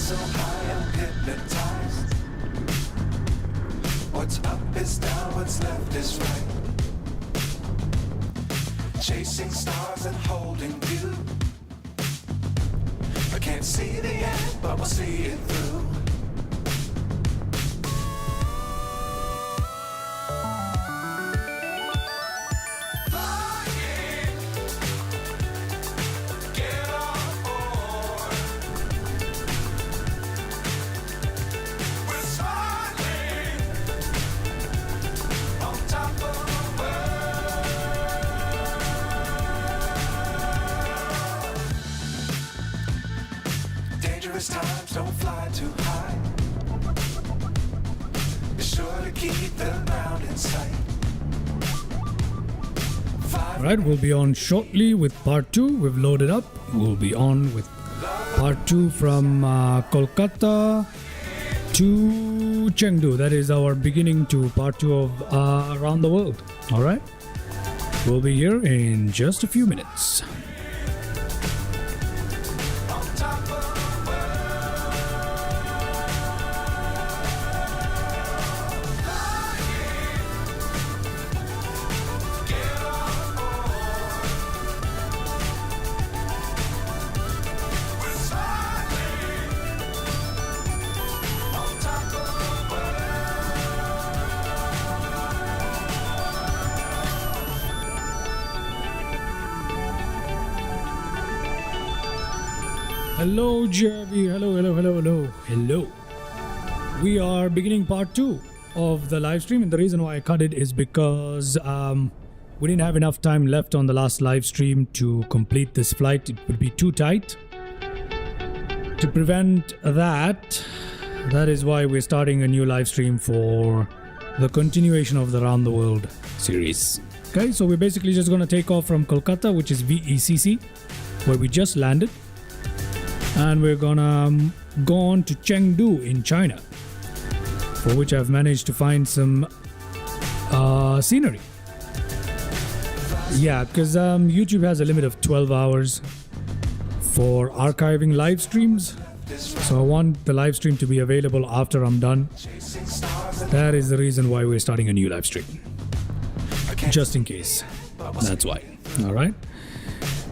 so high I'm hypnotized. What's up is down, what's left is right. Chasing stars and holding you. I can't see the end, but we'll see it through. Times don't fly too high. Be sure to keep the ground in sight. Alright, we'll be on shortly with part 2. We've loaded up. We'll be on with part 2 from Kolkata to Chengdu. That is our beginning to part 2 of Around the World. Alright, we'll be here in just a few minutes. Hello, Jerry. Hello. We are beginning part 2 of the live stream, and the reason why I cut it is because we didn't have enough time left on the last live stream to complete this flight. It would be too tight. To prevent that, that is why we're starting a new live stream for the continuation of the Around the World series. Okay, so we're basically just going to take off from Kolkata, which is VECC, where we just landed. And we're gonna go on to Chengdu in China, for which I've managed to find some scenery. Yeah, because YouTube has a limit of 12 hours for archiving live streams. So I want the live stream to be available after I'm done. That is the reason why we're starting a new live stream. Just in case. That's why. Alright.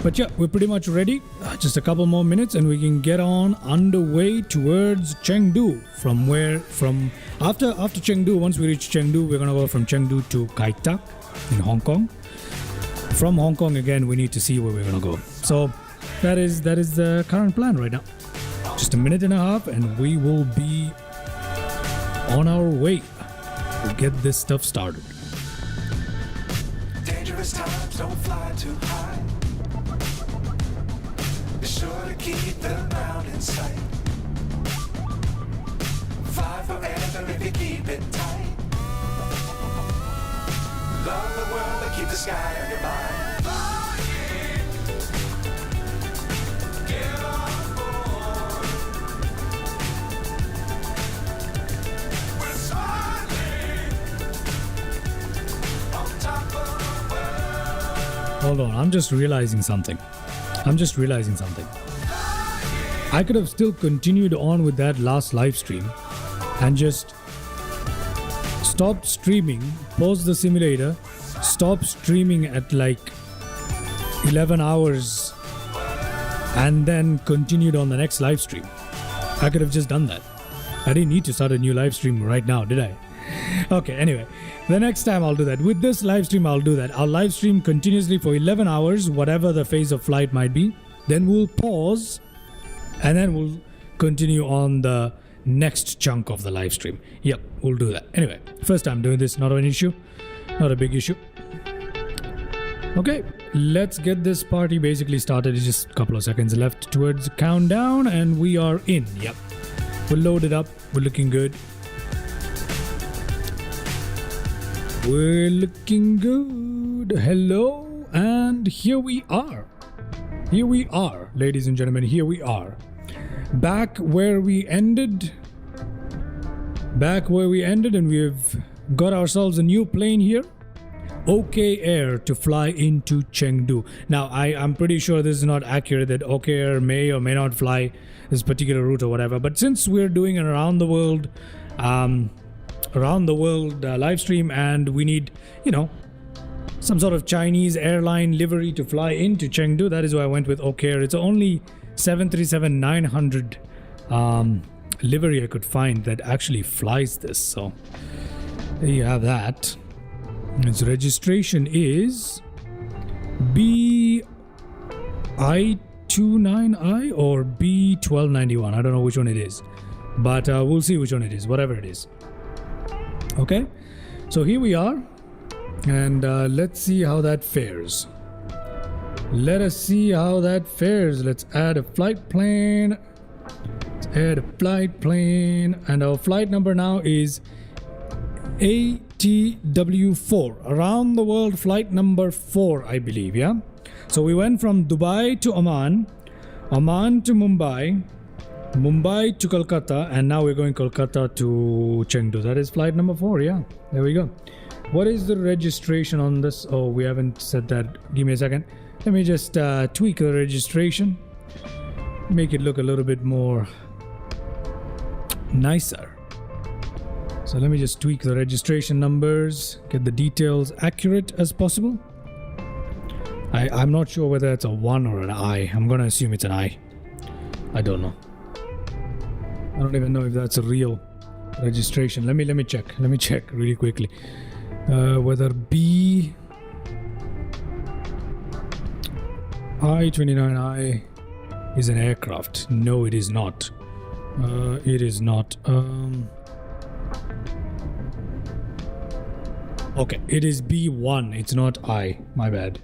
But yeah, we're pretty much ready. Just a couple more minutes and we can get on underway towards Chengdu. From after Chengdu, once we reach Chengdu, we're gonna go from Chengdu to Kai Tak in Hong Kong. From Hong Kong again, we need to see where we're gonna go. So that is the current plan right now. Just a minute and a half and we will be on our way to get this stuff started. Dangerous times don't fly too high. Sure to keep the ground in sight. Fly forever if you keep it tight. Love the world but keep the sky on your mind. Flying, get on board. We're soaring on top of the world. Hold on, I'm just realizing something. I could have still continued on with that last live stream and just stopped streaming, paused the simulator, stopped streaming at like 11 hours and then continued on the next live stream. I could have just done that. I didn't need to start a new live stream right now, did I? Okay, anyway, the next time I'll do that. With this live stream, I'll do that. I'll live stream continuously for 11 hours, whatever the phase of flight might be. Then we'll pause and then we'll continue on the next chunk of the live stream. Yep, we'll do that. Anyway, first time doing this, not an issue, not a big issue. Okay, let's get this party basically started. It's just a couple of seconds left towards countdown and we are in. Yep, we're loaded up, we're looking good. We're looking good. Hello, and here we are. Here we are, ladies and gentlemen. Here we are. Back where we ended. And we've got ourselves a new plane here. OK Air to fly into Chengdu. Now, I'm pretty sure this is not accurate, that OK Air may or may not fly this particular route or whatever. But since we're doing an around the world live stream, and we need, you know, some sort of Chinese airline livery to fly into Chengdu, that is why I went with OK Air. It's only 737-900 livery I could find that actually flies this. So there you have that. Its registration is BI29I or B1291. I don't know which one it is, but we'll see which one it is, whatever it is. Okay, so here we are, and let's see how that fares. Let us see how that fares. Let's add a flight plan. Let's add a flight plan, and our flight number now is ATW4, around the world flight number 4, I believe. Yeah, so we went from Dubai to Oman, Oman to Mumbai, Mumbai to Kolkata, and now we're going Kolkata to Chengdu. That is flight number 4. Yeah, there we go. What is the registration on this? Oh, we haven't said that. Give me a second. Let me just tweak the registration, make it look a little bit more nicer. So let me just tweak the registration numbers, get the details accurate as possible. I'm not sure whether it's a 1 or an I. I'm gonna assume it's an I. I don't know. I don't even know if that's a real registration. Let me check. Let me check really quickly. Whether I-29I is an aircraft. No, it is not. It is not. Okay, it is B1. It's not I. My bad.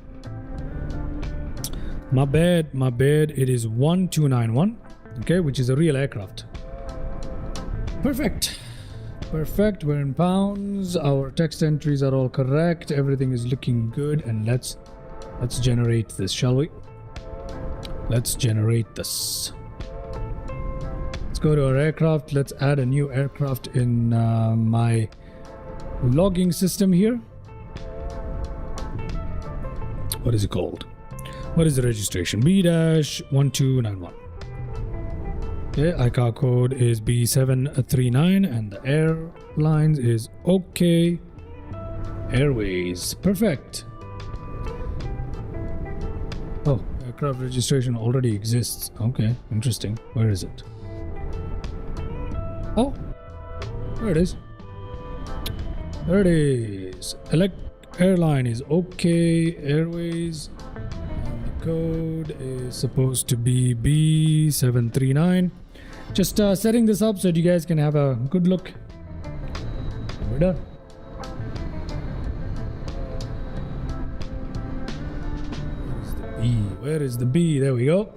My bad. It is 1291. Okay, which is a real aircraft. Perfect. We're in pounds. Our text entries are all correct. Everything is looking good. And let's generate this, shall we? Let's generate this. Let's go to our aircraft. Let's add a new aircraft in my logging system here. What is it called? What is the registration? B-1291. Okay, ICAO code is B739, and the airlines is OK Airways. Perfect. Oh, aircraft registration already exists. Okay, interesting. Where is it? Oh, there it is. There it is. Airline is OK Airways. And the code is supposed to be B739. Just setting this up so that you guys can have a good look. We're done. Where is the B? There we go.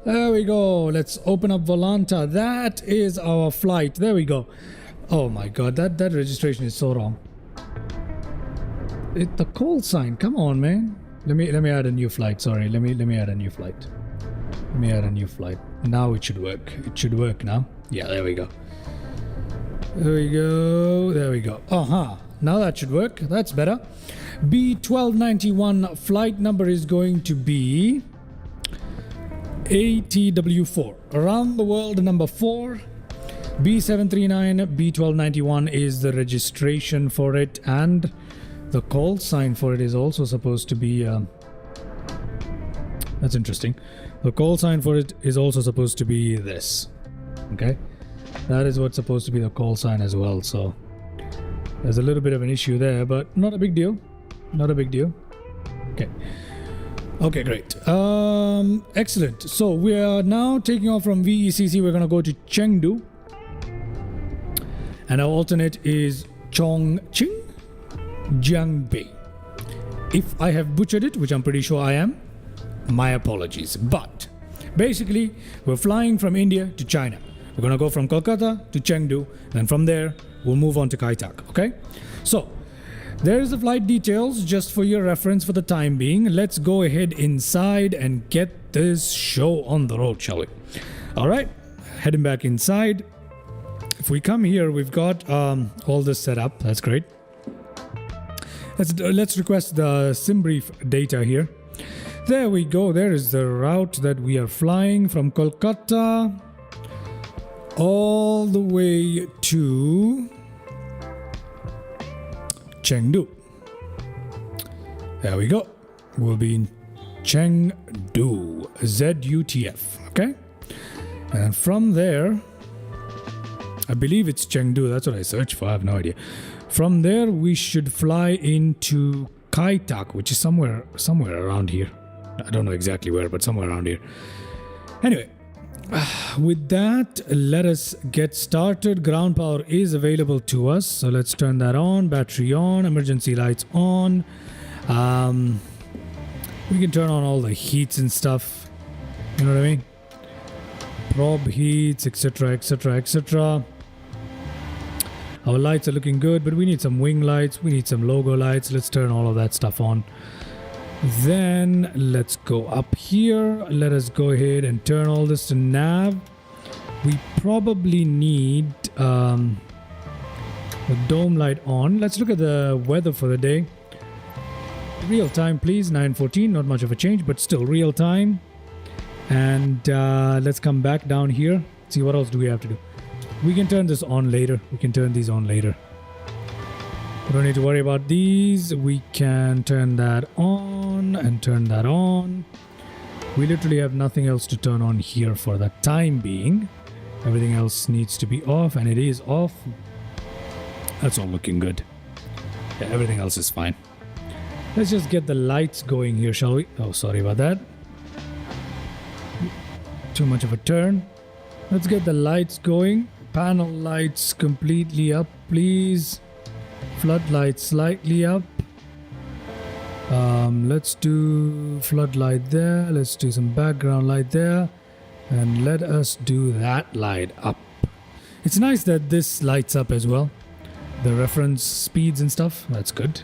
There we go. Let's open up Volanta. That is our flight. There we go. Oh my god, that registration is so wrong. The call sign. Come on, man. Let me add a new flight. Sorry. Let me add a new flight. Let me add a new flight. Now it should work. It should work now. Yeah, there we go. There we go. There we go. Now that should work. That's better. B1291 flight number is going to be ATW4. Around the world number 4. B739 B1291 is the registration for it, and the call sign for it is also supposed to be that's interesting. The call sign for it is also supposed to be this. Okay, that is what's supposed to be the call sign as well. So there's a little bit of an issue there, but not a big deal. Not a big deal. Okay, great. Excellent. So we are now taking off from VECC. We're going to go to Chengdu, and our alternate is Chongqing Jiangbei. If I have butchered it, which I'm pretty sure I am, my apologies. But basically, we're flying from India to China. We're going to go from Kolkata to Chengdu, and from there we'll move on to Kai Tak. Okay, so there's the flight details just for your reference for the time being. Let's go ahead inside and get this show on the road, shall we? All right, heading back inside. If we come here, we've got all this set up. That's great. Let's request the SimBrief data here. There we go. There is the route that we are flying from Kolkata all the way to Chengdu. There we go. We'll be in Chengdu, ZUTF, okay? And from there, I believe it's Chengdu, that's what I searched for, I have no idea. From there, we should fly into Kai Tak, which is somewhere around here. I don't know exactly where, but somewhere around here. Anyway, with that, let us get started. Ground power is available to us, so let's turn that on. Battery on, emergency lights on. We can turn on all the heats and stuff. You know what I mean? Probe heats, etc, etc, etc. Our lights are looking good, but we need some wing lights. We need some logo lights. Let's turn all of that stuff on. Then let's go up here. Let us go ahead and turn all this to nav. We probably need the dome light on. Let's look at the weather for the day. Real time, please. 9:14. Not much of a change, but still real time. And let's come back down here. See what else do we have to do. We can turn this on later. We can turn these on later. We don't need to worry about these. We can turn that on and turn that on. We literally have nothing else to turn on here for the time being. Everything else needs to be off, and it is off. That's all looking good. Yeah, everything else is fine. Let's just get the lights going here, shall we? Oh, sorry about that. Too much of a turn. Let's get the lights going. Panel lights completely up, please. Floodlights slightly up. Let's do floodlight there. Let's do some background light there. And let us do that light up. It's nice that this lights up as well. The reference speeds and stuff. That's good.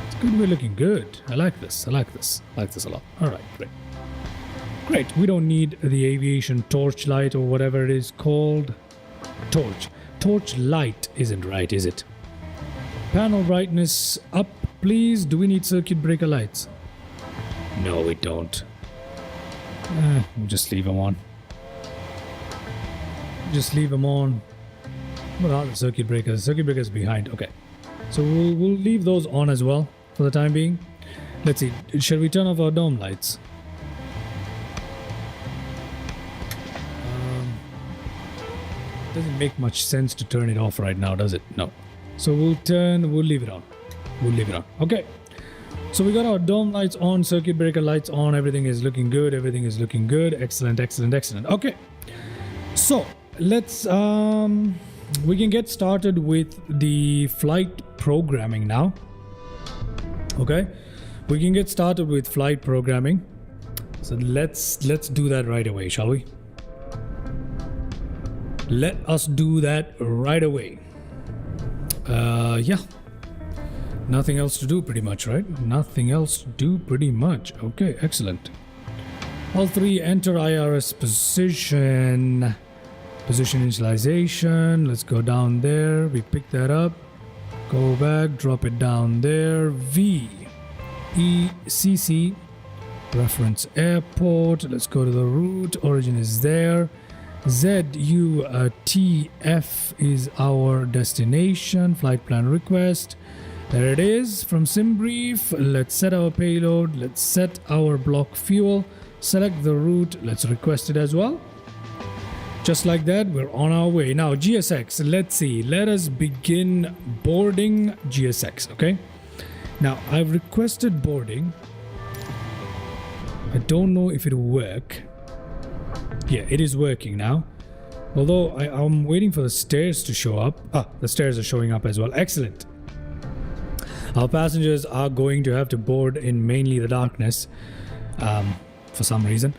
It's good. We're looking good. I like this. I like this. I like this a lot. All right, great. Great. We don't need the aviation torch light or whatever it is called. Torch light isn't right, is it? Panel brightness up, please. Do we need circuit breaker lights? No, we don't. We'll just leave them on. Just leave them on. What are the circuit breakers? Circuit breakers behind. Okay. So we'll leave those on as well for the time being. Let's see. Shall we turn off our dome lights? Doesn't make much sense to turn it off right now, does it? No. So we'll leave it on. We'll leave it on. Okay. So we got our dome lights on, circuit breaker lights on. Everything is looking good. Everything is looking good. Excellent, excellent, excellent. Okay. So let's, we can get started with the flight programming now. Okay. We can get started with flight programming. So let's do that right away, shall we? Let us do that right away. Yeah. Nothing else to do pretty much, right? Nothing else to do pretty much. Okay, excellent. All three enter IRS position. Position initialization. Let's go down there. We pick that up. Go back, drop it down there. V. E. C. C. Reference airport. Let's go to the route. Origin is there. ZUTF is our destination. Flight plan request. There it is from SimBrief. Let's set our payload. Let's set our block fuel. Select the route. Let's request it as well. Just like that, we're on our way. Now, GSX, let's see. Let us begin boarding GSX, okay? Now, I've requested boarding. I don't know if it'll work. Yeah, it is working now. Although I'm waiting for the stairs to show up. Ah, the stairs are showing up as well. Excellent. Our passengers are going to have to board in mainly the darkness for some reason.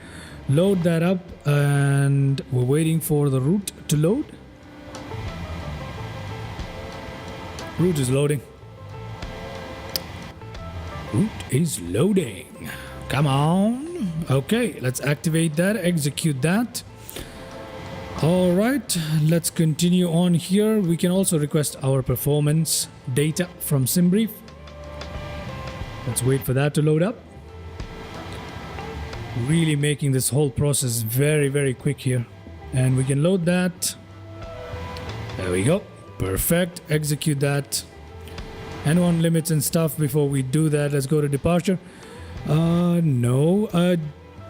Load that up, and we're waiting for the route to load. Route is loading. Route is loading. Come on. Okay, let's activate that, execute that. All right, let's continue on here. We can also request our performance data from SimBrief. Let's wait for that to load up. Really making this whole process very, very quick here. And we can load that. There we go. Perfect. Execute that. N1 limits and stuff. Before we do that, let's go to departure. No.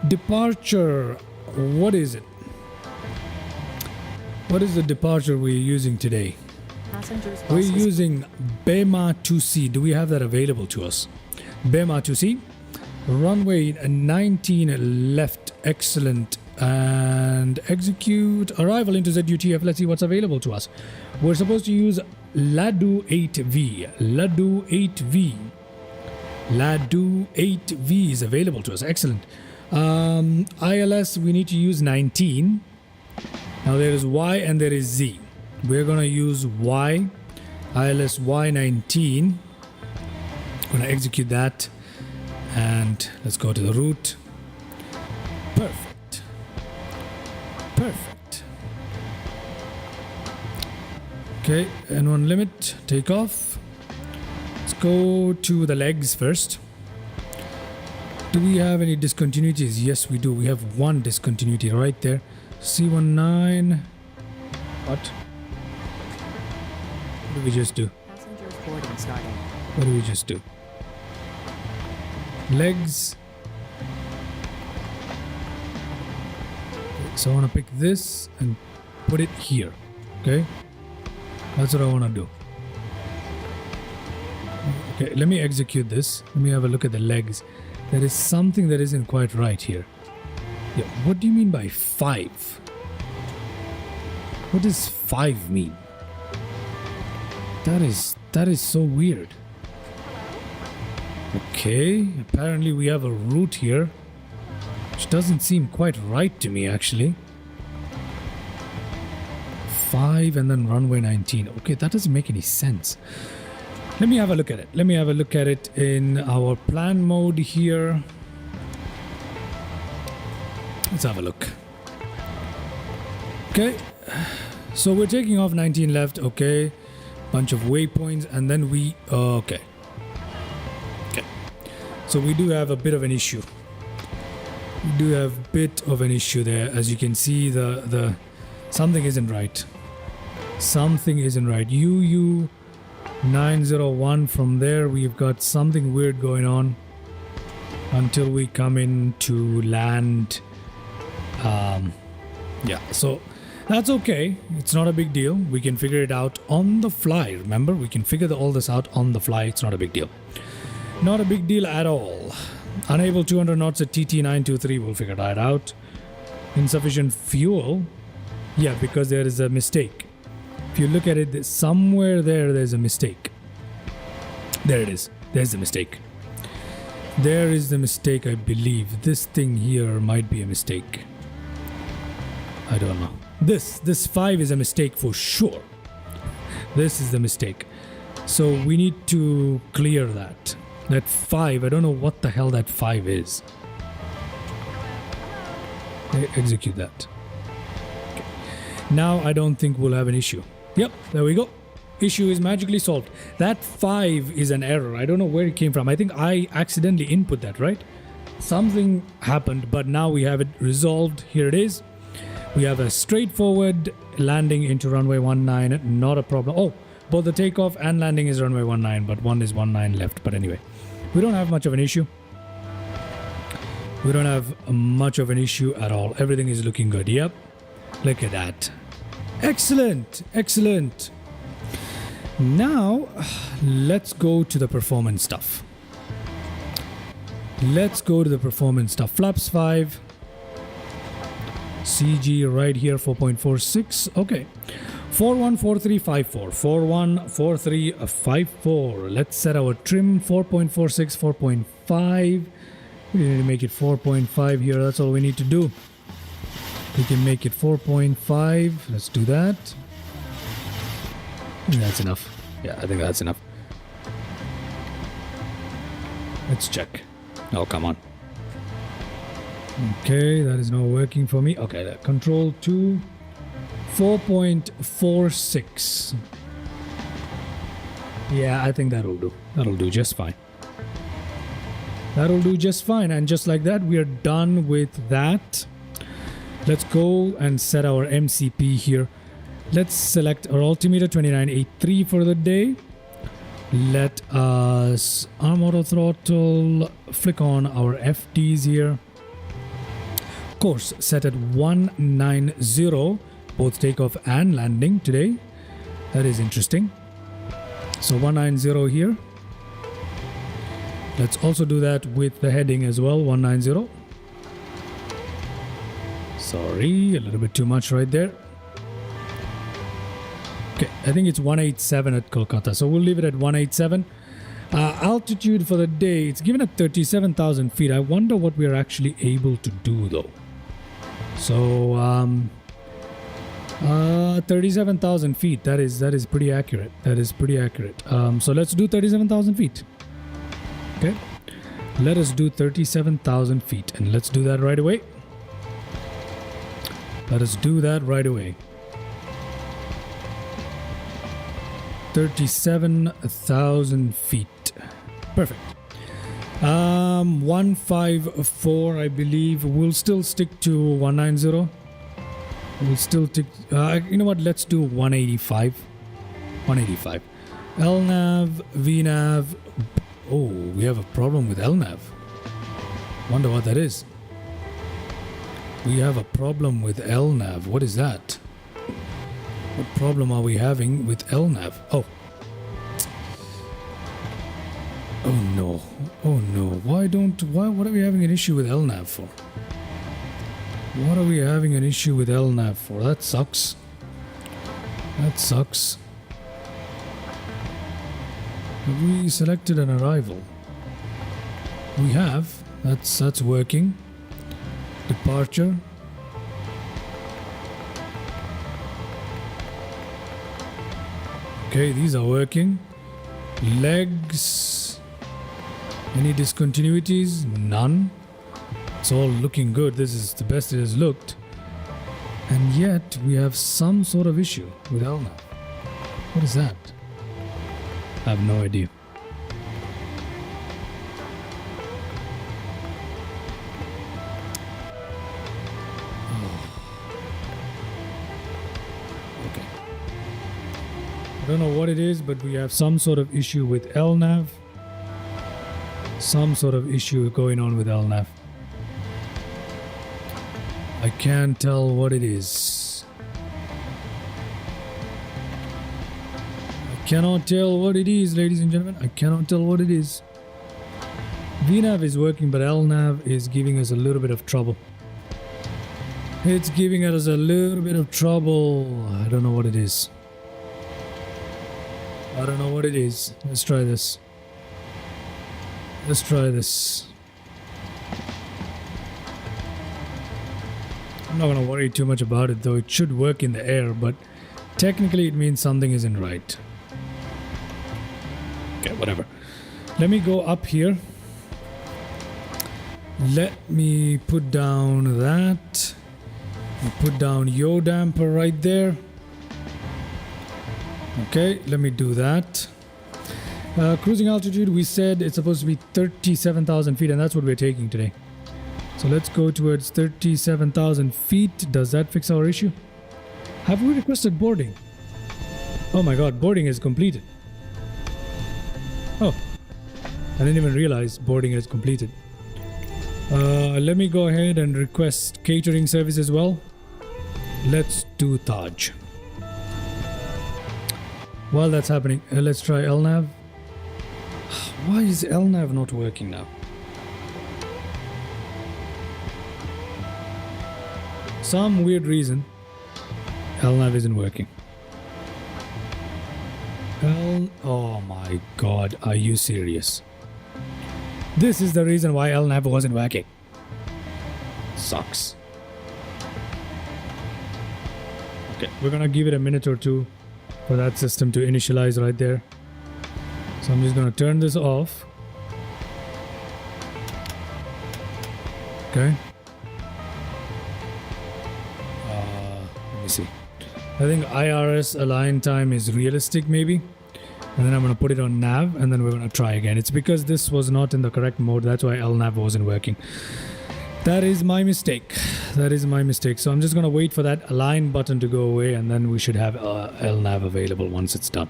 Departure. What is it? What is the departure we're using today? Passengers We're buses. using BEMA 2C. Do we have that available to us? BEMA 2C. Runway 19 left. Excellent. And execute. Arrival into ZUTF. Let's see what's available to us. We're supposed to use LADU 8V. LADU 8V. LADU 8V is available to us. Excellent. ILS, we need to use 19. Now there is Y and there is Z. We're going to use Y. ILS Y19. Going to execute that. And let's go to the route. Perfect. Perfect. Okay, N1 limit, take off. Let's go to the legs first. Do we have any discontinuities? Yes, we do. We have one discontinuity right there. C19. What? What did we just do? Passengers boarding starting. What did we just do? Legs. So I want to pick this and put it here. Okay? That's what I want to do. Okay, let me execute this. Let me have a look at the legs. There is something that isn't quite right here. Yeah, what do you mean by 5? What does 5 mean? That is so weird. Okay, apparently we have a route here, which doesn't seem quite right to me actually. 5 and then runway 19. Okay, that doesn't make any sense. Let me have a look at it. Let me have a look at it in our plan mode here. Let's have a look. Okay, so we're taking off 19 left. Okay, bunch of waypoints, and then we okay. So we do have a bit of an issue. We do have a bit of an issue there. As you can see, the something isn't right. Something isn't right. UU 901, from there we've got something weird going on until we come in to land. Yeah, so that's okay. It's not a big deal. We can figure it out on the fly. Remember, we can figure all this out on the fly. It's not a big deal. Not a big deal at all. Unable 200 knots at TT923. We'll figure that out. Insufficient fuel. Yeah, because there is a mistake. If you look at it, somewhere there's a mistake. There it is. There's the mistake. There is the mistake, I believe. This thing here might be a mistake. I don't know. This 5 is a mistake for sure. This is the mistake. So we need to clear that. That 5, I don't know what the hell that 5 is. Execute that. Okay. Now I don't think we'll have an issue. Yep, there we go. Issue is magically solved. That 5 is an error. I don't know where it came from. I think I accidentally input that, right? Something happened, but now we have it resolved. Here it is. We have a straightforward landing into runway 19. Not a problem. Oh, both the takeoff and landing is runway 19, but one is 19 left. But anyway, we don't have much of an issue. We don't have much of an issue at all. Everything is looking good. Yep. Look at that. Excellent. Excellent. Now, let's go to the performance stuff. Let's go to the performance stuff. Flaps 5. CG right here, 4.46. Okay. 414354. 414354. Let's set our trim 4.46, 4.5. We need to make it 4.5 here. That's all we need to do. We can make it 4.5. Let's do that. I think that's enough. Yeah, I think that's enough. Let's check. Oh, come on. Okay, that is not working for me. Okay, that control 2. 4.46. Yeah, I think that'll do. That'll do just fine. That'll do just fine. And just like that, we are done with that. Let's go and set our MCP here. Let's select our altimeter 2983 for the day. Let us arm auto throttle, flick on our FDs here. Course set at 190, both takeoff and landing today. That is interesting. So 190 here. Let's also do that with the heading as well, 190. Sorry, a little bit too much right there. Okay, I think it's 187 at Kolkata, so we'll leave it at 187. Altitude for the day, it's given at 37,000 feet. I wonder what we are actually able to do though. So 37,000 feet, that is pretty accurate. That is pretty accurate. So let's do 37,000 feet. Okay, let us do 37,000 feet, and let's do that right away. Let us do that right away. 37,000 feet. Perfect. 154, I believe. We'll still stick to 190. We'll still stick. You know what? Let's do 185. 185. LNAV, VNAV. Oh, we have a problem with LNAV. Wonder what that is. We have a problem with LNAV. What is that? What problem are we having with LNAV? Oh. Oh no. Oh no. What are we having an issue with LNAV for? What are we having an issue with LNAV for? That sucks. That sucks. Have we selected an arrival? We have. That's working. Departure. Okay, these are working. Legs. Any discontinuities? None. It's all looking good. This is the best it has looked. And yet we have some sort of issue with LNAV. What is that? I have no idea. Okay. I don't know what it is, but we have some sort of issue with LNAV. Some sort of issue going on with LNAV. I can't tell what it is. I cannot tell what it is, ladies and gentlemen. I cannot tell what it is. VNAV is working, but LNAV is giving us a little bit of trouble. It's giving us a little bit of trouble. I don't know what it is. I don't know what it is. Let's try this. Let's try this. I'm not going to worry too much about it, though. It should work in the air, but technically it means something isn't right. Okay, whatever. Let me go up here. Let me put down that. I'll put down yaw damper right there. Okay, let me do that. Cruising altitude, we said it's supposed to be 37,000 feet, and that's what we're taking today. So let's go towards 37,000 feet. Does that fix our issue? Have we requested boarding? Oh my god, boarding is completed. Oh, I didn't even realize boarding is completed. Let me go ahead and request catering service as well. Let's do Taj. While that's happening, let's try LNAV. Why is LNAV not working now? Some weird reason LNAV isn't working. Oh my god, are you serious? This is the reason why LNAV wasn't working. Sucks. Okay, we're gonna give it a minute or two for that system to initialize right there. So I'm just gonna turn this off. Okay. Let me see. I think IRS align time is realistic maybe. And then I'm going to put it on nav, and then we're going to try again. It's because this was not in the correct mode. That's why LNAV wasn't working. That is my mistake. That is my mistake. So I'm just going to wait for that align button to go away, and then we should have LNAV available once it's done.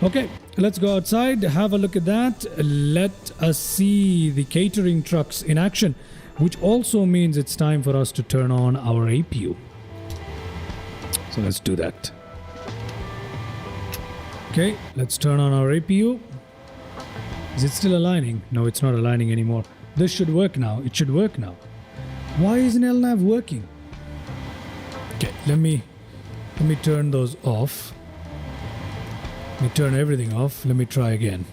Okay, let's go outside, have a look at that. Let us see the catering trucks in action, which also means it's time for us to turn on our APU. So let's do that. Okay, let's turn on our APU. Is it still aligning? No, it's not aligning anymore. This should work now. It should work now. Why isn't LNAV working? Okay, let me turn those off. Let me turn everything off. Let me try again.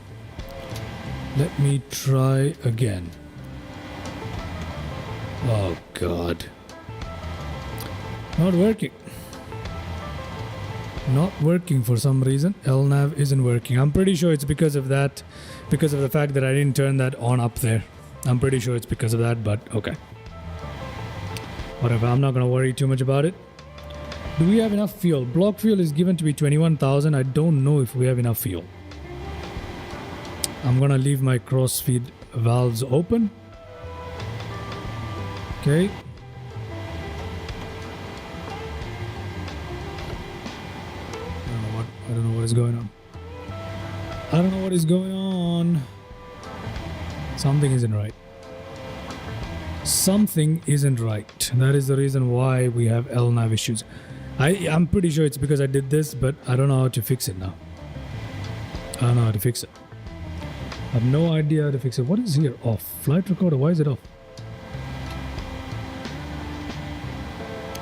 Let me try again. Oh God. Not working. Not working for some reason. LNAV isn't working. I'm pretty sure it's because of that. Because of the fact that I didn't turn that on up there. I'm pretty sure it's because of that, but okay. Whatever, I'm not going to worry too much about it. Do we have enough fuel? Block fuel is given to be 21,000. I don't know if we have enough fuel. I'm going to leave my cross-feed valves open. Okay. I don't know what is going on. I don't know what is going on. Something isn't right. Something isn't right. That is the reason why we have LNAV issues. I'm pretty sure it's because I did this, but I don't know how to fix it now. I don't know how to fix it. I have no idea how to fix it. What is here? Off. Flight recorder. Why is it off?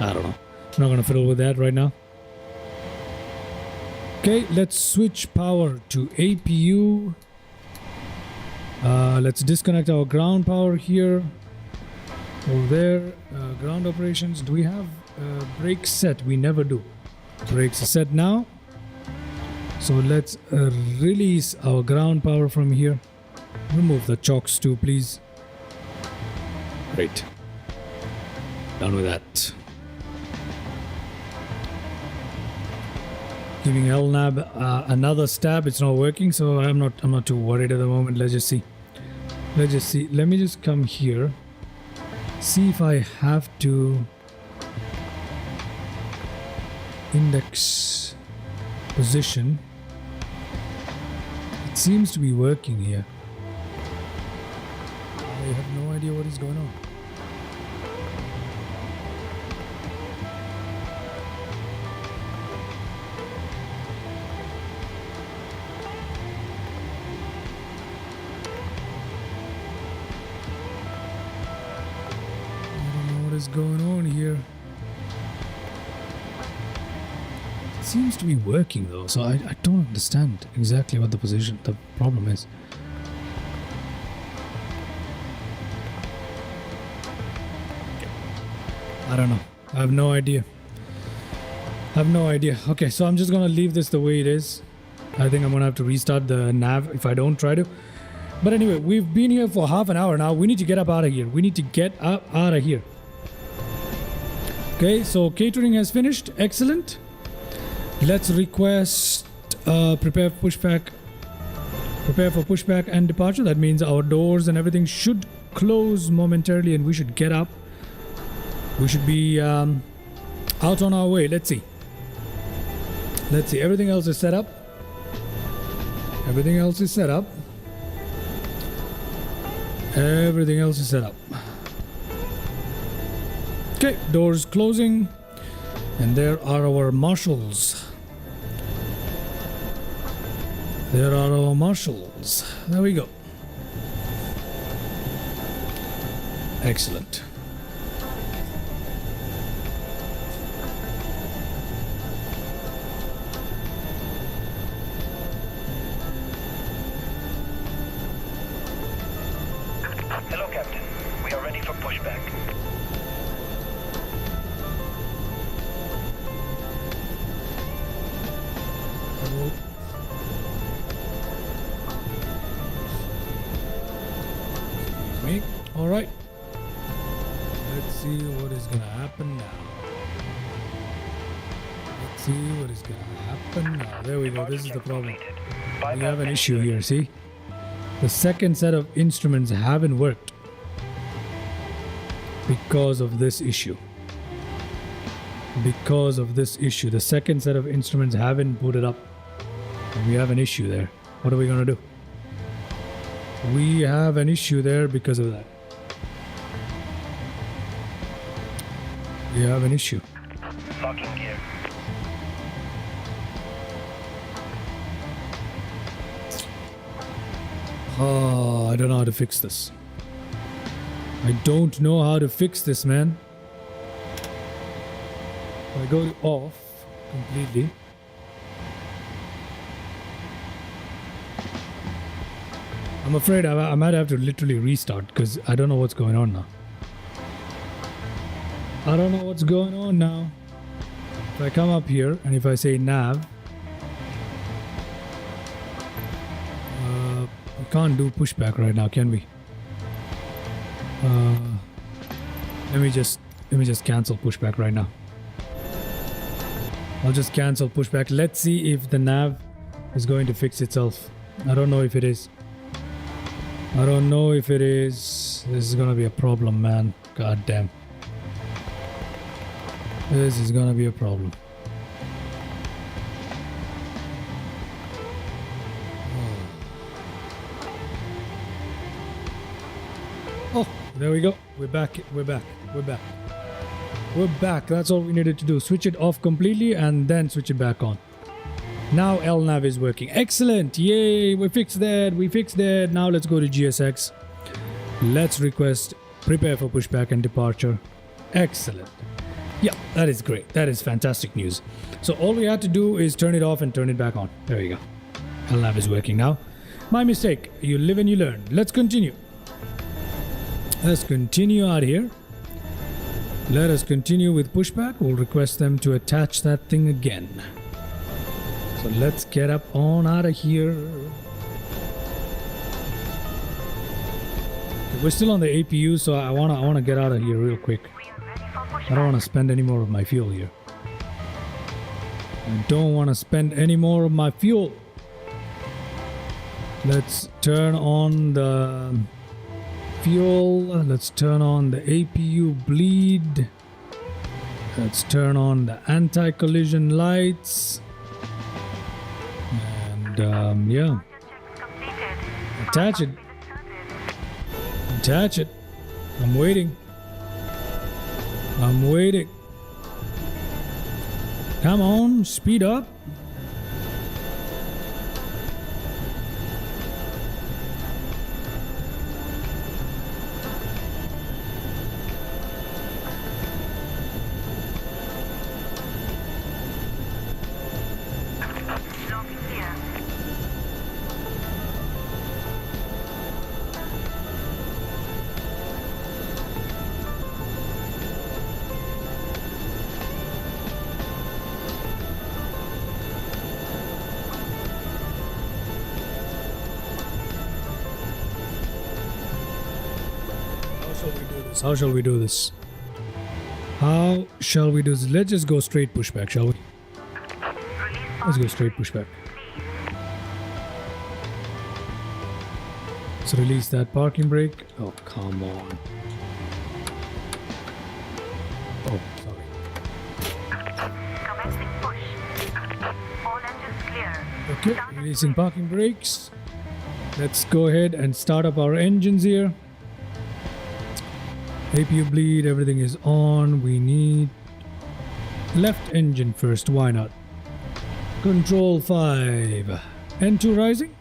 I don't know. I'm not going to fiddle with that right now. Okay, let's switch power to APU. Let's disconnect our ground power here. Over there, ground operations. Do we have brakes set? We never do. Brakes are set now. So let's release our ground power from here. Remove the chocks too, please. Great. Done with that. Giving LNAV another stab. It's not working, so I'm not too worried at the moment. Let's just see. Let's just see. Let me just come here. See if I have to index position. It seems to be working here. I have no idea what is going on. What is going on here? It seems to be working though, so I don't understand exactly what the problem is. I don't know. I have no idea. Okay, so I'm just gonna leave this the way it is. I think I'm gonna have to restart the nav if I don't try to. But anyway, we've been here for half an hour now. We need to get up out of here. We need to get up out of here. Okay, so catering has finished. Excellent. Let's request prepare for pushback and departure. That means our doors and everything should close momentarily and we should get up. We should be out on our way. Let's see. Everything else is set up. Everything else is set up. Okay, doors closing. And there are our marshals. There we go. Excellent. Hello, Captain. We are ready for pushback. Me? All right. Let's see what is gonna happen now. Let's see what is going to happen now. There we go. This is the problem. We Bypass have an engine issue room. here, see? The second set of instruments haven't worked because of this issue. Because of this issue. The second set of instruments haven't booted up. We have an issue there. What are we going to do? We have an issue there because of that. We have an issue. Locking gear. Oh, I don't know how to fix this. I don't know how to fix this, man. If I go to off completely. I'm afraid I might have to literally restart because I don't know what's going on now. I don't know what's going on now. If I come up here and if I say nav, we can't do pushback right now, can we? Let me just cancel pushback right now. I'll just cancel pushback. Let's see if the nav is going to fix itself. I don't know if it is. I don't know if it is. This is gonna be a problem, man. God damn. This is gonna be a problem. Oh, there we go. We're back. We're back. We're back. We're back. That's all we needed to do. Switch it off completely and then switch it back on. Now LNAV is working. Excellent. Yay. We fixed that. We fixed that. Now let's go to GSX. Let's request prepare for pushback and departure. Excellent. Yeah, that is great. That is fantastic news. So all we had to do is turn it off and turn it back on. There you go. LNAV is working now. My mistake. You live and you learn. Let's continue. Let's continue out here. Let us continue with pushback. We'll request them to attach that thing again. So let's get up on out of here. We're still on the APU, so I wanna get out of here real quick. I don't want to spend any more of my fuel here. I don't want to spend any more of my fuel. Let's turn on the fuel. Let's turn on the APU bleed. Let's turn on the anti-collision lights. And yeah. Attach it. Attach it. I'm waiting. I'm waiting. Come on, speed up. How shall we do this? How shall we do this? Let's just go straight pushback, shall we? Let's go straight pushback. Let's release that parking brake. Oh, come on. Oh, sorry. Commencing push. All engines clear. Okay, releasing parking brakes. Let's go ahead and start up our engines here. APU bleed, everything is on. We need left engine first, why not? Control 5. N2 rising.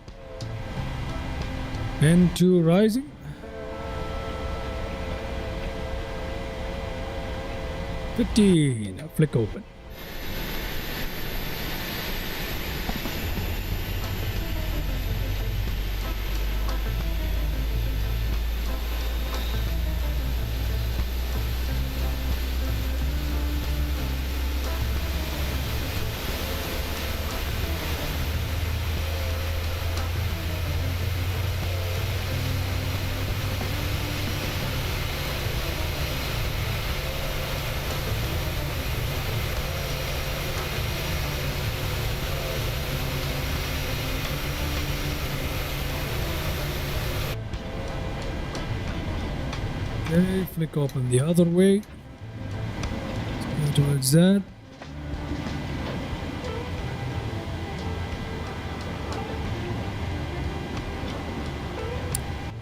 N2 rising. $15. Flick open. Okay, flick open the other way. Let's go towards that.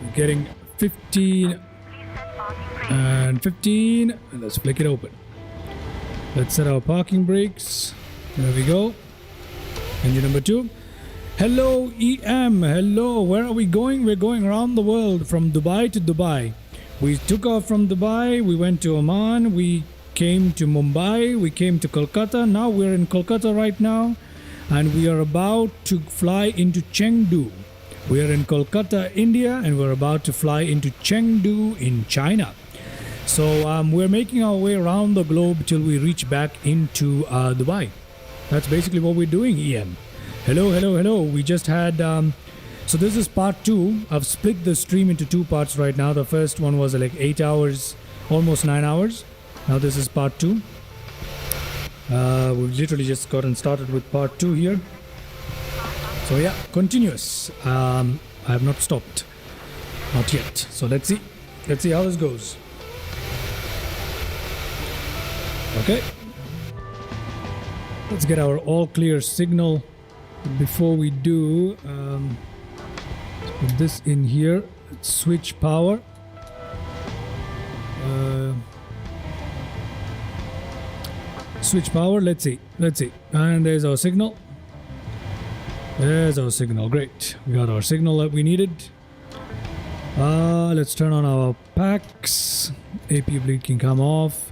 We're getting 15 and 15. And let's flick it open. Let's set our parking brakes. There we go. Engine number 2. Hello EM, hello, where are we going? We're going around the world from Dubai to Dubai. We took off from Dubai, we went to Oman, we came to Mumbai, we came to Kolkata. Now we're in Kolkata right now, and we are about to fly into Chengdu. We are in Kolkata, India, and we're about to fly into Chengdu in China. So we're making our way around the globe till we reach back into Dubai. That's basically what we're doing, EM. Hello, hello, hello. We just had... so this is part 2. I've split the stream into 2 parts right now. The first one was like 8 hours, almost 9 hours. Now this is part 2. We've literally just gotten started with part 2 here. So yeah, continuous. I have not stopped. Not yet. So let's see. Let's see how this goes. Okay. Let's get our all clear signal. Before we do, let's put this in here. Let's switch power. Switch power. Let's see. Let's see. And there's our signal. There's our signal. Great. We got our signal that we needed. Let's turn on our packs. APU bleed can come off.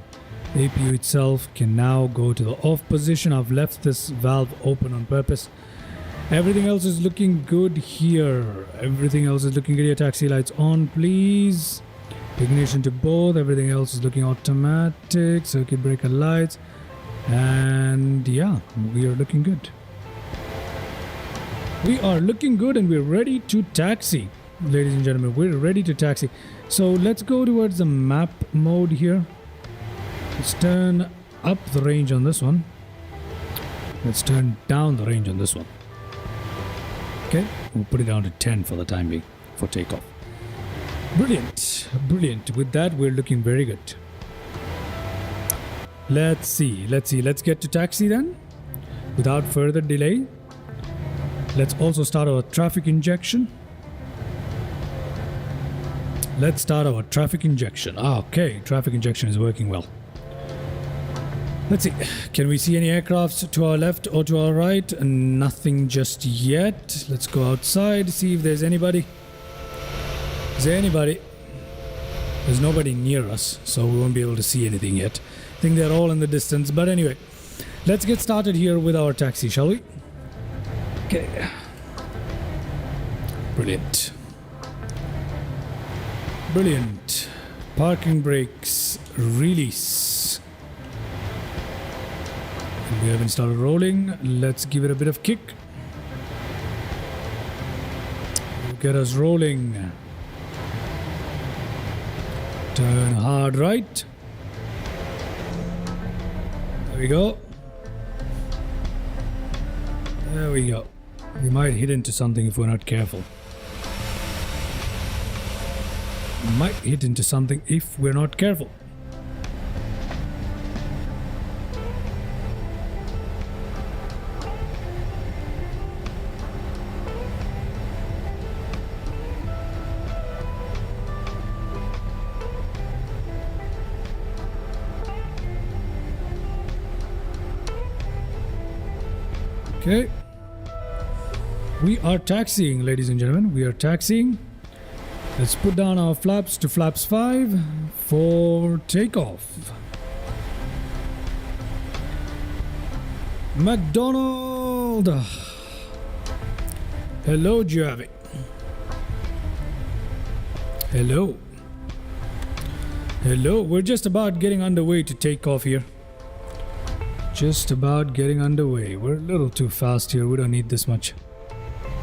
APU itself can now go to the off position. I've left this valve open on purpose. Everything else is looking good here. Everything else is looking good here. Taxi lights on, please. Ignition to both. Everything else is looking automatic. Circuit breaker lights. And yeah, we are looking good. We are looking good and we're ready to taxi. Ladies and gentlemen, we're ready to taxi. So let's go towards the map mode here. Let's turn up the range on this one. Let's turn down the range on this one. Okay, we'll put it down to 10 for the time being for takeoff. Brilliant, brilliant. With that, we're looking very good. Let's see. Let's get to taxi then. Without further delay. Let's also start our traffic injection. Let's start our traffic injection. Okay, traffic injection is working well. Let's see. Can we see any aircrafts to our left or to our right? Nothing just yet. Let's go outside, see if there's anybody. Is there anybody? There's nobody near us, so we won't be able to see anything yet. I think they're all in the distance. But anyway, let's get started here with our taxi, shall we? Okay. Brilliant. Brilliant. Parking brakes. Release. We haven't started rolling. Let's give it a bit of kick. Get us rolling. Turn hard right. There we go. There we go. We might hit into something if we're not careful. We might hit into something if we're not careful. Okay. We are taxiing, ladies and gentlemen. We are taxiing. Let's put down our flaps to flaps 5 for takeoff. McDonald! Hello, Javi. Hello. Hello. We're just about getting underway to take off here. Just about getting underway. We're a little too fast here. We don't need this much.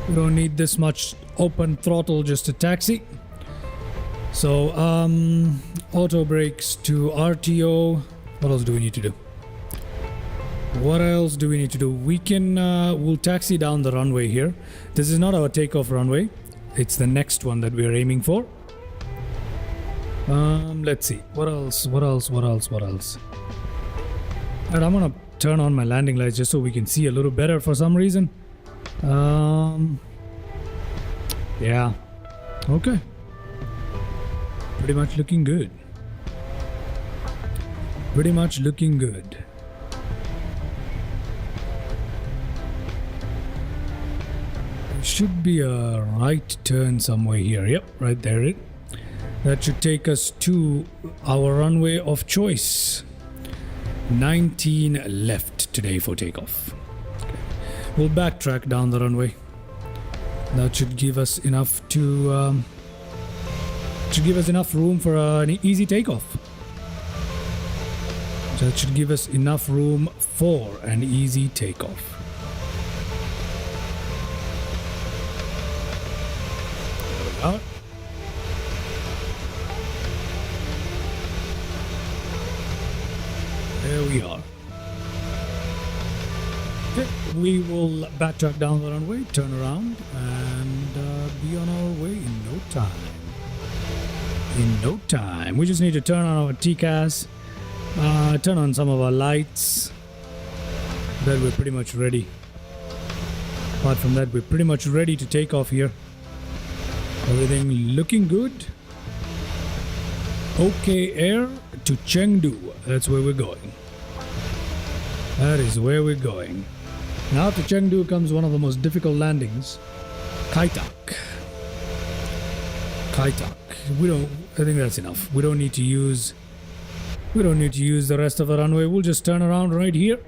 We don't need this much open throttle just to taxi. So, auto brakes to RTO. What else do we need to do? What else do we need to do? We can, we'll taxi down the runway here. This is not our takeoff runway. It's the next one that we are aiming for. Let's see. What else? And I'm gonna turn on my landing lights just so we can see a little better for some reason. Yeah. Okay. Pretty much looking good. There should be a right turn somewhere here. Yep, right there. That should take us to our runway of choice. 19 left today for takeoff. Okay. We'll backtrack down the runway. That should give us enough to room for an easy takeoff. That should give us enough room for an easy takeoff. There we are. There we are. Okay, we will backtrack down the runway, turn around, and be on our way in no time. We just need to turn on our TCAS, turn on some of our lights. Then we're pretty much ready. Apart from that, we're pretty much ready to take off here. Everything looking good. Okay, air to Chengdu. That's where we're going. That is where we're going. Now after Chengdu comes one of the most difficult landings, Kaitak. I think that's enough. We don't need to use the rest of the runway. We'll just turn around right here.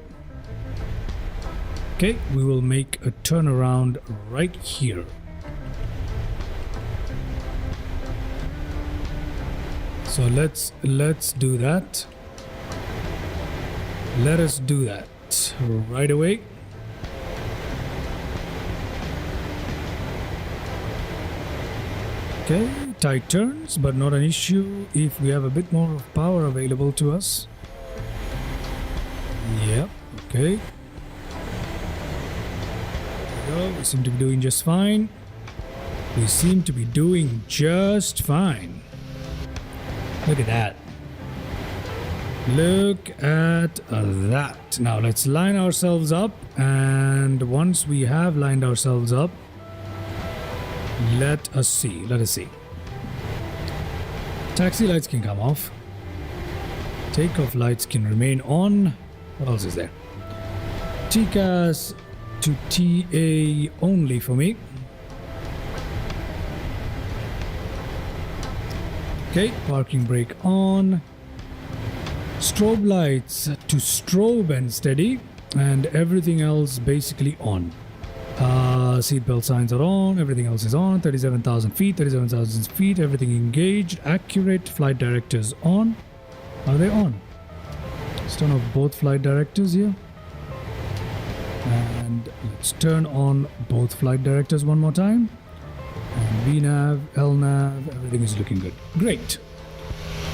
Okay, we will make a turnaround right here. So let's do that. Let us do that right away. Okay, tight turns, but not an issue if we have a bit more of power available to us. Yep, okay. There we go. We seem to be doing just fine. Look at that. Look at that. Now let's line ourselves up, and once we have lined ourselves up, let us see. Taxi lights can come off. Takeoff lights can remain on. What else is there? TCAS to TA only for me. Okay, parking brake on. Strobe lights to strobe and steady, and everything else basically on. Seatbelt signs are on, everything else is on. 37,000 feet, everything engaged, accurate. Flight directors on. Are they on? Let's turn off both flight directors here. And let's turn on both flight directors one more time. And VNAV, LNAV, everything is looking good. Great.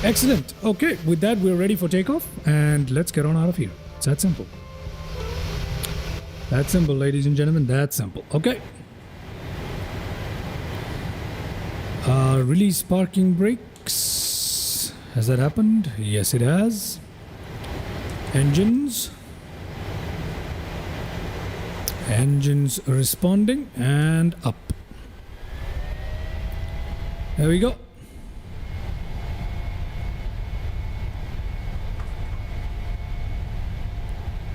Excellent. Okay, with that, we're ready for takeoff, and let's get on out of here. It's that simple. That's simple, ladies and gentlemen. That's simple. Okay. Release parking brakes. Has that happened? Yes, it has. Engines responding, and up. There we go.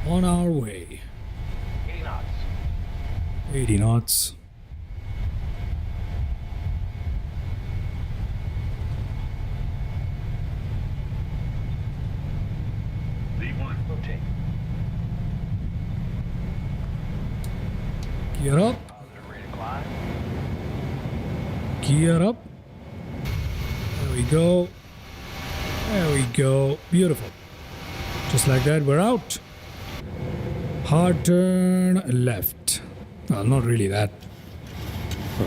On our way. 80 knots. 80 knots. V1, rotate. Gear up. Positive rate of climb. Gear up. There we go. There we go. Beautiful. Just like that, we're out. Hard turn left. Well, not really that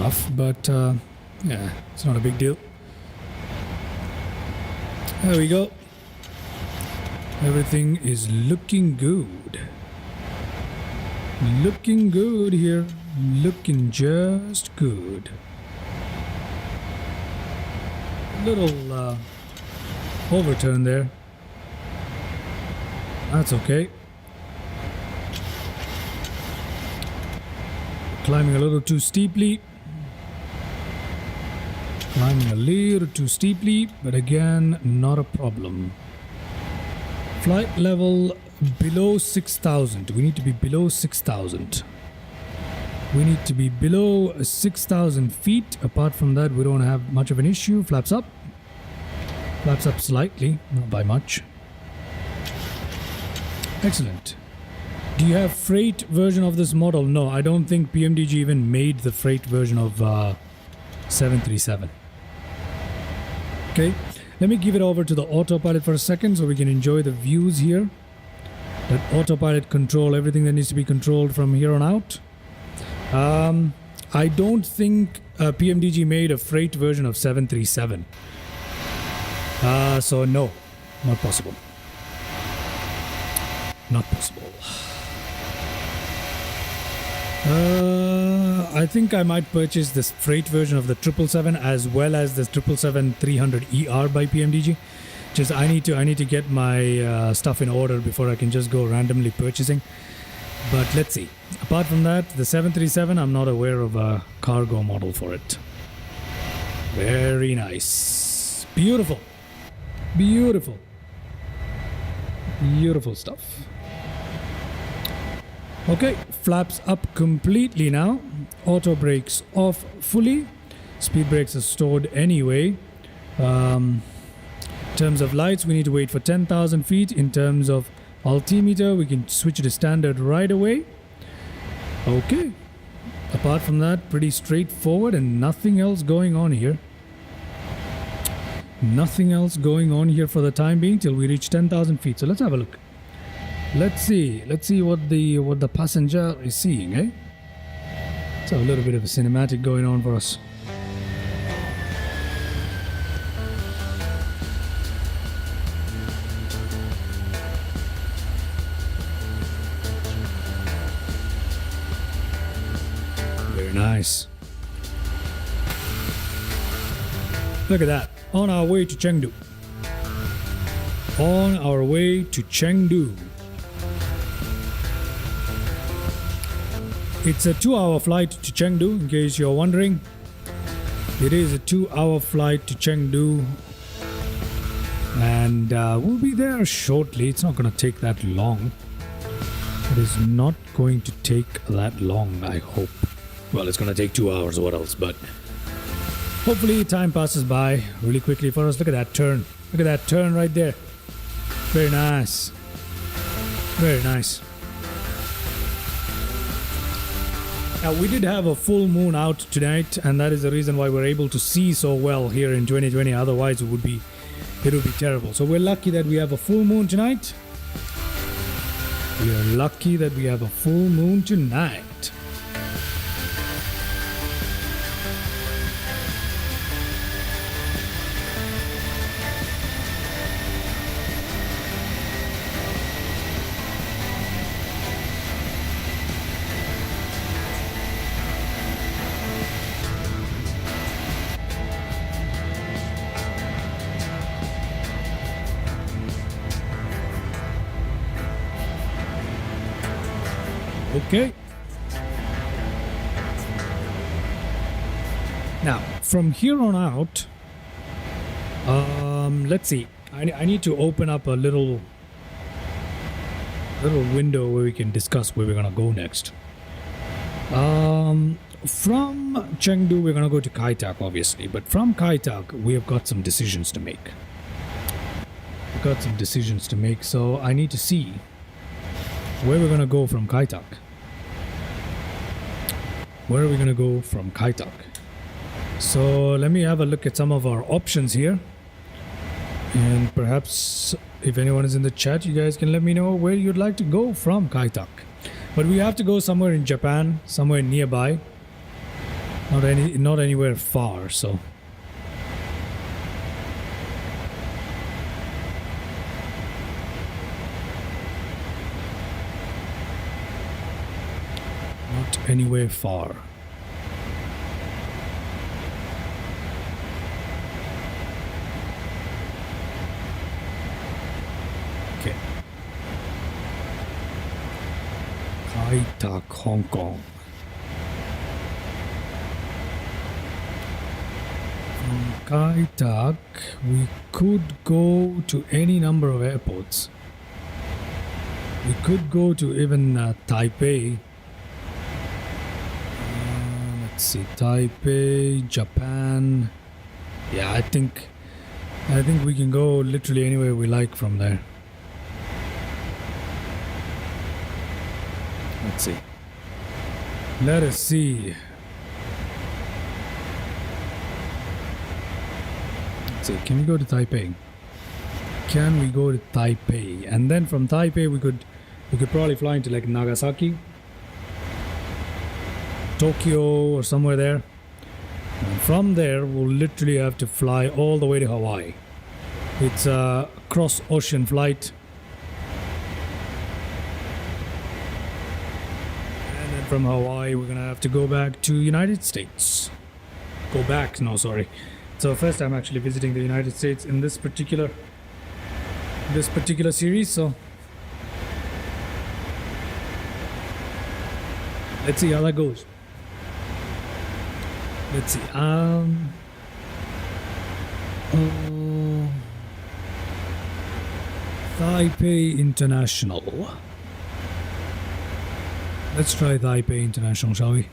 rough, but yeah, it's not a big deal. There we go. Everything is looking good. Looking good here. Looking just good. overturn there. That's okay. Climbing a little too steeply. Climbing a little too steeply, but again, not a problem. Flight level below 6,000. We need to be below 6,000. We need to be below 6,000 feet. Apart from that, we don't have much of an issue. Flaps up. Flaps up slightly, not by much. Excellent. Do you have freight version of this model? No, I don't think PMDG even made the freight version of 737. Okay, let me give it over to the autopilot for a second so we can enjoy the views here. Let autopilot control everything that needs to be controlled from here on out. I don't think PMDG made a freight version of 737. So no, not possible. Not possible. I think I might purchase this freight version of the 777 as well as the 777-300ER by PMDG. Just I need to get my stuff in order before I can just go randomly purchasing. But let's see. Apart from that, the 737, I'm not aware of a cargo model for it. Very nice. Beautiful. Beautiful. Beautiful stuff. Okay, flaps up completely now. Auto brakes off fully. Speed brakes are stored anyway. In terms of lights, we need to wait for 10,000 feet. In terms of altimeter, we can switch to standard right away. Okay. Apart from that, pretty straightforward and nothing else going on here. Nothing else going on here for the time being till we reach 10,000 feet. So let's have a look. Let's see what the passenger is seeing, eh? Let's have a little bit of a cinematic going on for us. Very nice. Look at that. On our way to Chengdu. On our way to Chengdu. It's a 2-hour flight to Chengdu, in case you're wondering. It is a 2-hour flight to Chengdu. And we'll be there shortly. It's not going to take that long. It is not going to take that long, I hope. Well, it's going to take 2 hours, what else? But hopefully time passes by really quickly for us. Look at that turn. Look at that turn right there. Very nice. Very nice. Now, we did have a full moon out tonight, and that is the reason why we're able to see so well here in 2020. Otherwise, it would be terrible. So we're lucky that we have a full moon tonight. We are lucky that we have a full moon tonight. Okay. Now, from here on out, let's see. I need to open up a little window where we can discuss where we're gonna go next. From Chengdu, we're gonna go to Kai Tak, obviously, but from Kai Tak, we have got some decisions to make. So I need to see where we're gonna go from Kai Tak. Where are we gonna go from Kai Tak? So let me have a look at some of our options here. And perhaps if anyone is in the chat, you guys can let me know where you'd like to go from Kai Tak. But we have to go somewhere in Japan, somewhere nearby. Not anywhere far, so. Not anywhere far. Kai Tak, Hong Kong. From Kai Tak, we could go to any number of airports. We could go to even Taipei. Let's see, Taipei, Japan. Yeah, I think we can go literally anywhere we like from there. Let's see. Let us see. Let's see. Can we go to Taipei? Can we go to Taipei? And then from Taipei we could probably fly into like Nagasaki, Tokyo, or somewhere there. And from there we'll literally have to fly all the way to Hawaii. It's a cross-ocean flight. And then from Hawaii we're gonna have to go back to United States. So first time actually visiting the United States in this particular series, so let's see how that goes. Let's see. Taipei International. Let's try Taipei International, shall we?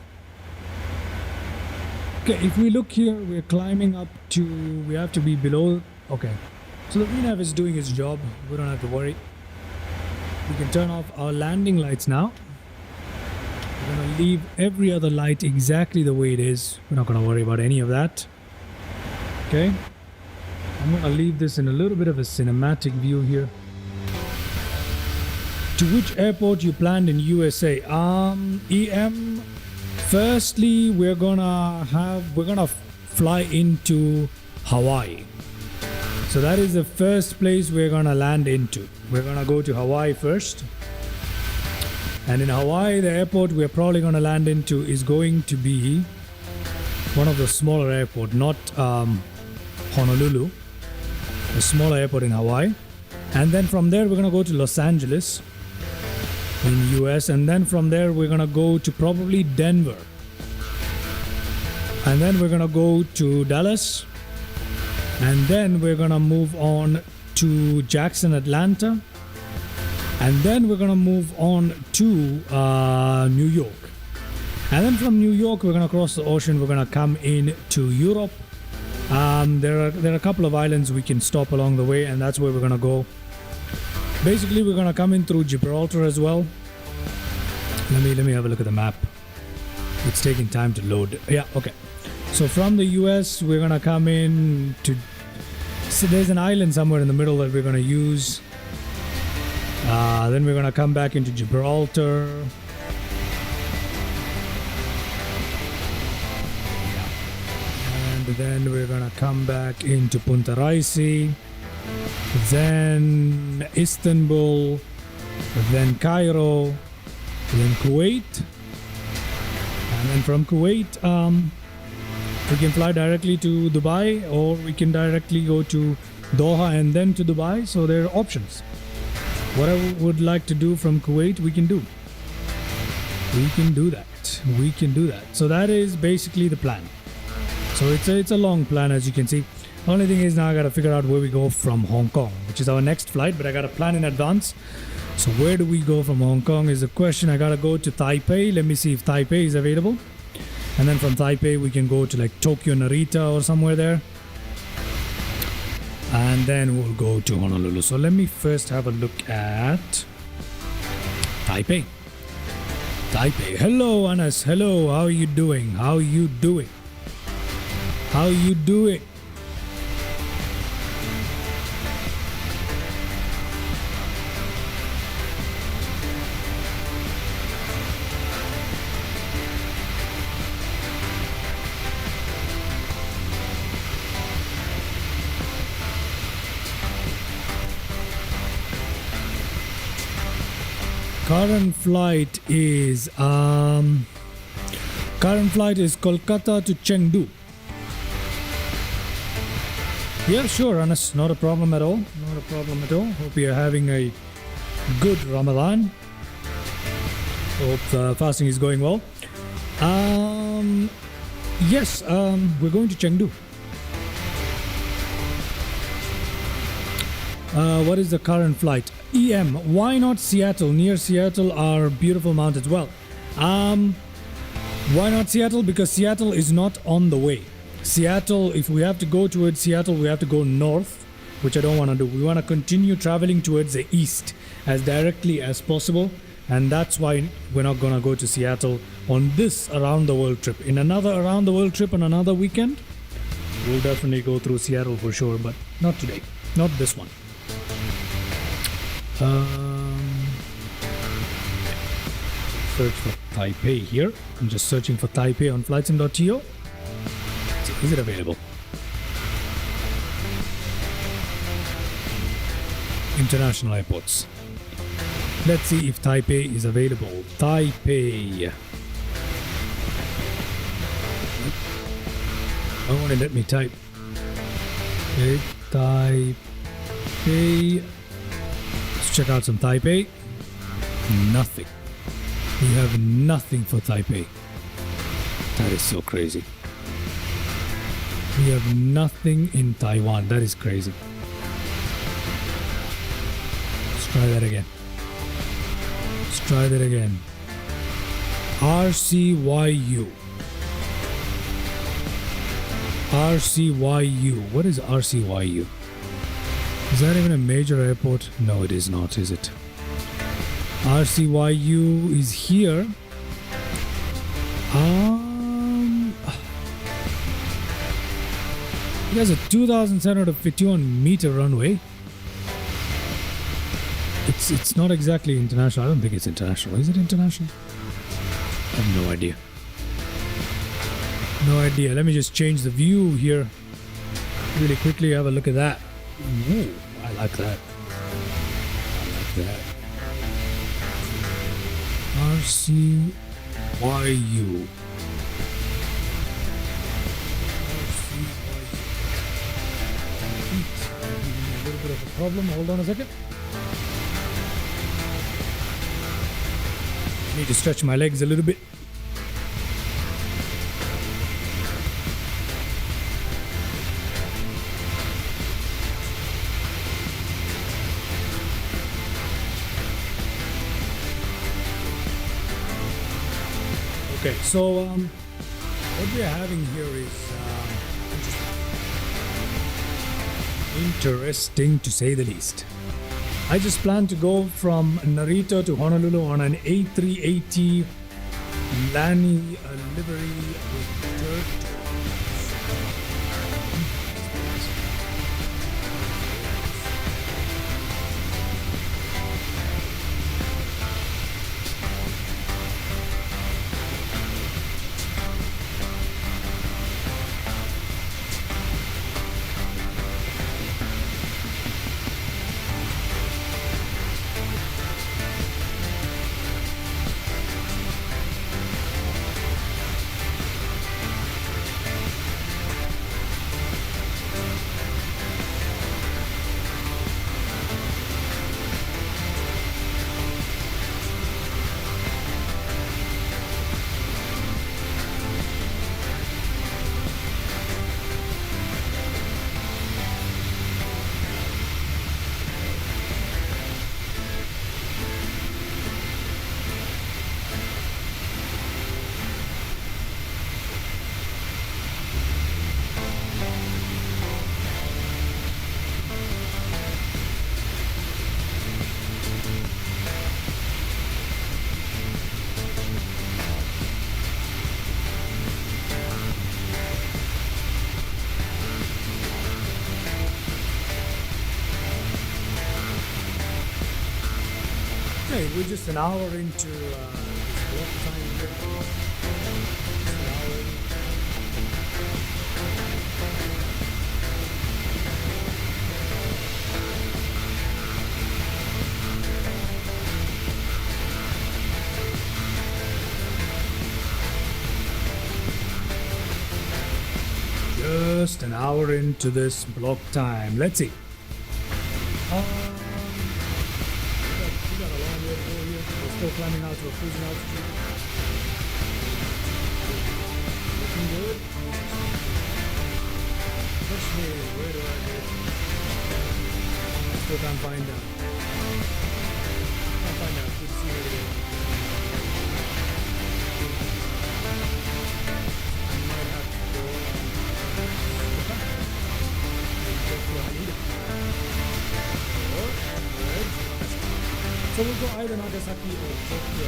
Okay, if we look here, we're climbing up to, we have to be below, okay. So the VNAV is doing its job, we don't have to worry. We can turn off our landing lights now. We're gonna leave every other light exactly the way it is. We're not gonna worry about any of that. Okay. I'm gonna leave this in a little bit of a cinematic view here. To which airport you planned in USA? EM. Firstly, we're gonna fly into Hawaii. So that is the first place we're gonna land into. We're gonna go to Hawaii first. And in Hawaii, the airport we're probably gonna land into is going to be one of the smaller airports, not Honolulu, a smaller airport in Hawaii. And then from there, we're gonna go to Los Angeles in US, and then from there we're gonna go to probably Denver, and then we're gonna go to Dallas, and then we're gonna move on to Jackson, Atlanta, and then we're gonna move on to New York, and then from New York we're gonna cross the ocean. We're gonna come in to Europe. There are a couple of islands we can stop along the way, and that's where we're gonna go. Basically, we're gonna come in through Gibraltar as well. Let me have a look at the map. It's taking time to load. Yeah, okay. So from the US, we're gonna come in to. So there's an island somewhere in the middle that we're gonna use. Then we're gonna come back into Gibraltar. And then we're gonna come back into Punta Raisi. Then Istanbul, then Cairo, then Kuwait, and then from Kuwait we can fly directly to Dubai, or we can directly go to Doha and then to Dubai. So there are options. What I would like to do from Kuwait, we can do. We can do that. So that is basically the plan. So it's a long plan, as you can see. Only thing is now I gotta figure out where we go from Hong Kong, which is our next flight, but I gotta plan in advance. So where do we go from Hong Kong is the question. I gotta go to Taipei. Let me see if Taipei is available. And then from Taipei we can go to like Tokyo, Narita, or somewhere there. And then we'll go to Honolulu. So let me first have a look at Taipei. Hello Anas, hello, how are you doing? Current flight is Kolkata to Chengdu. Yeah, sure, Anas, not a problem at all. Hope you're having a good Ramadan. Hope the fasting is going well. Yes, we're going to Chengdu. What is the current flight? EM. Why not Seattle? Near Seattle are beautiful mountains. Well, why not Seattle? Because Seattle is not on the way. Seattle, if we have to go towards Seattle, we have to go north, which I don't want to do. We want to continue traveling towards the east as directly as possible. And that's why we're not going to go to Seattle on this around the world trip. In another around the world trip on another weekend, we'll definitely go through Seattle for sure, but not today. Not this one. Search for Taipei here. I'm just searching for Taipei on flightsim.to. Is it available? International airports. Let's see if Taipei is available. Taipei. I want to let me type. Okay, Taipei. Let's check out some Taipei. Nothing. We have nothing for Taipei. That is so crazy. We have nothing in Taiwan. That is crazy. Let's try that again. Let's try that again. RCYU. RCYU. What is RCYU? Is that even a major airport? No, it is not, is it? RCYU is here. It has a 2,751 meter runway. It's not exactly international. I don't think it's international. Is it international? I have no idea. No idea. Let me just change the view here really quickly. Have a look at that. Ooh, I like that. I like that. RCYU. A little bit of a problem. Hold on a second. I need to stretch my legs a little bit. Okay, so what we are having here is interesting to say the least. I just plan to go from Narita to Honolulu on an A380 Lani livery with dirt. Okay, we're just an hour into block time here. Just an hour in. Just an hour into this block time. Let's see. We got a long way to go here. We're still climbing out to a cruising altitude. Looking good. Push me. Where do I go? Still can't find out. Can't find out. Good to see where it is. I might have to go check what I need. Good. So we'll go either Nagasaki or Tokyo.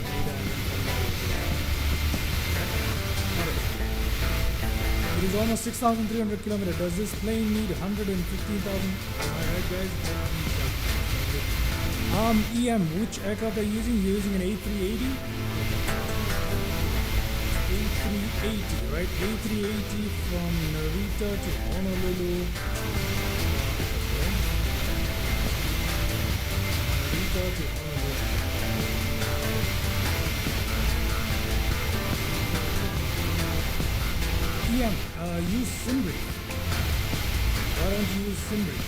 It is almost 6,300 kilometers. Does this plane need 115,000? Alright guys. EM, which aircraft are you using? You're using an A380? A380, right? A380 from Narita to Honolulu. Okay. Narita to Honolulu. EM, use SimBrief. Why don't you use SimBrief?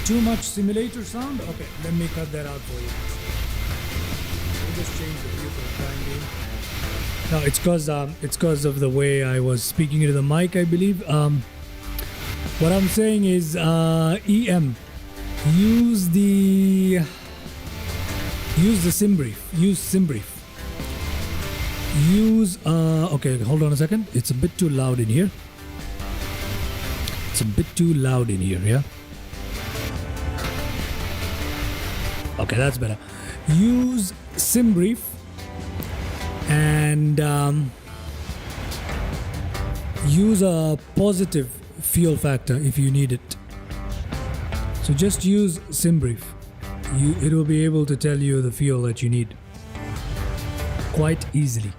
Too much simulator sound? Okay, let me cut that out for you. We'll just change the view for the time being. No, it's cause of the way I was speaking into the mic, I believe. What I'm saying is, EM, use the SimBrief. Use SimBrief. Okay, hold on a second. It's a bit too loud in here. Yeah? Okay, that's better. Use SimBrief and use a positive fuel factor if you need it. So just use SimBrief. It will be able to tell you the fuel that you need quite easily.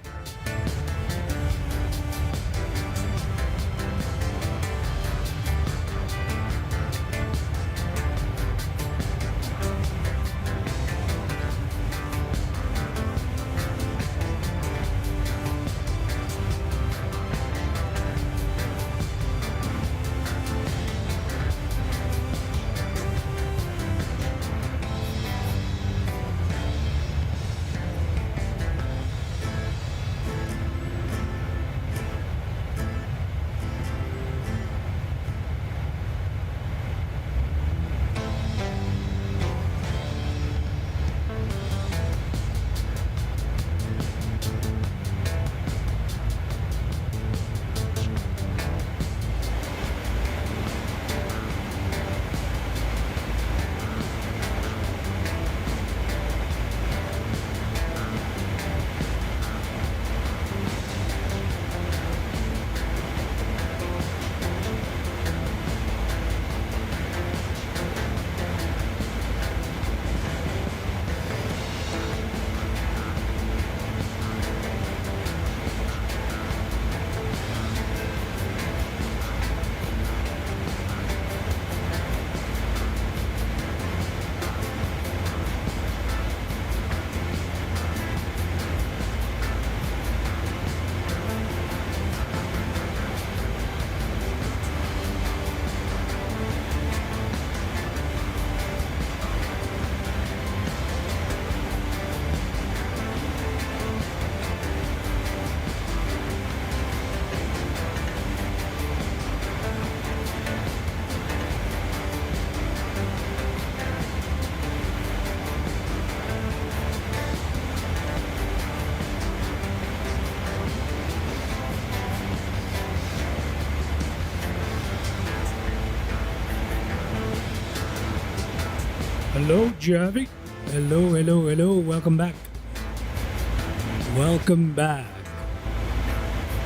Hello, Javi. Hello. Welcome back.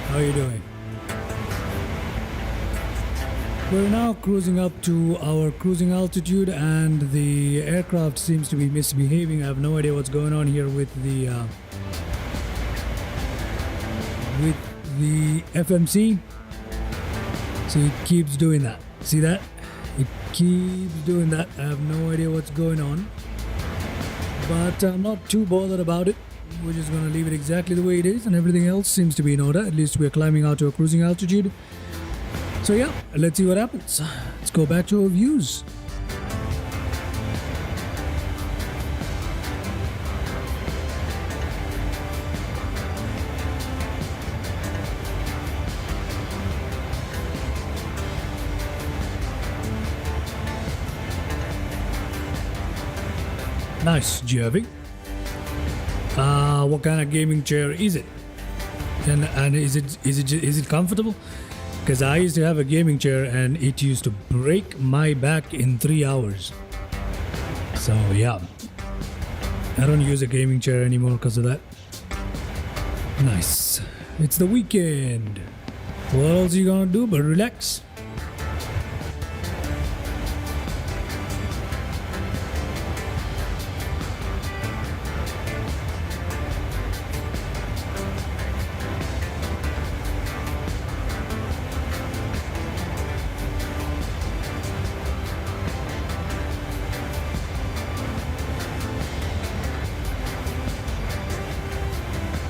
How are you doing? We're now cruising up to our cruising altitude, and the aircraft seems to be misbehaving. I have no idea what's going on here with the FMC. So it keeps doing that. See that? It keeps doing that. I have no idea what's going on, but I'm not too bothered about it. We're just going to leave it exactly the way it is, and everything else seems to be in order. At least we're climbing out to a cruising altitude. So yeah, let's see what happens. Let's go back to our views. Nice, Jervy. What kind of gaming chair is it? And is it comfortable? Because I used to have a gaming chair and it used to break my back in 3 hours. So yeah, I don't use a gaming chair anymore because of that. Nice. It's the weekend. What else are you gonna do but relax?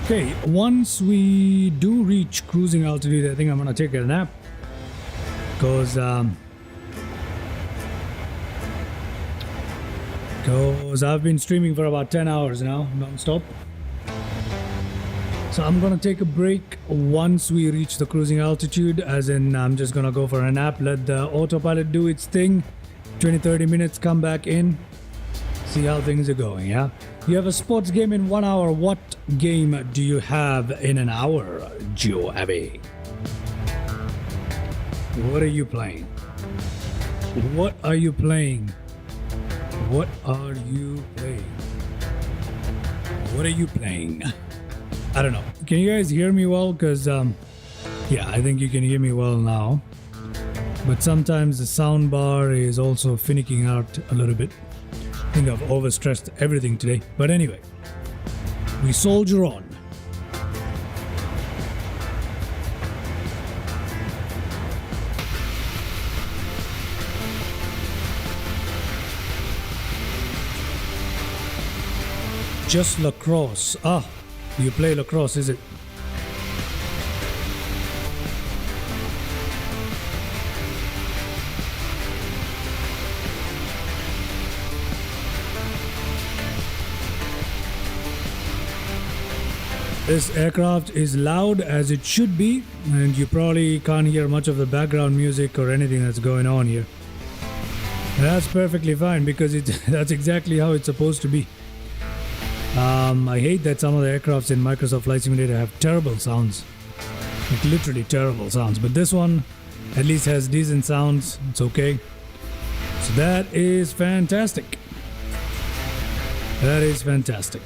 Okay, once we do reach cruising altitude, I think I'm gonna take a nap because I've been streaming for about 10 hours now, non-stop. So I'm gonna take a break once we reach the cruising altitude, as in I'm just gonna go for a nap, let the autopilot do its thing, 20-30 minutes, come back in, see how things are going. Yeah, you have a sports game in 1 hour. What game do you have in an hour, Joe Abbey? What are you playing? What are you playing? What are you playing? What are you playing? I don't know. Can you guys hear me well? Because yeah, I think you can hear me well now, but sometimes the sound bar is also finicking out a little bit. I think I've overstressed everything today, but anyway, we soldier on. Just lacrosse. Ah, you play lacrosse, is it? This aircraft is loud as it should be, and you probably can't hear much of the background music or anything that's going on here. And that's perfectly fine because that's exactly how it's supposed to be. I hate that some of the aircrafts in Microsoft Flight Simulator have terrible sounds, like literally terrible sounds, but this one at least has decent sounds. It's okay. So that is fantastic. That is fantastic.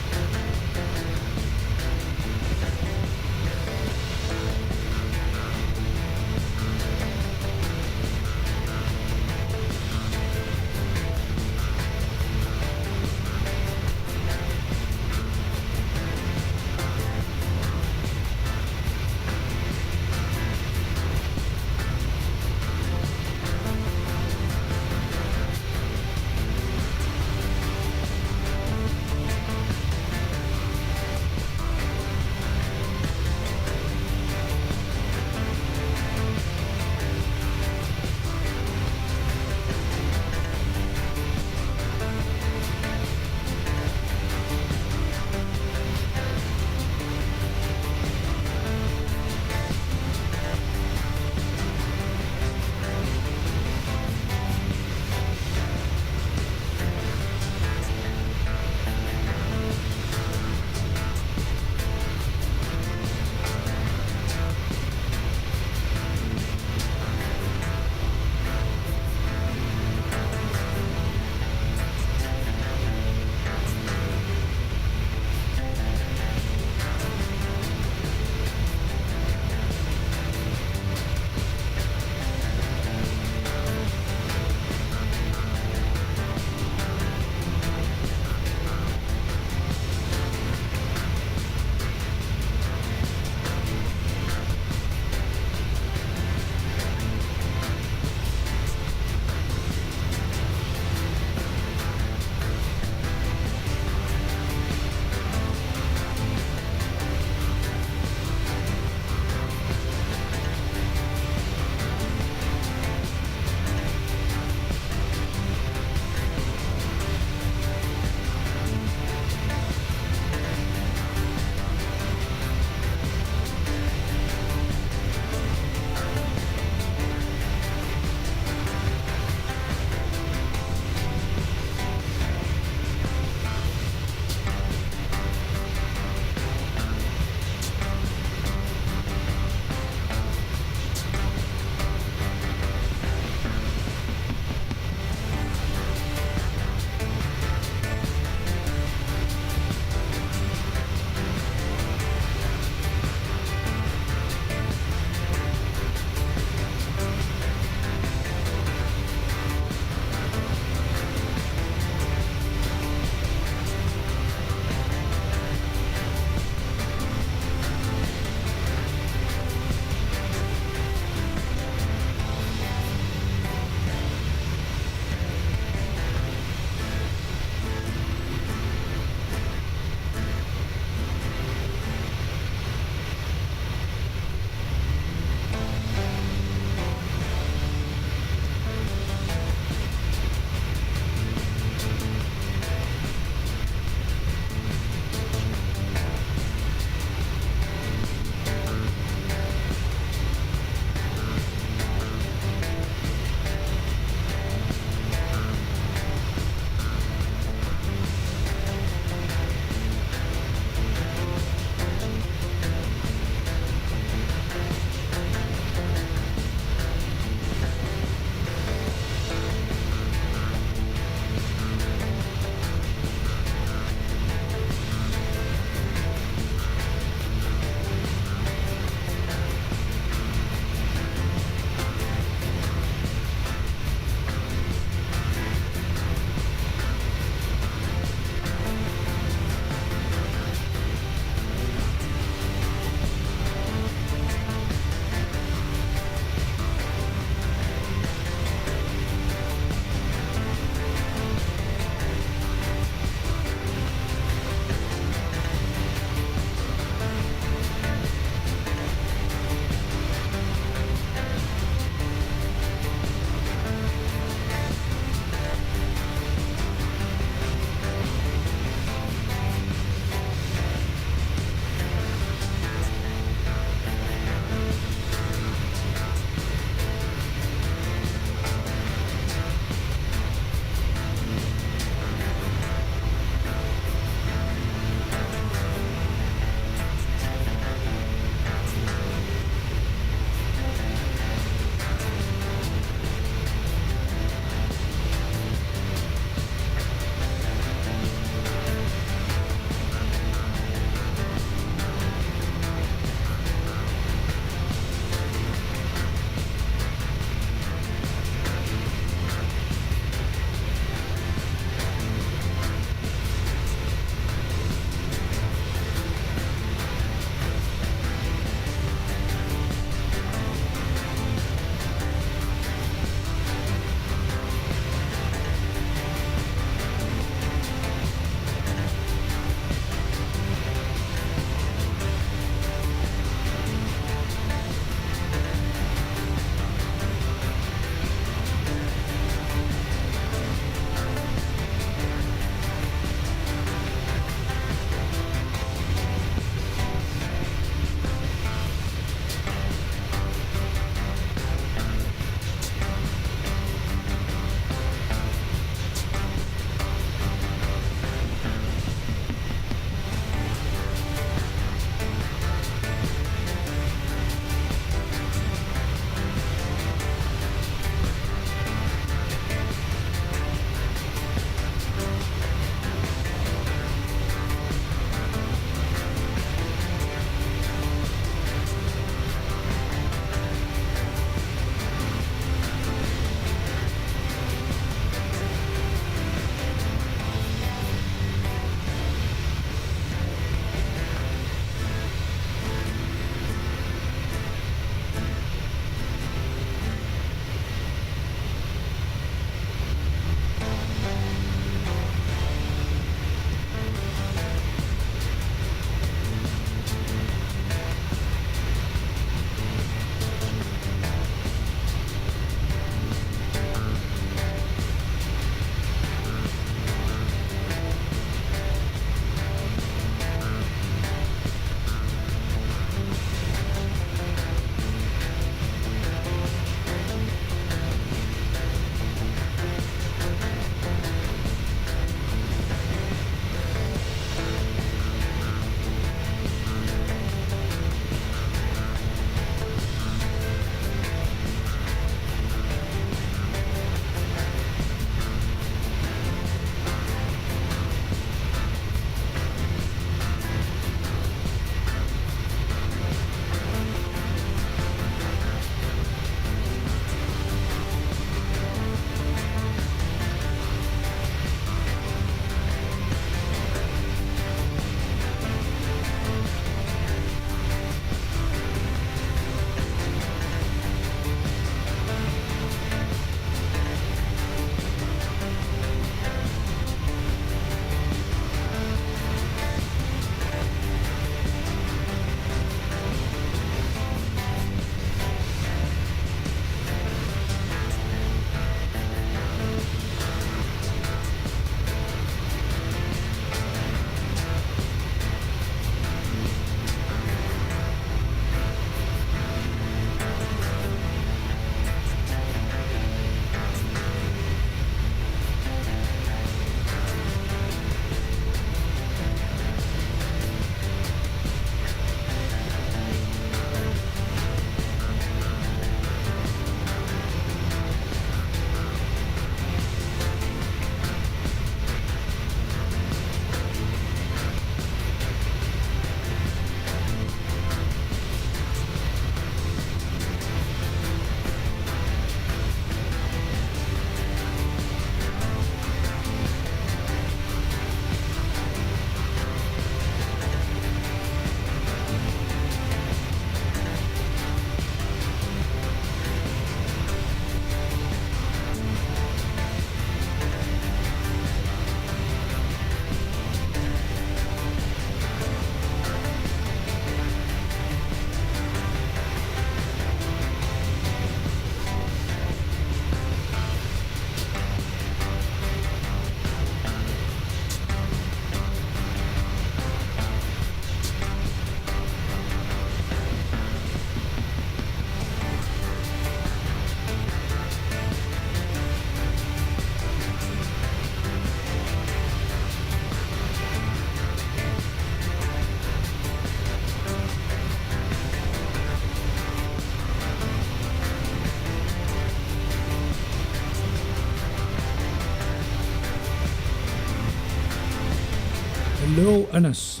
Hello, Anas.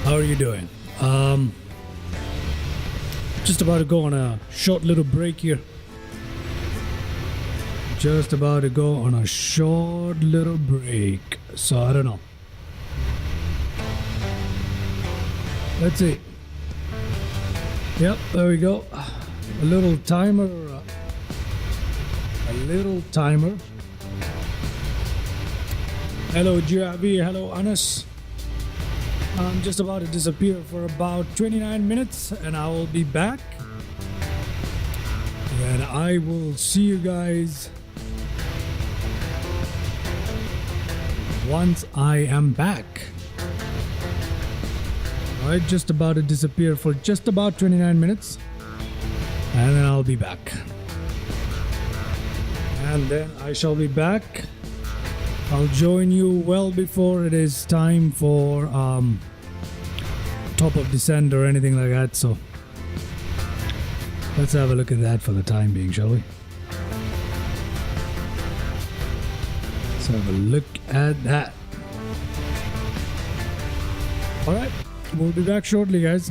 How are you doing? Just about to go on a short little break here. Just about to go on a short little break. So I don't know. Let's see. Yep, there we go. A little timer. A little timer. Hello, Javi. Hello, Anas. I'm just about to disappear for about 29 minutes and I will be back. And I will see you guys once I am back. Alright, just about to disappear for just about 29 minutes. And then I'll be back. And then I shall be back. I'll join you well before it is time for top of descent or anything like that. So let's have a look at that for the time being, shall we? Let's have a look at that. Alright, we'll be back shortly, guys.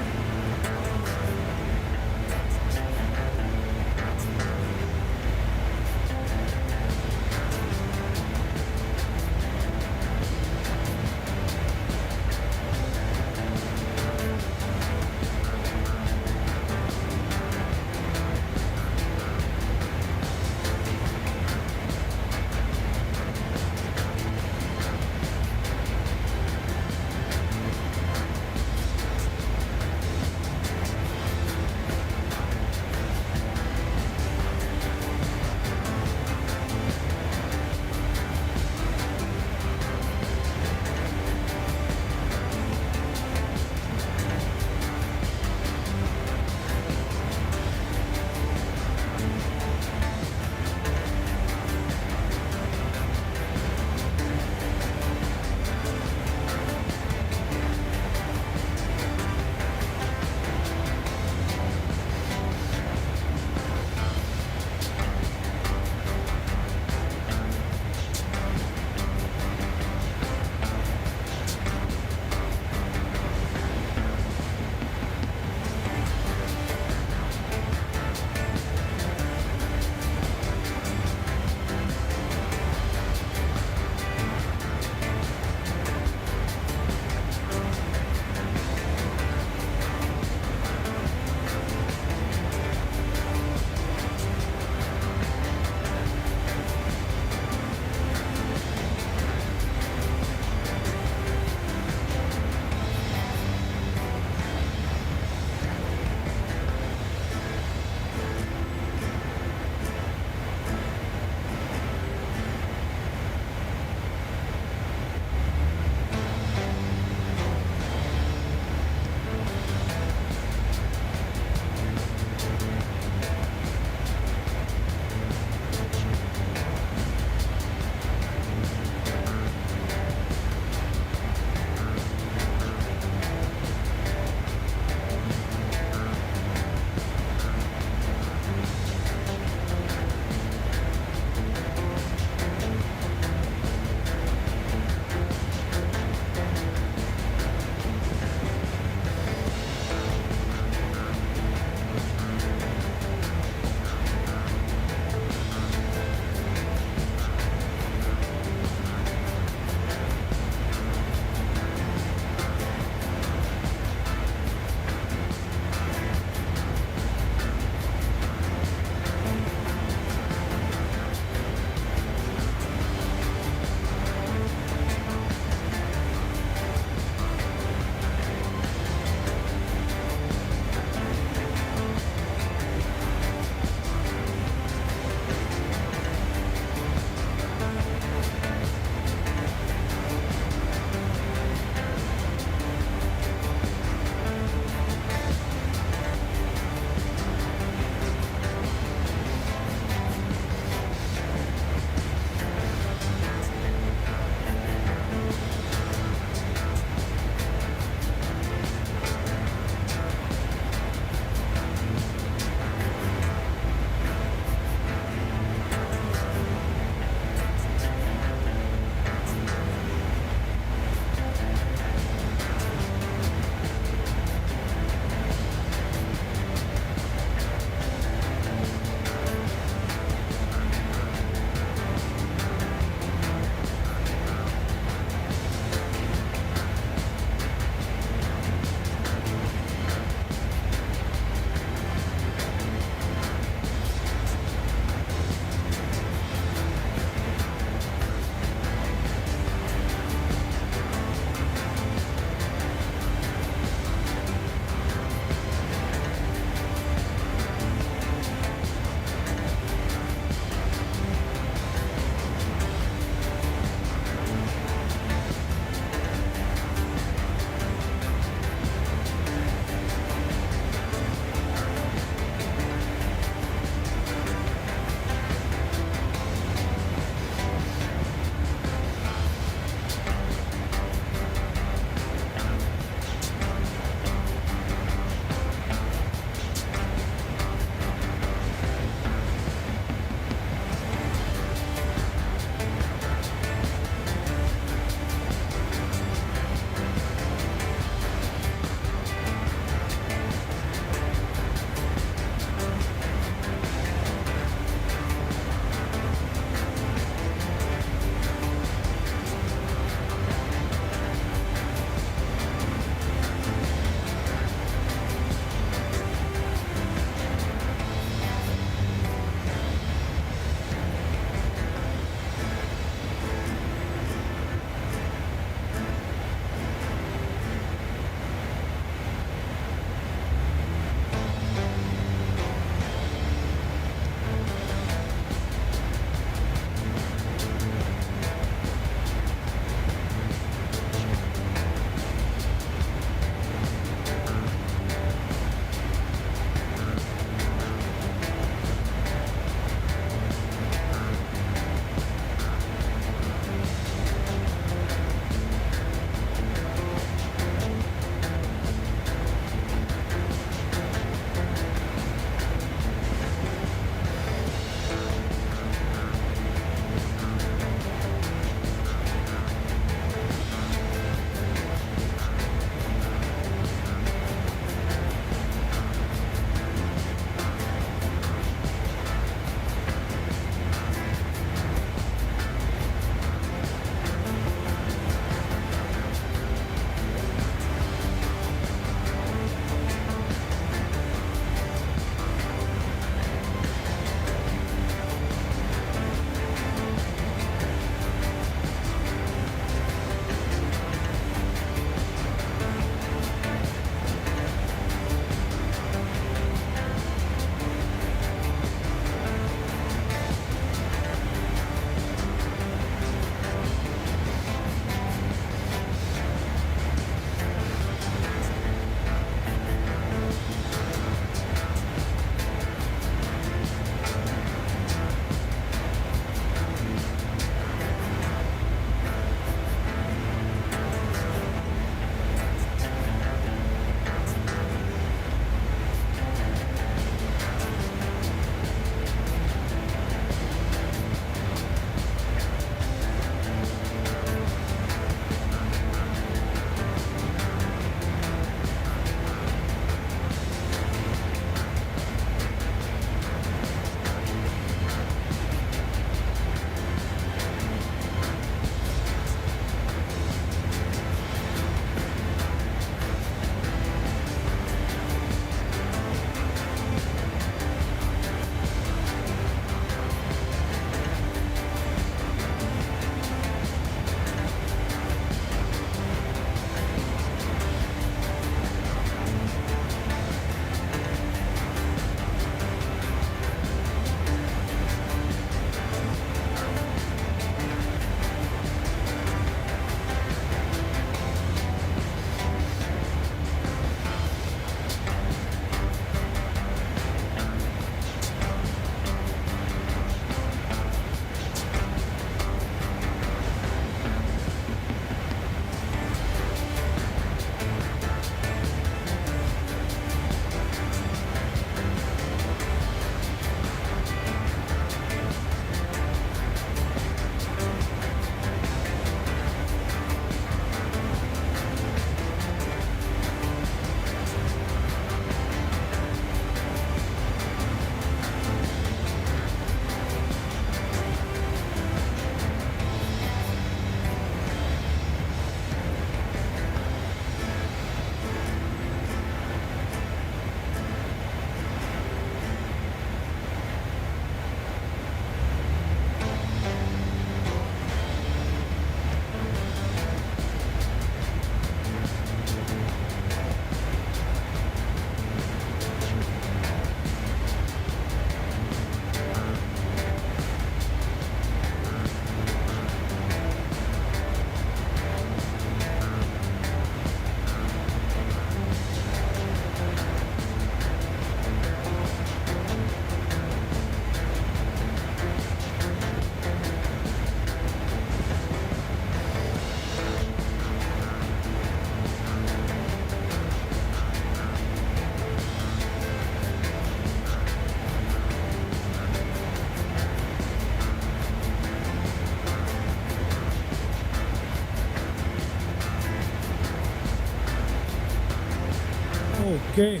Okay.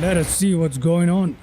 Let us see what's going on.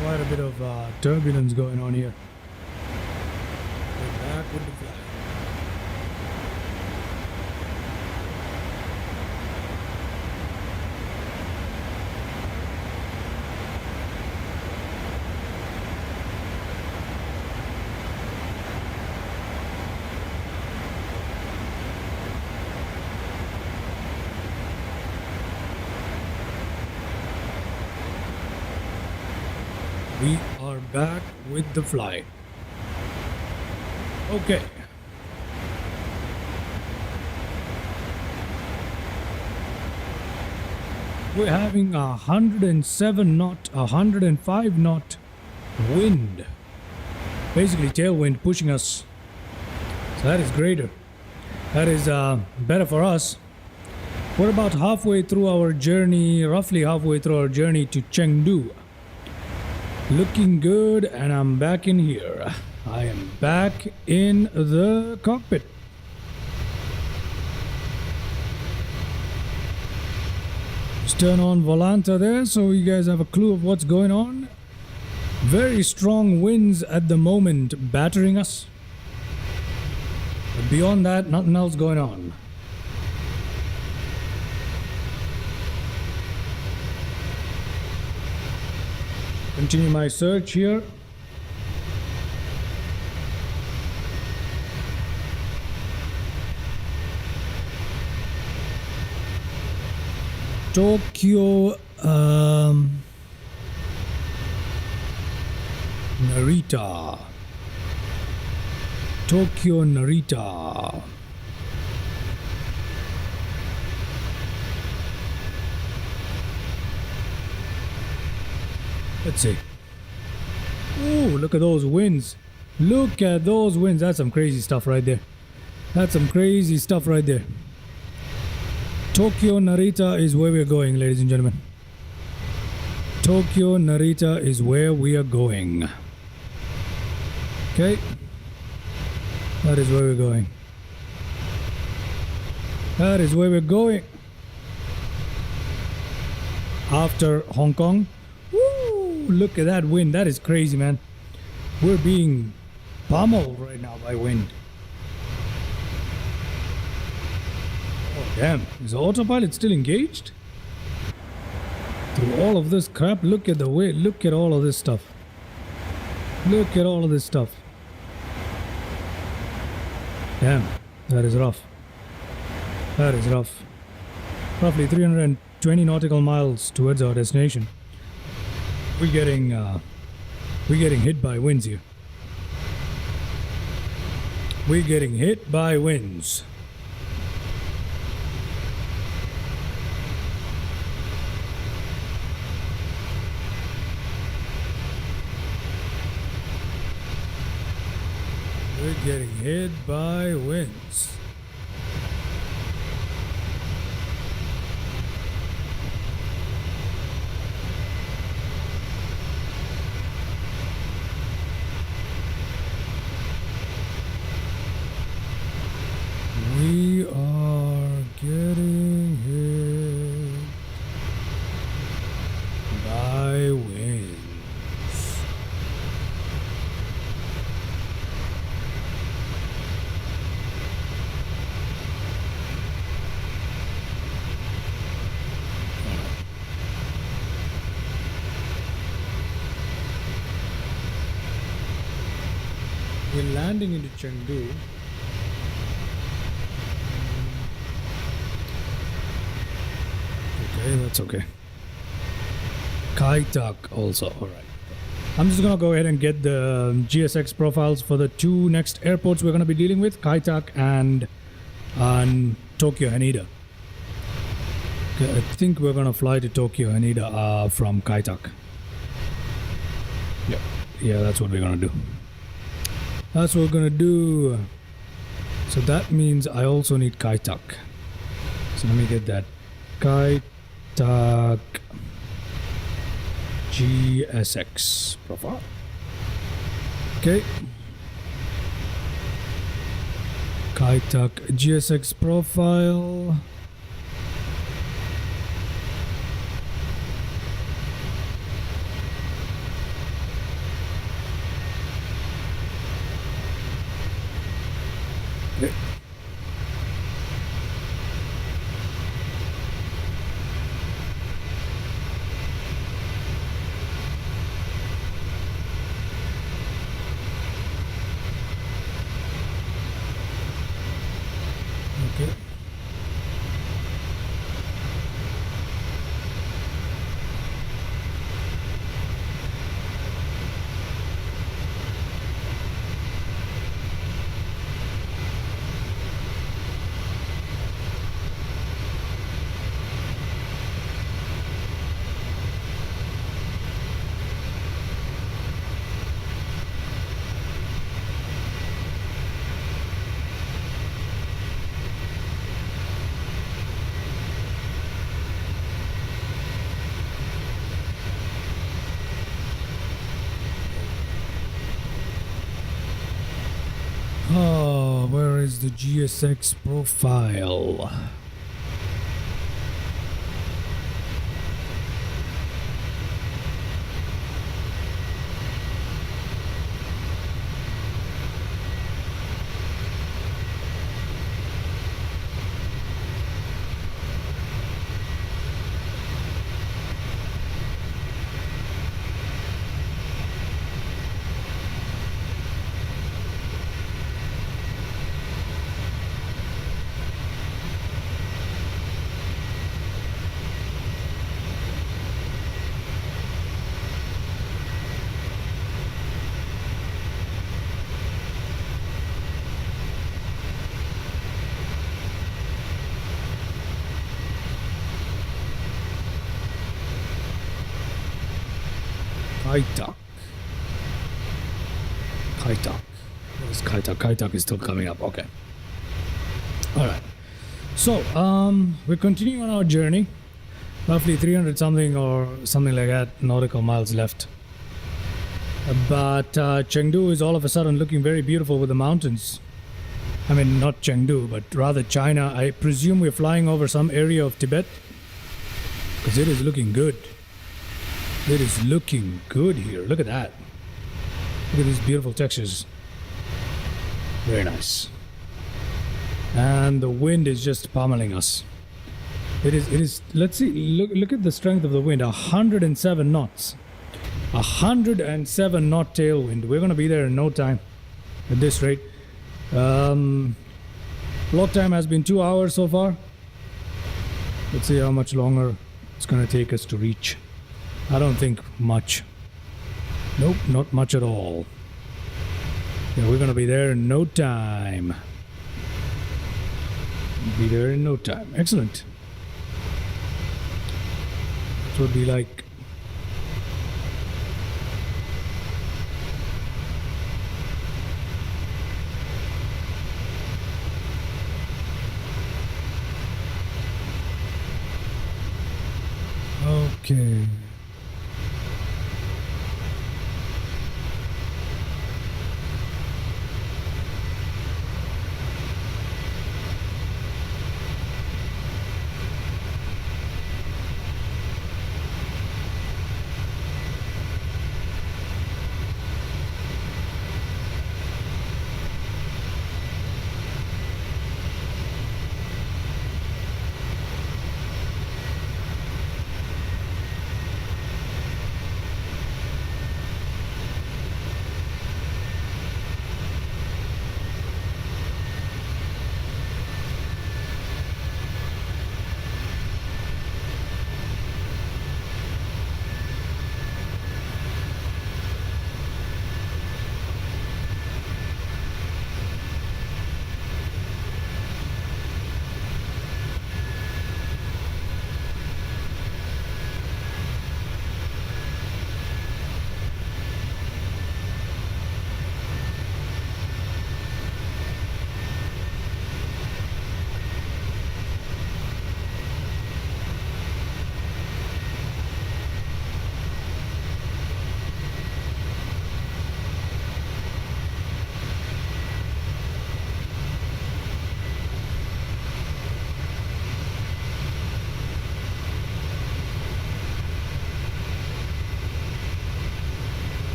Quite a bit of turbulence going on here. We're back with the flag. We are back with the flight. Okay. We're having 107 knot, 105 knot wind. Basically tailwind pushing us. So that is greater. That is better for us. We're about halfway through our journey, roughly halfway through our journey to Chengdu. Looking good, and I'm back in here. I am back in the cockpit. Just turn on Volanta there so you guys have a clue of what's going on. Very strong winds at the moment battering us. But beyond that, nothing else going on. Continue my search here. Tokyo Narita. Tokyo Narita. Let's see. Ooh, look at those winds. Look at those winds. That's some crazy stuff right there. That's some crazy stuff right there. Tokyo Narita is where we're going, ladies and gentlemen. Tokyo Narita is where we are going. Okay. That is where we're going. That is where we're going. After Hong Kong. Look at that wind. That is crazy, man. We're being pummeled right now by wind. Oh, damn. Is the autopilot still engaged? Through all of this crap, look at the way. Look at all of this stuff. Look at all of this stuff. Damn. That is rough. That is rough. Roughly 320 nautical miles towards our destination. We're getting hit by winds here. We're getting hit by winds. We're getting hit by winds. We are getting hit by winds. We're landing into Chengdu. Okay, that's okay. Kaitak also. All right. I'm just going to go ahead and get the GSX profiles for the two next airports we're going to be dealing with, Kaitak and Tokyo Haneda. Okay, I think we're going to fly to Tokyo Haneda from Kaitak. Yep. Yeah, that's what we're going to do. That's what we're going to do. So that means I also need Kaitak. So let me get that. Kaitak GSX profile. Okay. Kaitak GSX profile. Okay. Okay. Oh, where is the GSX profile? Kaitak. Where's Kaitak? Kaitak is still coming up. Okay. All right. So, we're continuing on our journey. Roughly 300 something or something like that nautical miles left. But Chengdu is all of a sudden looking very beautiful with the mountains. I mean, not Chengdu, but rather China. I presume we're flying over some area of Tibet. Because it is looking good. It is looking good here. Look at that. Look at these beautiful textures. Very nice. And the wind is just pummeling us. It is, let's see, look at the strength of the wind. 107 knots. 107 knot tailwind. We're going to be there in no time at this rate. Block time has been 2 hours so far. Let's see how much longer it's going to take us to reach. I don't think much. Nope, not much at all. Yeah, we're going to be there in no time. Be there in no time. Excellent. That would be like. Okay.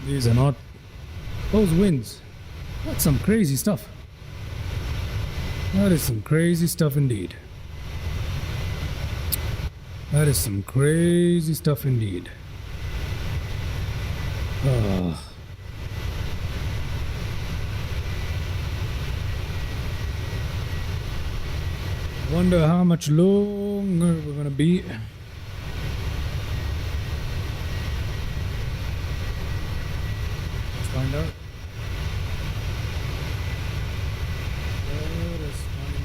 These are not those winds. That's some crazy stuff. That is some crazy stuff indeed. That is some crazy stuff indeed. Wonder how much longer we're gonna be. Let's find out. Let us find out.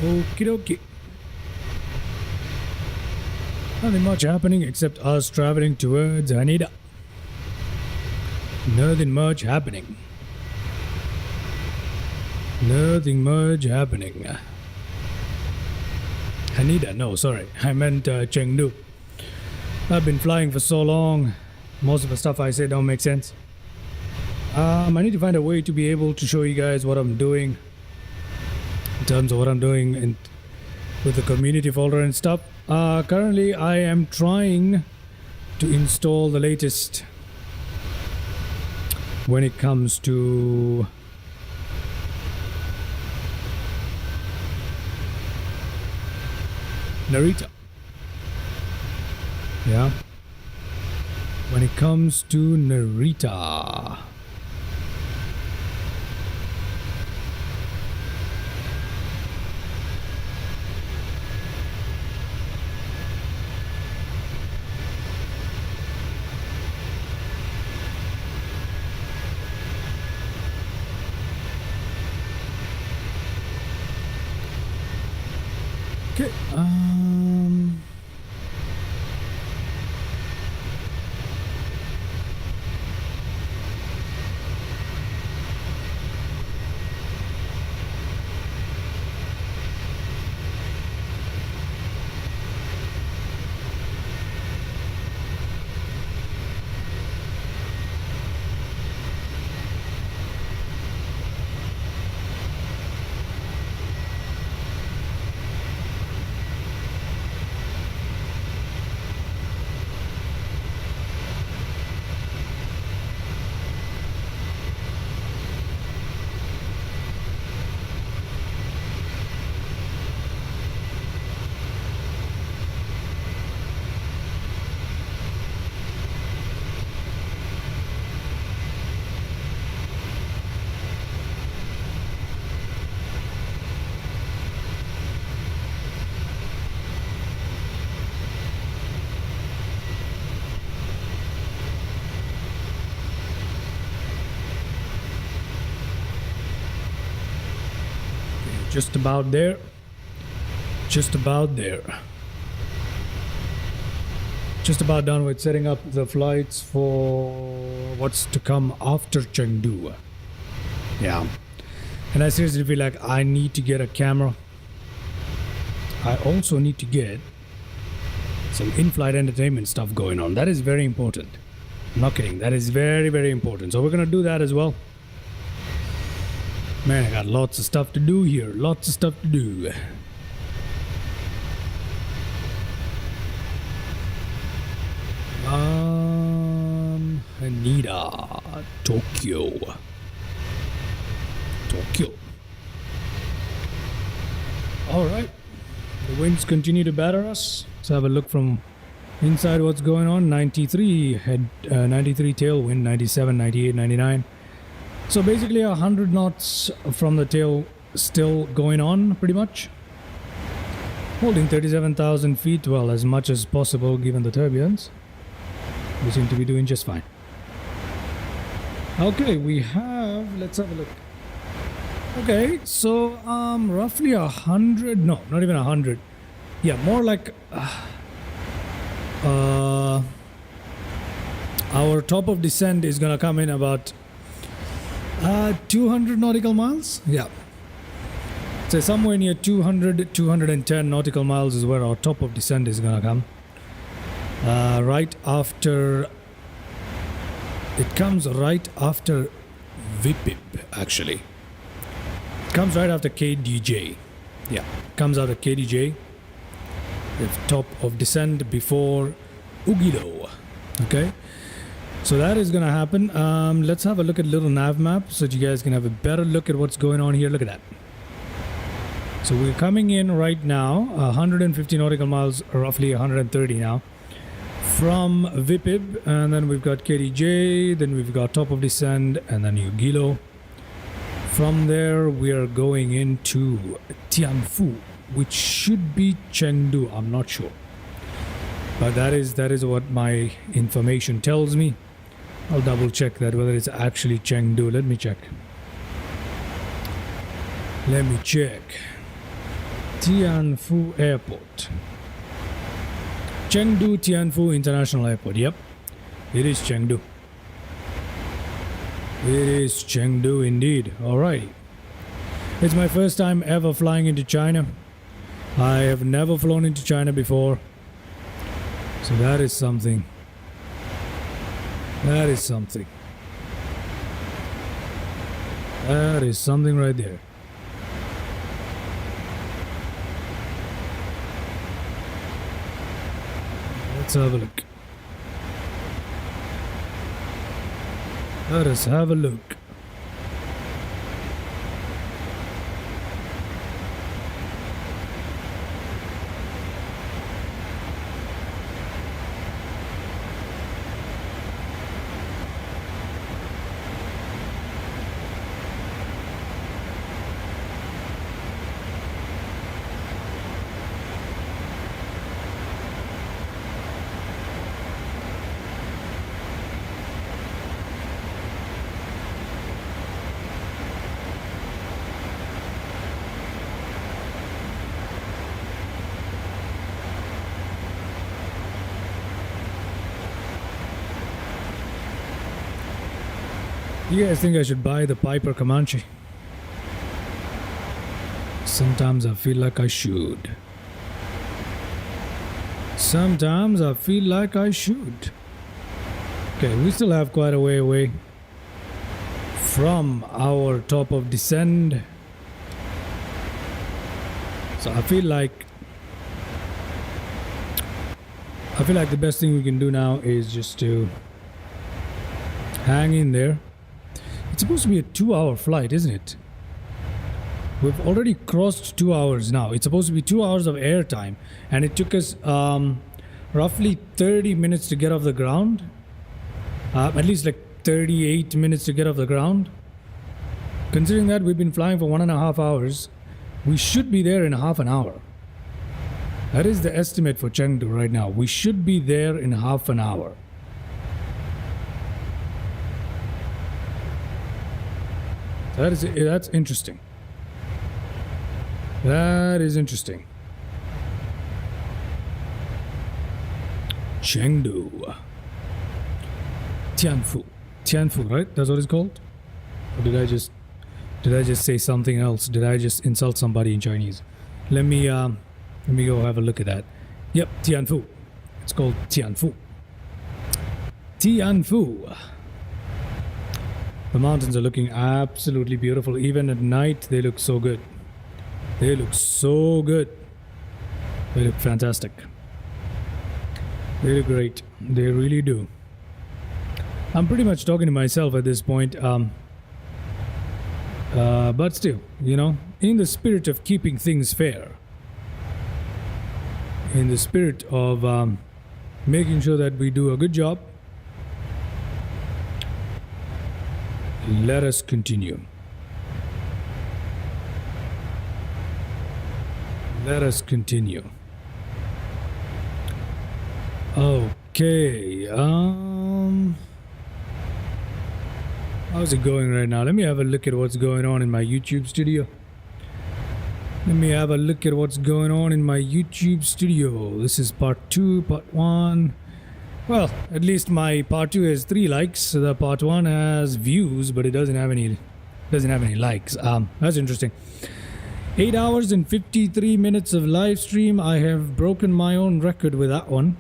Okie dokie. Nothing much happening except us traveling towards Haneda. Nothing much happening. Nothing much happening. Haneda, no, sorry. I meant Chengdu. I've been flying for so long. Most of the stuff I say don't make sense. I need to find a way to be able to show you guys what I'm doing. In terms of what I'm doing with the community folder and stuff. Currently I am trying to install the latest when it comes to Narita. Yeah. When it comes to Narita. Okay, just about there. Just about there. Just about done with setting up the flights for what's to come after Chengdu. Yeah. And I seriously feel like I need to get a camera. I also need to get some in-flight entertainment stuff going on. That is very important. I'm not kidding. That is very, very important. So we're going to do that as well. Man, I got lots of stuff to do here. Lots of stuff to do. Haneda, Tokyo. All right. The winds continue to batter us. Let's have a look from inside what's going on. 93 head, 93 tailwind, 97, 98, 99. So basically 100 knots from the tail still going on pretty much. Holding 37,000 feet, well, as much as possible given the turbulence. We seem to be doing just fine. Okay, we have, let's have a look. Okay, so roughly 100, no, not even 100. Yeah, more like our top of descent is gonna come in about 200 nautical miles. Yeah, so somewhere near 200, 210 nautical miles is where our top of descent is gonna come. Right after, it comes right after VPIP actually. It comes right after KDJ. Yeah, comes out of KDJ. The top of descent before Ugido. Okay, so that is gonna happen. Let's have a look at a little nav map so that you guys can have a better look at what's going on here. Look at that. So we're coming in right now 150 nautical miles, roughly 130 now, from VPIB, and then we've got KDJ, then we've got top of descent, and then Ugilo. From there we are going into Tianfu, which should be Chengdu. I'm not sure, but that is what my information tells me. I'll double check that whether it's actually Chengdu. Let me check. Tianfu Airport. Chengdu Tianfu International Airport. Yep, it is Chengdu. It is Chengdu indeed. Alright. It's my first time ever flying into China. I have never flown into China before. So that is something. That is something. That is something right there. Let's have a look. Let us have a look. You guys think I should buy the Piper Comanche? Sometimes I feel like I should. Sometimes I feel like I should. Okay, we still have quite a way away from our top of descent. So I feel like the best thing we can do now is just to hang in there. It's supposed to be a 2-hour flight, isn't it? We've already crossed 2 hours now. It's supposed to be 2 hours of air time, and it took us roughly 30 minutes to get off the ground. At least like 38 minutes to get off the ground. Considering that we've been flying for 1.5 hours, we should be there in half an hour. That is the estimate for Chengdu right now. We should be there in half an hour. That's interesting. That is interesting. Chengdu. Tianfu, right? That's what it's called? Or did I just say something else? Did I just insult somebody in Chinese? Let me go have a look at that. Yep, Tianfu. It's called Tianfu. Tianfu. The mountains are looking absolutely beautiful. Even at night, they look so good. They look so good. They look fantastic. They look great. They really do. I'm pretty much talking to myself at this point. But still, you know, in the spirit of keeping things fair, in the spirit of making sure that we do a good job, let us continue. Let us continue. Okay. How's it going right now? Let me have a look at what's going on in my YouTube studio. Let me have a look at what's going on in my YouTube studio. This is part 2, part 1. Well, at least my part 2 has 3 likes. The part 1 has views, but it doesn't have any likes. That's interesting. 8 hours and 53 minutes of live stream. I have broken my own record with that one.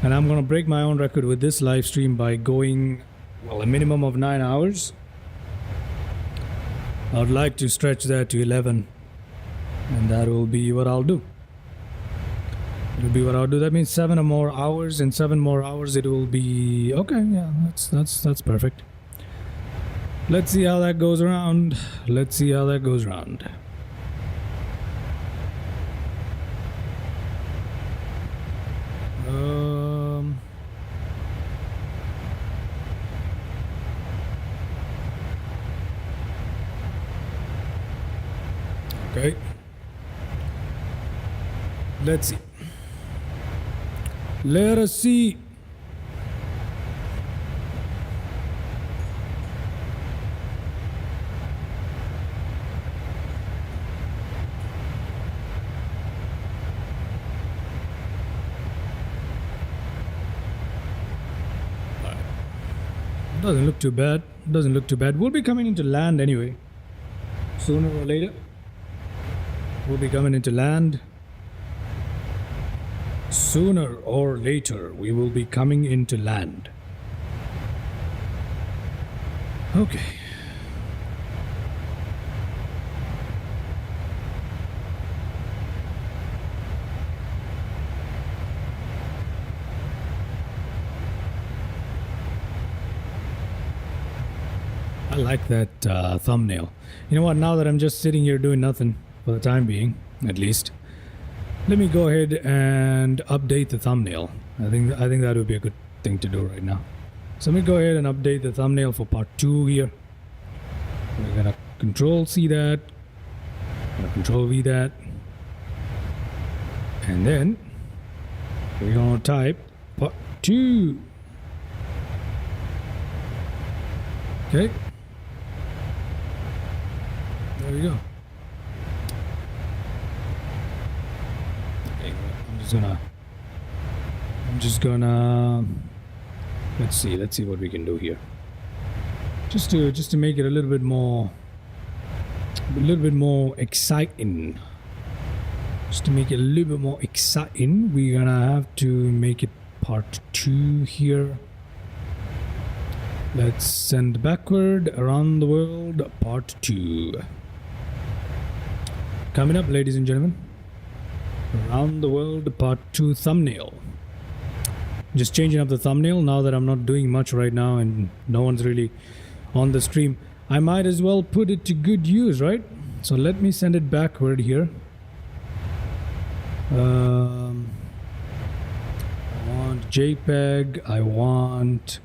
And I'm going to break my own record with this live stream by going, well, a minimum of 9 hours. I would like to stretch that to 11. And that will be what I'll do. It'll be what I'll do. That means 7 or more hours. In 7 more hours, it will be okay. Yeah, that's perfect. Let's see how that goes around. Let's see how that goes around. Okay. Let's see. Let us see. Doesn't look too bad. Doesn't look too bad. We'll be coming into land anyway. Sooner or later. We'll be coming into land. Sooner or later, we will be coming into land. Okay. I like that thumbnail. You know what? Now that I'm just sitting here doing nothing, for the time being, at least, let me go ahead and update the thumbnail. I think that would be a good thing to do right now. So let me go ahead and update the thumbnail for part 2 here. We're gonna Control C that, gonna Control V that, and then we're gonna type part 2. Okay. There we go. I'm just gonna let's see what we can do here. Just to make it a little bit more exciting. Just to make it a little bit more exciting, we're gonna have to make it part 2 here. Let's send backward around the world part 2. Coming up, ladies and gentlemen. Around the world part 2 thumbnail. Just changing up the thumbnail now that I'm not doing much right now and no one's really on the stream. I might as well put it to good use, right? So let me send it backward here. I want JPEG, I want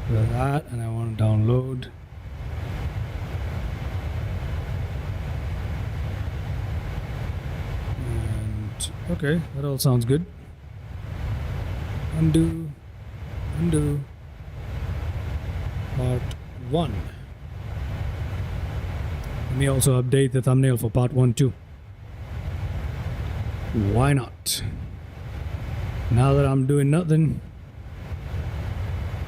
that, and I want to download. Okay, that all sounds good. Undo. Part 1. Let me also update the thumbnail for part 1 too. Why not? Now that I'm doing nothing,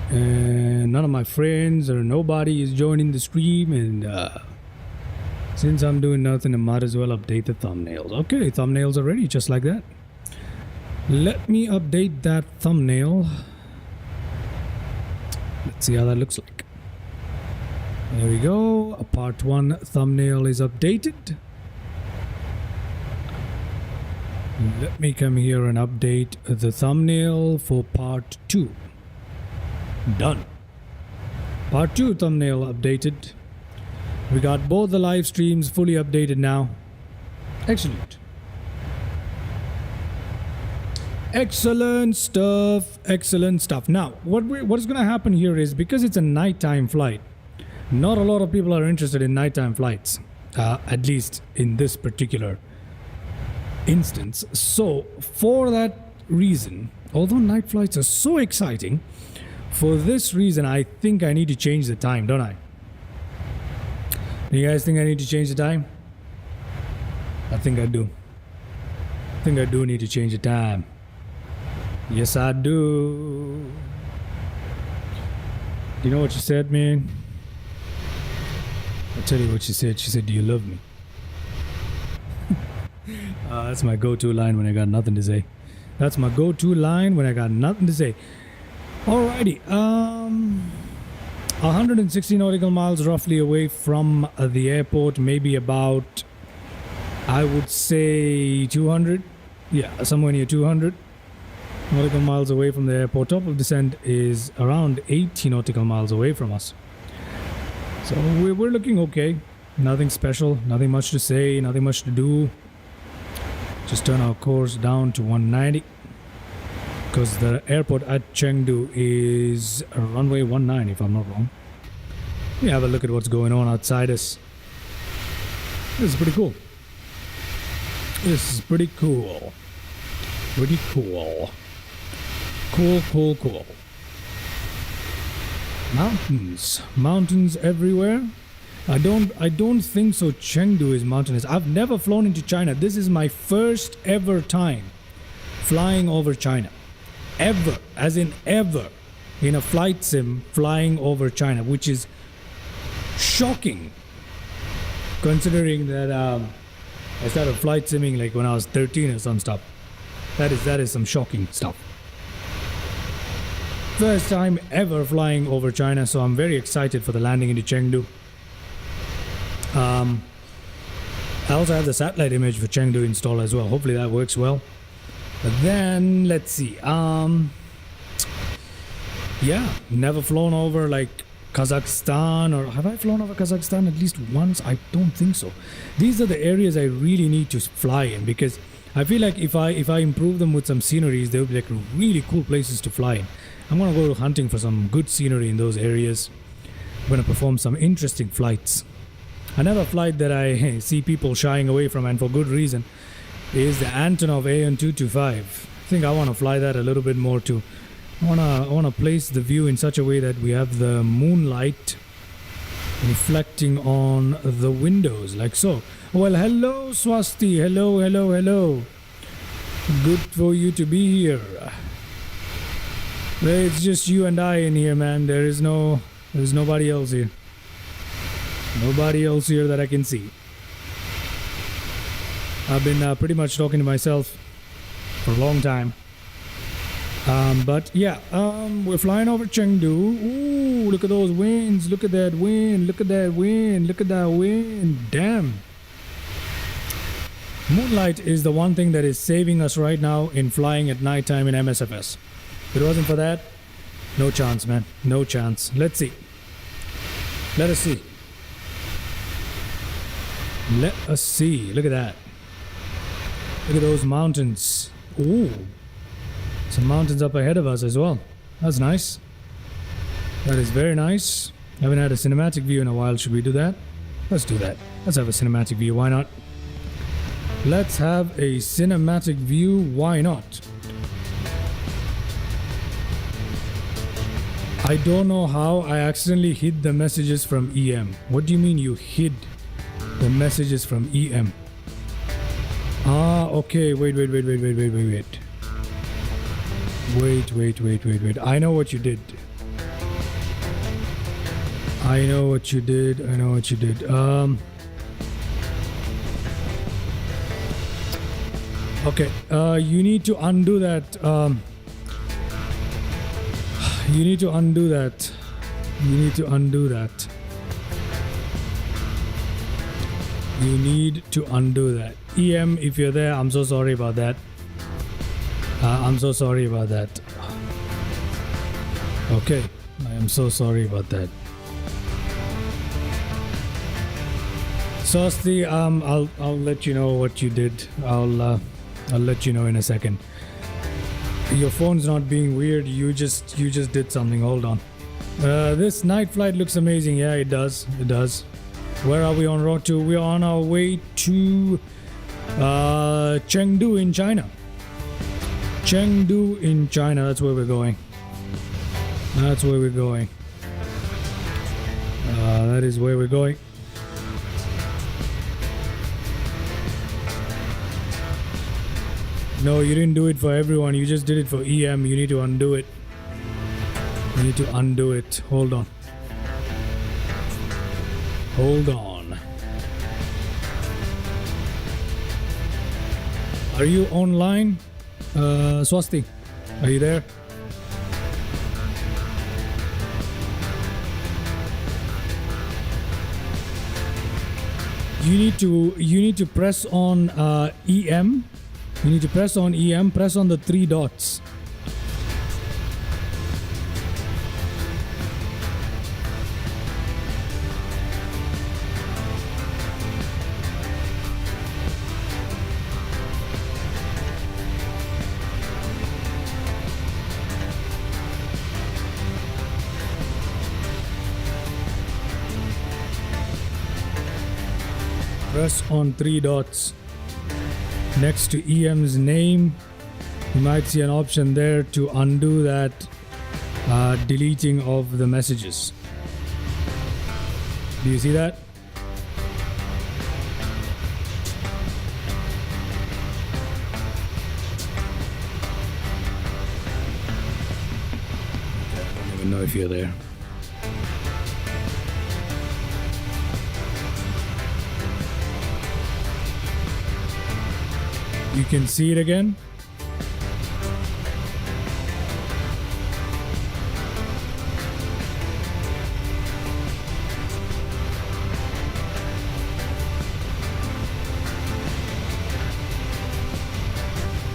and none of my friends or nobody is joining the stream, and since I'm doing nothing, I might as well update the thumbnails. Okay, thumbnails are ready, just like that. Let me update that thumbnail. Let's see how that looks like. There we go. A part 1 thumbnail is updated. Let me come here and update the thumbnail for part 2. Done. Part 2 thumbnail updated. We got both the live streams fully updated now. Excellent. Excellent stuff. Excellent stuff. Now, what is going to happen here is, because it's a nighttime flight, not a lot of people are interested in nighttime flights, at least in this particular instance. So, for that reason, although night flights are so exciting, for this reason, I think I need to change the time, don't I? Do you guys think I need to change the time? I think I do. I think I do need to change the time. Yes, I do. You know what she said, man? I'll tell you what she said. She said, "Do you love me?" That's my go-to line when I got nothing to say. That's my go-to line when I got nothing to say. Alrighty. 160 nautical miles roughly away from the airport. Maybe about, I would say 200. Yeah, somewhere near 200 nautical miles away from the airport. Top of descent is around 80 nautical miles away from us. So we're looking okay. Nothing special, nothing much to say, nothing much to do. Just turn our course down to 190, because the airport at Chengdu is runway 19, if I'm not wrong. Let me have a look at what's going on outside us. This is pretty cool. This is pretty cool. Pretty cool. Cool. Mountains everywhere. I don't think so. Chengdu is mountainous. I've never flown into China. This is my first ever time flying over China. Ever, as in ever, in a flight sim flying over China, which is shocking, considering that I started flight simming like when I was 13 or some stuff. That is some shocking stuff. First time ever flying over China, so I'm very excited for the landing into Chengdu. I also have the satellite image for Chengdu installed as well. Hopefully that works well. But then let's see. Yeah, never flown over like Kazakhstan, or have I flown over Kazakhstan at least once? I don't think so. These are the areas I really need to fly in, because I feel like if I improve them with some sceneries, they'll be like really cool places to fly in. I'm gonna go hunting for some good scenery in those areas. I'm gonna perform some interesting flights. Another flight that I see people shying away from, and for good reason, is the Antonov AN225. I think I want to fly that a little bit more too. I want to place the view in such a way that we have the moonlight reflecting on the windows, like so. Well, hello Swasti, hello. Good for you to be here. It's just you and I in here, man. There's nobody else here. Nobody else here that I can see. I've been pretty much talking to myself for a long time. But yeah, we're flying over Chengdu. Ooh, look at those winds. Look at that wind. Look at that wind. Look at that wind. Damn. Moonlight is the one thing that is saving us right now in flying at nighttime in MSFS. If it wasn't for that, no chance, man. No chance. Let's see. Let us see. Let us see. Look at that. Look at those mountains. Ooh. Some mountains up ahead of us as well. That's nice. That is very nice. Haven't had a cinematic view in a while. Should we do that? Let's do that. Let's have a cinematic view. Why not? Let's have a cinematic view. Why not? I don't know how I accidentally hid the messages from EM. What do you mean you hid the messages from EM? Okay. Wait. I know what you did. Okay. You need to undo that. You need to undo that. You need to undo that. You need to undo that. EM, if you're there, I'm so sorry about that. I'm so sorry about that. Okay, I am so sorry about that. Swasti, I'll let you know what you did. I'll let you know in a second. Your phone's not being weird. You just did something. Hold on. This night flight looks amazing. Yeah, it does. It does. Where are we on road to? We're on our way to Chengdu in China. Chengdu in China. That's where we're going. That's where we're going. That is where we're going. No, you didn't do it for everyone. You just did it for EM. You need to undo it. You need to undo it. Hold on. Hold on. Are you online? Swasti, are you there? You need to press on EM. You need to press on EM, press on the 3 dots. Press on 3 dots. Next to EM's name, you might see an option there to undo that deleting of the messages. Do you see that? Okay, I don't even know if you're there. You can see it again.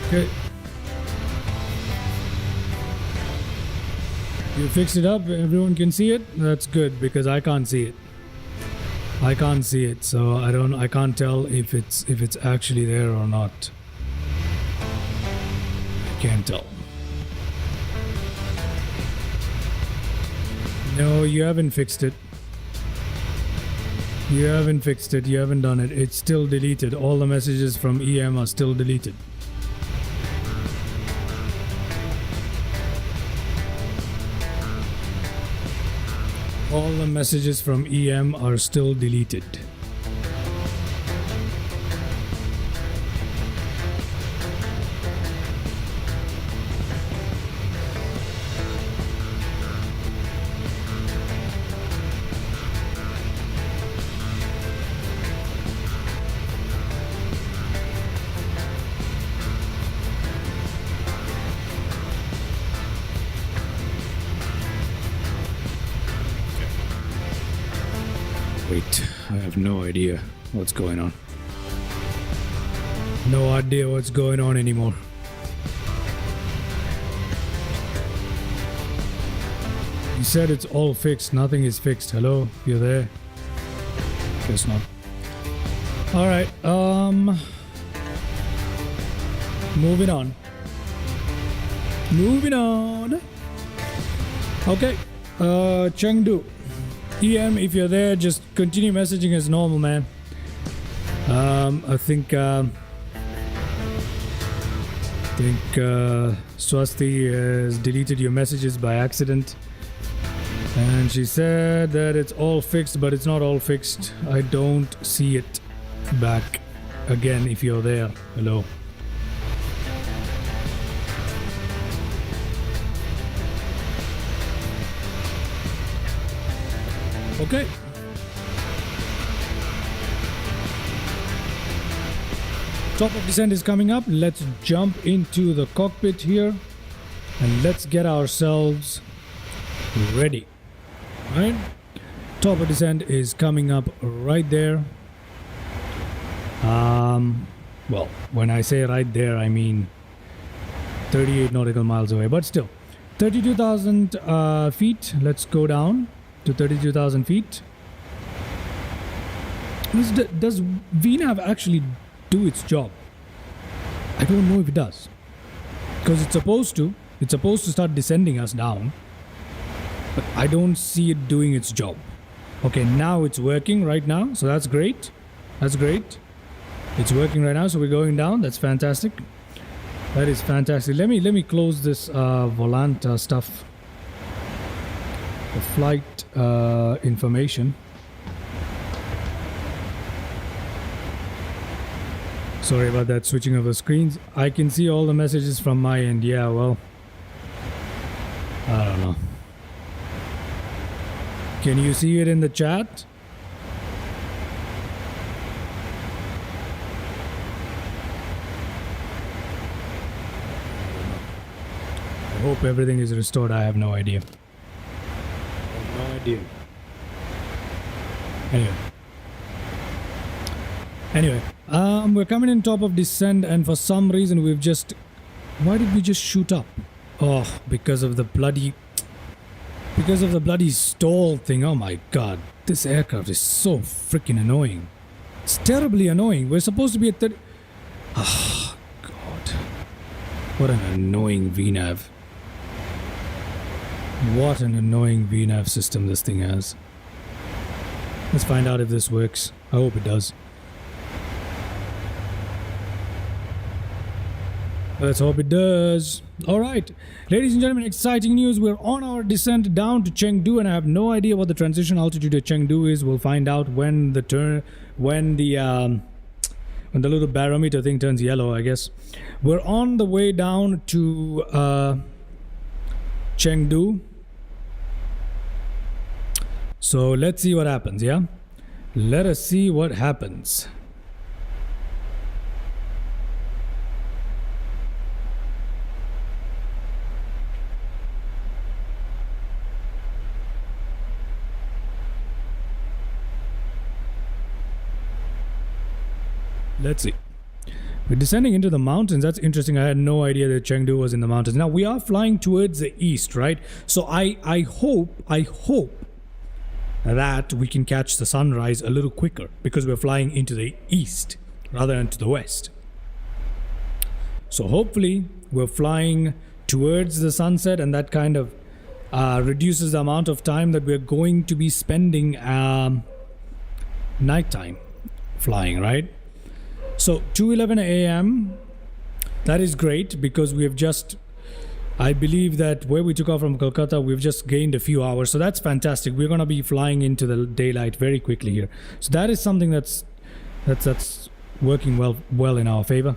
Okay. You fixed it up. Everyone can see it. That's good because I can't see it. I can't see it, so I can't tell if it's actually there or not. Can't tell. No, you haven't fixed it. You haven't fixed it. You haven't done it. It's still deleted. All the messages from EM are still deleted. All the messages from EM are still deleted. Wait, I have no idea what's going on. No idea what's going on anymore. You said it's all fixed. Nothing is fixed. Hello? You're there? Guess not. Alright, moving on. Moving on. Okay. Chengdu. EM, if you're there, just continue messaging as normal, man. I think Swasti has deleted your messages by accident. And she said that it's all fixed, but it's not all fixed. I don't see it back. again if you're there. Hello. Okay. Top of descent is coming up. Let's jump into the cockpit here and let's get ourselves ready. All right. Top of descent is coming up right there. Well, when I say right there, I mean 38 nautical miles away, but still 32,000 feet. Let's go down to 32,000 feet. Does VNAV actually do its job? I don't know if it does, because it's supposed to start descending us down, but I don't see it doing its job. Okay, now it's working right now, so that's great. That's great. It's working right now, so we're going down. That's fantastic. That is fantastic. Let me close this volant stuff. The flight information. Sorry about that, switching of the screens. I can see all the messages from my end. Yeah, well, I don't know. Can you see it in the chat? I hope everything is restored. I have no idea. Anyway, we're coming in top of descent, and for some reason we've just... Why did we just shoot up? Oh, because of the bloody stall thing. Oh my god, this aircraft is so freaking annoying. It's terribly annoying. We're supposed to be at 30... Oh god, what an annoying VNAV. What an annoying VNAV system this thing has. Let's find out if this works. I hope it does. Let's hope it does. Alright, ladies and gentlemen, exciting news. We're on our descent down to Chengdu, and I have no idea what the transition altitude to Chengdu is. We'll find out when the little barometer thing turns yellow, I guess. We're on the way down to Chengdu. So let's see what happens, yeah? Let us see what happens. Let's see. We're descending into the mountains. That's interesting. I had no idea that Chengdu was in the mountains. Now we are flying towards the east, right? So I hope that we can catch the sunrise a little quicker, because we're flying into the east rather than to the west. So hopefully we're flying towards the sunset, and that kind of reduces the amount of time that we're going to be spending nighttime flying, right? So 2:11 a.m. that is great, because we have just, I believe that where we took off from Kolkata, we've just gained a few hours, so that's fantastic. We're going to be flying into the daylight very quickly here, so that is something that's working well in our favor.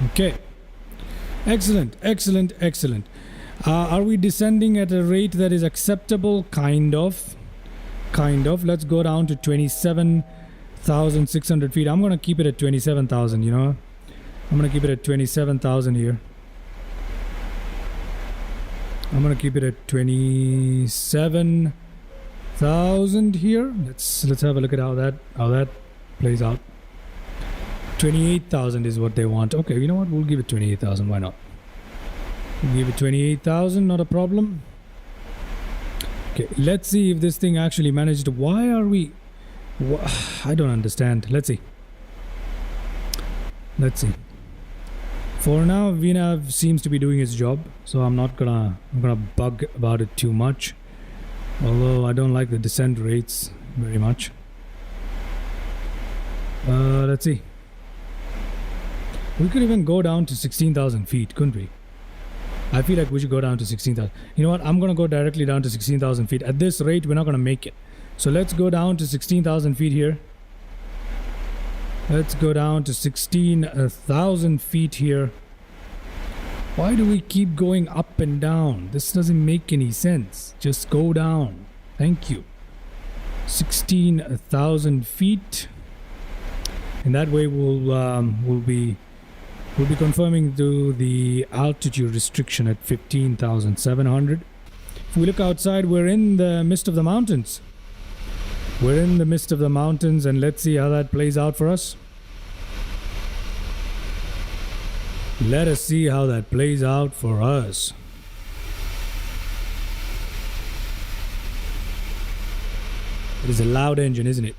Okay, excellent. Are we descending at a rate that is acceptable? Kind of. Let's go down to 27,600 feet. I'm gonna keep it at 27,000, you know. I'm gonna keep it at 27,000 here. I'm gonna keep it at 27,000 here. Let's have a look at how that plays out. 28,000 is what they want. Okay, you know what? We'll give it 28,000. Why not? We'll give it 28,000. Not a problem. Okay, let's see if this thing actually managed to... Why are we... I don't understand. Let's see. For now, VNAV seems to be doing its job, so I'm gonna bug about it too much. Although I don't like the descent rates very much. Let's see. We could even go down to 16,000 feet, couldn't we? I feel like we should go down to 16,000. You know what? I'm going to go directly down to 16,000 feet. At this rate, we're not going to make it. So let's go down to 16,000 feet here. Let's go down to 16,000 feet here. Why do we keep going up and down? This doesn't make any sense. Just go down. Thank you. 16,000 feet. And that way we'll be confirming to the altitude restriction at 15,700. If we look outside, we're in the midst of the mountains. We're in the midst of the mountains, and let's see how that plays out for us. Let us see how that plays out for us. It is a loud engine, isn't it?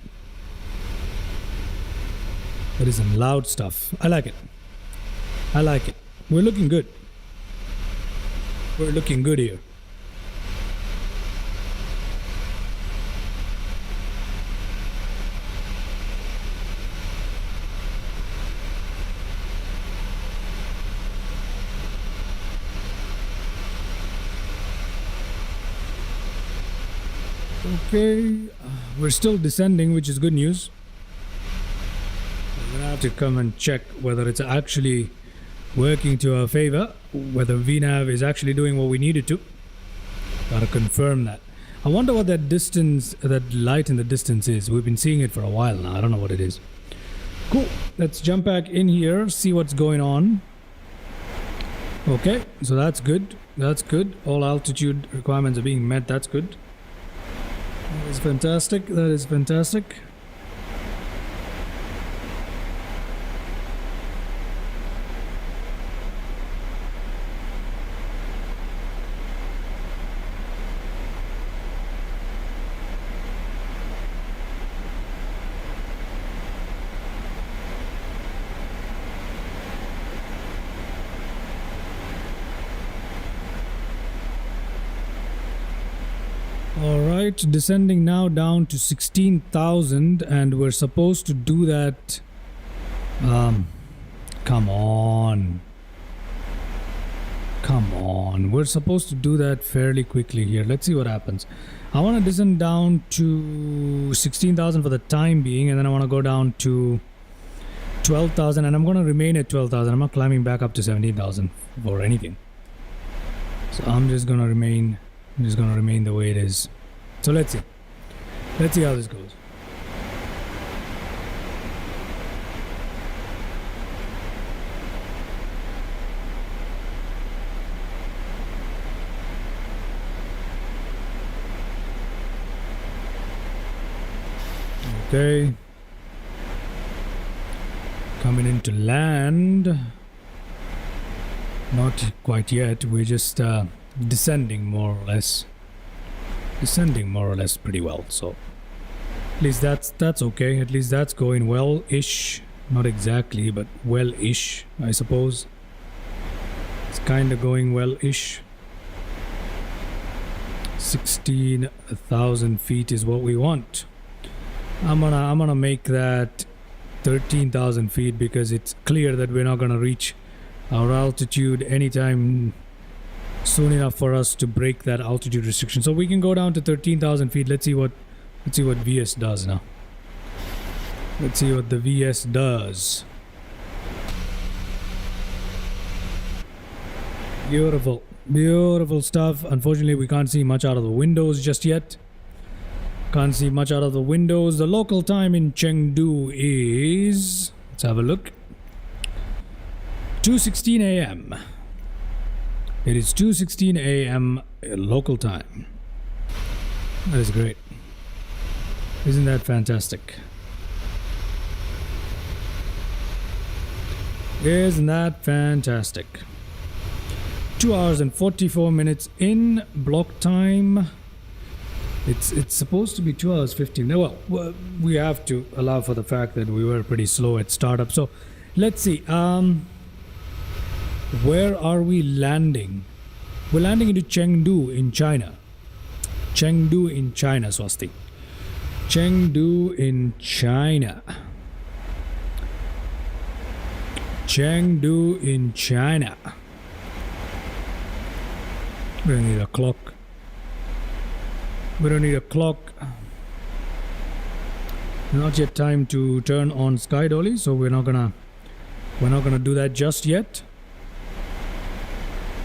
It is some loud stuff. I like it. I like it. We're looking good. We're looking good here. Okay, we're still descending, which is good news. We're gonna have to come and check whether it's actually working to our favor, whether VNAV is actually doing what we need it to. Gotta confirm that. I wonder what that distance, that light in the distance is. We've been seeing it for a while now. I don't know what it is. Cool. Let's jump back in here, see what's going on. Okay, so that's good. That's good. All altitude requirements are being met. That's good. That is fantastic. That is fantastic. Alright, descending now down to 16,000, and we're supposed to do that. Come on. Come on. We're supposed to do that fairly quickly here. Let's see what happens. I want to descend down to 16,000 for the time being, and then I want to go down to 12,000, and I'm going to remain at 12,000. I'm not climbing back up to 17,000 or anything. So I'm just going to remain the way it is. So let's see. Let's see how this goes. Okay. Coming into land. Not quite yet. We're just descending more or less. Descending more or less pretty well. So at least that's okay. At least that's going well-ish. Not exactly, but well-ish, I suppose. It's kind of going well-ish. 16,000 feet is what we want. I'm gonna make that 13,000 feet because it's clear that we're not gonna reach our altitude anytime soon enough for us to break that altitude restriction. So we can go down to 13,000 feet. Let's see what VS does now. Let's see what the VS does. Beautiful, beautiful stuff. Unfortunately, we can't see much out of the windows just yet. Can't see much out of the windows. The local time in Chengdu is, let's have a look, 2:16 a.m. It is 2:16 a.m. local time. That is great. Isn't that fantastic? Isn't that fantastic? 2 hours and 44 minutes in block time. It's supposed to be 2 hours 15. Well, we have to allow for the fact that we were pretty slow at startup. So let's see. Where are we landing? We're landing into Chengdu in China. Chengdu in China, Swasti. Chengdu in China. Chengdu in China. We don't need a clock. We don't need a clock. Not yet time to turn on sky dolly, so we're not gonna do that just yet.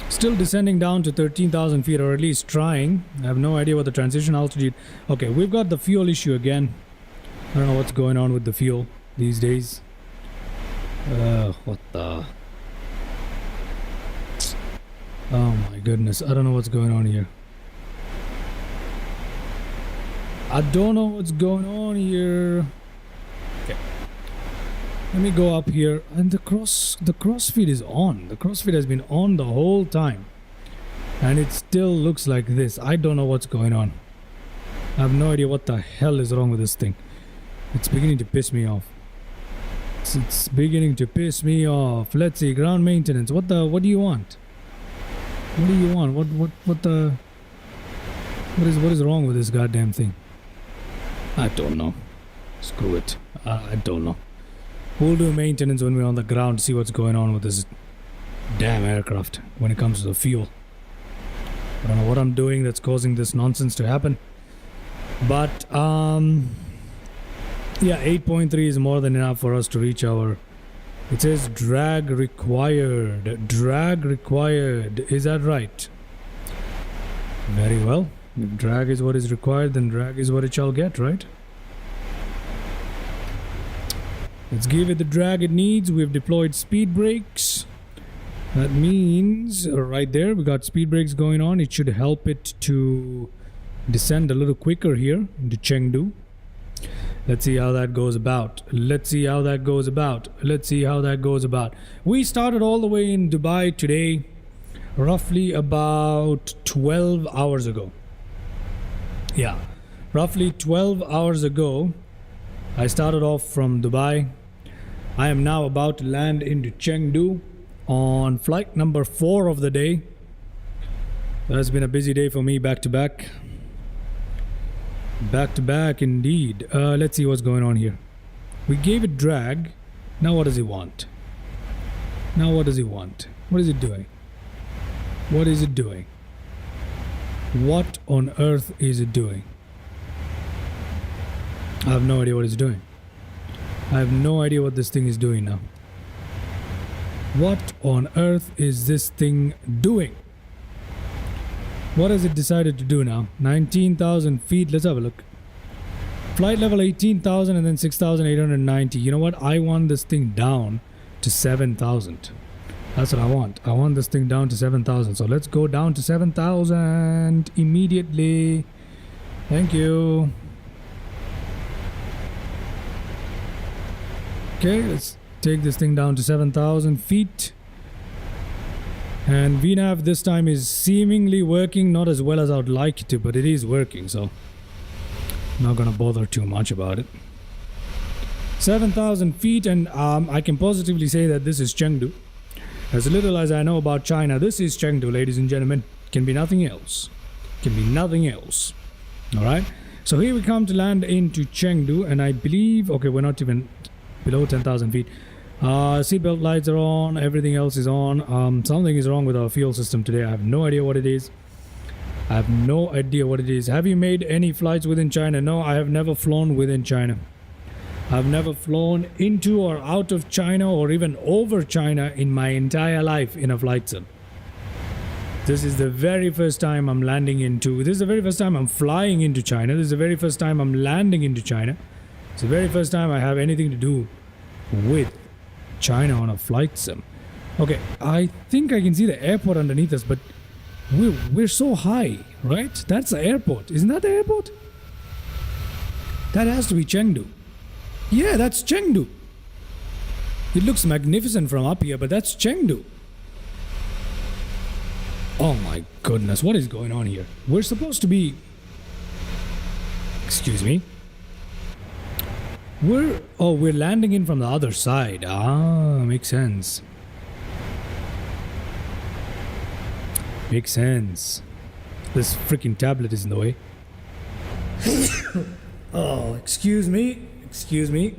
Still descending down to 13,000 feet, or at least trying. I have no idea what the transition altitude. Okay, we've got the fuel issue again. I don't know what's going on with the fuel these days. What the? Oh my goodness, I don't know what's going on here. I don't know what's going on here. Okay. Let me go up here, and the crossfeed is on. The crossfeed has been on the whole time, and it still looks like this. I don't know what's going on. I have no idea what the hell is wrong with this thing. It's beginning to piss me off. It's beginning to piss me off. Let's see, ground maintenance. What do you want? What do you want? What is wrong with this goddamn thing? I don't know. Screw it. I don't know. We'll do maintenance when we're on the ground to see what's going on with this damn aircraft when it comes to the fuel. I don't know what I'm doing that's causing this nonsense to happen. But yeah, 8.3 is more than enough for us to reach our... It says drag required. Drag required. Is that right? Very well. If drag is what is required, then drag is what it shall get, right? Let's give it the drag it needs. We've deployed speed brakes. That means right there we got speed brakes going on. It should help it to descend a little quicker here into Chengdu. Let's see how that goes about. Let's see how that goes about. Let's see how that goes about. We started all the way in Dubai today, roughly about 12 hours ago. Yeah, roughly 12 hours ago, I started off from Dubai. I am now about to land into Chengdu on flight number 4 of the day. That's been a busy day for me, back to back. Back to back indeed. Let's see what's going on here. We gave it drag. Now what does it want? Now what does it want? What is it doing? What is it doing? What on earth is it doing? I have no idea what it's doing. I have no idea what this thing is doing now. What on earth is this thing doing? What has it decided to do now? 19,000 feet. Let's have a look. Flight level 18,000 and then 6,890. You know what? I want this thing down to 7,000. That's what I want. I want this thing down to 7,000. So let's go down to 7,000 immediately. Thank you. Okay, let's take this thing down to 7,000 feet. And VNAV this time is seemingly working, not as well as I would like it to, but it is working, so I'm not gonna bother too much about it. 7,000 feet, and I can positively say that this is Chengdu. As little as I know about China, this is Chengdu, ladies and gentlemen. Can be nothing else. Can be nothing else. Alright, so here we come to land into Chengdu, and I believe, okay, we're not even below 10,000 feet. Seatbelt lights are on, everything else is on. Something is wrong with our fuel system today. I have no idea what it is. I have no idea what it is. Have you made any flights within China? No, I have never flown within China. I've never flown into or out of China or even over China in my entire life in a flight sim. This is the very first time I'm landing into... This is the very first time I'm flying into China. This is the very first time I'm landing into China. It's the very first time I have anything to do with China on a flight sim. Okay, I think I can see the airport underneath us, but we're so high, right? That's the airport. Isn't that the airport? That has to be Chengdu. Yeah, that's Chengdu. It looks magnificent from up here, but that's Chengdu. Oh my goodness, what is going on here? We're supposed to be... Excuse me. We're landing in from the other side. Ah, makes sense. Makes sense. This freaking tablet is in the way. Oh, excuse me. Excuse me.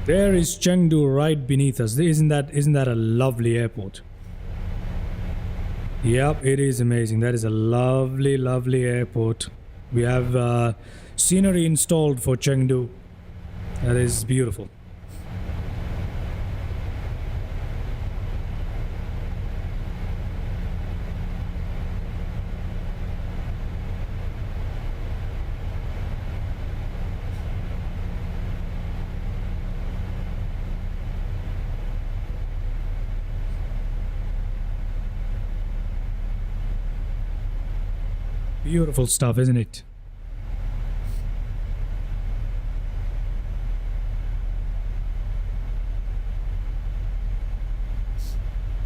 There is Chengdu right beneath us. Isn't that a lovely airport? Yep, it is amazing. That is a lovely, lovely airport. We have scenery installed for Chengdu. That is beautiful. Beautiful stuff, isn't it?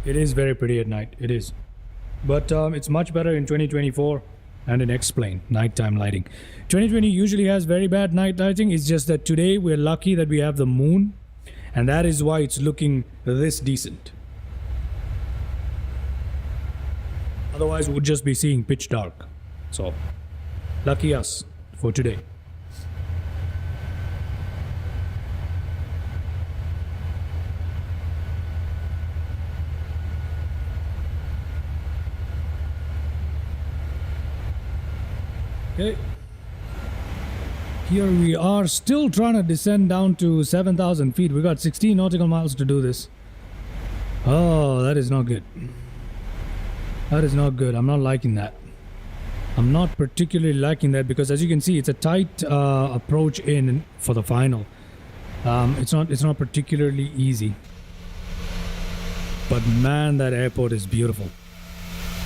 It is very pretty at night. It is. But it's much better in 2024 and in X-Plane, nighttime lighting. 2020 usually has very bad night lighting. It's just that today we're lucky that we have the moon. And that is why it's looking this decent. Otherwise, we'd just be seeing pitch dark. So, lucky us for today. Okay. Here we are still trying to descend down to 7,000 feet. We got 16 nautical miles to do this. Oh, that is not good. That is not good. I'm not liking that. I'm not particularly liking that because, as you can see, it's a tight approach in for the final. It's not particularly easy. But man, that airport is beautiful.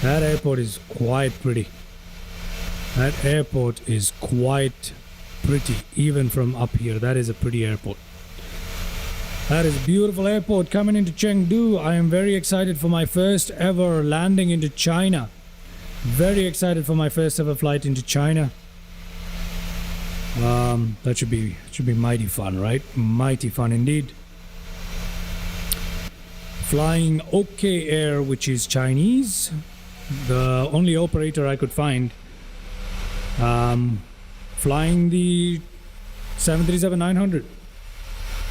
That airport is quite pretty. That airport is quite pretty, even from up here. That is a pretty airport. That is a beautiful airport coming into Chengdu. I am very excited for my first ever landing into China. Very excited for my first ever flight into China. That should be mighty fun, right? Mighty fun indeed. Flying OK Air, which is Chinese. The only operator I could find. Flying the 737-900.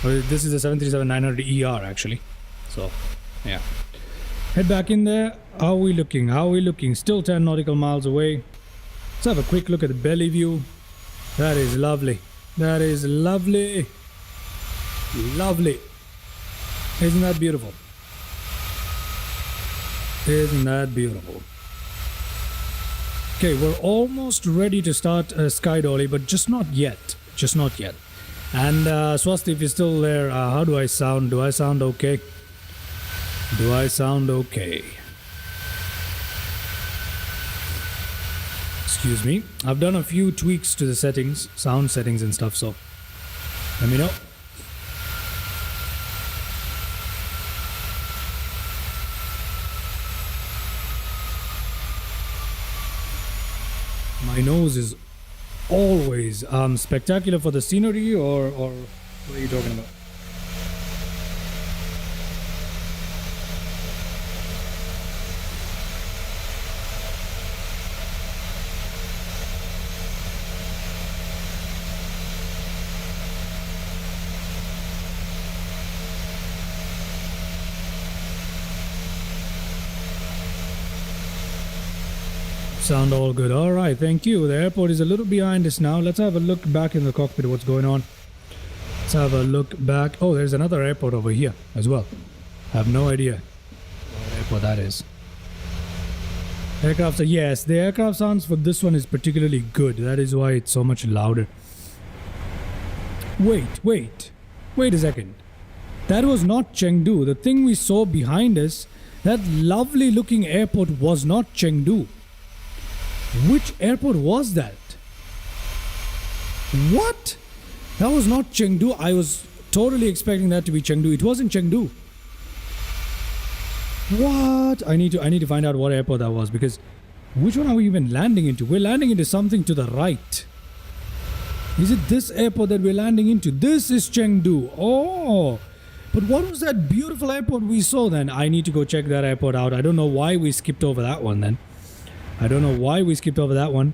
This is the 737-900ER actually. So, yeah. Head back in there. How are we looking? How are we looking? Still 10 nautical miles away. Let's have a quick look at the belly view. That is lovely. That is lovely. Lovely. Isn't that beautiful? Isn't that beautiful? Okay, we're almost ready to start Sky Dolly, but just not yet. Just not yet. And Swasti, if you're still there, how do I sound? Do I sound okay? Do I sound okay? Excuse me. I've done a few tweaks to the settings, sound settings and stuff, so let me know. My nose is always spectacular for the scenery, or what are you talking about? Sound all good. All right, thank you. The airport is a little behind us now. Let's have a look back in the cockpit. What's going on? Let's have a look back. Oh, there's another airport over here as well. I have no idea what airport that is. Aircraft, yes, the aircraft sounds for this one is particularly good. That is why it's so much louder. Wait a second. That was not Chengdu. The thing we saw behind us, that lovely looking airport was not Chengdu. Which airport was that? What? That was not Chengdu. I was totally expecting that to be Chengdu. It wasn't Chengdu. What? I need to find out what airport that was, because which one are we even landing into? We're landing into something to the right. Is it this airport that we're landing into? This is Chengdu. Oh. But what was that beautiful airport we saw then? I need to go check that airport out. I don't know why we skipped over that one then. I don't know why we skipped over that one.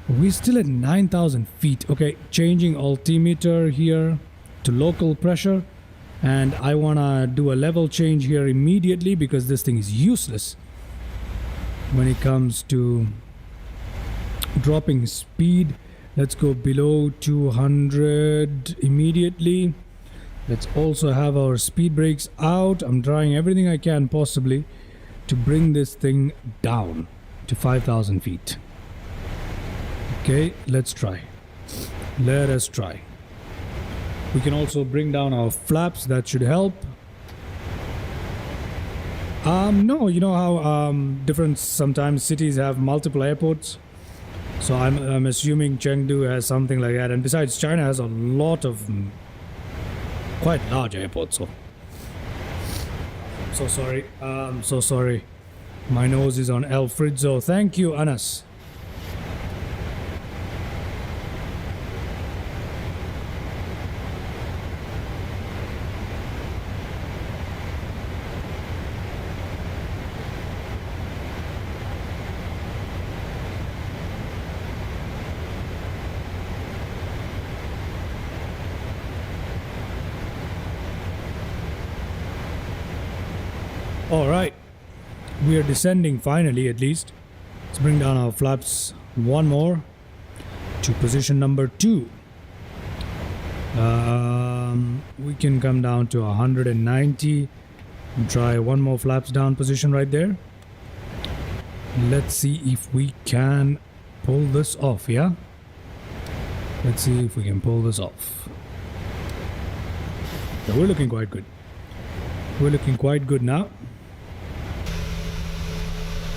We're still at 9,000 feet. Okay, changing altimeter here to local pressure. And I want to do a level change here immediately because this thing is useless when it comes to Dropping speed. Let's go below 200 immediately. Let's also have our speed brakes out. I'm trying everything I can possibly to bring this thing down to 5,000 feet. Okay, let's try. Let us try. We can also bring down our flaps. That should help. No, you know how different sometimes cities have multiple airports. So I'm assuming Chengdu has something like that. And besides, China has a lot of quite large airports. So I'm so sorry. I'm so sorry. My nose is on Alfredo. Thank you, Anas. All right, we are descending finally, at least. Let's bring down our flaps one more to position number 2. We can come down to 190 and try one more flaps down position right there. Let's see if we can pull this off, yeah? Let's see if we can pull this off. Yeah, we're looking quite good. We're looking quite good now.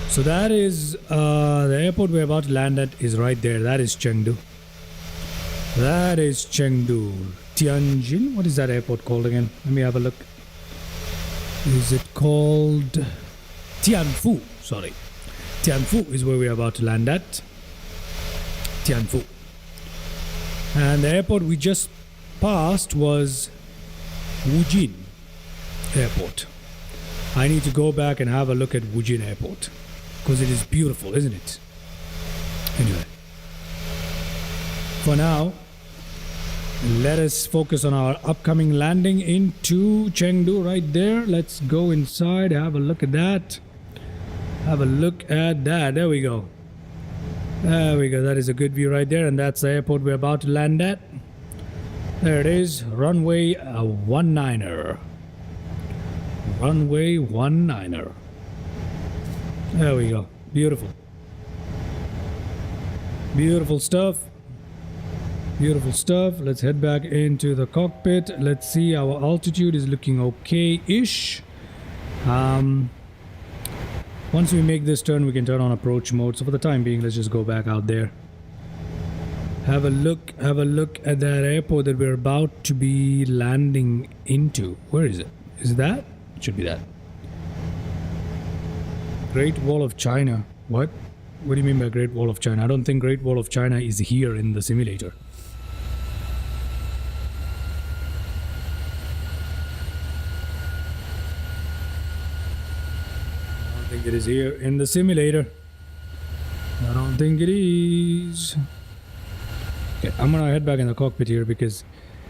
So that is the airport we're about to land at is right there. That is Chengdu. That is Chengdu. Tianjin. What is that airport called again? Let me have a look. Is it called Tianfu? Sorry. Tianfu is where we're about to land at. Tianfu. And the airport we just passed was Wujin Airport. I need to go back and have a look at Wujin Airport. Because it is beautiful, isn't it? Anyway. For now, let us focus on our upcoming landing into Chengdu right there. Let's go inside, have a look at that. Have a look at that. There we go. There we go. That is a good view right there. And that's the airport we're about to land at. There it is. Runway 19er. Runway 19er. There we go. Beautiful. Beautiful stuff. Beautiful stuff. Let's head back into the cockpit. Let's see. Our altitude is looking okay-ish. Once we make this turn, we can turn on approach mode. So for the time being, let's just go back out there. Have a look at that airport that we're about to be landing into. Where is it? Is it that? It should be that. Great Wall of China. What? What do you mean by Great Wall of China? I don't think Great Wall of China is here in the simulator. I don't think it is here in the simulator. I don't think it is. Okay, I'm gonna head back in the cockpit here because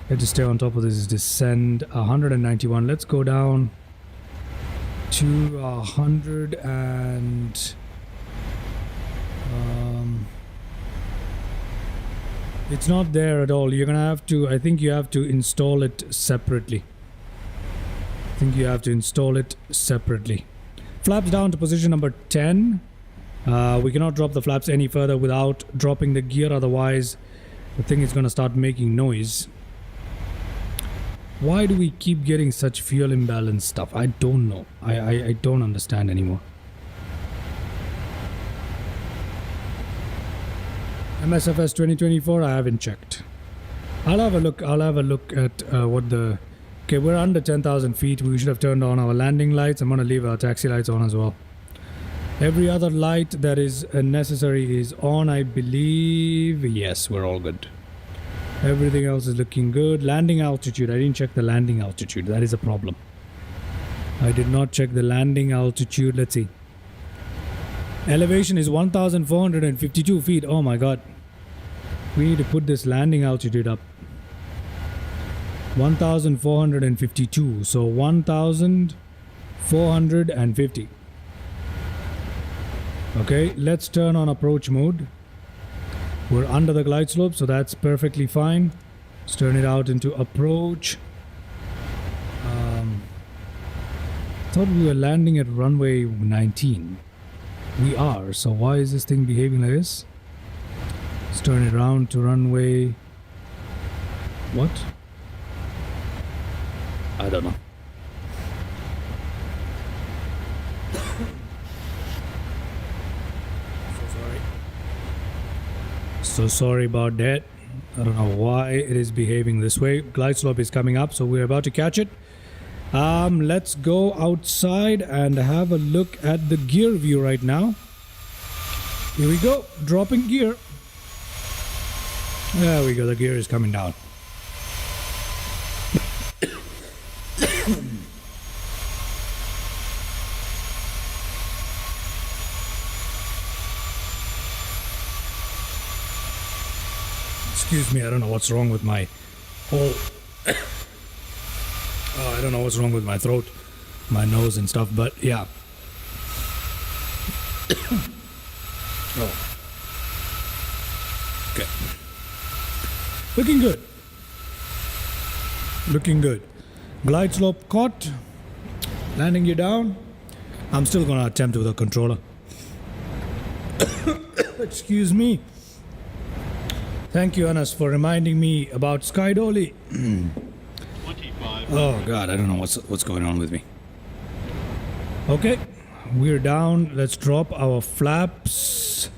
I have to stay on top of this. Descend 191. Let's go down to 100 and it's not there at all. You're gonna have to, I think you have to install it separately. Flaps down to position number 10. We cannot drop the flaps any further without dropping the gear, otherwise the thing is gonna start making noise. Why do we keep getting such fuel imbalance stuff? I don't know. I don't understand anymore. MSFS 2024, I haven't checked. I'll have a look at what the... Okay, we're under 10,000 feet. We should have turned on our landing lights. I'm going to leave our taxi lights on as well. Every other light that is necessary is on, I believe. Yes, we're all good. Everything else is looking good. Landing altitude. I didn't check the landing altitude. That is a problem. I did not check the landing altitude. Let's see. Elevation is 1,452 feet. Oh my god. We need to put this landing altitude up. 1,452. So 1,450. Okay, let's turn on approach mode. We're under the glide slope, so that's perfectly fine. Let's turn it out into approach. Thought we were landing at runway 19. We are, so why is this thing behaving like this? Let's turn it around to runway... What? I don't know. So sorry about that. I don't know why it is behaving this way. Glide slope is coming up, so we're about to catch it. Let's go outside and have a look at the gear view right now. Here we go, dropping gear. There we go, the gear is coming down. Excuse me, I don't know what's wrong with my whole... Oh, I don't know what's wrong with my throat, my nose and stuff, but yeah. Oh. Okay. Looking good. Looking good. Glide slope caught. Landing you down. I'm still gonna attempt with a controller. Excuse me. Thank you, Anas, for reminding me about Sky Dolly. Oh God, I don't know what's going on with me. Okay, we're down. Let's drop our flaps.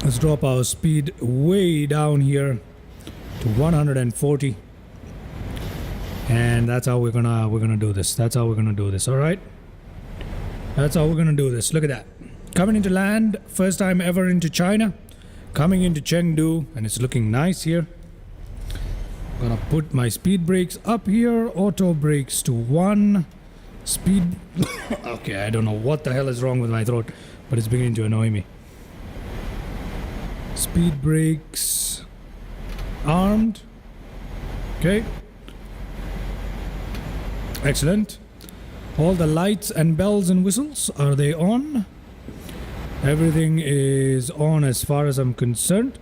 Let's drop our speed way down here to 140. And that's how we're gonna do this. That's how we're gonna do this. All right. That's how we're gonna do this. Look at that. Coming into land, first time ever into China. Coming into Chengdu, and it's looking nice here. Gonna put my speed brakes up here. Auto brakes to 1. Speed. Okay, I don't know what the hell is wrong with my throat, but it's beginning to annoy me. Speed brakes armed. Okay. Excellent. All the lights and bells and whistles, are they on? Everything is on as far as I'm concerned.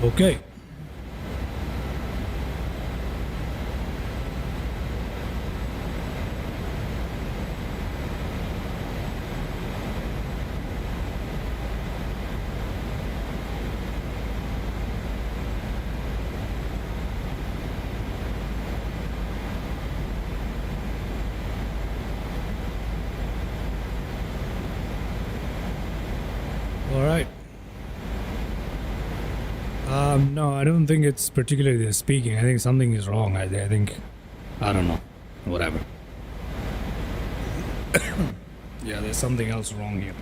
Okay. All right. No, I don't think it's particularly the speaking. I think something is wrong. I think, I don't know, whatever. Yeah, there's something else wrong here.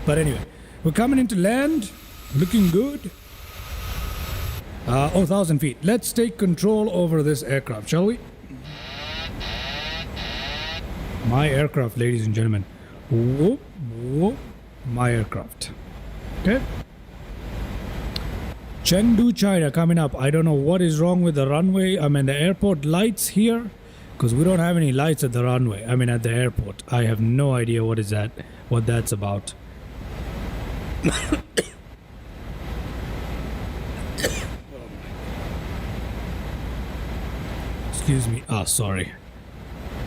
But anyway, we're coming into land, looking good. 1,000 feet. Let's take control over this aircraft, shall we? My aircraft, ladies and gentlemen. Whoop, whoop, my aircraft. Okay. Chengdu, China coming up. I don't know what is wrong with the runway. I mean the airport lights here, because we don't have any lights at the runway. I mean at the airport. I have no idea what is that, what that's about. Excuse me. Ah, sorry.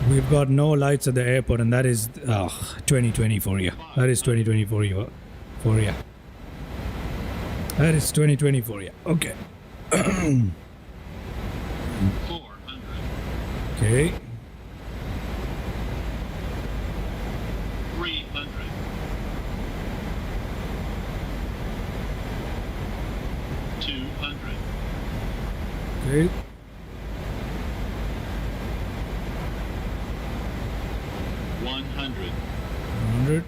We've got no lights at the airport, and that is 2020 for you. That is 2020 for you. For you. That is 2020 for you. Okay. 400. Okay. 300. 200. Okay. 100. 100.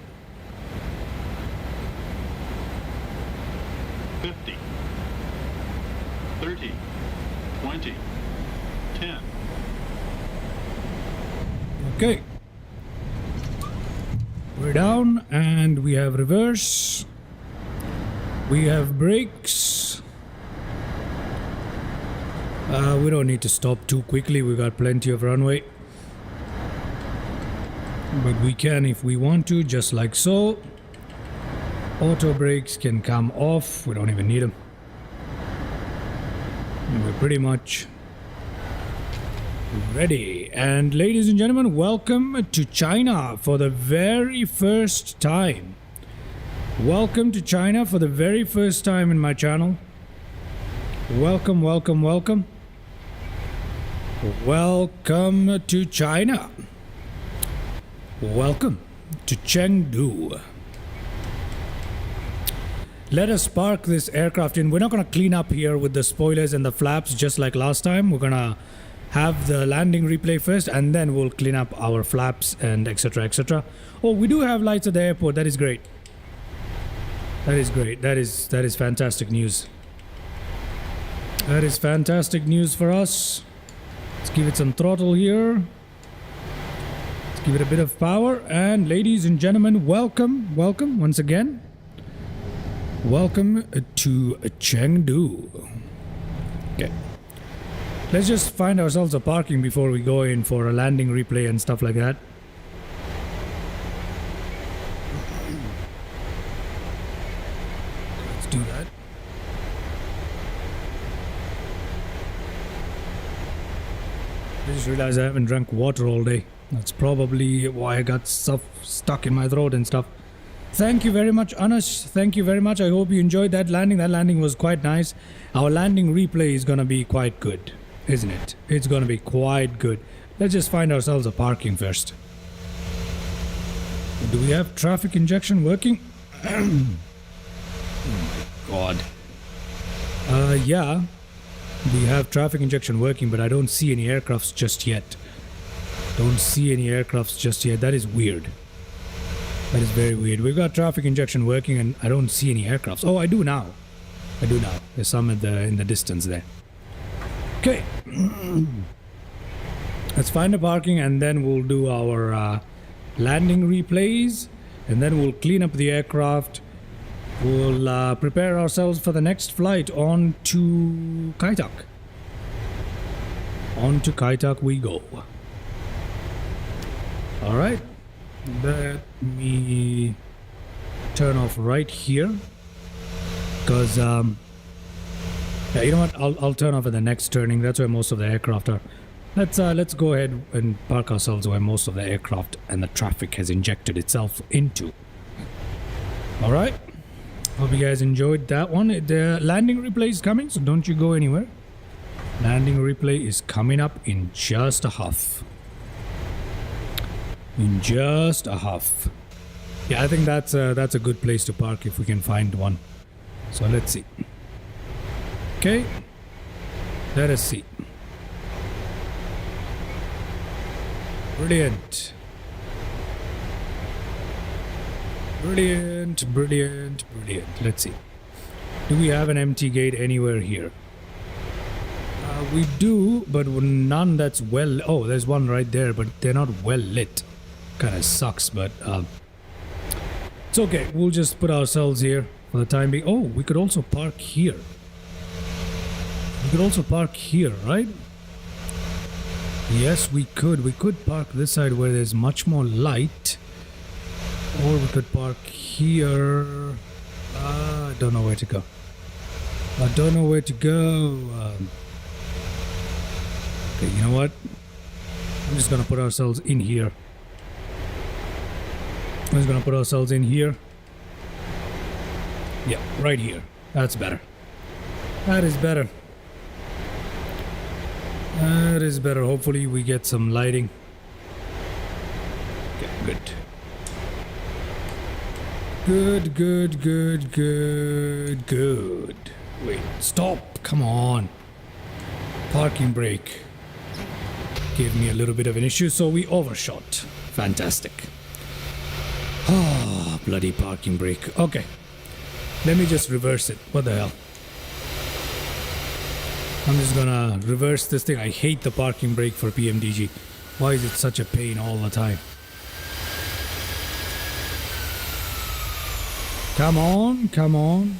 50. 30. 20. 10. Okay. We're down and we have reverse. We have brakes. We don't need to stop too quickly. We got plenty of runway. But we can if we want to, just like so. Auto brakes can come off. We don't even need them. We're pretty much ready. And ladies and gentlemen, welcome to China for the very first time. Welcome to China for the very first time in my channel. Welcome, welcome, welcome. Welcome to China. Welcome to Chengdu. Let us park this aircraft in. We're not going to clean up here with the spoilers and the flaps just like last time. We're going to have the landing replay first and then we'll clean up our flaps and etc, etc. Oh, we do have lights at the airport. That is great. That is great. That is fantastic news. That is fantastic news for us. Let's give it some throttle here. Let's give it a bit of power. And ladies and gentlemen, welcome, welcome once again. Welcome to Chengdu. Okay. Let's just find ourselves a parking before we go in for a landing replay and stuff like that. Let's do that. I just realized I haven't drank water all day. That's probably why I got stuff stuck in my throat and stuff. Thank you very much, Anush. Thank you very much. I hope you enjoyed that landing. That landing was quite nice. Our landing replay is going to be quite good, isn't it? It's going to be quite good. Let's just find ourselves a parking first. Do we have traffic injection working? Oh my god. Yeah. We have traffic injection working, but I don't see any aircrafts just yet. Don't see any aircrafts just yet. That is weird. That is very weird. We've got traffic injection working and I don't see any aircrafts. Oh, I do now. I do now. There's some in the distance there. Okay. Let's find a parking and then we'll do our landing replays. And then we'll clean up the aircraft. We'll prepare ourselves for the next flight on to Kai Tak. On to Kai Tak we go. Alright. Let me turn off right here. Because, yeah, you know what? I'll turn off at the next turning. That's where most of the aircraft are. Let's go ahead and park ourselves where most of the aircraft and the traffic has injected itself into. Alright. Hope you guys enjoyed that one. The landing replay is coming, so don't you go anywhere. Landing replay is coming up in just a huff. In just a huff. Yeah, I think that's a good place to park if we can find one. So let's see. Okay. Let us see. Brilliant. Brilliant, brilliant, brilliant. Let's see. Do we have an empty gate anywhere here? We do, but none that's well... Oh, there's one right there, but they're not well lit. Kind of sucks, but it's okay. We'll just put ourselves here for the time being. Oh, we could also park here. We could also park here, right? Yes, we could. We could park this side where there's much more light. Or we could park here. I don't know where to go. I don't know where to go. Okay, you know what? I'm just gonna put ourselves in here. I'm just gonna put ourselves in here. Yeah, right here. That's better. That is better. That is better. Hopefully we get some lighting. Okay, good. Good, good, good, good, good. Wait, stop. Come on. Parking brake. Gave me a little bit of an issue, so we overshot. Fantastic. Ah, bloody parking brake. Okay. Let me just reverse it. What the hell? I'm just gonna reverse this thing. I hate the parking brake for PMDG. Why is it such a pain all the time? Come on, come on.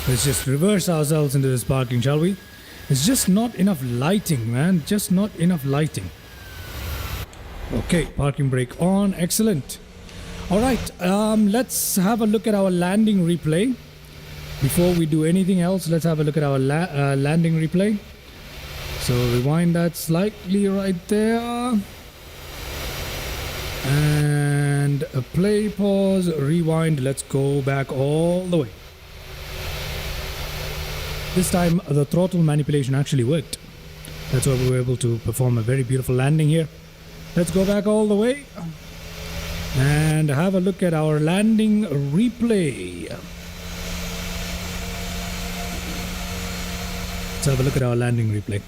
Let's just reverse ourselves into this parking, shall we? It's just not enough lighting, man. Just not enough lighting. Okay, parking brake on. Excellent. All right, let's have a look at our landing replay. Before we do anything else, let's have a look at our landing replay. So rewind that slightly right there. And a play, pause, rewind. Let's go back all the way. This time the throttle manipulation actually worked. That's why we were able to perform a very beautiful landing here. Let's go back all the way and have a look at our landing replay. Let's have a look at our landing replay.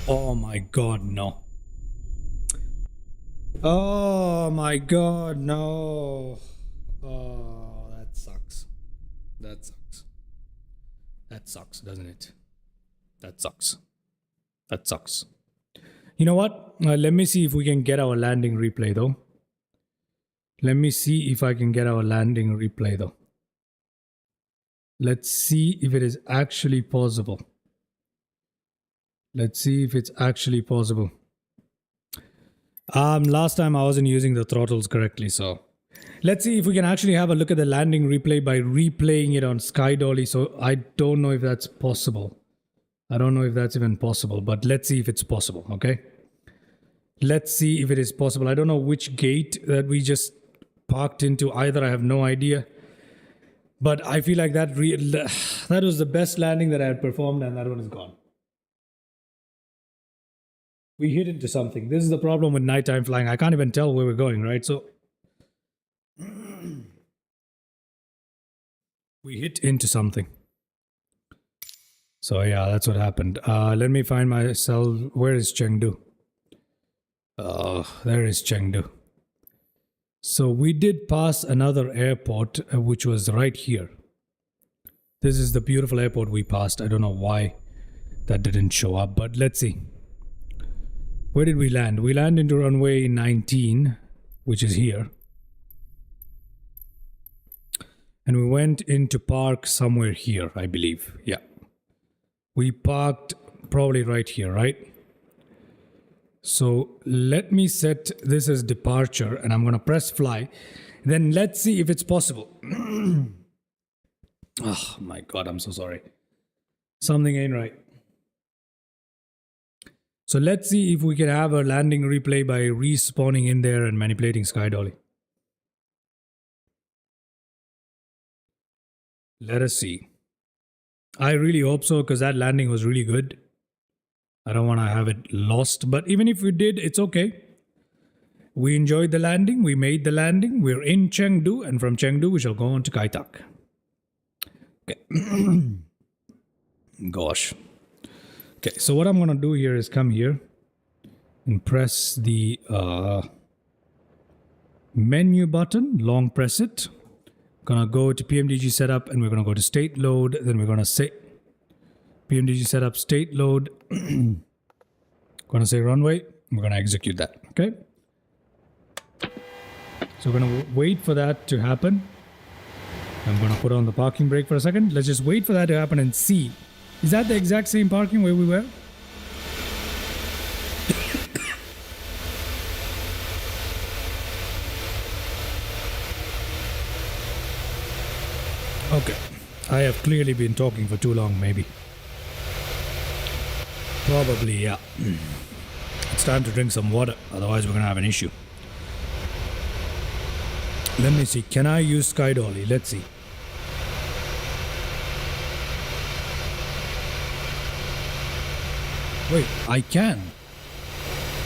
Oh my god, no. Oh my god, no. Oh, that sucks. That sucks. That sucks, doesn't it? That sucks. That sucks. You know what? Let me see if we can get our landing replay though. Let me see if I can get our landing replay though. Let's see if it is actually possible. Let's see if it's actually possible. Last time I wasn't using the throttles correctly, so let's see if we can actually have a look at the landing replay by replaying it on Sky Dolly. So I don't know if that's possible. I don't know if that's even possible, but let's see if it's possible, okay? Let's see if it is possible. I don't know which gate that we just parked into either. I have no idea. But I feel like that was the best landing that I had performed, and that one is gone. We hit into something. This is the problem with nighttime flying. I can't even tell where we're going, right? So we hit into something. So yeah, that's what happened. Let me find myself. Where is Chengdu? There is Chengdu. So we did pass another airport, which was right here. This is the beautiful airport we passed. I don't know why that didn't show up, but let's see. Where did we land? We land into runway 19, which is here. And we went into park somewhere here, I believe. Yeah. We parked probably right here, right? So let me set this as departure and I'm going to press fly. Then let's see if it's possible. Oh my God, I'm so sorry. Something ain't right. So let's see if we can have a landing replay by respawning in there and manipulating Sky Dolly. Let us see. I really hope so, because that landing was really good. I don't want to have it lost, but even if we did, it's okay. We enjoyed the landing, we made the landing, we're in Chengdu, and from Chengdu we shall go on to Kai Tak. Okay. Gosh. Okay, so what I'm going to do here is come here and press the menu button, long press it. Gonna go to PMDG setup and we're gonna go to state load, then we're gonna say PMDG setup state load. Gonna say runway, we're gonna execute that, okay? So we're gonna wait for that to happen. I'm gonna put on the parking brake for a second. Let's just wait for that to happen and see. Is that the exact same parking where we were? Okay, I have clearly been talking for too long, maybe. Probably, yeah. It's time to drink some water, otherwise we're gonna have an issue. Let me see, can I use Sky Dolly? Let's see. Wait, I can.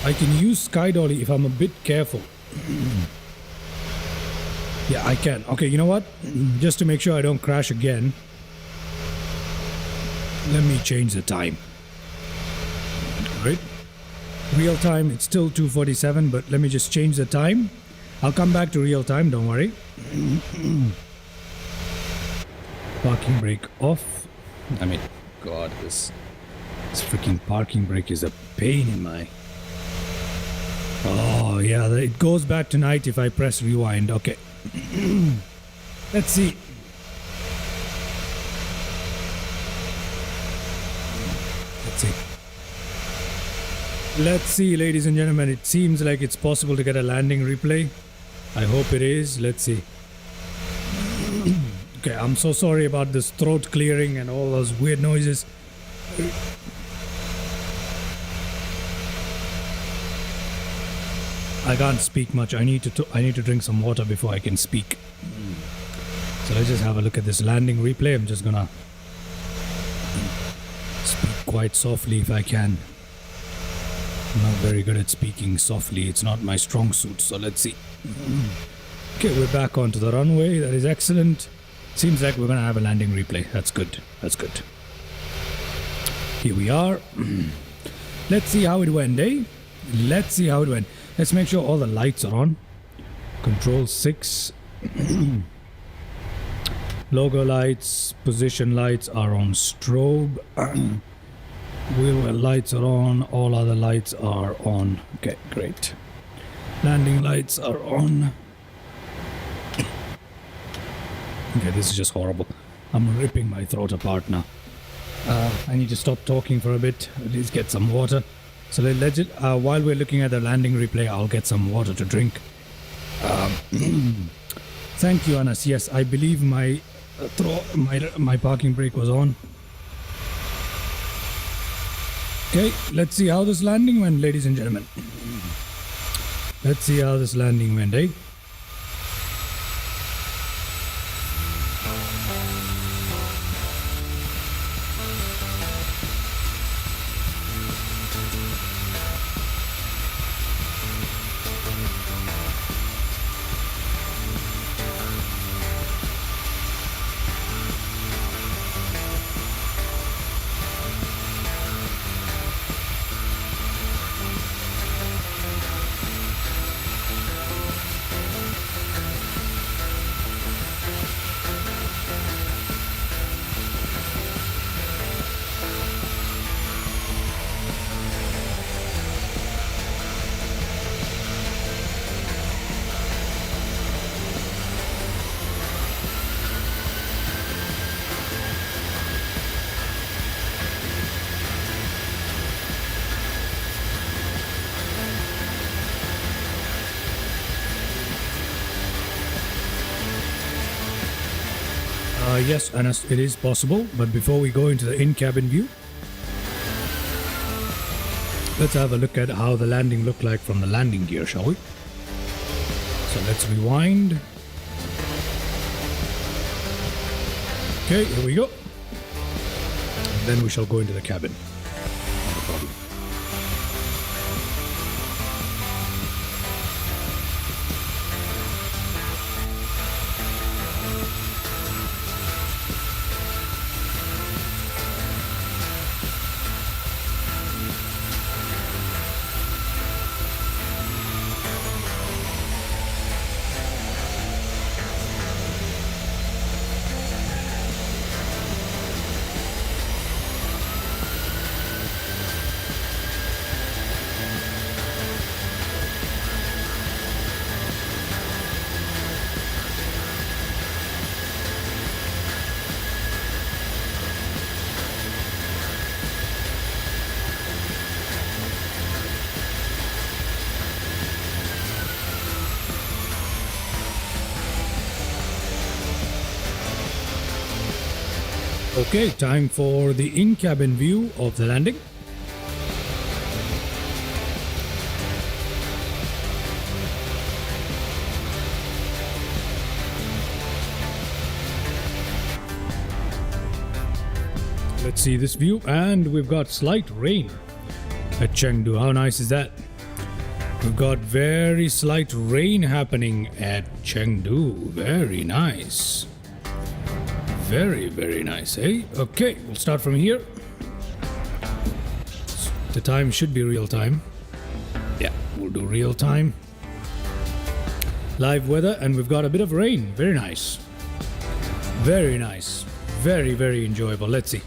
I can use Sky Dolly if I'm a bit careful. Yeah, I can. Okay, you know what? Just to make sure I don't crash again, let me change the time. Right? Real time, it's still 2:47, but let me just change the time. I'll come back to real time, don't worry. Parking brake off. I mean, God, this freaking parking brake is a pain in my... Oh, yeah, it goes back to night if I press rewind. Okay. Let's see. Let's see. Let's see, ladies and gentlemen. It seems like it's possible to get a landing replay. I hope it is. Let's see. Okay, I'm so sorry about this throat clearing and all those weird noises. I can't speak much. I need to drink some water before I can speak. So let's just have a look at this landing replay. I'm just gonna speak quite softly if I can. I'm not very good at speaking softly. It's not my strong suit. So let's see. Okay, we're back onto the runway. That is excellent. Seems like we're gonna have a landing replay. That's good. That's good. Here we are. Let's see how it went, eh? Let's see how it went. Let's make sure all the lights are on. Control 6. Logo lights, position lights are on strobe. Wheel well lights are on. All other lights are on. Okay, great. Landing lights are on. Okay, this is just horrible. I'm ripping my throat apart now. I need to stop talking for a bit. At least get some water. So while we're looking at the landing replay, I'll get some water to drink. Thank you, Anas. Yes, I believe my parking brake was on. Okay, let's see how this landing went, ladies and gentlemen. Let's see how this landing went, eh? Yes, Anas, it is possible. But before we go into the in-cabin view, let's have a look at how the landing looked like from the landing gear, shall we? So let's rewind. Okay, here we go. And then we shall go into the cabin. No problem. Okay, time for the in-cabin view of the landing. Let's see this view, and we've got slight rain at Chengdu. How nice is that? We've got very slight rain happening at Chengdu. Very nice. Very, very nice, eh? Okay, we'll start from here. The time should be real time. Yeah, we'll do real time. Live weather, and we've got a bit of rain. Very nice. Very nice. Very, very enjoyable. Let's see.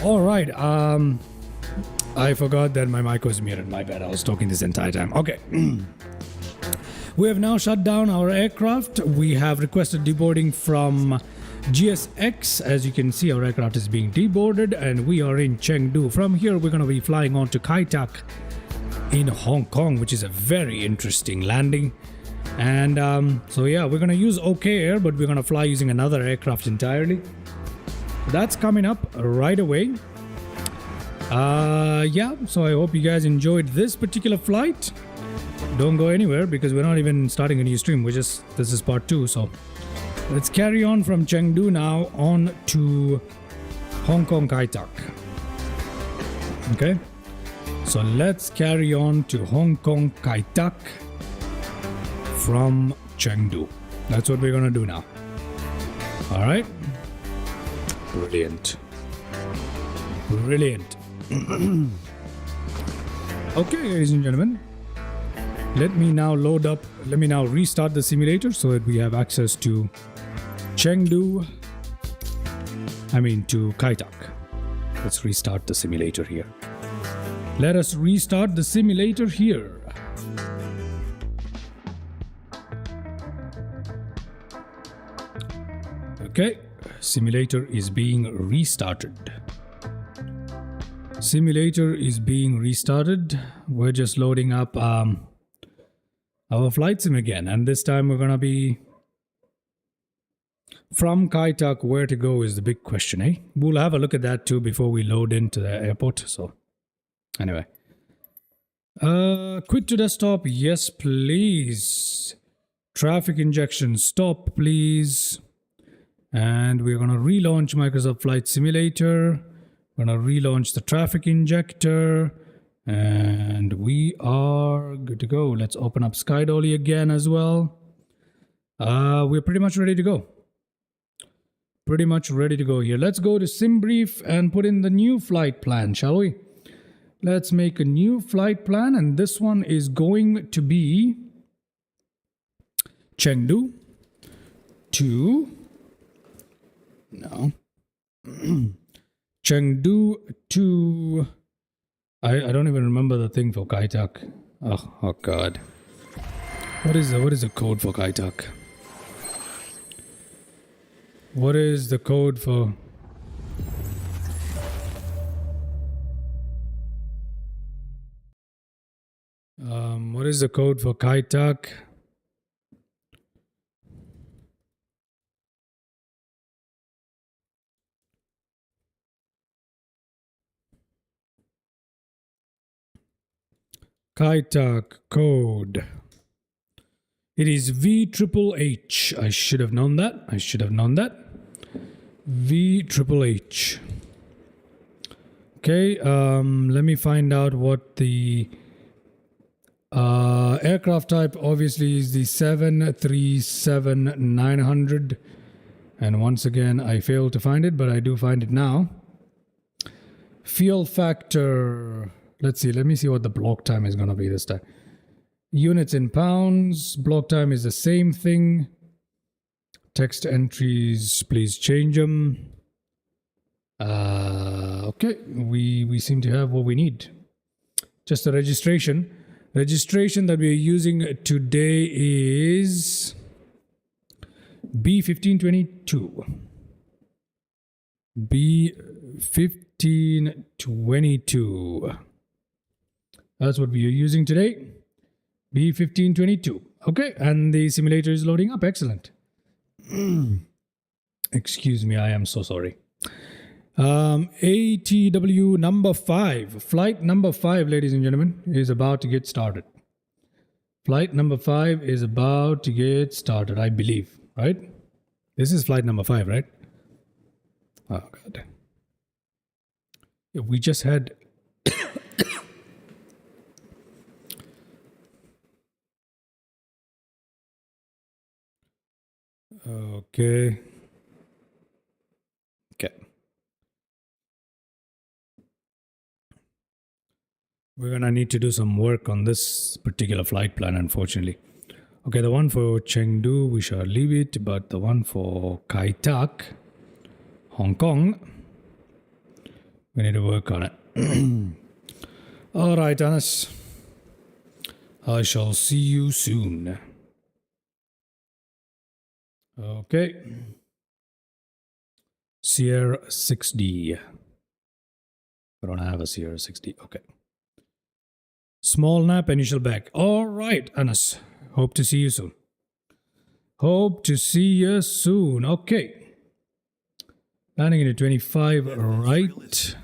All right. I forgot that my mic was muted. My bad. I was talking this entire time. Okay. We have now shut down our aircraft. We have requested deboarding from GSX. As you can see, our aircraft is being deboarded and we are in Chengdu. From here, we're going to be flying on to Kai Tak in Hong Kong, which is a very interesting landing. And so yeah, we're going to use OK Air, but we're going to fly using another aircraft entirely. That's coming up right away. Yeah, so I hope you guys enjoyed this particular flight. Don't go anywhere because we're not even starting a new stream. This is part 2. So let's carry on from Chengdu now on to Hong Kong Kai Tak. Okay, so let's carry on to Hong Kong Kai Tak from Chengdu. That's what we're gonna do now. All right, brilliant. Okay, ladies and gentlemen, let me now restart the simulator so that we have access to to Kai Tak. Let's restart the simulator here. Let us restart the simulator here. Okay, simulator is being restarted. We're just loading up our flight sim again, and this time we're gonna be from Kai Tak. Where to go is the big question, eh? We'll have a look at that too before we load into the airport. So anyway, quit to desktop, yes please. Traffic injection, stop please. And we're gonna relaunch Microsoft Flight Simulator. We're gonna relaunch the traffic injector, and we are good to go. Let's open up SkyDolly again as well. We're pretty much ready to go. Here. Let's go to SimBrief and put in the new flight plan, shall we? Let's make a new flight plan, and this one is going to be Chengdu to Chengdu to I don't even remember the thing for Kai Tak. Oh god. What is the code for Kai Tak? What is the code for what is the code for Kai Tak? Kai Tak code. It is VHHH. I should have known that. VHHH. Okay, let me find out what the aircraft type obviously is the 737-900. And once again, I failed to find it, but I do find it now. Fuel factor. Let's see. Let me see what the block time is going to be this time. Units in pounds. Block time is the same thing. Text entries, please change them. Okay. We seem to have what we need. Just the registration. Registration that we are using today is B1522. B1522. That's what we are using today. B1522. Okay, and the simulator is loading up. Excellent. Excuse me, I am so sorry. ATW number 5. Flight number 5, ladies and gentlemen, is about to get started. Flight number 5 is about to get started, I believe, right? This is flight number 5, right? Oh, God. Yeah, we just had... Okay. We're gonna need to do some work on this particular flight plan, unfortunately. Okay, the one for Chengdu, we shall leave it, but the one for Kai Tak, Hong Kong, We need to work on it. All right, Anas. I shall see you soon. Okay. Sierra 6D. I don't have a Sierra 6D. Okay. Small nap, initial back. All right, Anas. Hope to see you soon. Hope to see you soon. Okay. Landing into 25 right.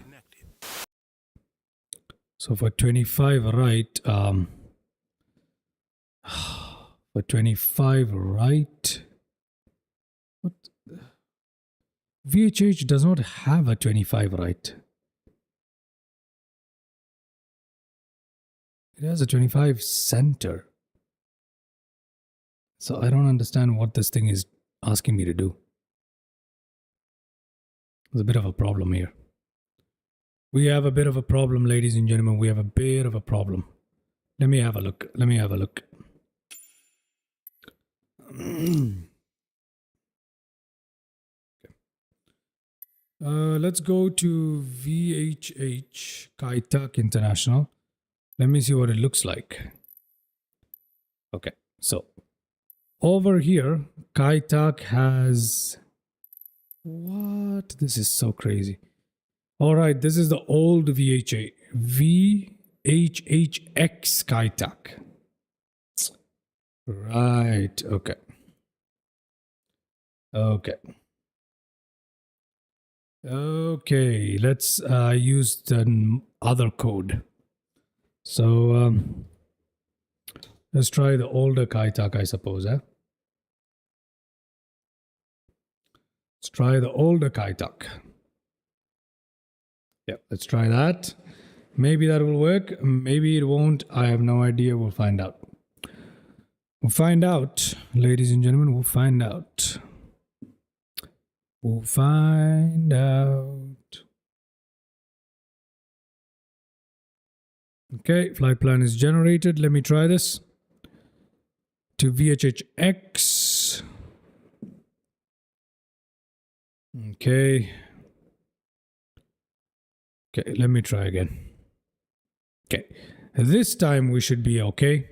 So for 25 right, for 25 right, what? VHH does not have a 25 right. It has a 25 center. So I don't understand what this thing is asking me to do. There's a bit of a problem here. We have a bit of a problem, ladies and gentlemen. We have a bit of a problem. Let me have a look. Let me have a look. Let's go to VHH Kaitak International. Let me see what it looks like. Okay, so over here, Kaitak has... What? This is so crazy. All right, this is the old VHH. VHHX Kaitak. Right, okay. Okay. Okay, let's use the other code. So, let's try the older Kaitak, I suppose, eh? Let's try the older Kaitak. Yeah, let's try that. Maybe that will work. Maybe it won't. I have no idea. We'll find out. We'll find out, ladies and gentlemen. We'll find out. We'll find out. Okay, flight plan is generated. Let me try this. To VHHX. Okay. Okay, let me try again. Okay, this time we should be okay.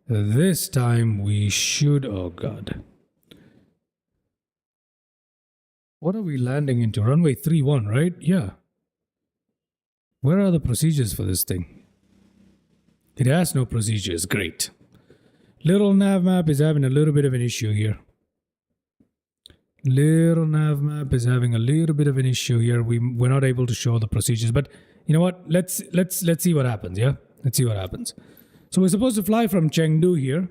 This time we should... Oh, God. What are we landing into? Runway 31, right? Yeah. Where are the procedures for this thing? It has no procedures. Great. Little nav map is having a little bit of an issue here. Little nav map is having a little bit of an issue here. We're not able to show the procedures, but you know what? Let's see what happens. Yeah, let's see what happens. So we're supposed to fly from Chengdu here,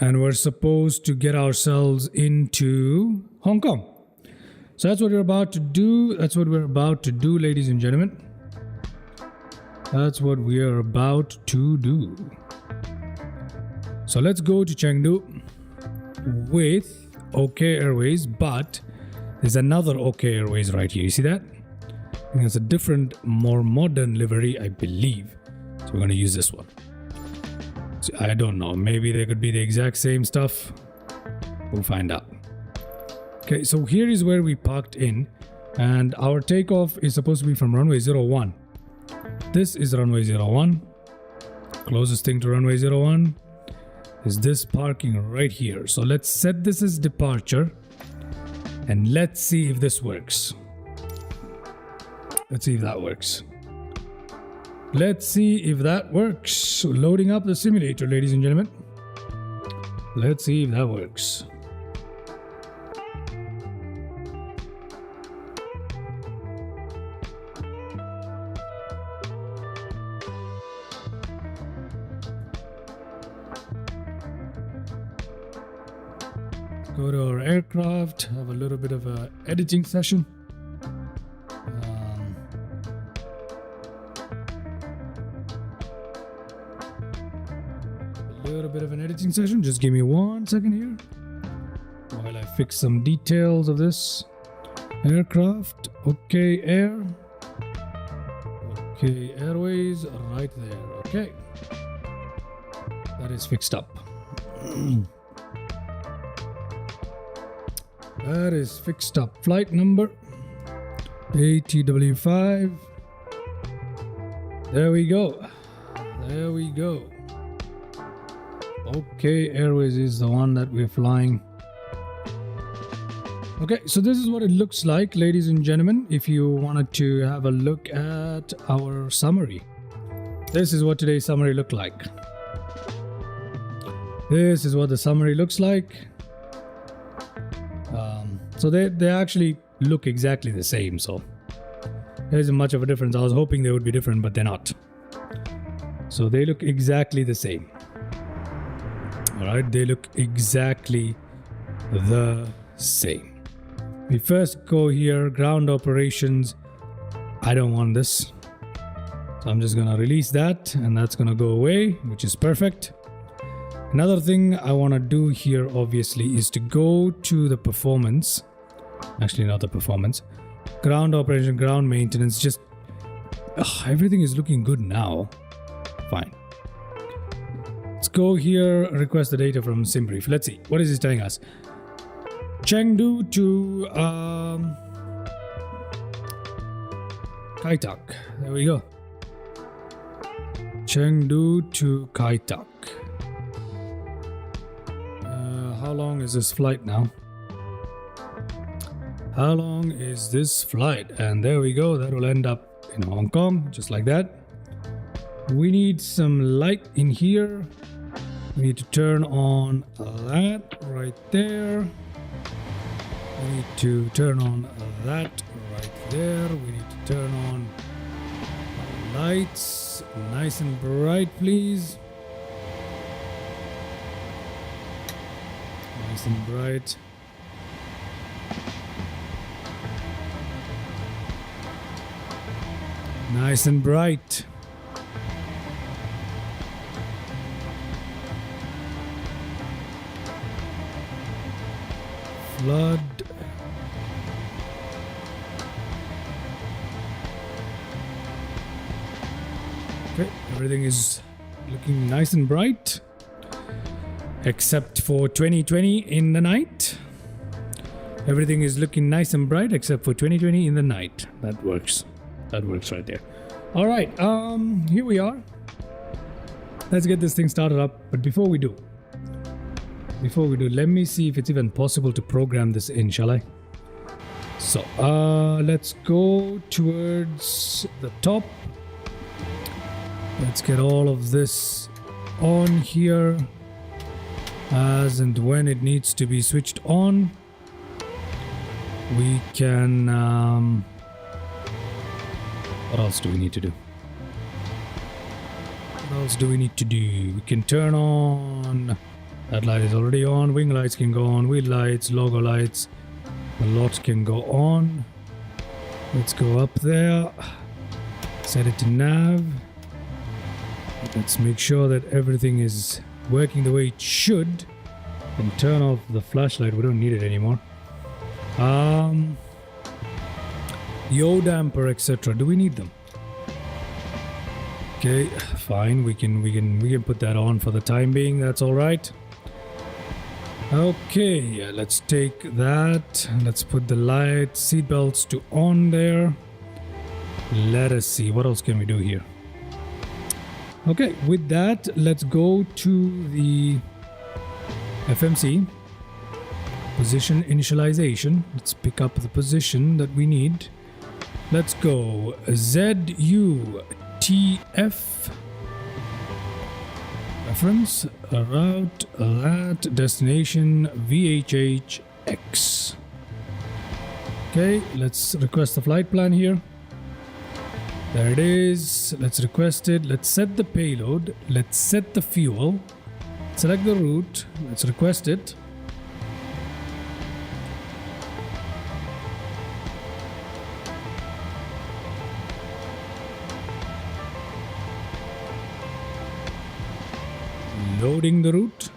and we're supposed to get ourselves into Hong Kong. So that's what we're about to do. That's what we're about to do, ladies and gentlemen. That's what we are about to do. So let's go to Chengdu with OK Airways, but there's another OK Airways right here. You see that? And it's a different, more modern livery, I believe. So we're going to use this one. So I don't know. Maybe they could be the exact same stuff. We'll find out. Okay, so here is where we parked in. And our takeoff is supposed to be from runway 01. This is runway 01. Closest thing to runway 01 is this parking right here. So let's set this as departure. And let's see if this works. Let's see if that works. Let's see if that works. So loading up the simulator, ladies and gentlemen. Let's see if that works. Go to our aircraft, have a little bit of a editing session. A little bit of an editing session. Just give me 1 second here while I fix some details of this aircraft. Okay, air. Okay, airways right there. Okay, that is fixed up. That is fixed up. Flight number ATW5. There we go. There we go. Okay, Airways is the one that we're flying. Okay, so this is what it looks like, ladies and gentlemen. If you wanted to have a look at our summary, this is what today's summary looked like. This is what the summary looks like. So they actually look exactly the same, so there isn't much of a difference. I was hoping they would be different, but they're not. So they look exactly the same. All right, they look exactly the same. We first go here, ground operations. I don't want this, so I'm just gonna release that, and that's gonna go away, which is perfect. Another thing I want to do here, obviously, is to go to the performance. Actually, not the performance. Ground operation, ground maintenance. Just everything is looking good now. Fine. Let's go here, request the data from SimBrief. Let's see. What is this telling us? Chengdu to Kai Tak. There we go. Chengdu to Kai Tak. How long is this flight now? How long is this flight? And there we go. That will end up in Hong Kong, just like that. We need some light in here. We need to turn on that right there. We need to turn on that right there. We need to turn on lights nice and bright, please. Nice and bright. Nice and bright. Flood. Okay, everything is looking nice and bright. Except for 2020 in the night. Everything is looking nice and bright except for 2020 in the night. That works. That works right there. All right, here we are. Let's get this thing started up. But before we do, let me see if it's even possible to program this in, shall I? So, let's go towards the top. Let's get all of this on here. As and when it needs to be switched on, we can what else do we need to do? What else do we need to do? We can turn on, that light is already on, wing lights can go on, wheel lights, logo lights, a lot can go on. Let's go up there, set it to nav. Let's make sure that everything is working the way it should, and turn off the flashlight. We don't need it anymore. Yaw damper, etc. Do we need them? Okay, fine. We can put that on for the time being. That's all right. Okay, let's take that. Let's put the light seatbelts to on there. Let us see what else can we do here. Okay, with that, let's go to the FMC position initialization. Let's pick up the position that we need. Let's go ZUTF reference route that destination VHHX. Okay, let's request the flight plan here. There it is. Let's request it. Let's set the payload. Let's set the fuel. Select the route. Let's request it. Loading the route.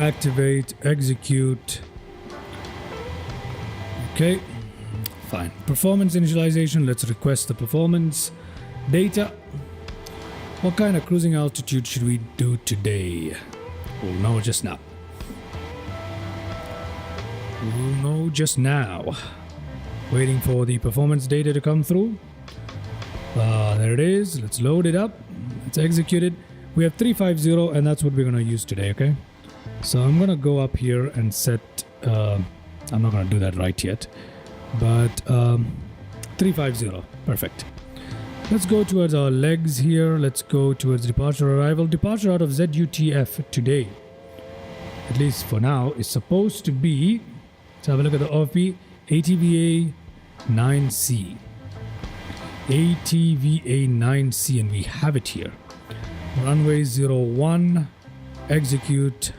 Activate, execute. Okay, fine. Performance initialization. Let's request the performance. Data. What kind of cruising altitude should we do today? We'll know just now. We'll know just now. Waiting for the performance data to come through. There it is. Let's load it up. Let's execute it. We have 350 and that's what we're going to use today, okay? So I'm going to go up here and set... I'm not going to do that right yet. But 350. Perfect. Let's go towards our legs here. Let's go towards departure arrival. Departure out of ZUTF today, at least for now, is supposed to be... Let's have a look at the OFP. ATVA 9C. ATVA 9C, and we have it here. Runway 01. Execute.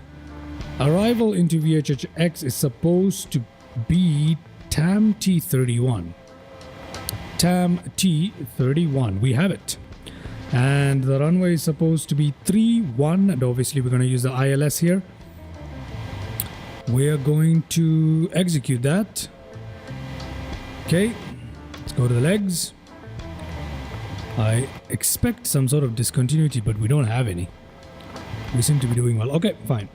Arrival into VHHX is supposed to be TAM T31. TAM T31. We have it. And the runway is supposed to be 31. And obviously we're going to use the ILS here. We are going to execute that. Okay. Let's go to the legs. I expect some sort of discontinuity, but we don't have any. We seem to be doing well. Okay, fine.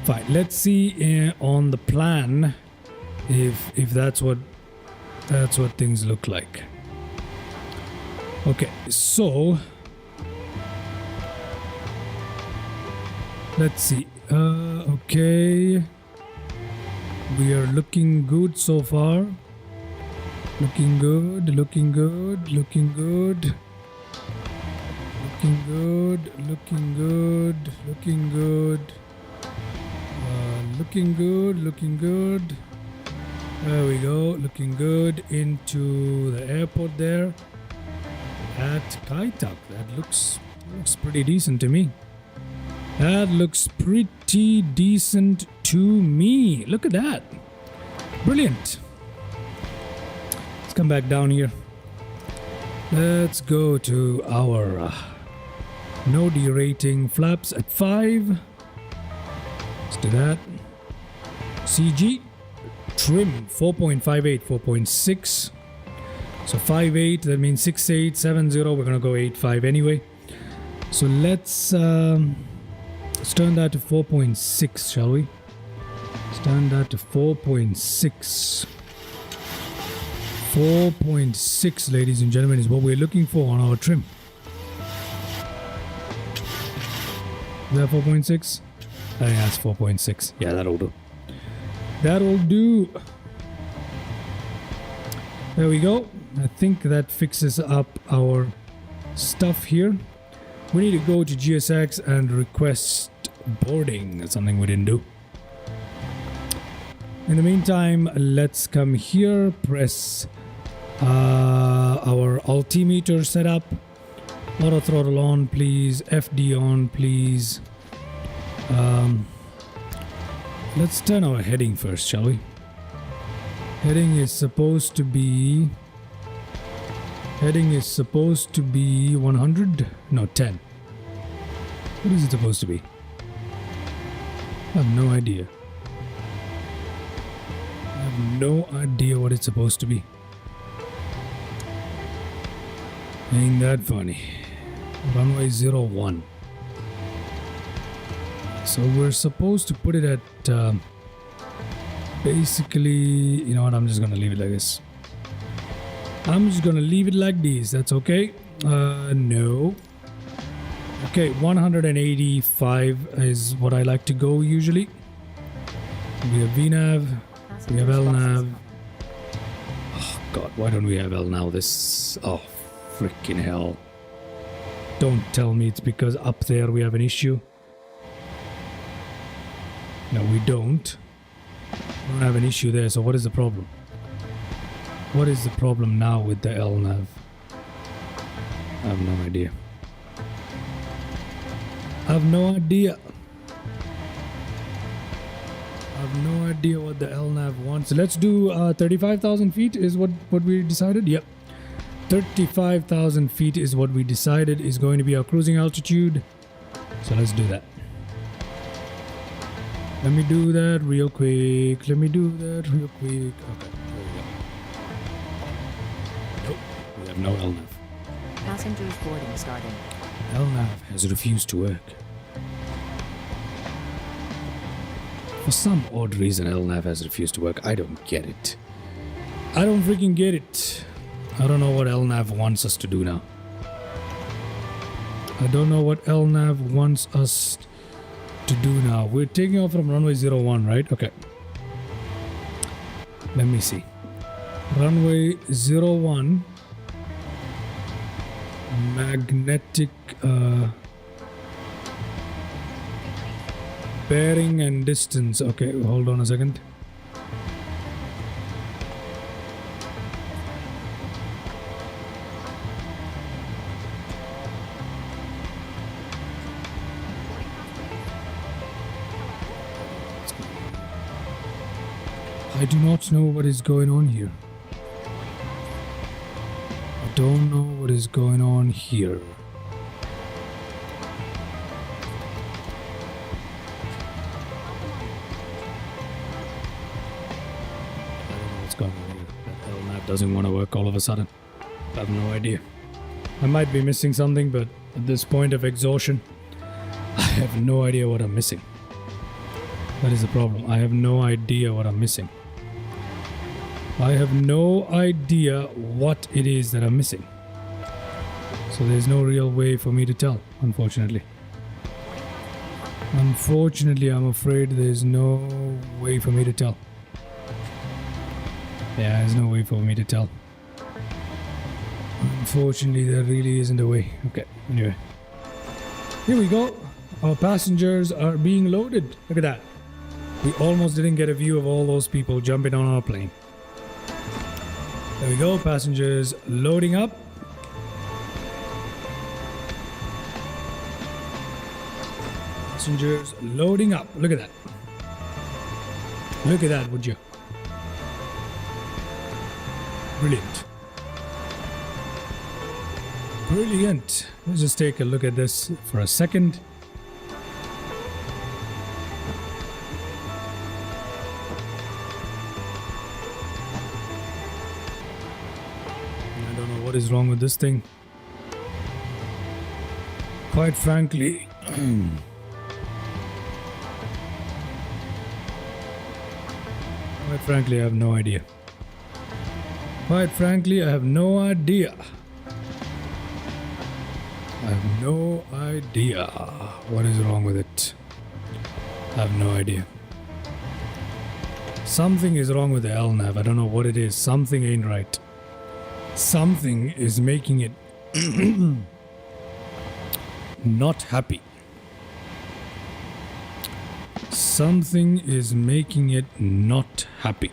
Fine. Let's see on the plan if that's what things look like. Okay, so let's see. Okay, we are looking good so far. Looking good. Looking good. Looking good. Looking good. Looking good. Looking good. Looking good. Looking good. There we go. Looking good into the airport there at Kaitak. That looks pretty decent to me. That looks pretty decent to me. Look at that. Brilliant. Let's come back down here. Let's go to our no derating flaps at 5. Let's do that. CG trim 4.58, 4.6. So 5.8, that means 6.8, 7.0. We're gonna go 8.5 anyway. So let's turn that to 4.6, shall we? Let's turn that to 4.6. 4.6, ladies and gentlemen, is what we're looking for on our trim. Is that 4.6? I think that's 4.6. Yeah, that'll do. That'll do. There we go. I think that fixes up our stuff here. We need to go to GSX and request boarding. That's something we didn't do. In the meantime, let's come here, press our altimeter setup. Auto throttle on, please. FD on, please. Let's turn our heading first, shall we? Heading is supposed to be 100? No, 10. What is it supposed to be? I have no idea. I have no idea what it's supposed to be. Ain't that funny. Runway 01. So we're supposed to put it at basically, you know what, I'm just gonna leave it like this. I'm just gonna leave it like this. That's okay. No. Okay, 185 is what I like to go usually. We have VNAV. We have LNAV. Oh god, why don't we have LNAV this? Oh, freaking hell. Don't tell me it's because up there we have an issue. No, we don't. We don't have an issue there, so what is the problem? What is the problem now with the LNAV? I have no idea. I have no idea. I have no idea what the LNAV wants. So let's do 35,000 feet is what we decided. Yep. 35,000 feet is what we decided is going to be our cruising altitude. So let's do that. Let me do that real quick. Okay, there we go. Nope, we have no LNAV. Passengers boarding starting. LNAV has refused to work. For some odd reason, LNAV has refused to work. I don't get it. I don't freaking get it. I don't know what LNAV wants us to do now. I don't know what LNAV wants us to do now. We're taking off from runway 01, right? Okay. Let me see. Runway 01. Magnetic bearing and distance. Okay, hold on a second. I do not know what is going on here. I don't know what is going on here. I don't know what's going on here. That LNAV doesn't want to work all of a sudden. I have no idea. I might be missing something, but at this point of exhaustion, I have no idea what I'm missing. That is the problem. I have no idea what I'm missing. I have no idea what it is that I'm missing. So there's no real way for me to tell, unfortunately. Unfortunately, I'm afraid there's no way for me to tell. Yeah, there's no way for me to tell. Unfortunately, there really isn't a way. Okay, anyway. Here we go. Our passengers are being loaded. Look at that. We almost didn't get a view of all those people jumping on our plane. There we go, passengers loading up. Passengers loading up. Look at that. Look at that, would you? Brilliant. Brilliant. Let's just take a look at this for a second. What is wrong with this thing? Quite frankly, I have no idea. Quite frankly, I have no idea. I have no idea what is wrong with it. I have no idea. Something is wrong with the LNAV. I don't know what it is. Something ain't right. Something is making it not happy. Something is making it not happy.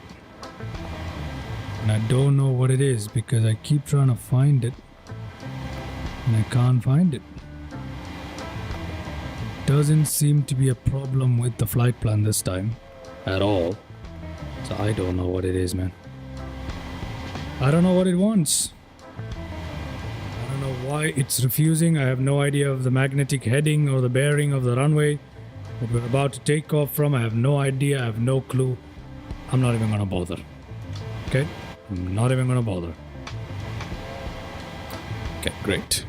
And I don't know what it is because I keep trying to find it and I can't find it. Doesn't seem to be a problem with the flight plan this time at all. So I don't know what it is, man. I don't know what it wants. I don't know why it's refusing. I have no idea of the magnetic heading or the bearing of the runway that we're about to take off from. I have no idea. I have no clue. I'm not even gonna bother. Okay? I'm not even gonna bother. Okay, great.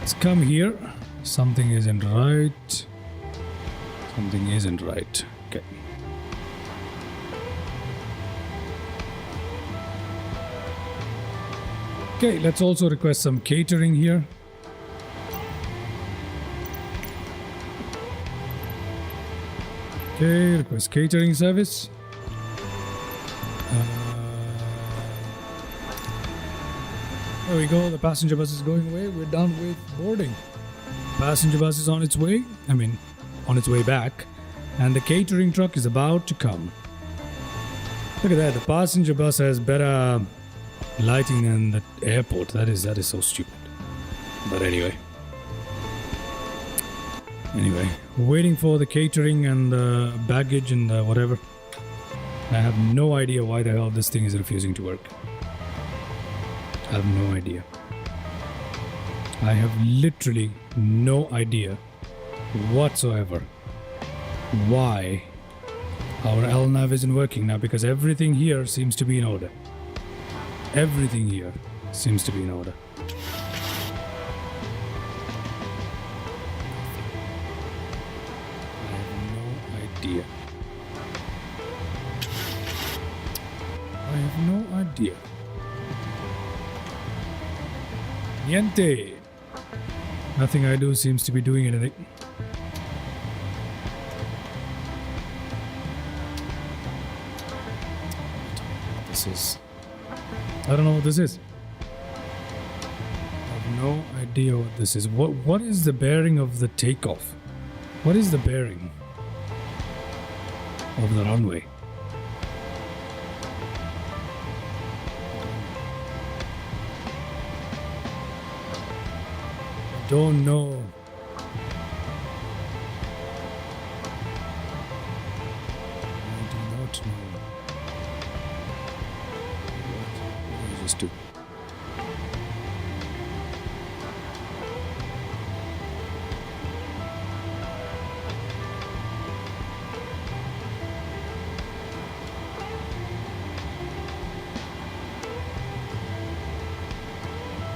Let's come here. Something isn't right. Something isn't right. Okay. Okay, let's also request some catering here. Okay, request catering service. There we go, the passenger bus is going away. We're done with boarding. Passenger bus is on its way. On its way back. And the catering truck is about to come. Look at that, the passenger bus has better lighting than the airport. That is so stupid. But anyway, waiting for the catering and the baggage and the whatever. I have no idea why the hell this thing is refusing to work. I have no idea. I have literally no idea whatsoever why our LNAV isn't working now, because everything here seems to be in order. Everything here seems to be in order. I have no idea. I have no idea. Niente. Nothing I do seems to be doing anything. This is... I don't know what this is. I have no idea what this is. What is the bearing of the takeoff? What is the bearing of the runway? Don't know. I do not know. What do I just do?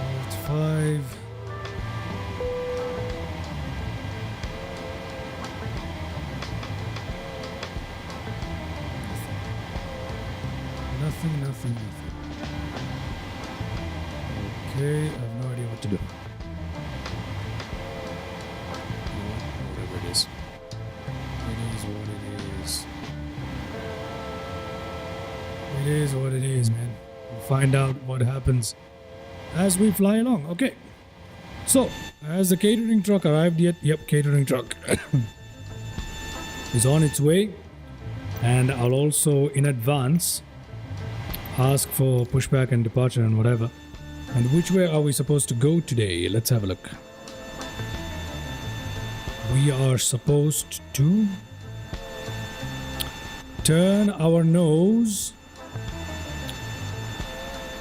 Alt 5. Nothing. Okay, I have no idea what to do. Whatever it is. It is what it is. It is what it is, man. We'll find out what happens as we fly along. Okay. So, has the catering truck arrived yet? Yep, catering truck is on its way. And I'll also, in advance, ask for pushback and departure and whatever. And which way are we supposed to go today? Let's have a look. We are supposed to turn our nose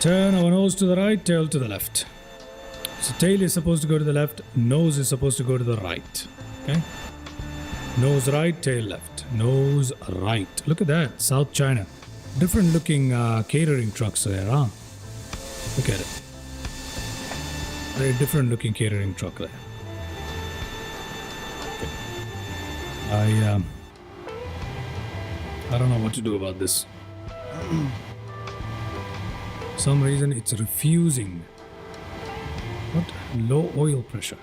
to the right, tail to the left. So tail is supposed to go to the left, nose is supposed to go to the right. Okay? Nose right, tail left. Nose right. Look at that, South China. Different looking catering trucks there, huh? Look at it. Very different looking catering truck there. Okay. I don't know what to do about this. For some reason it's refusing. What? Low oil pressure.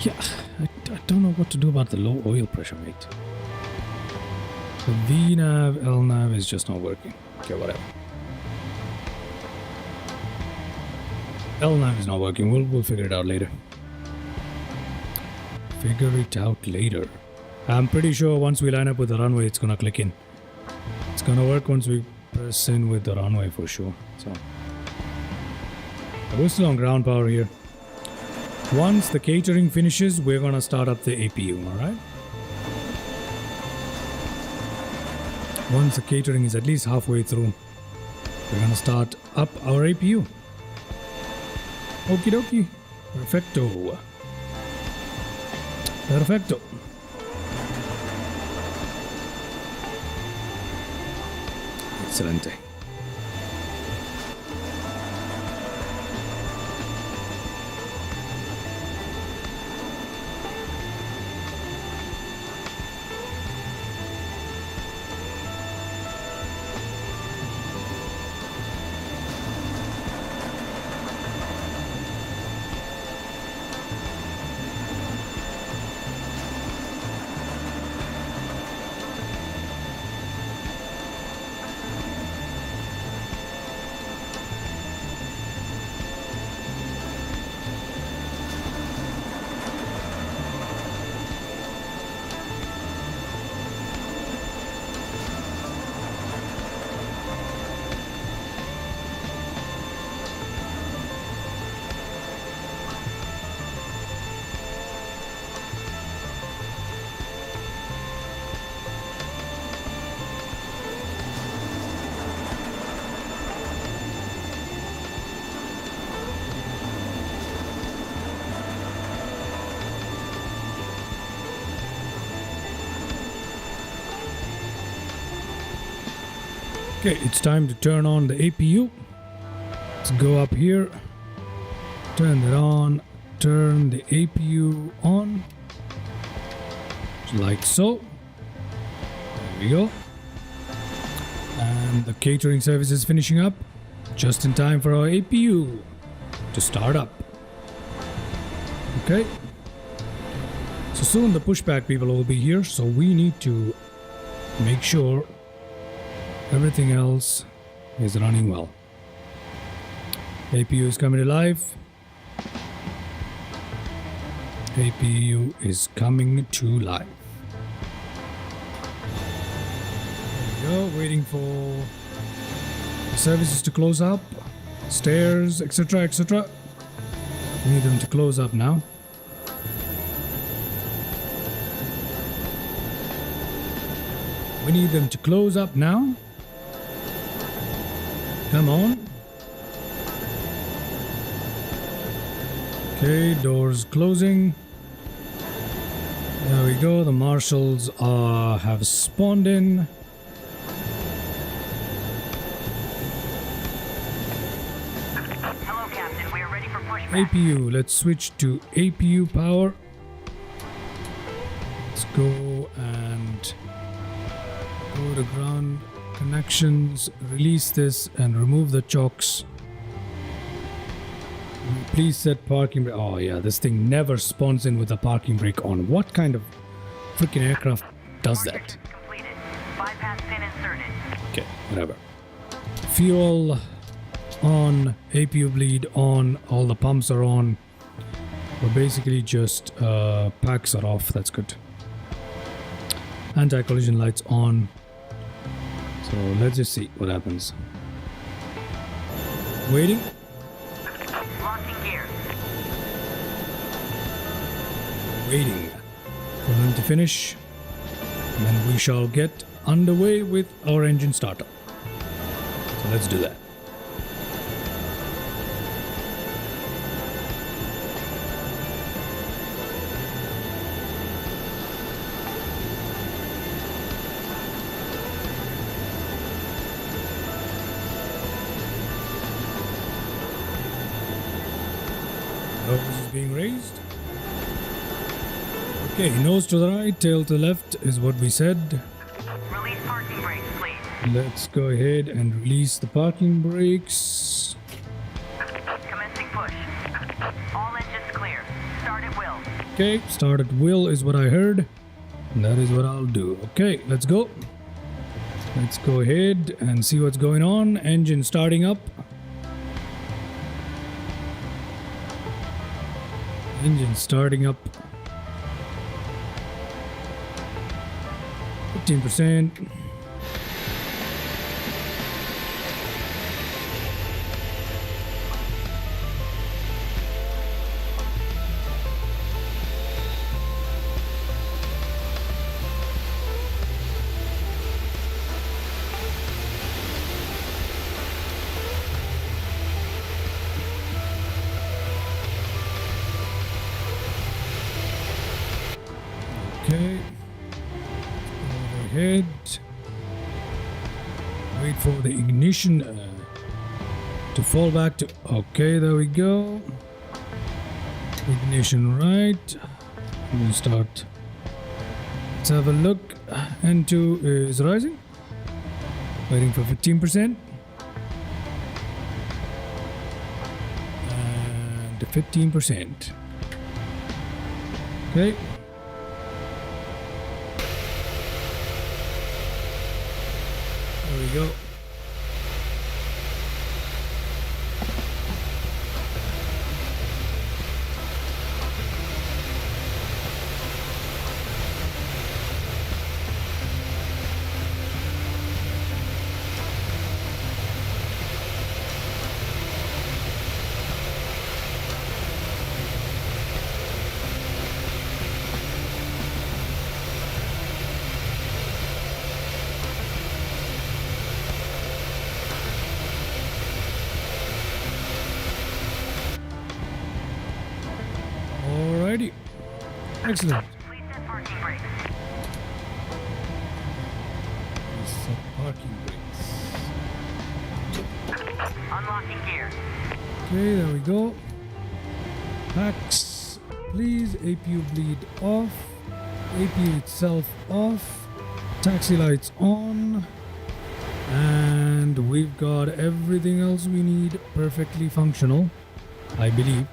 Yeah, I don't know what to do about the low oil pressure, mate. The VNAV, LNAV is just not working. Okay, whatever. LNAV is not working. We'll figure it out later. Figure it out later. I'm pretty sure once we line up with the runway, it's gonna click in. It's gonna work once we press in with the runway for sure. So we're still on ground power here. Once the catering finishes, we're gonna start up the APU. All right. Once the catering is at least halfway through, we're gonna start up our APU. Okie dokie. Perfecto. Perfecto. Excelente. Okay, it's time to turn on the APU. It's Let's go up here. Turn it on. Turn the APU on. Like so. There we go. And the catering service is finishing up. Just in time for our APU to start up. Okay. So soon the pushback people will be here. So we need to make sure everything else is running well. APU is coming to life. APU is coming to life. There we go, waiting for the services to close up, stairs, etc., etc. We need them to close up now. We need them to close up now. Come on. Okay, doors closing. There we go. The marshals have spawned in. Hello, Captain. We are ready for pushback. APU. Let's switch to APU power. Let's go and go to ground connections. Release this and remove the chokes. Please set parking brake. Oh yeah, this thing never spawns in with the parking brake on. What kind of freaking aircraft does that? Completed. Bypass pin inserted. Okay, whatever. Fuel on, APU bleed on, all the pumps are on. We're basically just packs are off. That's good. Anti-collision lights on. So let's just see what happens. Waiting. Launching gear. Waiting for them to finish, and then we shall get underway with our engine startup. So let's do that. Nose is being raised. Okay, nose to the right, tail to the left is what we said. Release parking brakes, please. Let's go ahead and release the parking brakes. Commencing push. All engines clear. Start at will. Okay, start at will is what I heard. And that is what I'll do. Okay, let's go. Let's go ahead and see what's going on. Engine starting up. Engine starting up. 15%. Okay. Overhead. Wait for the ignition to fall back to. Okay, there we go. Ignition right. We'll start. Let's have a look. N2 is rising. Waiting for 15%. And 15%. Okay. There we go. Alrighty. Excellent. Please set parking brakes. Set parking brakes. Unlocking gear. Okay, there we go. Packs, please. APU bleed off. APU itself off. Taxi lights on. And we've got everything else we need perfectly functional, I believe,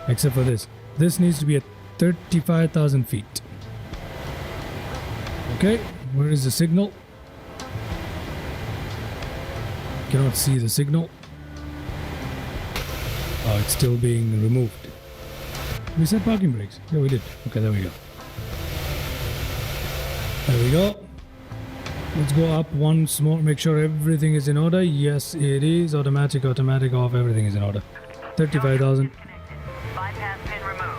except for this. This needs to be at 35,000 feet. Okay, where is the signal? Cannot see the signal. Oh, it's still being removed. We set parking brakes. Yeah, we did. Okay, there we go. There we go. Let's go up once more. Make sure everything is in order. Yes, it is. Automatic off. Everything is in order. 35,000. Bypass pin removed.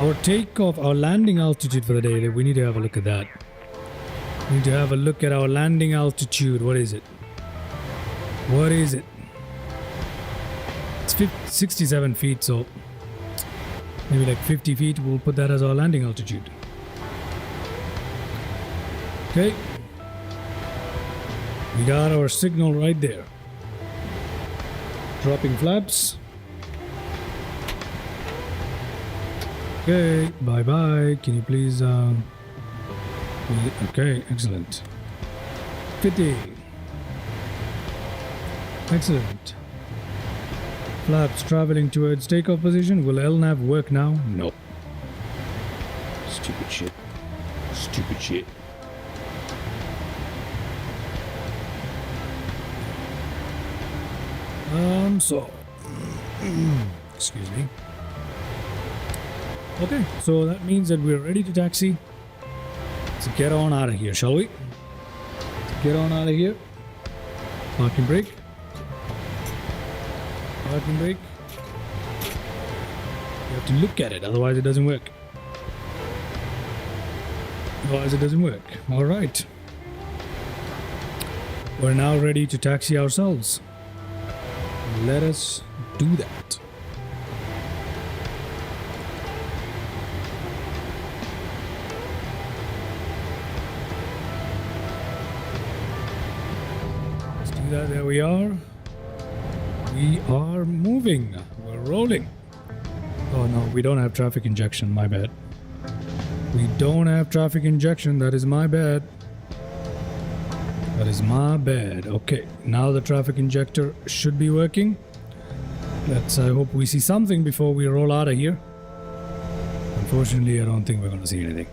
Our takeoff, our landing altitude for the day. We need to have a look at that. We need to have a look at our landing altitude. What is it? What is it? It's 67 feet, so maybe like 50 feet. We'll put that as our landing altitude. Okay. We got our signal right there. Dropping flaps. Okay, bye-bye. Can you please... Okay, excellent. 50. Excellent. Flaps traveling towards takeoff position. Will LNAV work now? No. Stupid shit. Stupid shit. So... Excuse me. Okay, so that means that we're ready to taxi. Let's get on out of here, shall we? Let's get on out of here. Parking brake. Parking brake. You have to look at it, otherwise it doesn't work. Otherwise it doesn't work. Alright. We're now ready to taxi ourselves. Let us do that. Let's do that. There we are. We are moving. We're rolling. Oh no, we don't have traffic injection. My bad. We don't have traffic injection. That is my bad. That is my bad. Okay, now the traffic injector should be working. I hope we see something before we roll out of here. Unfortunately, I don't think we're going to see anything.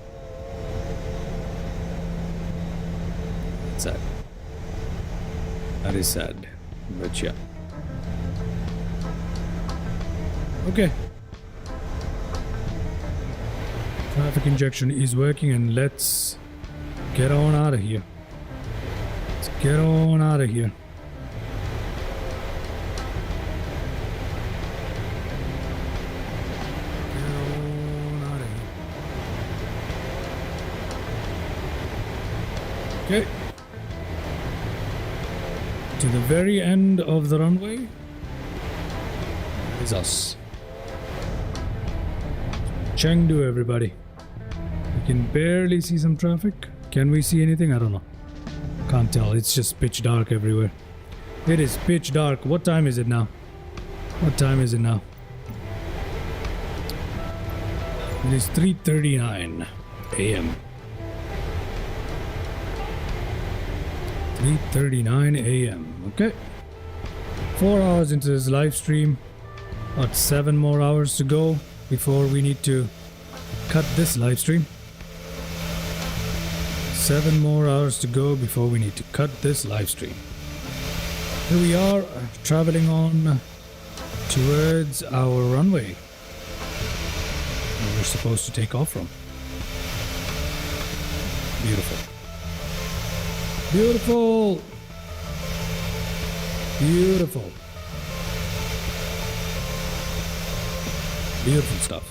Sad. That is sad. But yeah. Okay. Traffic injection is working, and let's get on out of here. Let's get on out of here. Get on out of here. Okay. To the very end of the runway. That is us. Chengdu, everybody. We can barely see some traffic. Can we see anything? I don't know. Can't tell. It's just pitch dark everywhere. It is pitch dark. What time is it now? What time is it now? It is 3:39 a.m. 3:39 a.m. Okay. 4 hours into this live stream. About 7 more hours to go before we need to cut this live stream. 7 more hours to go before we need to cut this live stream. Here we are, traveling on towards our runway where we're supposed to take off from. Beautiful. Beautiful! Beautiful. Beautiful stuff.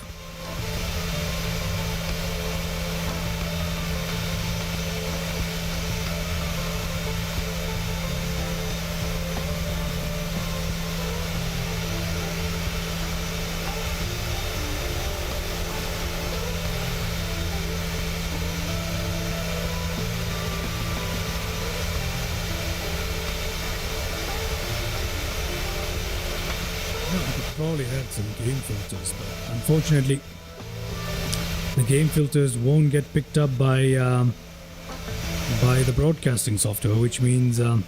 probably had some game filters, but unfortunately, the game filters won't get picked up by the broadcasting software, which means you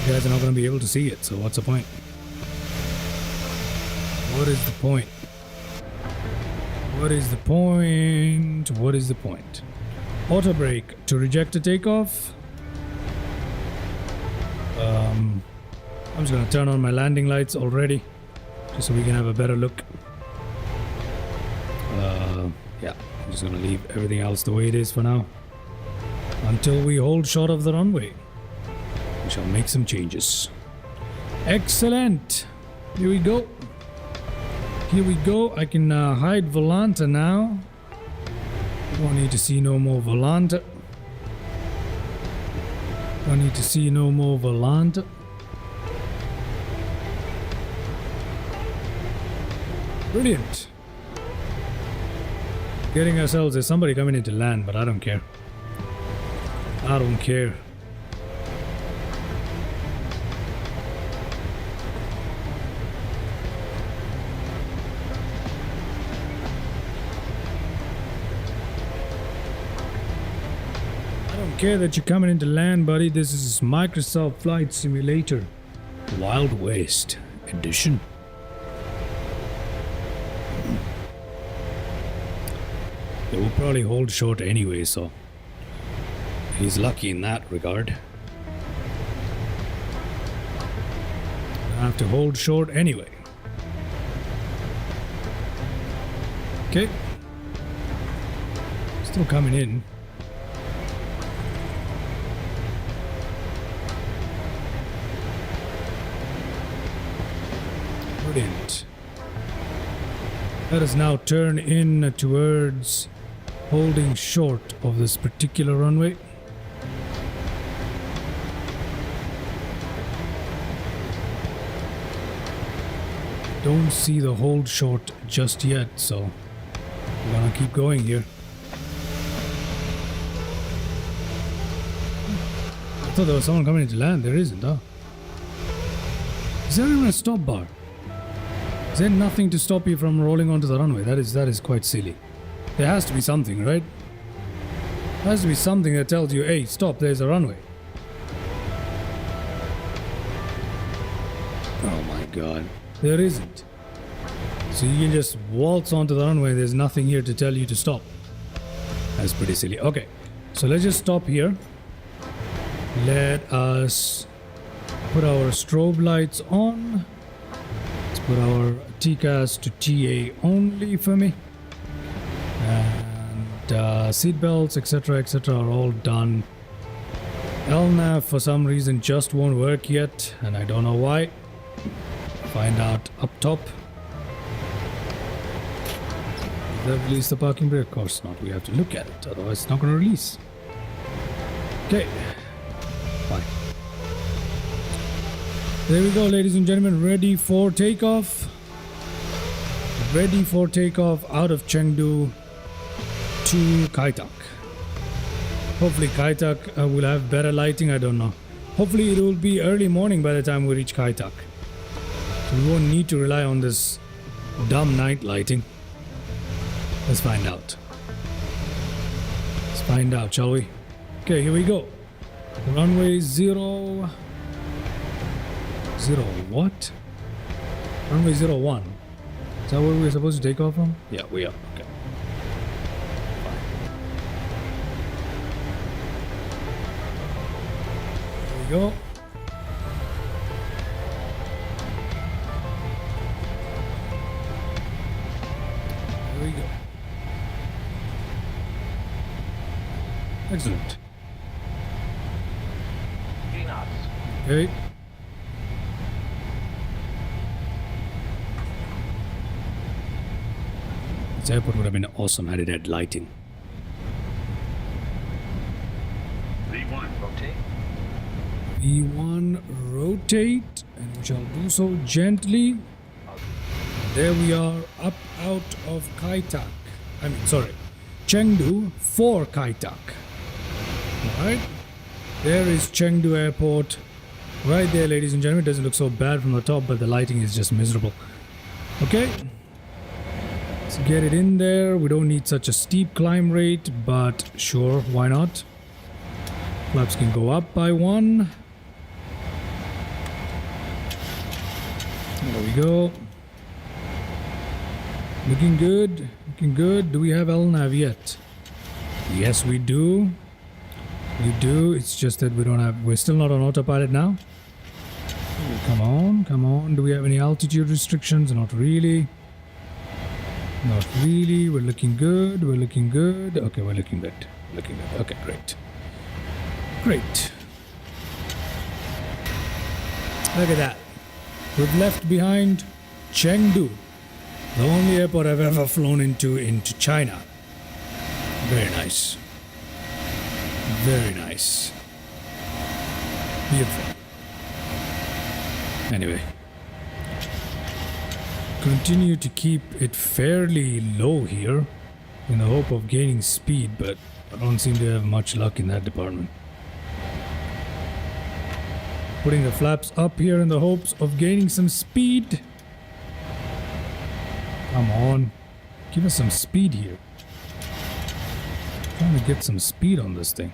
guys are not going to be able to see it. So what's the point? What is the point? What is the point? What is the point? Auto brake to reject a takeoff. I'm just gonna turn on my landing lights already, just so we can have a better look. Yeah, I'm just gonna leave everything else the way it is for now, until we hold short of the runway. We shall make some changes. Excellent. Here we go. Here we go. I can hide Volanta now. Don't need to see no more Volanta. Don't need to see no more Volanta. Brilliant. Getting ourselves, there's somebody coming in to land, but I don't care. I don't care. I don't care that you're coming in to land, buddy. This is Microsoft Flight Simulator Wild West Edition. They will probably hold short anyway, so he's lucky in that regard. I have to hold short anyway. Okay. Still coming in. Brilliant. Let us now turn in towards holding short of this particular runway. Don't see the hold short just yet, so we're gonna keep going here. I thought there was someone coming in to land. There isn't, huh? Is there even a stop bar? Is there nothing to stop you from rolling onto the runway? That is quite silly. There has to be something, right? There has to be something that tells you, hey, stop, there's a runway. Oh my god. There isn't. So you can just waltz onto the runway, there's nothing here to tell you to stop. That's pretty silly. Okay, so let's just stop here. Let us put our strobe lights on. Let's put our TCAS to TA only for me. And seat belts, etc., are all done. LNAV for some reason just won't work yet, and I don't know why. Find out up top. Did that release the parking brake? Of course not. We have to look at it, otherwise it's not going to release. Okay. Fine. There we go, ladies and gentlemen. Ready for takeoff. Ready for takeoff out of Chengdu to Kai Tak. Hopefully Kai Tak will have better lighting, I don't know. Hopefully it will be early morning by the time we reach Kai Tak. So we won't need to rely on this dumb night lighting. Let's find out. Let's find out, shall we? Okay, here we go. Runway 0... what? Runway 01. Is that where we're supposed to take off from? Yeah, we are. Okay. Here we go. Here we go. Excellent. Okay. This airport would have been awesome had it had lighting. V1, rotate. V1 rotate, and we shall do so gently. There we are, up out of Kai Tak. Chengdu for Kai Tak. Alright, there is Chengdu Airport. Right there, ladies and gentlemen. It doesn't look so bad from the top, but the lighting is just miserable. Okay. Let's get it in there. We don't need such a steep climb rate, but sure, why not? Flaps can go up by 1. There we go. Looking good. Looking good. Do we have LNAV yet? Yes, we do. We do. It's just that we're still not on autopilot now. Come on, come on. Do we have any altitude restrictions? Not really. Not really. We're looking good. We're looking good. Okay, we're looking good. Looking good. Okay, great. Great. Look at that. We've left behind Chengdu, the only airport I've ever flown into China. Very nice. Very nice. Beautiful. Anyway. Continue to keep it fairly low here in the hope of gaining speed, but I don't seem to have much luck in that department. Putting the flaps up here in the hopes of gaining some speed. Come on. Give us some speed here. Trying to get some speed on this thing.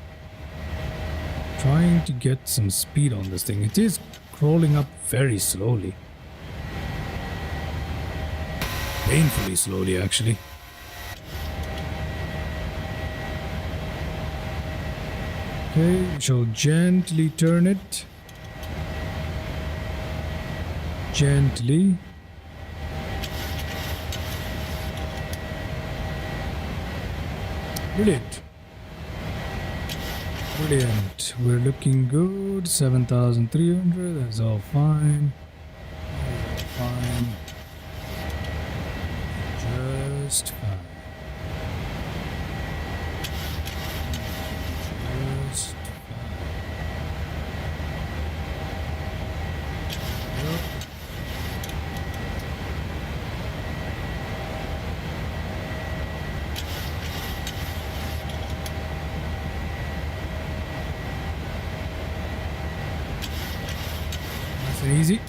Trying to get some speed on this thing. It is crawling up very slowly. Painfully slowly, actually. Okay, we shall gently turn it. Gently. Brilliant. Brilliant. We're looking good. 7,300. That's all fine. That's all fine. Just fine. Just fine. Yep. Nice and easy.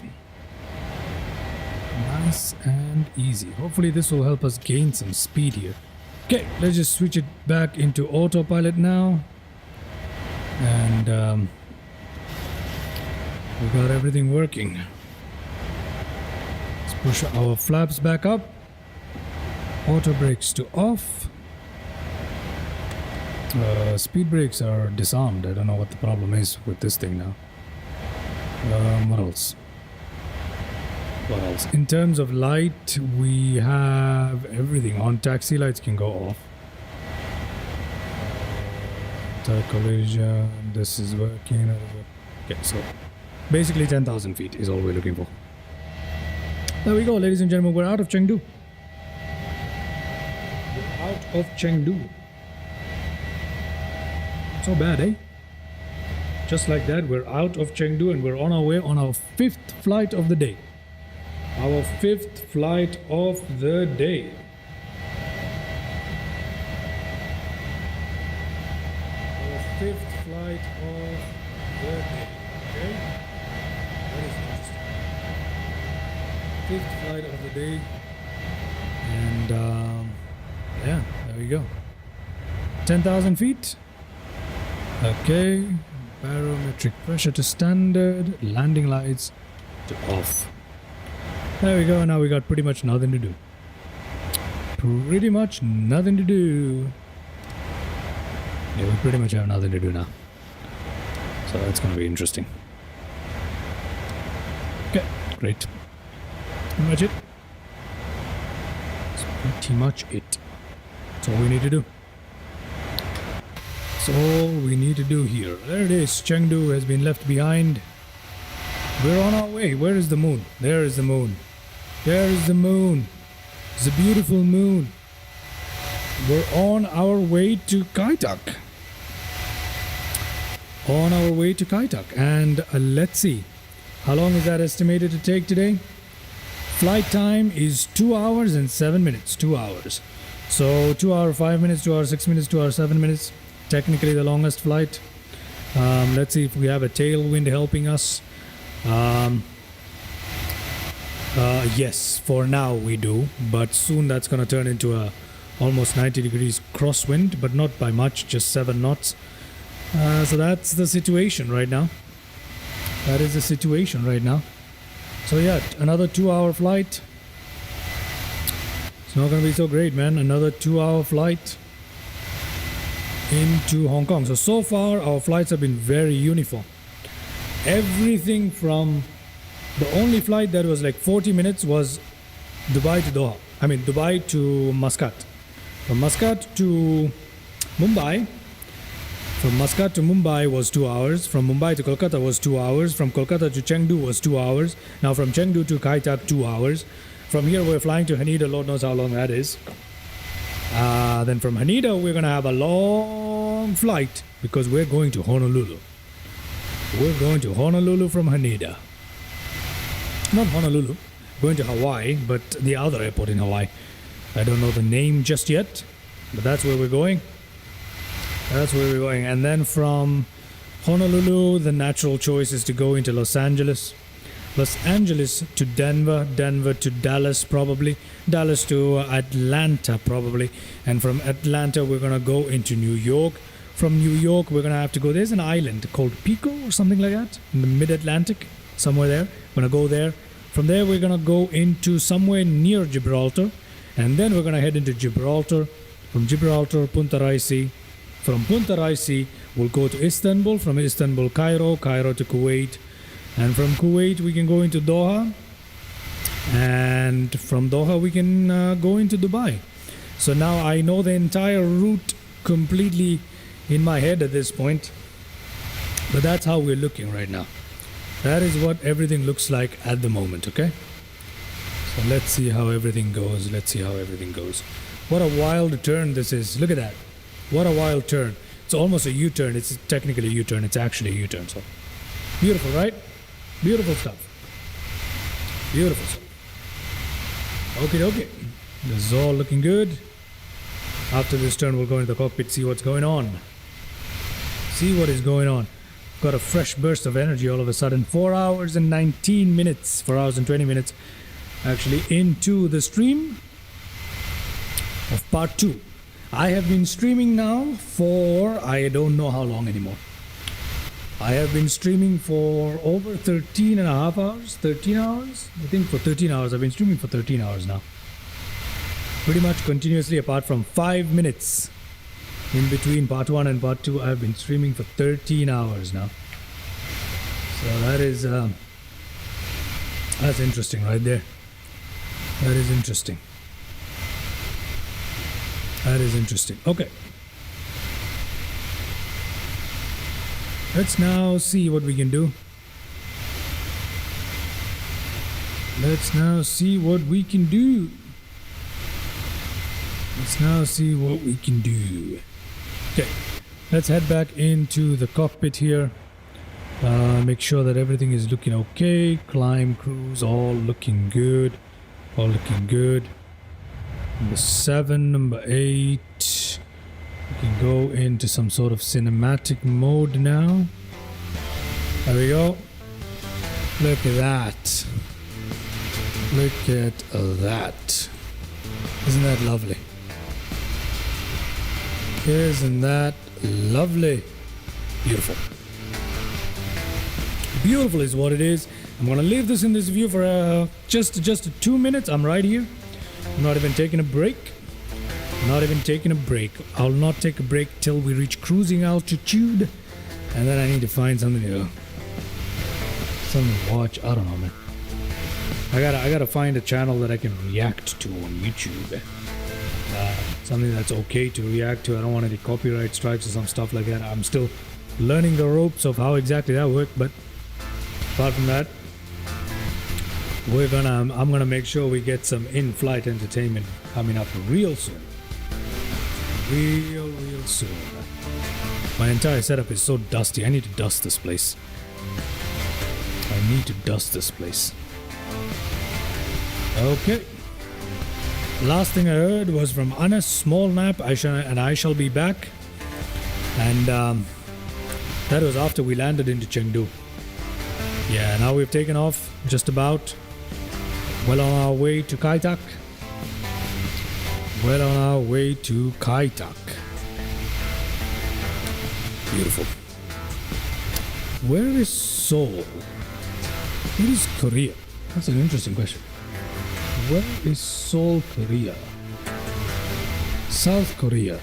Nice and easy. Hopefully this will help us gain some speed here. Okay, let's just switch it back into autopilot now. And we got everything working. Let's push our flaps back up. Auto brakes to off. Speed brakes are disarmed. I don't know what the problem is with this thing now. What else? What else? In terms of light, we have everything on. Taxi lights can go off. Anti-collision. This is working. Okay, so basically 10,000 feet is all we're looking for. There we go, ladies and gentlemen. We're out of Chengdu. We're out of Chengdu. So bad, eh? Just like that, we're out of Chengdu and we're on our way on our 5th flight of the day. Our 5th flight of the day. Our 5th flight of the day. Okay? That is interesting. 5th flight of the day. And yeah, there we go. 10,000 feet. Okay. Barometric pressure to standard. Landing lights to off. There we go. Now we got pretty much nothing to do. Pretty much nothing to do. Yeah, we pretty much have nothing to do now. So that's going to be interesting. Okay, great. Pretty much it. That's pretty much it. That's all we need to do. That's all we need to do here. There it is. Chengdu has been left behind. We're on our way. Where is the moon? There is the moon. There is the moon. It's a beautiful moon. We're on our way to Kaitak. On our way to Kaitak. And let's see. How long is that estimated to take today? Flight time is 2 hours and 7 minutes. 2 hours. So 2 hours 5 minutes, 2 hours 6 minutes, 2 hours 7 minutes. Technically the longest flight. Let's see if we have a tailwind helping us. Yes, for now we do, but soon that's going to turn into a almost 90 degrees crosswind, but not by much, just 7 knots. So that's the situation right now. That is the situation right now. So yeah, another 2-hour flight. It's not going to be so great, man. Another 2-hour flight into Hong Kong. So far our flights have been very uniform. Everything from the only flight that was like 40 minutes was Dubai to Doha. I mean Dubai to Muscat. From Muscat to Mumbai. From Muscat to Mumbai was 2 hours. From Mumbai to Kolkata was 2 hours. From Kolkata to Chengdu was 2 hours. Now from Chengdu to Kai Tak, 2 hours. From here we're flying to Haneda. Lord knows how long that is. Then from Haneda we're going to have a long flight because we're going to Honolulu. We're going to Honolulu from Haneda. Not Honolulu. Going to Hawaii, but the other airport in Hawaii. I don't know the name just yet, but that's where we're going. That's where we're going. And then from Honolulu, the natural choice is to go into Los Angeles. Los Angeles to Denver. Denver to Dallas, probably. Dallas to Atlanta, probably. And from Atlanta, we're going to go into New York. From New York, we're going to have to go. There's an island called Pico or something like that in the mid-Atlantic, somewhere there. We're going to go there. From there, we're going to go into somewhere near Gibraltar. And then we're going to head into Gibraltar. From Gibraltar, Punta Raisi. From Punta Raisi, we'll go to Istanbul. From Istanbul, Cairo. Cairo to Kuwait. And from Kuwait, we can go into Doha. And from Doha, we can go into Dubai. So now I know the entire route completely in my head at this point. But that's how we're looking right now. That is what everything looks like at the moment, okay? So let's see how everything goes. Let's see how everything goes. What a wild turn this is. Look at that. What a wild turn. It's almost a U-turn. It's technically a U-turn. It's actually a U-turn. So beautiful, right? Beautiful stuff. Beautiful stuff. Okay, okay. This is all looking good. After this turn, we'll go into the cockpit, see what's going on. See what is going on. Got a fresh burst of energy all of a sudden. 4 hours and 19 minutes. 4 hours and 20 minutes. Actually into the stream of part 2. I have been streaming now for I don't know how long anymore. I have been streaming for over 13 and a half hours. 13 hours? I think for 13 hours. I've been streaming for 13 hours now. Pretty much continuously apart from 5 minutes. In between part 1 and part 2, I've been streaming for 13 hours now. So that is that's interesting right there. That is interesting. That is interesting. Okay. Let's now see what we can do. Let's now see what we can do. Let's now see what we can do. Okay. Let's head back into the cockpit here. Make sure that everything is looking okay. Climb, cruise, all looking good. All looking good. Number 7, number 8. We can go into some sort of cinematic mode now. There we go. Look at that. Look at that. Isn't that lovely? Isn't that lovely? Beautiful. Beautiful is what it is. I'm gonna leave this in this view for just 2 minutes. I'm right here. I'm not even taking a break. Not even taking a break. I'll not take a break till we reach cruising altitude, and then I need to find something to watch. I don't know, man. I gotta find a channel that I can react to on YouTube. Something that's okay to react to. I don't want any copyright strikes or some stuff like that. I'm still learning the ropes of how exactly that works, but apart from that, I'm gonna make sure we get some in-flight entertainment coming up real soon. Real soon. My entire setup is so dusty. I need to dust this place. I need to dust this place. Okay. Last thing I heard was from Anas, small nap, I shall be back. And that was after we landed into Chengdu. Yeah, now we've taken off just about. Well on our way to Kaitak. Well on our way to Kaitak. Beautiful. Where is Seoul? Where is Korea? That's an interesting question. Where is Seoul, Korea? South Korea.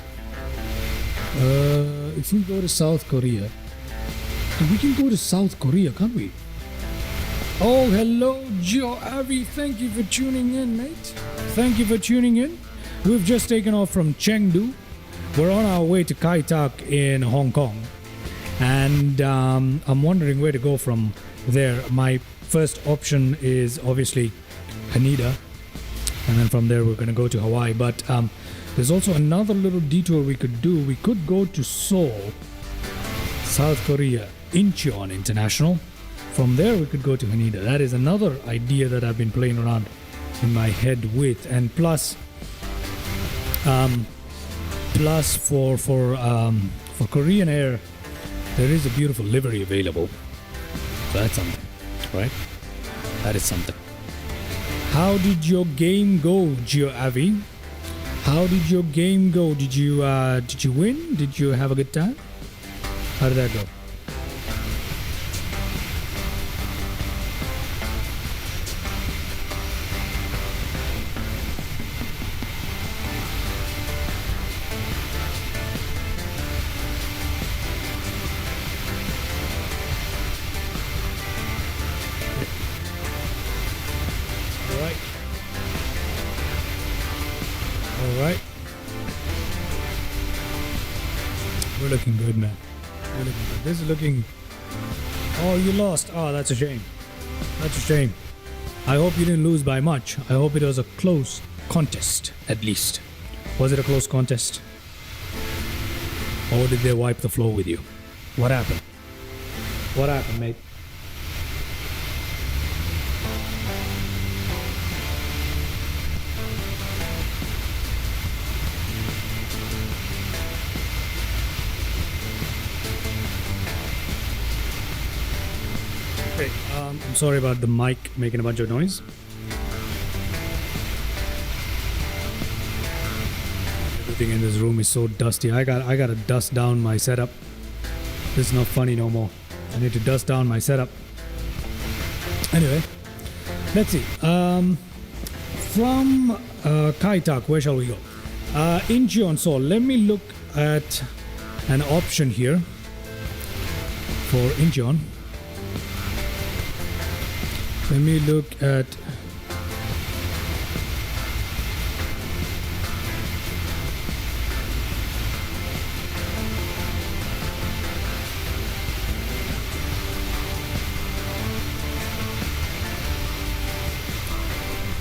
If we go to South Korea, we can go to South Korea, can't we? Oh, hello, Joe Avi. Thank you for tuning in, mate. Thank you for tuning in. We've just taken off from Chengdu. We're on our way to Kai Tak in Hong Kong. And I'm wondering where to go from there. My first option is obviously Haneda. And then from there, we're going to go to Hawaii. But there's also another little detour we could do. We could go to Seoul, South Korea, Incheon International. From there, we could go to Haneda. That is another idea that I've been playing around in my head with. And plus for Korean Air, there is a beautiful livery available. So that's something, right? That is something. How did your game go, Gio Avi? How did your game go? Did you win? Did you have a good time? How did that go? Alright. We're looking good, man. We're looking good. This is looking... Oh, you lost. Oh, that's a shame. That's a shame. I hope you didn't lose by much. I hope it was a close contest, at least. Was it a close contest? Or did they wipe the floor with you? What happened? What happened, mate? Okay, I'm sorry about the mic making a bunch of noise. Everything in this room is so dusty. I gotta dust down my setup. This is not funny no more. I need to dust down my setup. Anyway, let's see. From Kai Tak, where shall we go? Incheon Seoul. Let me look at an option here for Incheon. Let me look at...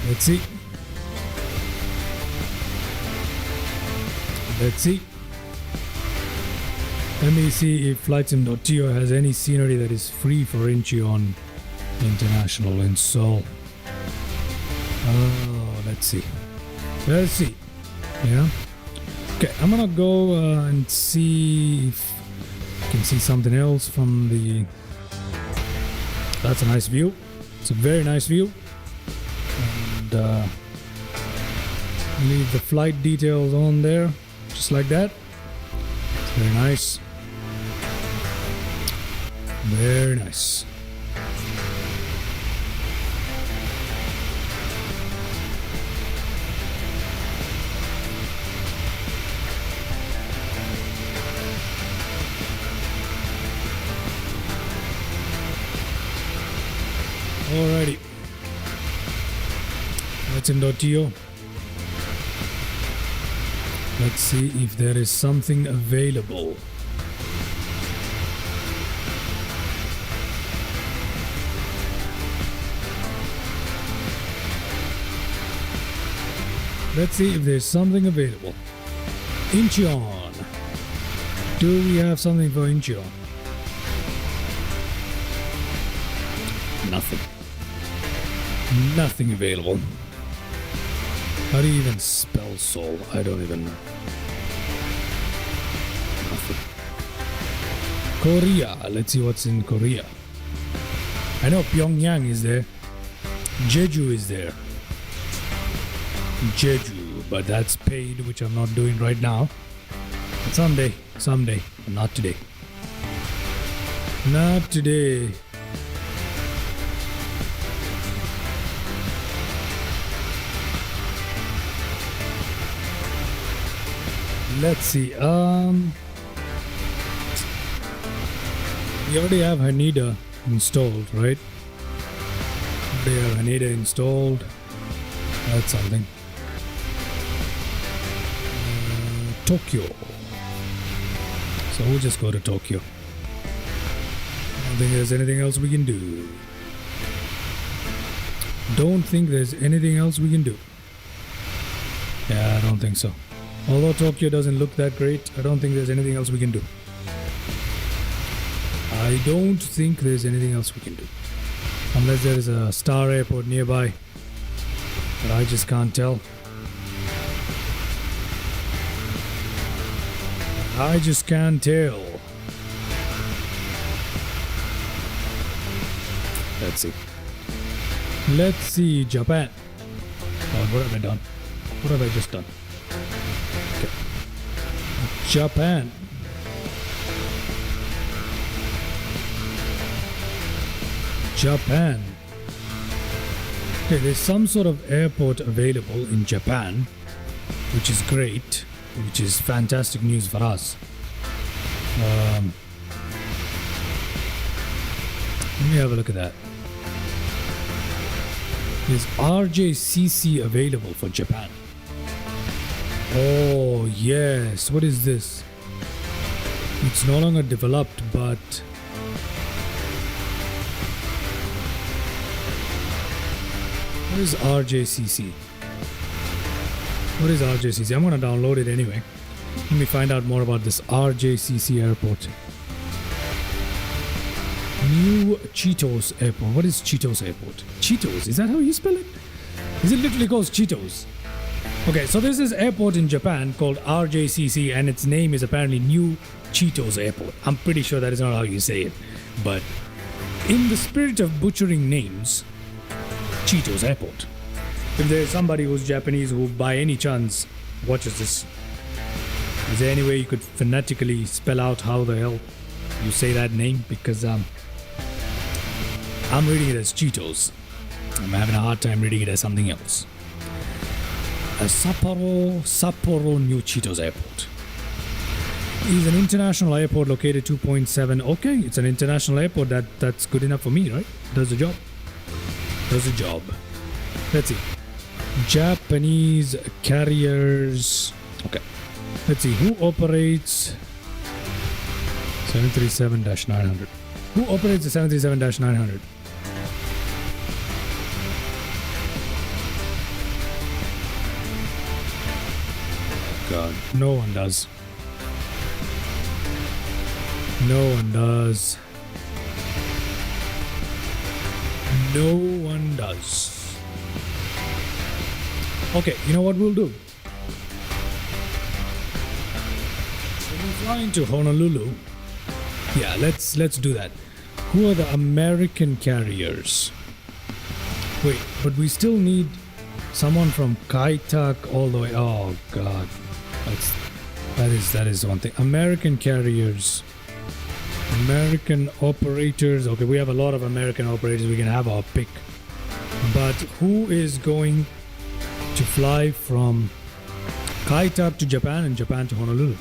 Let's see. Let's see. Let me see if FlightSim.to has any scenery that is free for Incheon International in Seoul. Oh, let's see. Let's see. Yeah. Okay, I'm gonna go and see if I can see something else from the... That's a nice view. It's a very nice view. And leave the flight details on there, just like that. It's very nice. Very nice. Alrighty. FlightSim.to. Let's see if there is something available. Let's see if there's something available. Incheon. Do we have something for Incheon? Nothing. Nothing available. How do you even spell Seoul? I don't even know. Nothing. Korea. Let's see what's in Korea. I know Pyongyang is there. Jeju is there. Jeju, but that's paid, which I'm not doing right now. But someday, but not today. Not today. Let's see. We already have Haneda installed, right? We have Haneda installed. That's something. Tokyo. So we'll just go to Tokyo. I don't think there's anything else we can do. Don't think there's anything else we can do. Yeah, I don't think so. Although Tokyo doesn't look that great, I don't think there's anything else we can do. I don't think there's anything else we can do. Unless there is a star airport nearby. But I just can't tell. I just can't tell. Let's see. Let's see, Japan. Oh, what have I done? What have I just done? Okay. Japan. Japan. Okay, there's some sort of airport available in Japan, which is great, which is fantastic news for us. Let me have a look at that. Is RJCC available for Japan? Oh, yes. What is this? It's no longer developed, but what is RJCC? What is RJCC? I'm going to download it anyway. Let me find out more about this RJCC airport. New Cheetos Airport. What is Cheetos Airport? Cheetos? Is that how you spell it? Is it literally called Cheetos? Okay, so there's this airport in Japan called RJCC and its name is apparently New Cheetos Airport. I'm pretty sure that is not how you say it. But in the spirit of butchering names, Cheetos Airport. If there's somebody who's Japanese who by any chance watches this, is there any way you could phonetically spell out how the hell you say that name? Because I'm reading it as Cheetos. I'm having a hard time reading it as something else. Sapporo New Cheetos Airport is an international airport located 2.7. Okay, it's an international airport. That's good enough for me, right? Does the job. Does the job. Let's see. Japanese carriers. Okay. Let's see. Who operates 737-900? Who operates the 737-900? God, no one does. No one does. No one does. Okay, you know what we'll do? When we fly into Honolulu, yeah, let's do that. Who are the American carriers? Wait, but we still need someone from Kaitak all the way. Oh God, that is one thing. American carriers, American operators. Okay, we have a lot of American operators. We can have our pick. But who is going to fly from Kaitak to Japan and Japan to Honolulu?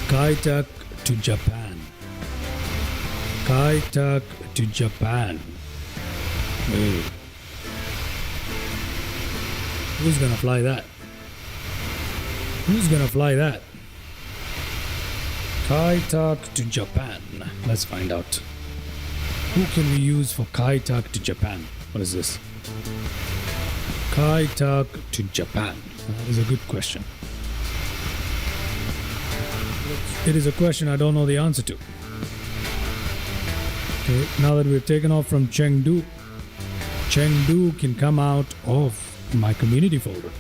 Kaitak to Japan. Kaitak to Japan. Hey. Who's gonna fly that? Who's gonna fly that? Kaitak to Japan. Let's find out. Who can we use for Kaitak to Japan? What is this? Kaitak to Japan. That is a good question. It is a question I don't know the answer to. Okay, now that we've taken off from Chengdu, Chengdu can come out of my community folder.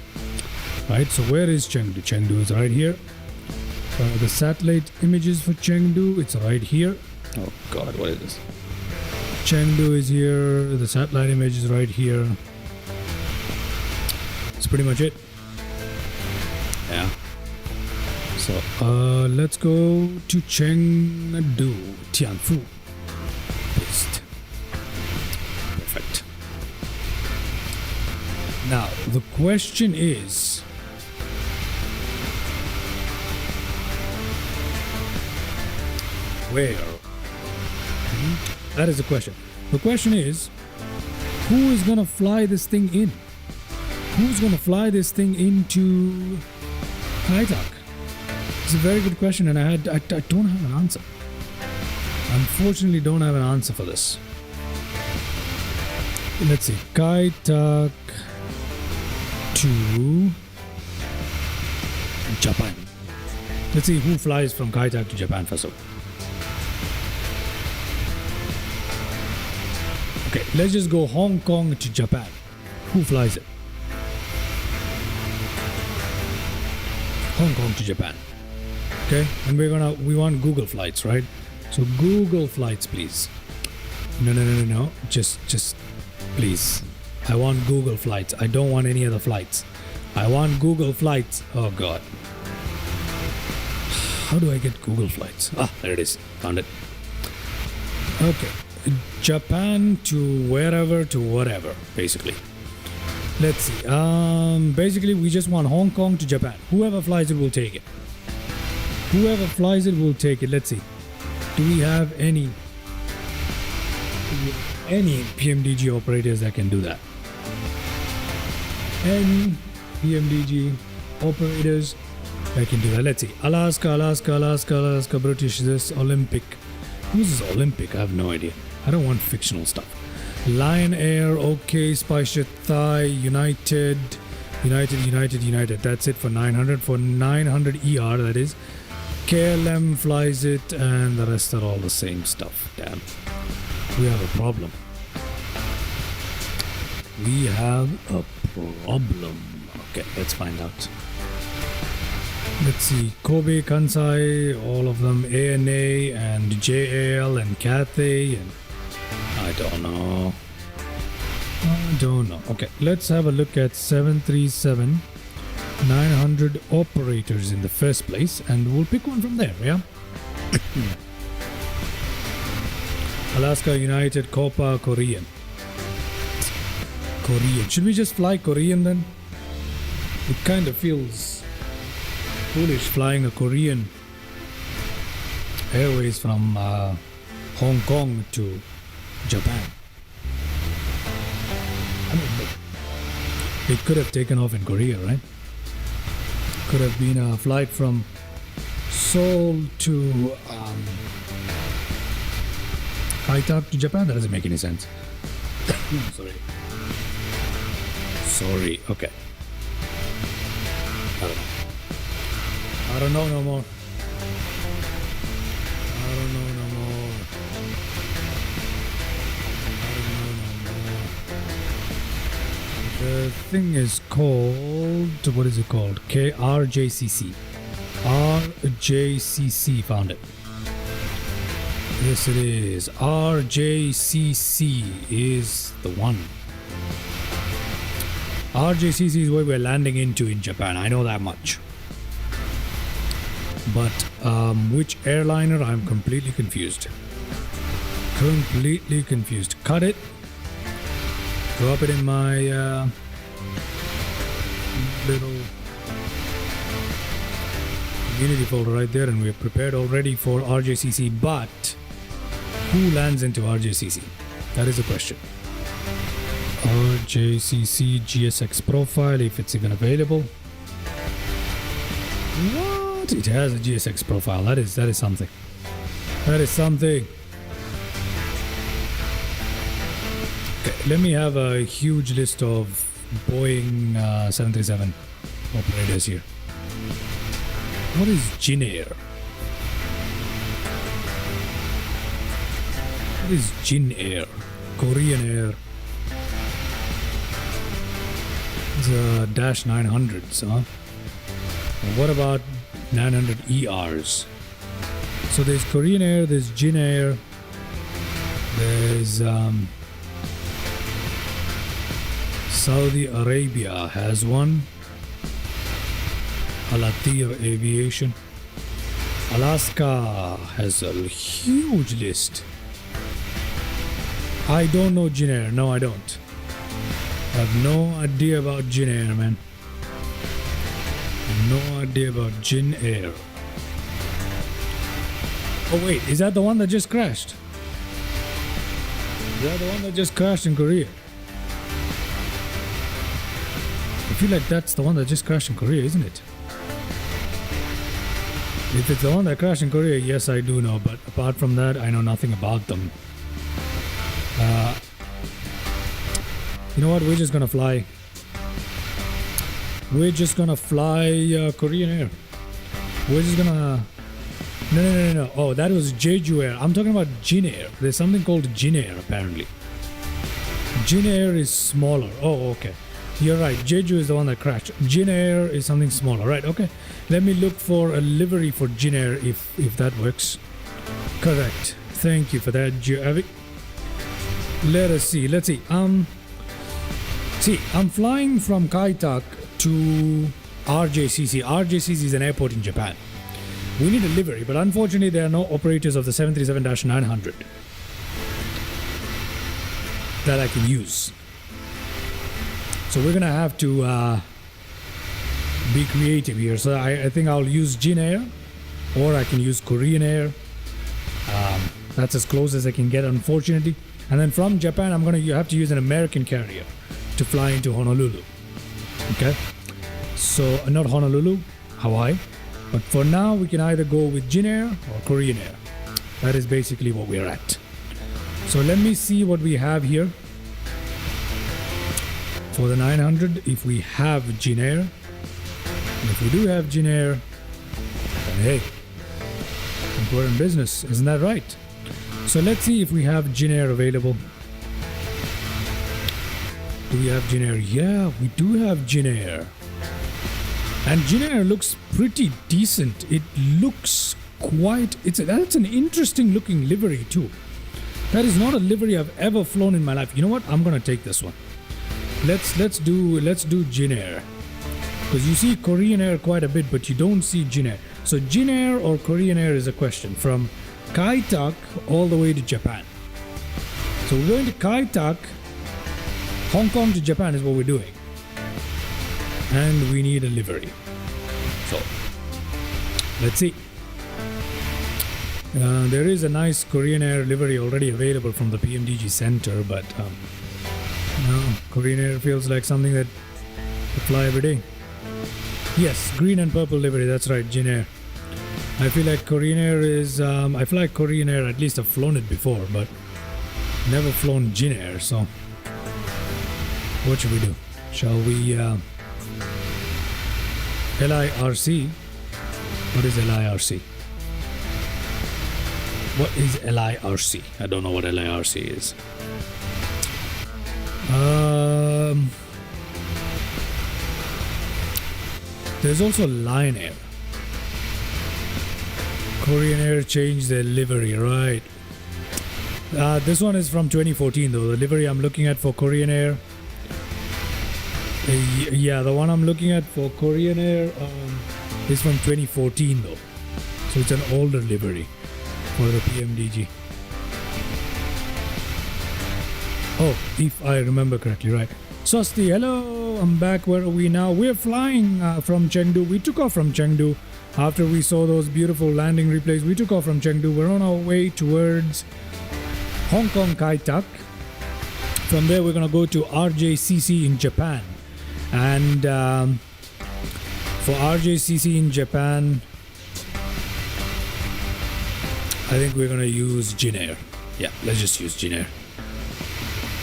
Right, so where is Chengdu? Chengdu is right here. The satellite images for Chengdu, it's right here. Oh God, what is this? Chengdu is here. The satellite image is right here. That's pretty much it. Yeah. So let's go to Chengdu, Tianfu. Paste. Perfect. Now the question is, where? That is the question. The question is, who is gonna fly this thing in? Who's gonna fly this thing into Kaitak? It's a very good question, and I don't have an answer. Unfortunately, don't have an answer for this. Let's see, Kaitak to Japan. Let's see who flies from Kaitak to Japan first of all. Okay, let's just go Hong Kong to Japan. Who flies it? Hong Kong to Japan. Okay, and we want Google flights, right? So Google flights, please. No. Just please. I want Google flights. I don't want any other flights. I want Google flights. Oh God. How do I get Google flights? Ah, there it is. Found it. Okay. Japan to wherever to whatever, basically. Let's see. Basically, we just want Hong Kong to Japan. Whoever flies it will take it. Whoever flies it will take it. Let's see. Do we have any PMDG operators that can do that? Any PMDG operators that can do that? Let's see. Alaska, British, this Olympic. Who's this Olympic? I have no idea. I don't want fictional stuff. Lion Air, okay, SpiceJet Thai, United. That's it for 900. For 900 ER, that is. KLM flies it, and the rest are all the same stuff. Damn. We have a problem. We have a problem. Okay, let's find out. Let's see. Kobe, Kansai, all of them. ANA and JAL and Cathay and I don't know. Okay, let's have a look at 737 900 operators in the first place, and we'll pick one from there, yeah? Alaska, United, Copa, Korean. Should we just fly Korean then? It kind of feels foolish flying a Korean Airways from Hong Kong to Japan. I mean, it could have taken off in Korea, right? Could have been a flight from Seoul to Kaitak to Japan. That doesn't make any sense. Sorry. Okay. I don't know no more. The thing is called, what is it called? RJCC. RJCC, found it. Yes, it is. RJCC is the one. RJCC is where we're landing into in Japan. I know that much. But which airliner? I'm completely confused. Cut it. Drop it in my little community folder right there, and we're prepared already for RJCC. But who lands into RJCC? That is the question. RJCC GSX profile, if it's even available. What? It has a GSX profile. That is something. Okay, let me have a huge list of Boeing 737 operators here. What is Jin Air? What is Jin Air? Korean Air. It's Dash 900s, huh? What about 900 ERs? So there's Korean Air, there's Jin Air, There's Saudi Arabia has one. Alatir Aviation. Alaska has a huge list. I don't know Jin Air. No, I don't. I have no idea about Jin Air, man. No idea about Jin Air. Oh wait, is that the one that just crashed? Is that the one that just crashed in Korea? I feel like that's the one that just crashed in Korea, isn't it? If it's the one that crashed in Korea, yes, I do know. But apart from that, I know nothing about them. You know what? We're just gonna fly. We're just gonna fly Korean Air. We're just gonna... No. Oh, that was Jeju Air. I'm talking about Jin Air. There's something called Jin Air, apparently. Jin Air is smaller. Oh, okay. You're right. Jeju is the one that crashed. Jin Air is something smaller. Right, okay. Let me look for a livery for Jin Air if that works. Correct. Thank you for that, Javik. Let us see. Let's see. See, I'm flying from Kaitak to RJCC. RJCC is an airport in Japan. We need a livery, but unfortunately there are no operators of the 737-900 that I can use. So we're gonna have to be creative here. So I think I'll use Jin Air, or I can use Korean Air. That's as close as I can get, unfortunately. And then from Japan, you have to use an American carrier to fly into Honolulu. Okay, so not Honolulu, Hawaii. But for now, we can either go with Jin Air or Korean Air. That is basically what we're at. So let me see what we have here. For the 900, if we have Jin Air, and if we do have Jin Air, then hey, we're in business, isn't that right? So let's see if we have Jin Air available. Do we have Jin Air? Yeah, we do have Jin Air. And Jin Air looks pretty decent. It looks quite... That's an interesting looking livery too. That is not a livery I've ever flown in my life. You know what? I'm gonna take this one. Let's do Jin Air. Because you see Korean Air quite a bit, but you don't see Jin Air. So Jin Air or Korean Air is a question. From Kaitak all the way to Japan. So we're going to Kaitak, Hong Kong to Japan is what we're doing. And we need a livery. So let's see. There is a nice Korean Air livery already available from the PMDG center, but no, Korean Air feels like something that you fly every day. Yes, green and purple livery, that's right, Jin Air. I feel like Korean Air is, I fly Korean Air, at least I've flown it before, but never flown Jin Air, so what should we do? Shall we, LIRC? What is LIRC? What is LIRC? I don't know what LIRC is. There's also Lion Air. Korean Air changed their livery, right? This one is from 2014 though. The livery I'm looking at for Korean Air. Yeah, the one I'm looking at for Korean Air is from 2014 though. So it's an older livery for the PMDG. Oh, if I remember correctly, right. Swasti, hello, I'm back. Where are we now? We're flying from Chengdu. We took off from Chengdu after we saw those beautiful landing replays. We took off from Chengdu. We're on our way towards Hong Kong Kai-Tak. From there, we're going to go to RJCC in Japan. And for RJCC in Japan, I think we're going to use Jin Air. Yeah, let's just use Jin Air.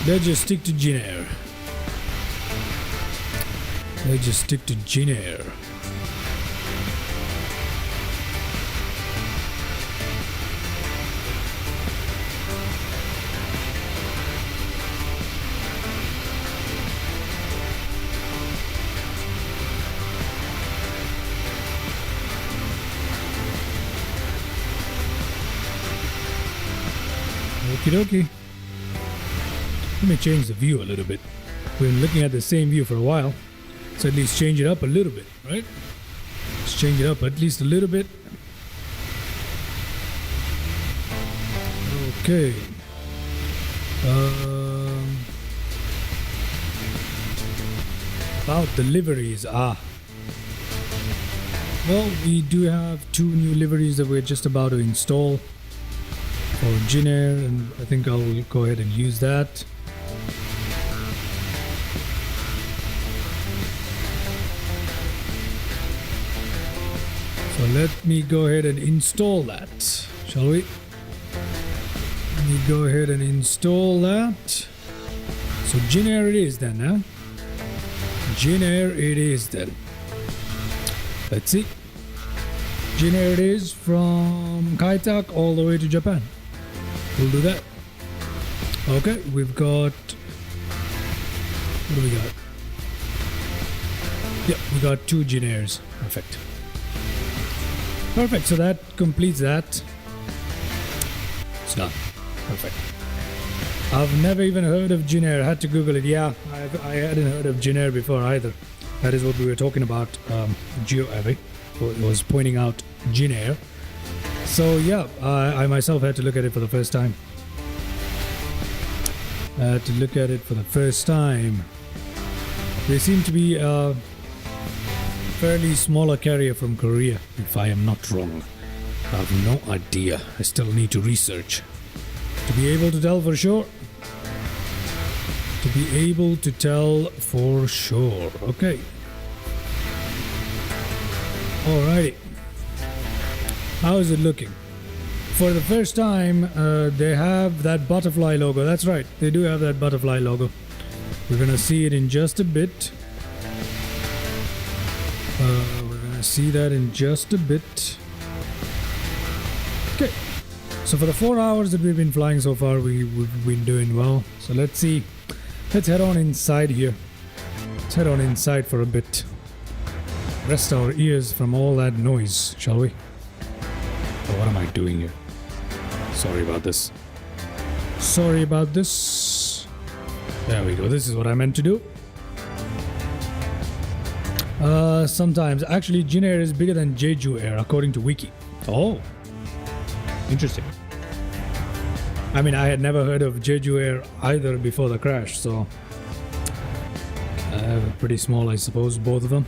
Let's just stick to Jin Air. Let's just stick to Jin Air. Okie dokie. Let me change the view a little bit. We've been looking at the same view for a while. So at least change it up a little bit, right? Let's change it up at least a little bit. Okay. About the liveries. Well, we do have 2 new liveries that we're just about to install for Jin Air, and I think I'll go ahead and use that. So let me go ahead and install that, shall we? Let me go ahead and install that. So Jin Air it is then, huh? Jin Air it is then. Let's see. Jin Air it is from Kaitak all the way to Japan. We'll do that. Okay, we've got... What do we got? Yeah, we got 2 Jin Airs. Perfect. Perfect, so that completes that. It's done. Perfect. I've never even heard of Jin Air. I had to Google it. Yeah, I hadn't heard of Jin Air before either. That is what we were talking about. Geo Abbey was pointing out Jin Air. So yeah, I myself had to look at it for the first time. They seem to be a fairly smaller carrier from Korea, if I am not wrong. I have no idea. I still need to research to be able to tell for sure. Okay. Alrighty. How is it looking? For the first time, they have that butterfly logo. That's right. They do have that butterfly logo. We're gonna see it in just a bit. Okay. So for the 4 hours that we've been flying so far, we've been doing well. So let's see. Let's head on inside here. Let's head on inside for a bit. Rest our ears from all that noise, shall we? Oh, what am I doing here? Sorry about this. There we go. This is what I meant to do. Sometimes. Actually, Jin Air is bigger than Jeju Air, according to Wiki. Oh. Interesting. I mean, I had never heard of Jeju Air either before the crash, so... pretty small, I suppose, both of them.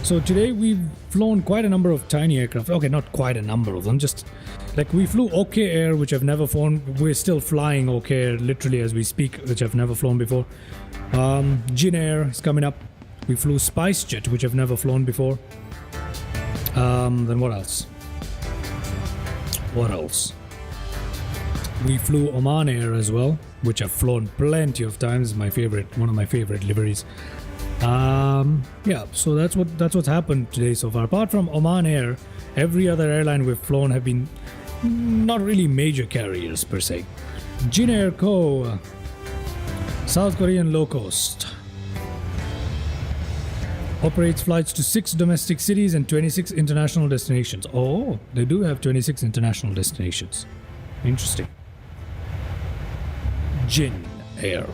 So today we've flown quite a number of tiny aircraft. Okay, not quite a number of them, just... Like, we flew OK Air, which I've never flown. We're still flying OK Air, literally as we speak, which I've never flown before. Jin Air is coming up. We flew SpiceJet, which I've never flown before. Then what else? We flew Oman Air as well, which I've flown plenty of times. One of my favorite liveries. Yeah, so that's what's happened today so far. Apart from Oman Air, every other airline we've flown have been not really major carriers per se. Jin Air Co., South Korean low cost, operates flights to 6 domestic cities and 26 international destinations. Oh, they do have 26 international destinations. Interesting. Jin Air,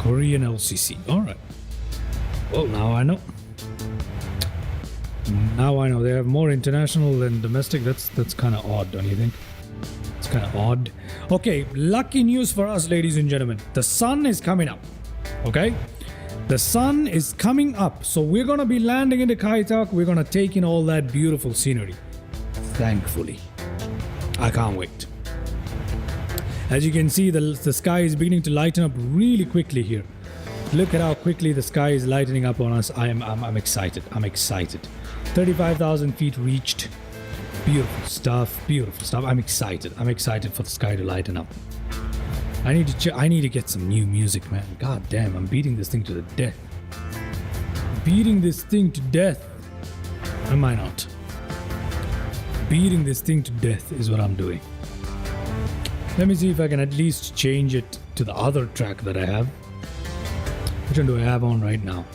Korean LCC. Alright. Well, now I know. They have more international than domestic. That's kind of odd, don't you think? It's kind of odd. Okay, lucky news for us, ladies and gentlemen. The sun is coming up. Okay? The sun is coming up. So we're going to be landing into Kaitak. We're going to take in all that beautiful scenery. Thankfully. I can't wait. As you can see, the sky is beginning to lighten up really quickly here. Look at how quickly the sky is lightening up on us. I'm excited. 35,000 feet reached. Beautiful stuff. I'm excited for the sky to lighten up. I need to get some new music, man. God damn, I'm beating this thing to the death. Am I not? Beating this thing to death is what I'm doing. Let me see if I can at least change it to the other track that I have. Which one do I have on right now?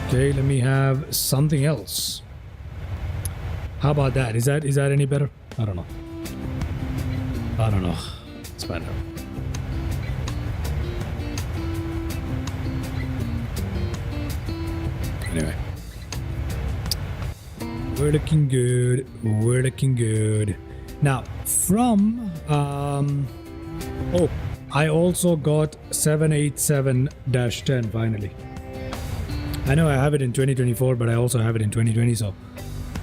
Okay, let me have something else. How about that? Is that any better? I don't know. Let's find out. Anyway. We're looking good. We're looking good. Now, from... oh, I also got 787-10 finally. I know I have it in 2024, but I also have it in 2020, so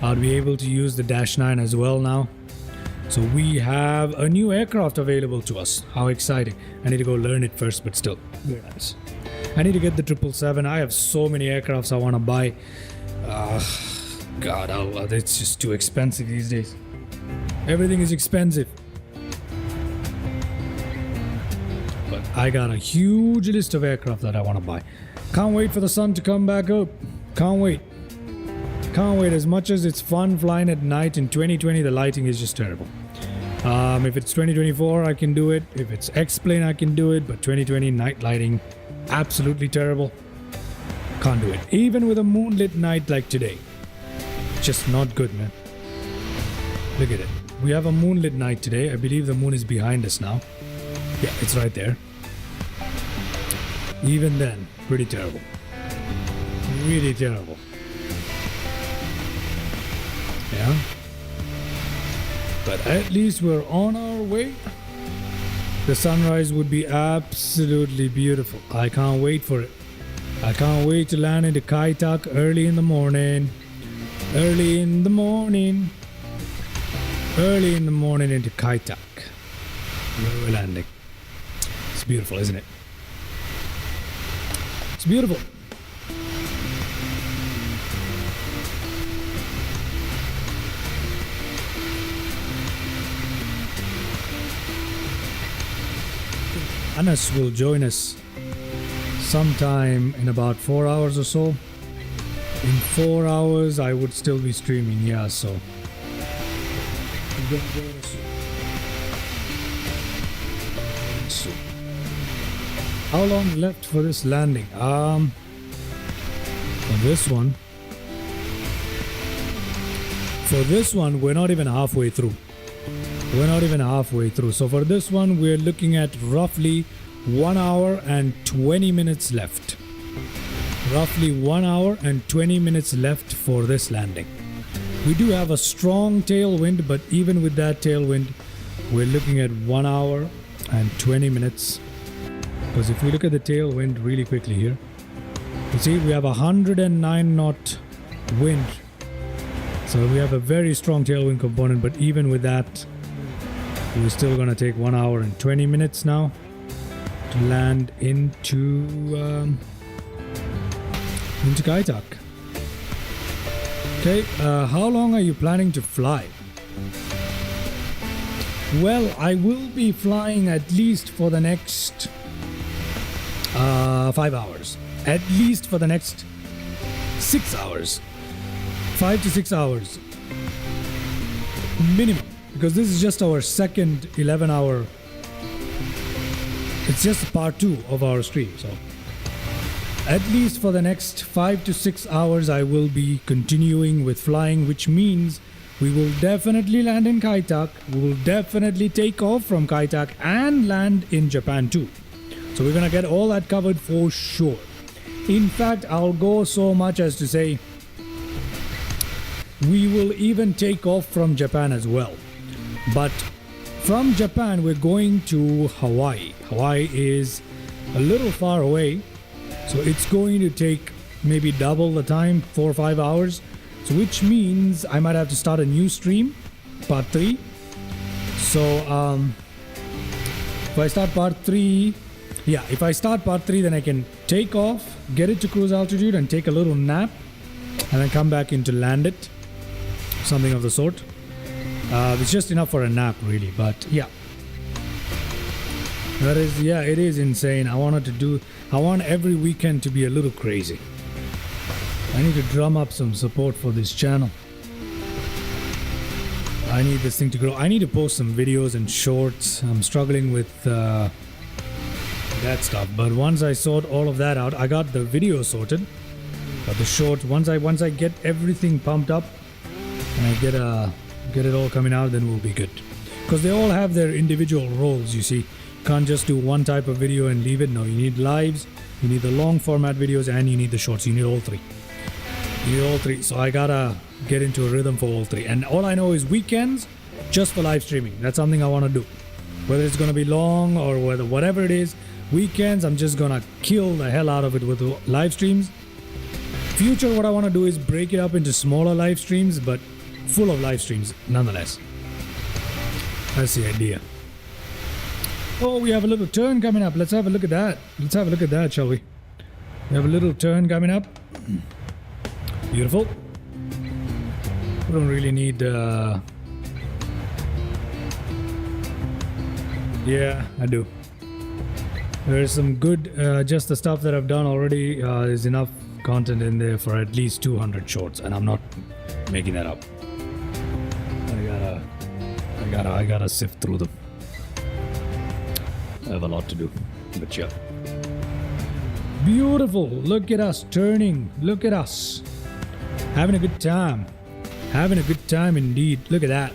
I'll be able to use the -9 as well now. So we have a new aircraft available to us. How exciting. I need to go learn it first, but still, very nice. I need to get the 777. I have so many aircrafts I want to buy. God, it's just too expensive these days. Everything is expensive. But I got a huge list of aircraft that I want to buy. Can't wait for the sun to come back up. Can't wait. Can't wait. As much as it's fun flying at night, in 2020 the lighting is just terrible. If it's 2024 I can do it. If it's X-Plane I can do it. But 2020 night lighting, absolutely terrible. Can't do it. Even with a moonlit night like today. Just not good, man. Look at it. We have a moonlit night today. I believe the moon is behind us now. Yeah, it's right there. Even then, pretty terrible. Really terrible. Yeah. But at least we're on our way. The sunrise would be absolutely beautiful. I can't wait for it. I can't wait to land into Kaitak early in the morning. Early in the morning. Early in the morning into Kaitak. Where we're landing. It's beautiful, isn't it? It's beautiful. Anas will join us sometime in about 4 hours or so. In 4 hours, I would still be streaming, yeah, so. How long left for this landing? For this one, we're not even halfway through. So for this one, we're looking at roughly 1 hour and 20 minutes left. Roughly 1 hour and 20 minutes left for this landing. We do have a strong tailwind, but even with that tailwind, we're looking at 1 hour and 20 minutes. Because if we look at the tailwind really quickly here, you see we have 109 knot wind. So we have a very strong tailwind component, but even with that, we're still going to take 1 hour and 20 minutes now to land into Kaitak. Okay, how long are you planning to fly? Well, I will be flying at least for the next 5 hours. At least for the next 6 hours. 5 to 6 hours. Minimum. Because this is just our second 11-hour. It's just part 2 of our stream, so. At least for the next 5 to 6 hours, I will be continuing with flying, which means we will definitely land in Kaitak. We will definitely take off from Kaitak and land in Japan too. So we're going to get all that covered for sure. In fact, I'll go so much as to say we will even take off from Japan as well. But from Japan, we're going to Hawaii. Hawaii is a little far away. So it's going to take maybe double the time, 4 or 5 hours. So which means I might have to start a new stream, part 3. So if I start part 3, if I start part 3, then I can take off, get it to cruise altitude and take a little nap and then come back in to land it. Something of the sort. It's just enough for a nap really, but yeah. That is, yeah, it is insane. I want every weekend to be a little crazy. I need to drum up some support for this channel. I need this thing to grow. I need to post some videos and shorts. I'm struggling with that stuff. But once I sort all of that out, I got the video sorted. But the short, once I get everything pumped up and I get it all coming out, then we'll be good. because they all have their individual roles, you see. Can't just do one type of video and leave it. No, you need lives, you need the long format videos, and you need the shorts. You need all three. You need all three. So I gotta get into a rhythm for all three. And all I know is weekends, just for live streaming. That's something I want to do. Whether it's gonna be long or whatever it is, weekends, I'm just gonna kill the hell out of it with live streams. Future, what I want to do is break it up into smaller live streams, but full of live streams nonetheless. That's the idea. Oh, we have a little turn coming up. Let's have a look at that. Let's have a look at that, shall we? We have a little turn coming up. Beautiful. We don't really need... Yeah, I do. There's some good... just the stuff that I've done already is enough content in there for at least 200 shorts, and I'm not making that up. I gotta sift through them. I have a lot to do, but yeah. Beautiful. Look at us turning. Look at us. Having a good time. Having a good time indeed. Look at that.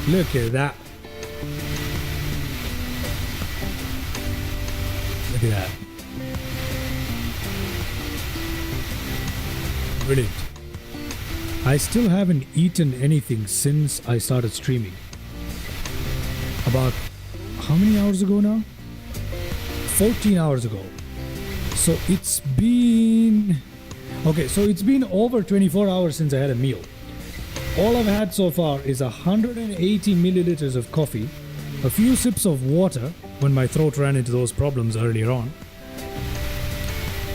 Look at that. Look at that. Brilliant. I still haven't eaten anything since I started streaming. About how many hours ago now? 14 hours ago. So it's been... Okay, so it's been over 24 hours since I had a meal. All I've had so far is 180 milliliters of coffee, a few sips of water when my throat ran into those problems earlier on,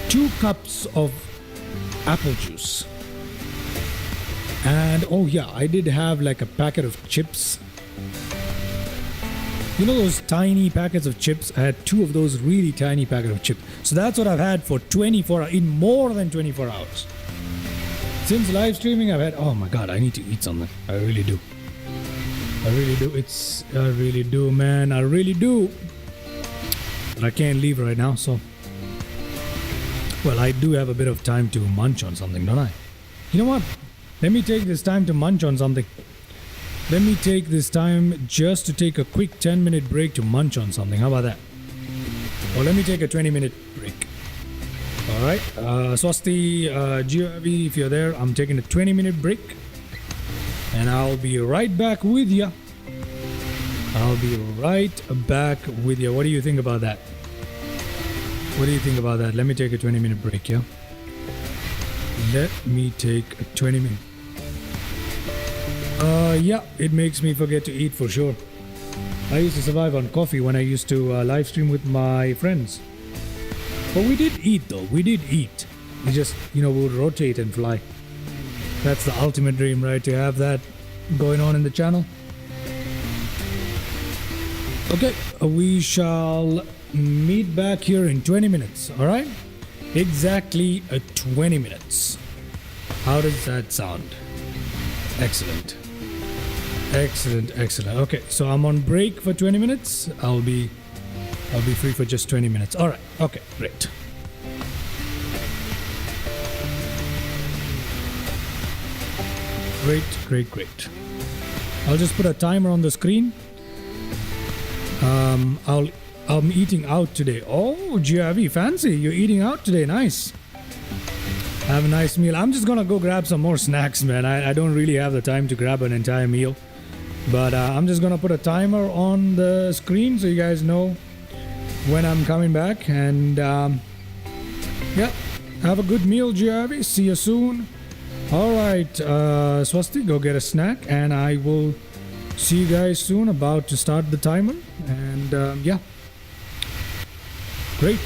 2 cups of apple juice, and oh yeah, I did have like a packet of chips. You know those tiny packets of chips? I had 2 of those really tiny packets of chips. So that's what I've had for 24 hours, in more than 24 hours. Since live streaming, I've had, oh my god, I need to eat something. I really do. I really do. I really do, man. I really do. But I can't leave right now, so. Well, I do have a bit of time to munch on something, don't I? You know what? Let me take this time to munch on something. Let me take this time just to take a quick 10-minute break to munch on something. How about that? Or let me take a 20-minute break. Alright. Swasti, GRV, if you're there, I'm taking a 20-minute break. And I'll be right back with you. I'll be right back with you. What do you think about that? What do you think about that? Let me take a 20-minute break, yeah? Let me take a 20-minute. Yeah, it makes me forget to eat for sure. I used to survive on coffee when I used to live stream with my friends. But we did eat though, we did eat. We just, you know, we would rotate and fly. That's the ultimate dream, right? To have that going on in the channel. Okay, we shall meet back here in 20 minutes, alright? Exactly 20 minutes. How does that sound? Excellent. Excellent, excellent. Okay, so I'm on break for 20 minutes. I'll be free for just 20 minutes. Alright, okay, great. Great. I'll just put a timer on the screen. I'm eating out today. Oh, GRV, fancy. You're eating out today. Nice. Have a nice meal. I'm just gonna go grab some more snacks, man. I don't really have the time to grab an entire meal. But I'm just gonna put a timer on the screen so you guys know when I'm coming back. And yeah, have a good meal, GRV. See you soon. Alright, Swasti, go get a snack. And I will see you guys soon. About to start the timer. And yeah. Great.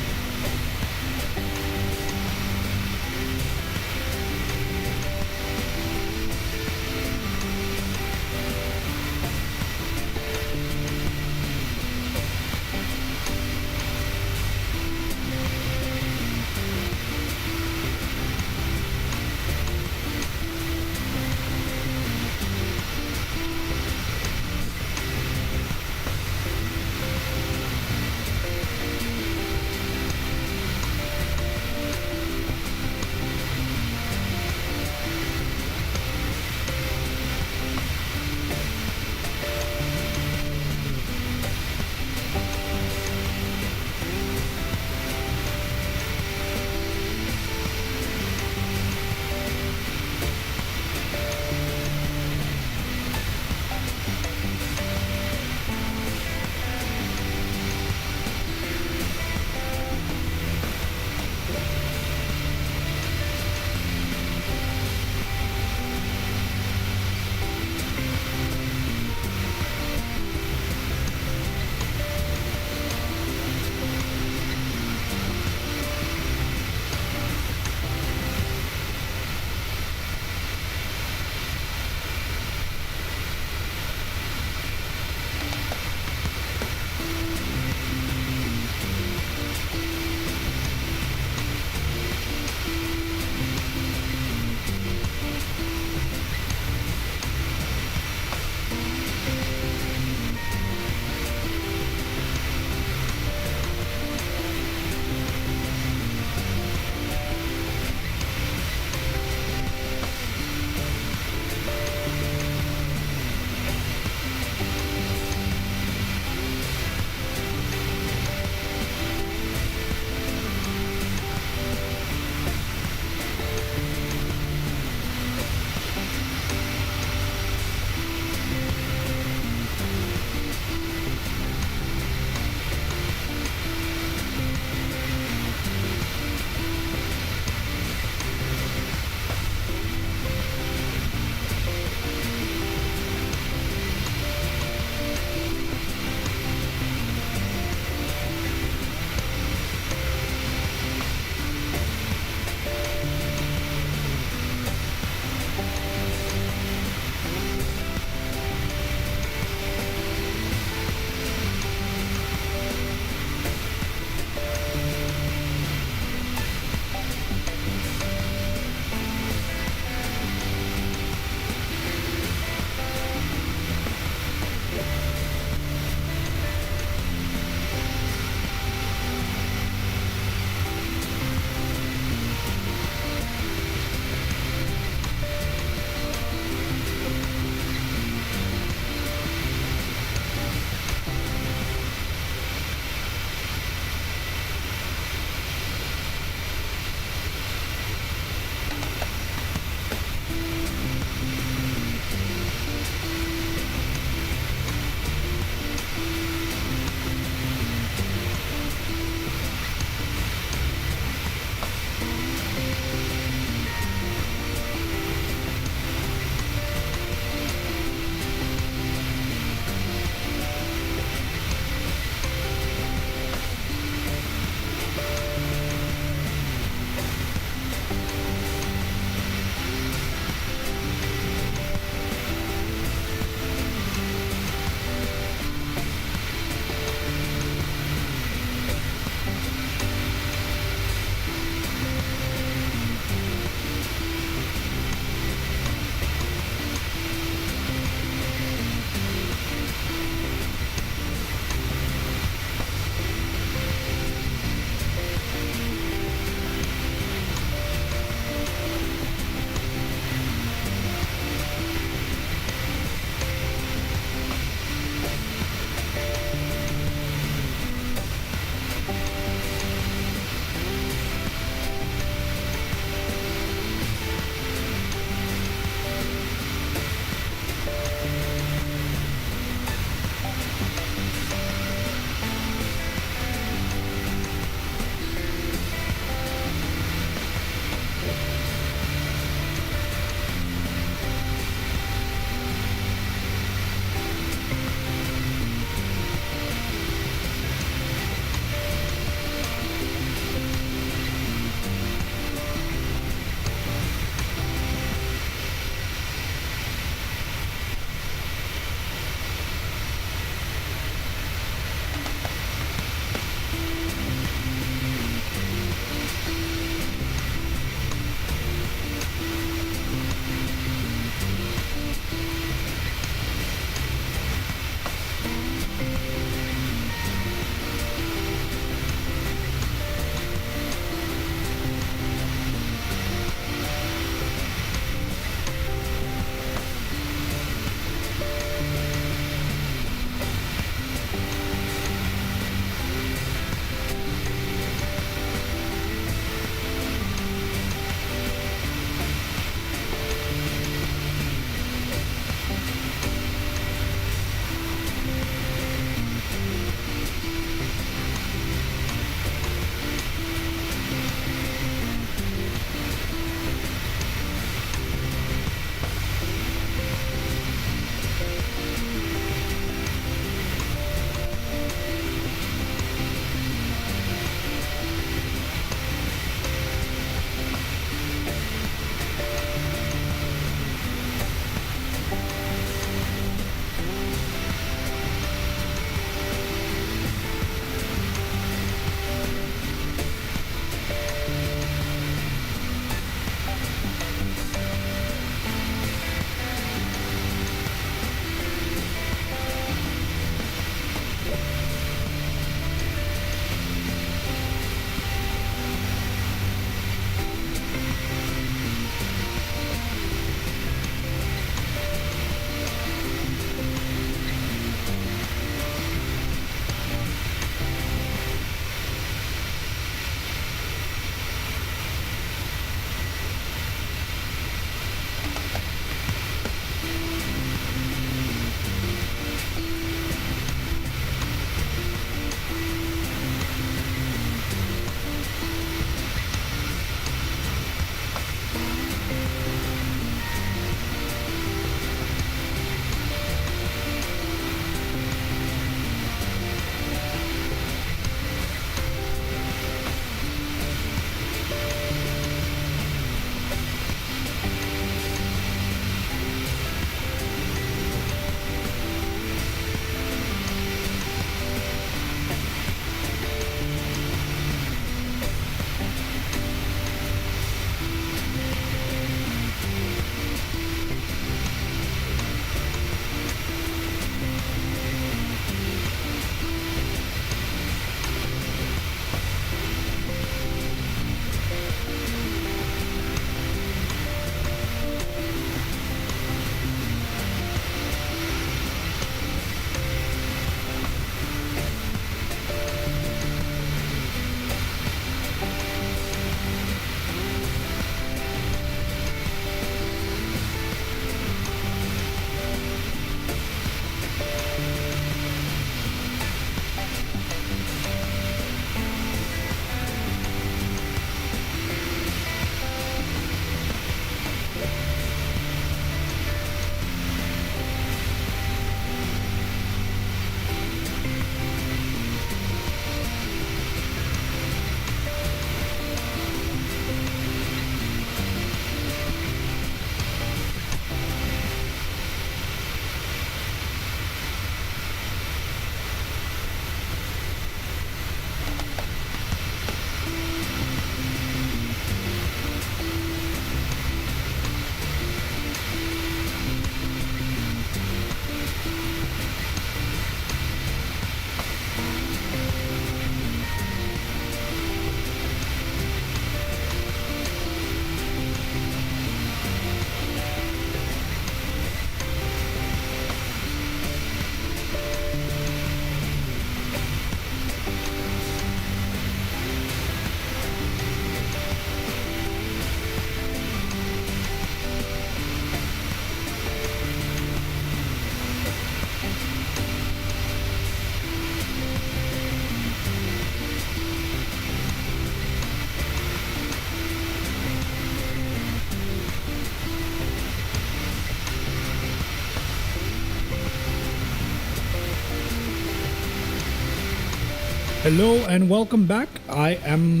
Hello and welcome back. I am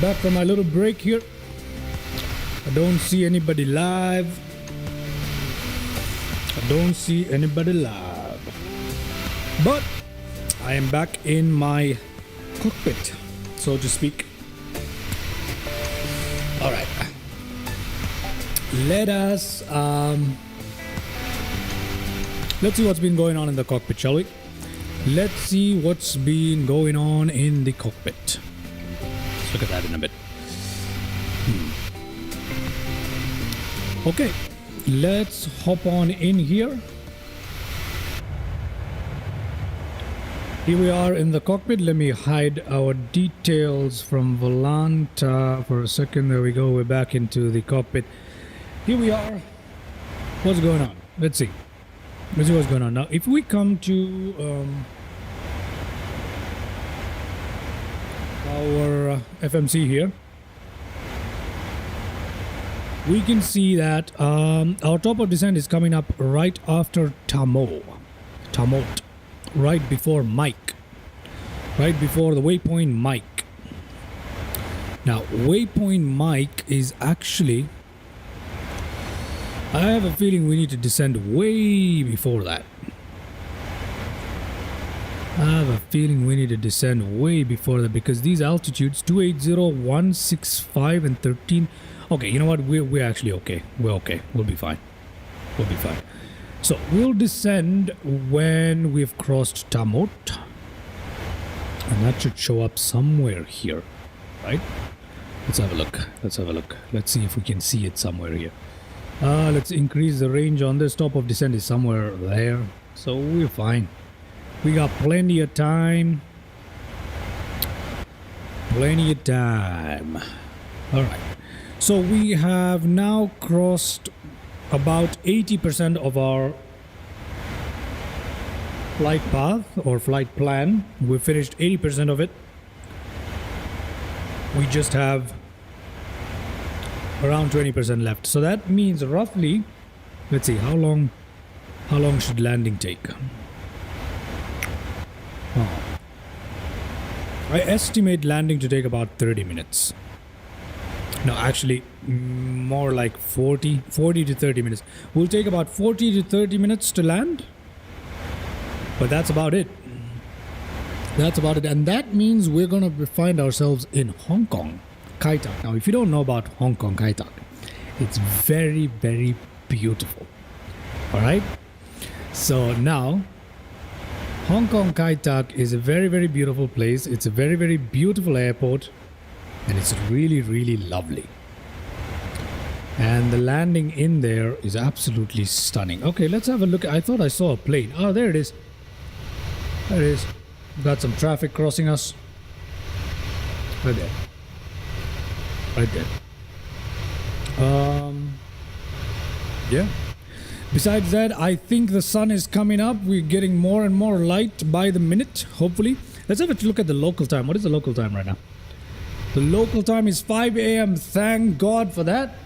back from my little break here. I don't see anybody live. But I am back in my cockpit, so to speak. All right. Let's see what's been going on in the cockpit, shall we? Let's see what's been going on in the cockpit. Let's look at that in a bit. Okay, let's hop on in here. Here we are in the cockpit. Let me hide our details from Volanta for a second. There we go. We're back into the cockpit. Here we are. What's going on? Let's see. Let's see what's going on. Now, if we come to our FMC here, we can see that our top of descent is coming up right after Tamot, right before Mike, right before the waypoint Mike. Now, waypoint Mike is actually, I have a feeling we need to descend way before that. Because these altitudes 280, 165 and 13. Okay, you know what? We're actually okay. We're okay. We'll be fine. So we'll descend when we've crossed Tamot. And that should show up somewhere here, right? Let's have a look. Let's see if we can see it somewhere here. Let's increase the range on this. Top of descent is somewhere there. So we're fine. We got plenty of time. Alright. So we have now crossed about 80% of our flight path or flight plan. We finished 80% of it. We just have around 20% left. So that means roughly, let's see, how long should landing take? I estimate landing to take about 30 minutes. No, actually, more like 40 to 30 minutes. We'll take about 40 to 30 minutes to land. But that's about it. And that means we're going to find ourselves in Hong Kong, Kai Tak. Now, if you don't know about Hong Kong, Kai Tak, it's very, very beautiful. All right? So now, Hong Kong Kai Tak is a very, very beautiful place. It's a very, very beautiful airport. And it's really, really lovely. And the landing in there is absolutely stunning. Okay, let's have a look. I thought I saw a plane. Oh, there it is. Got some traffic crossing us. Right there. Yeah. Besides that, I think the sun is coming up. We're getting more and more light by the minute, hopefully. Let's have a look at the local time. What is the local time right now? The local time is 5 a.m. Thank God for that.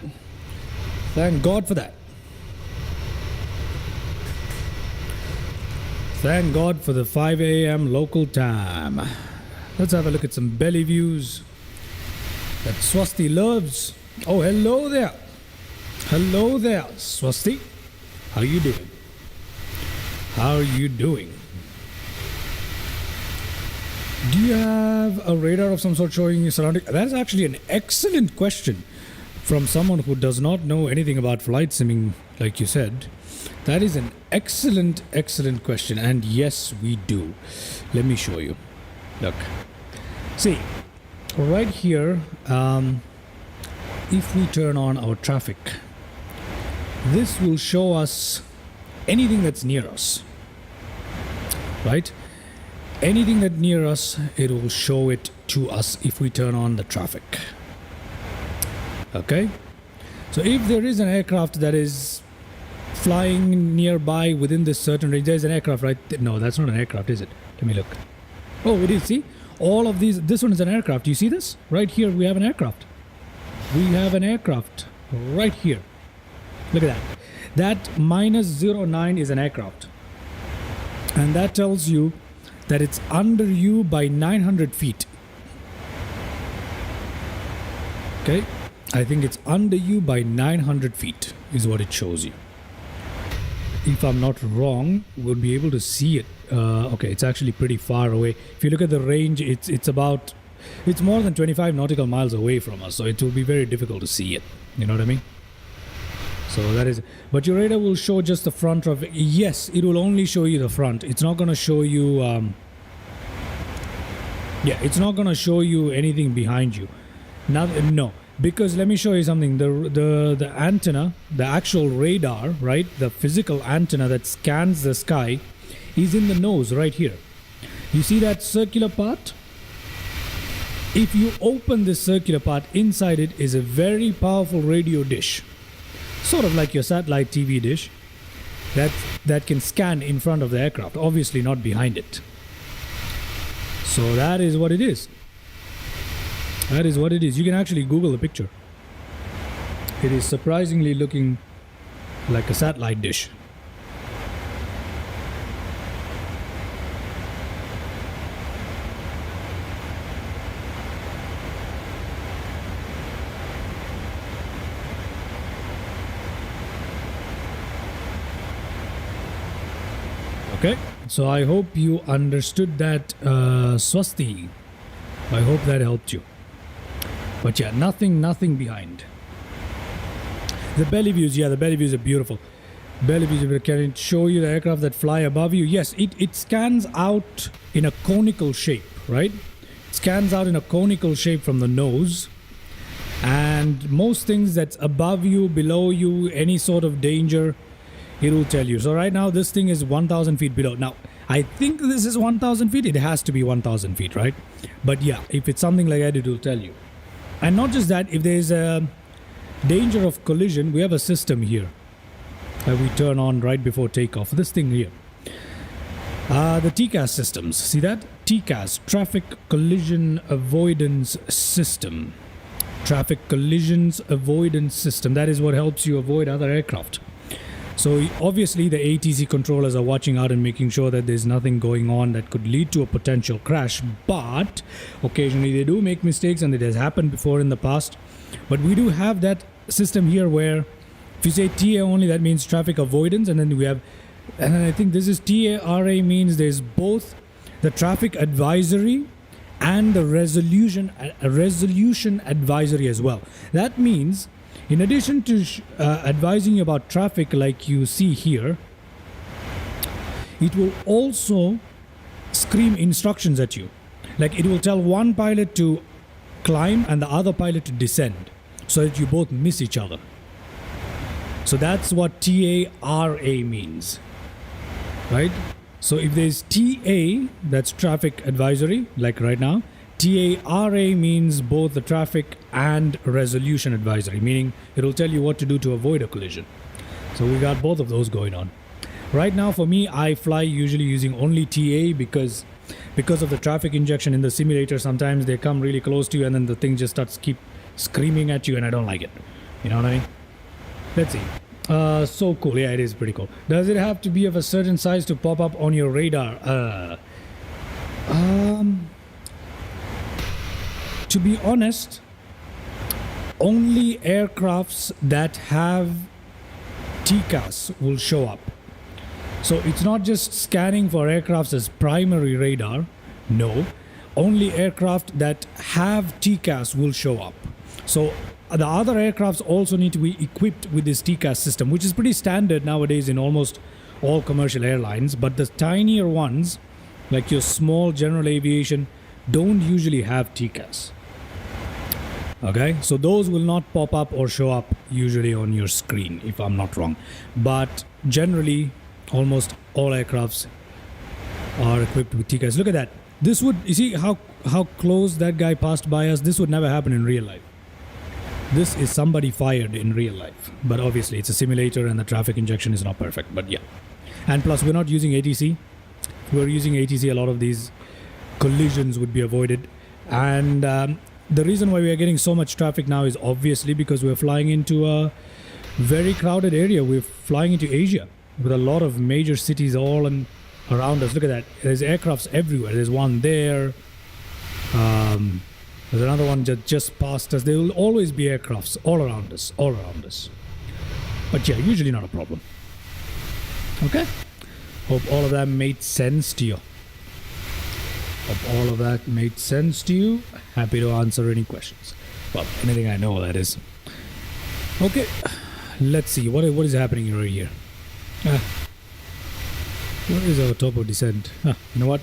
Thank God for the 5 a.m. local time. Let's have a look at some belly views that Swasti loves. Oh, hello there. Swasti. How are you doing? Do you have a radar of some sort showing you surrounding? That is actually an excellent question from someone who does not know anything about flight simming, like you said. That is an excellent question. And yes, we do. Let me show you. Look. See, right here, if we turn on our traffic, this will show us anything that's near us. Right? Anything that near us, it will show it to us if we turn on the traffic. Okay? So if there is an aircraft that is flying nearby within this certain range, there's an aircraft right there. No, that's not an aircraft, is it? Let me look. Oh, it is. See? All of these, this one is an aircraft. Do you see this? Right here, we have an aircraft. Right here. Look at that. That -09 is an aircraft. And that tells you that it's under you by 900 feet. Okay, I think it's under you by 900 feet is what it shows you. If I'm not wrong, we'll be able to see it. Okay, it's actually pretty far away. If you look at the range, it's more than 25 nautical miles away from us, so it will be very difficult to see it. You know what I mean? So that is, but your radar will show just the front of it. Yes, it will only show you the front. It's not going to show you, it's not going to show you anything behind you. No, because let me show you something. The antenna, the actual radar, right? The physical antenna that scans the sky is in the nose right here. You see that circular part? If you open this circular part, inside it is a very powerful radio dish. Sort of like your satellite TV dish that can scan in front of the aircraft, obviously not behind it. So that is what it is. That is what it is. You can actually Google the picture. It is surprisingly looking like a satellite dish. Okay, so I hope you understood that, Swasti. I hope that helped you. But yeah, nothing behind. The belly views, yeah, the belly views are beautiful. Belly views, can it show you the aircraft that fly above you? Yes, it scans out in a conical shape, right? It scans out in a conical shape from the nose. And most things that's above you, below you, any sort of danger, it will tell you. So right now, this thing is 1,000 feet below. Now, I think this is 1,000 feet. It has to be 1,000 feet, right? But yeah, if it's something like that, it will tell you. And not just that, if there's a danger of collision, we have a system here that we turn on right before takeoff. This thing here. The TCAS systems. See that? TCAS, Traffic Collision Avoidance System. Traffic Collisions Avoidance System. That is what helps you avoid other aircraft. So obviously the ATC controllers are watching out and making sure that there's nothing going on that could lead to a potential crash. But occasionally they do make mistakes, and it has happened before in the past. But we do have that system here where if you say TA only, that means traffic avoidance. And then we have, and I think this is TARA, means there's both the traffic advisory and the resolution advisory as well. That means in addition to advising you about traffic like you see here, it will also scream instructions at you. Like it will tell one pilot to climb and the other pilot to descend so that you both miss each other. So that's what TARA means, right? So if there's TA, that's traffic advisory, like right now, TARA means both the traffic and resolution advisory, meaning it'll tell you what to do to avoid a collision. So we got both of those going on. Right now for me, I fly usually using only TA because of the traffic injection in the simulator. Sometimes they come really close to you and then the thing just starts keep screaming at you, and I don't like it. You know what I mean? Let's see. So cool. Yeah, it is pretty cool. Does it have to be of a certain size to pop up on your radar? To be honest, only aircrafts that have TCAS will show up. So it's not just scanning for aircrafts as primary radar. No, only aircraft that have TCAS will show up. So the other aircrafts also need to be equipped with this TCAS system, which is pretty standard nowadays in almost all commercial airlines. But the tinier ones, like your small general aviation, don't usually have TCAS. Okay, so those will not pop up or show up usually on your screen, if I'm not wrong. But generally, almost all aircrafts are equipped with TCAS. Look at that. This would, you see how close that guy passed by us? This would never happen in real life. This is somebody fired in real life. But obviously, it's a simulator and the traffic injection is not perfect. But yeah. And plus, we're not using ATC. If we're using ATC, a lot of these collisions would be avoided. And the reason why we are getting so much traffic now is obviously because we're flying into a very crowded area. We're flying into Asia with a lot of major cities all around us. Look at that. There's aircrafts everywhere. There's one there. There's another one just past us. There will always be aircrafts all around us. All around us. But yeah, usually not a problem. Okay. Hope all of that made sense to you. Hope all of that made sense to you. Happy to answer any questions. Well, anything I know, that is. Okay. Let's see. What is happening right here? Where is our top of descent? You know what?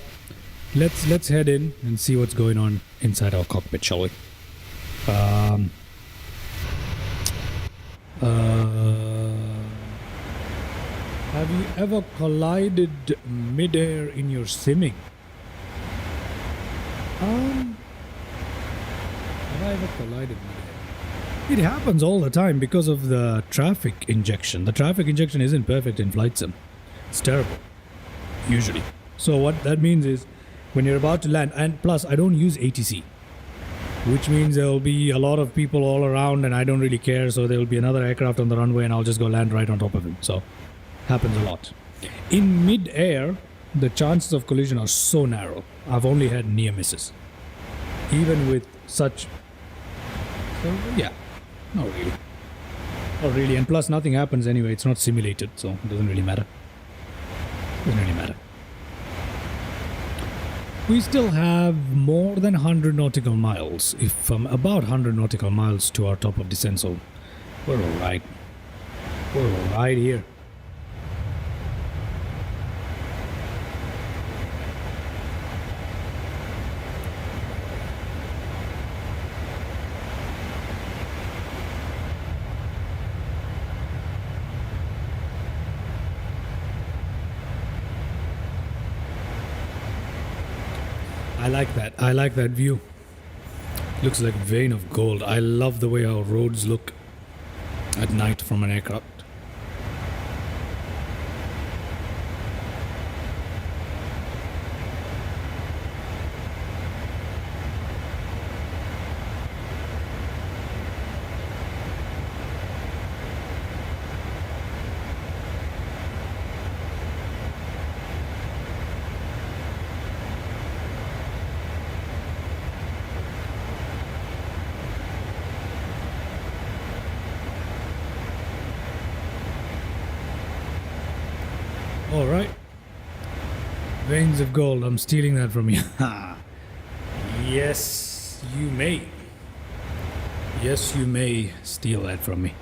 Let's head in and see what's going on inside our cockpit, shall we? Have you ever collided midair in your simming? Have I ever collided midair? It happens all the time because of the traffic injection. The traffic injection isn't perfect in flight sim. It's terrible, usually. So what that means is, when you're about to land, and plus I don't use ATC, which means there will be a lot of people all around and I don't really care, so there will be another aircraft on the runway and I'll just go land right on top of him. So happens a lot. In mid-air, the chances of collision are so narrow. I've only had near misses. Even with such... So yeah, not really. Not really, and plus nothing happens anyway. It's not simulated, so it doesn't really matter. Doesn't really matter. We still have more than 100 nautical miles, if about 100 nautical miles to our top of descent, so we're alright. We're alright here. I like that view. Looks like a vein of gold. I love the way our roads look at night from an aircraft. All right. Veins of gold. I'm stealing that from you. Yes, you may. Yes, you may steal that from me.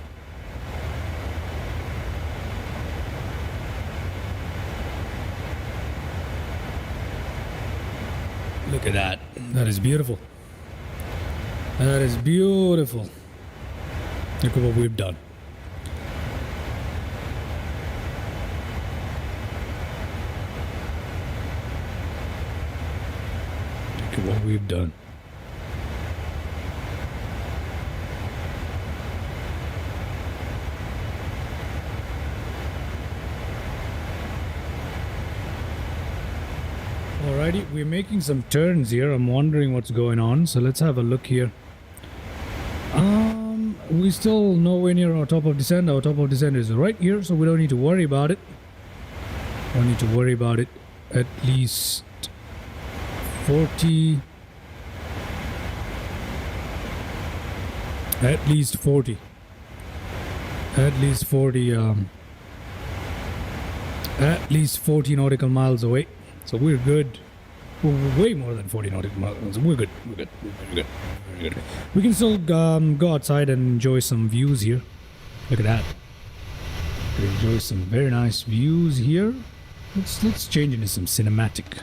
Look at that. That is beautiful. That is beautiful. Look at what we've done. Look at what we've done. Alrighty, we're making some turns here. I'm wondering what's going on, so let's have a look here. We're still nowhere near our top of descent. Our top of descent is right here, so we don't need to worry about it. Don't need to worry about it. At least 40. At least 40. At least 40. At least 40 nautical miles away. So we're good. We're way more than 40 nautical miles. We're good. We're good. We're good. We're good. We can still go outside and enjoy some views here. Look at that. We can enjoy some very nice views here. Let's change into some cinematic.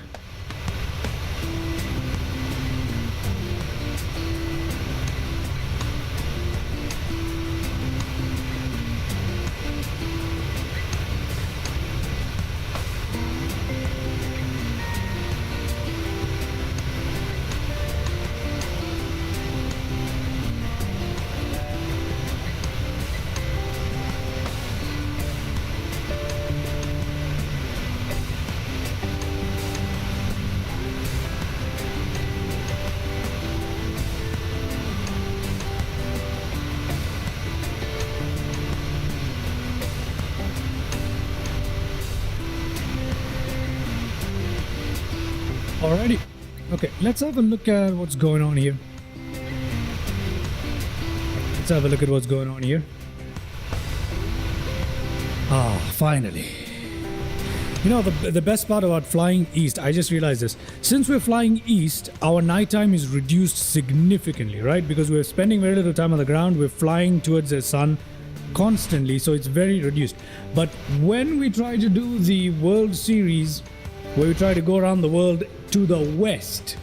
Okay, let's have a look at what's going on here. Let's have a look at what's going on here. Ah, finally. You know, the best part about flying east, I just realized this. Since we're flying east, our nighttime is reduced significantly, right? Because we're spending very little time on the ground. We're flying towards the sun constantly, so it's very reduced. But when we try to do the World Series, where we try to go around the world to the west,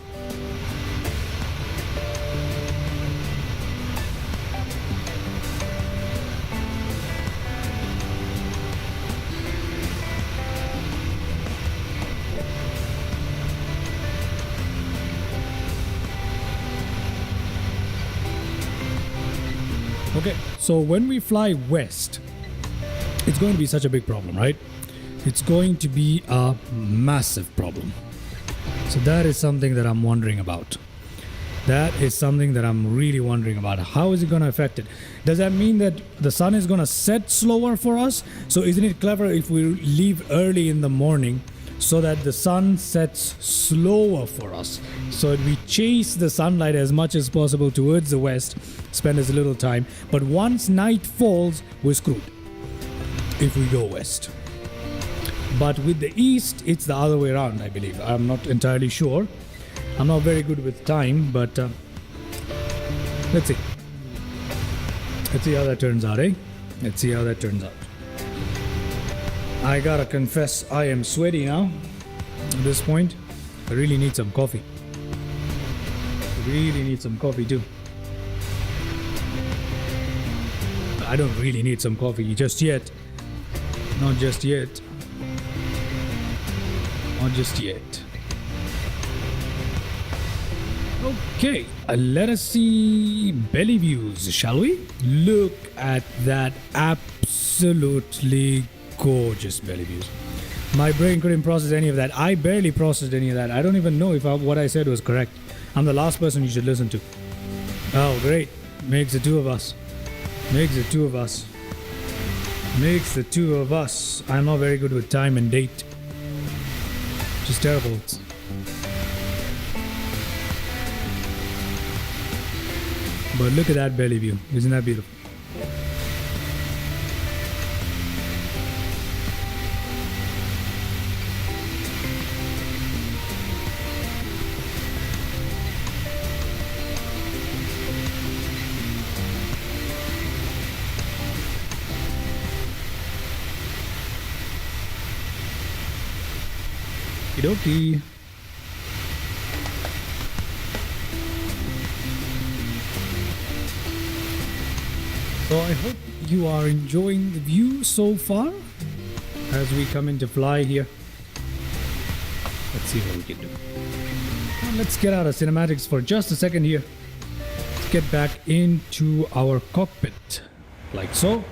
okay, so when we fly west, it's going to be such a big problem, right? It's going to be a massive problem. So that is something that I'm wondering about. That is something that I'm really wondering about. How is it going to affect it? Does that mean that the sun is going to set slower for us? So isn't it clever if we leave early in the morning so that the sun sets slower for us? So we chase the sunlight as much as possible towards the west, spend as little time. But once night falls, we're screwed if we go west. But with the east, it's the other way around, I believe. I'm not entirely sure. I'm not very good with time, but let's see. Let's see how that turns out, eh? Let's see how that turns out. I gotta confess, I am sweaty now. At this point, I really need some coffee. Really need some coffee too. I don't really need some coffee just yet. Not just yet. Not just yet. Okay, let us see belly views, shall we? Look at that absolutely gorgeous belly views. My brain couldn't process any of that. I barely processed any of that. I don't even know if what I said was correct. I'm the last person you should listen to. Oh, great. Makes the two of us. Makes the two of us. Makes the two of us. I'm not very good with time and date. Just terrible. But look at that belly view. Isn't that beautiful? Okie dokie. So I hope you are enjoying the view so far as we come into fly here. Let's see what we can do. Well, let's get out of cinematics for just a second here. Let's get back into our cockpit, like so.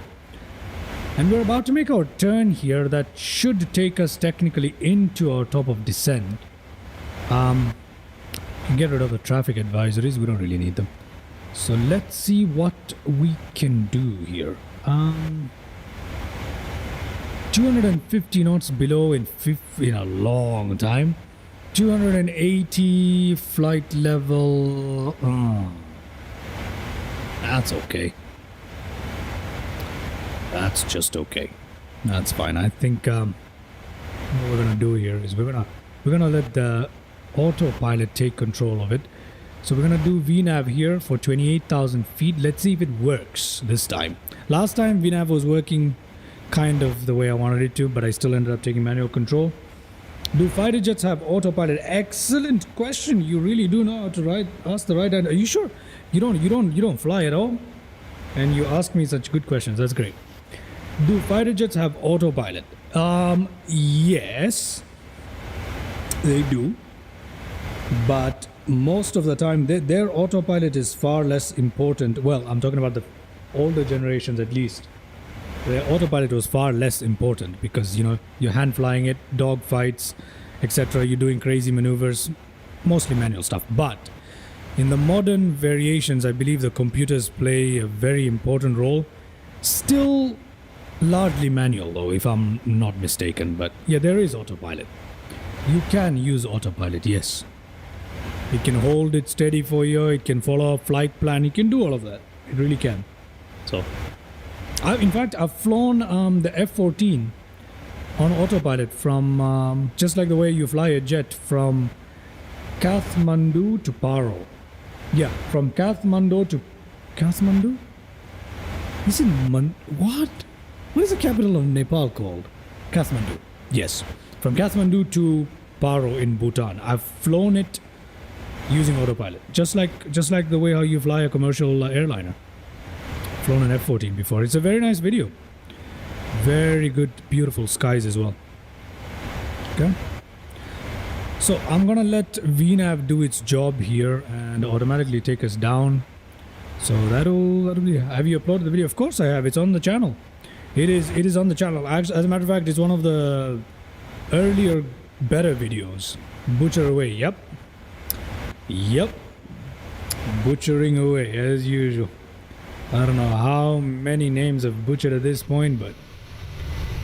And we're about to make our turn here that should take us technically into our top of descent. We can get rid of the traffic advisories, we don't really need them. So let's see what we can do here. 250 knots below in a long time. 280 flight level. That's okay. That's just okay. That's fine. I think what we're gonna do here is we're gonna let the autopilot take control of it. So we're gonna do VNAV here for 28,000 feet. Let's see if it works this time. Last time VNAV was working kind of the way I wanted it to, but I still ended up taking manual control. Do fighter jets have autopilot? Excellent question. You really do know how to ask the right answer. Are you sure? You don't fly at all? And you ask me such good questions. That's great. Do fighter jets have autopilot? Yes, they do. But most of the time, their autopilot is far less important. Well, I'm talking about the older generations at least. Their autopilot was far less important because, you know, you're hand flying it, dog fights, etc. You're doing crazy maneuvers, mostly manual stuff. But in the modern variations, I believe the computers play a very important role. Still largely manual though, if I'm not mistaken. But yeah, there is autopilot. You can use autopilot, yes. It can hold it steady for you. It can follow a flight plan. It can do all of that. It really can. So, in fact, I've flown the F-14 on autopilot from, just like the way you fly a jet from Kathmandu to Paro. Yeah, from Kathmandu to... Kathmandu? Is it what? What is the capital of Nepal called? Kathmandu. Yes. From Kathmandu to Paro in Bhutan. I've flown it using autopilot. Just like the way how you fly a commercial airliner. Flown an F-14 before. It's a very nice video. Very good, beautiful skies as well. Okay. So I'm gonna let VNAV do its job here and automatically take us down. So that'll be. Have you uploaded the video? Of course I have. It's on the channel. It is on the channel. As a matter of fact, it's one of the earlier, better videos. Butcher away. Yep. Butchering away as usual. I don't know how many names I've butchered at this point, but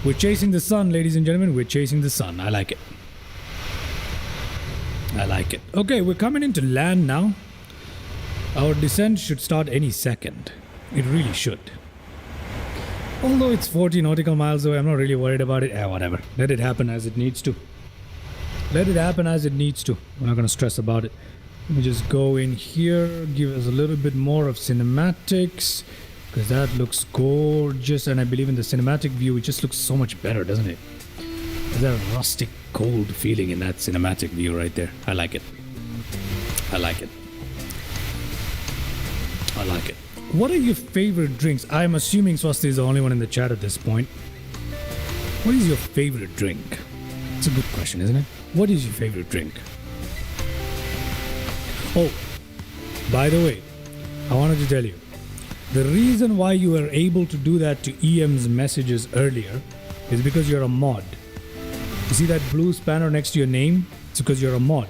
we're chasing the sun, ladies and gentlemen. We're chasing the sun. I like it. Okay, we're coming into land now. Our descent should start any second. It really should. Although it's 40 nautical miles away, I'm not really worried about it. Whatever. Let it happen as it needs to. We're not going to stress about it. Let me just go in here, give us a little bit more of cinematics, because that looks gorgeous, and I believe in the cinematic view it just looks so much better, doesn't it? There's that rustic, cold feeling in that cinematic view right there. I like it. What are your favorite drinks? I'm assuming Swasti is the only one in the chat at this point. What is your favorite drink? It's a good question, isn't it? What is your favorite drink? Oh, by the way, I wanted to tell you, the reason why you were able to do that to EM's messages earlier is because you're a mod. You see that blue spanner next to your name? It's because you're a mod.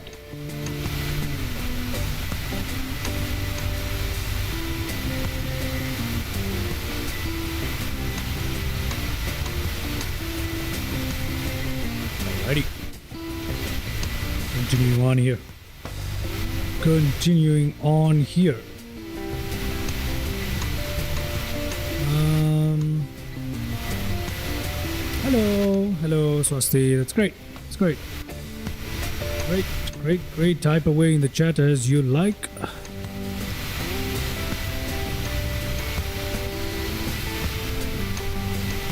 Alrighty. Continuing on here. Hello, Swasti. That's great. Great. Type away in the chat as you like.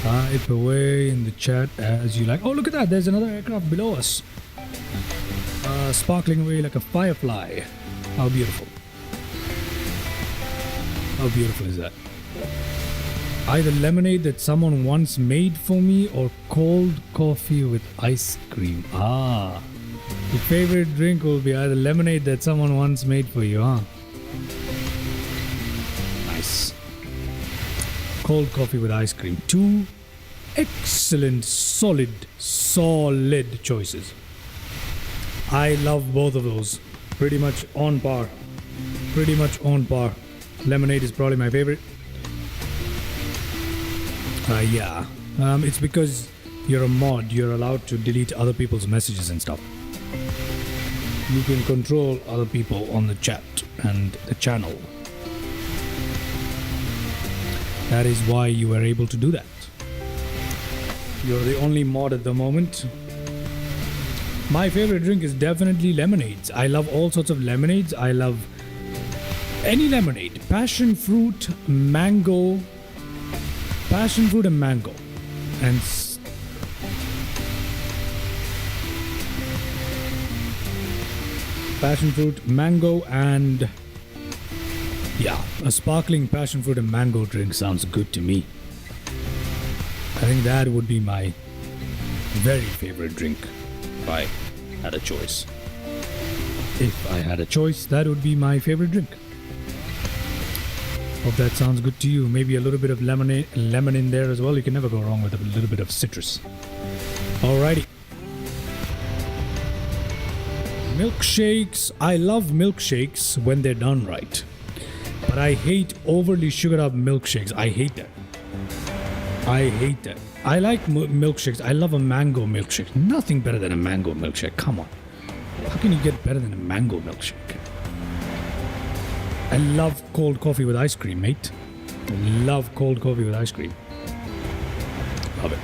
Type away in the chat as you like. Oh, look at that. There's another aircraft below us. Sparkling away like a firefly. How beautiful. How beautiful is that? Either lemonade that someone once made for me or cold coffee with ice cream. Your favorite drink will be either lemonade that someone once made for you, huh? Nice. Cold coffee with ice cream. Two excellent, solid choices. I love both of those. Pretty much on par. Lemonade is probably my favorite. It's because you're a mod. You're allowed to delete other people's messages and stuff. You can control other people on the chat and the channel. That is why you were able to do that. You're the only mod at the moment. My favorite drink is definitely lemonades. I love all sorts of lemonades. I love any lemonade. Passion fruit and mango. And passion fruit, mango, and a sparkling passion fruit and mango drink sounds good to me. I think that would be my very favorite drink if I had a choice. That would be my favorite drink. Hope that sounds good to you. Maybe a little bit of lemon in there as well. You can never go wrong with a little bit of citrus. Alrighty. Milkshakes. I love milkshakes when they're done right. But I hate overly sugared up milkshakes. I hate that. I like milkshakes. I love a mango milkshake. Nothing better than a mango milkshake. Come on. How can you get better than a mango milkshake? I love cold coffee with ice cream, mate. I love cold coffee with ice cream. Love it.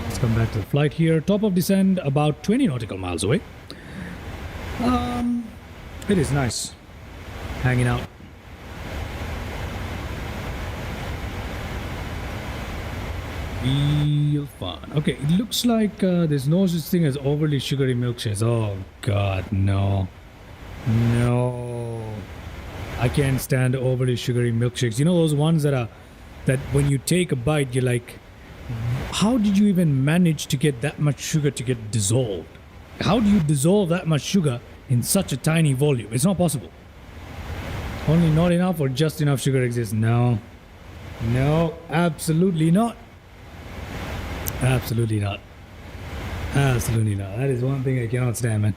Let's come back to the flight here. Top of descent, about 20 nautical miles away. It is nice hanging out. Real fun. Okay, it looks like there's no such thing as overly sugary milkshakes. Oh god, no. No. I can't stand overly sugary milkshakes. You know those ones that when you take a bite, you're like, how did you even manage to get that much sugar to get dissolved? How do you dissolve that much sugar in such a tiny volume? It's not possible. Only not enough or just enough sugar exists? No. No, absolutely not. Absolutely not. Absolutely not. That is one thing I cannot stand, man.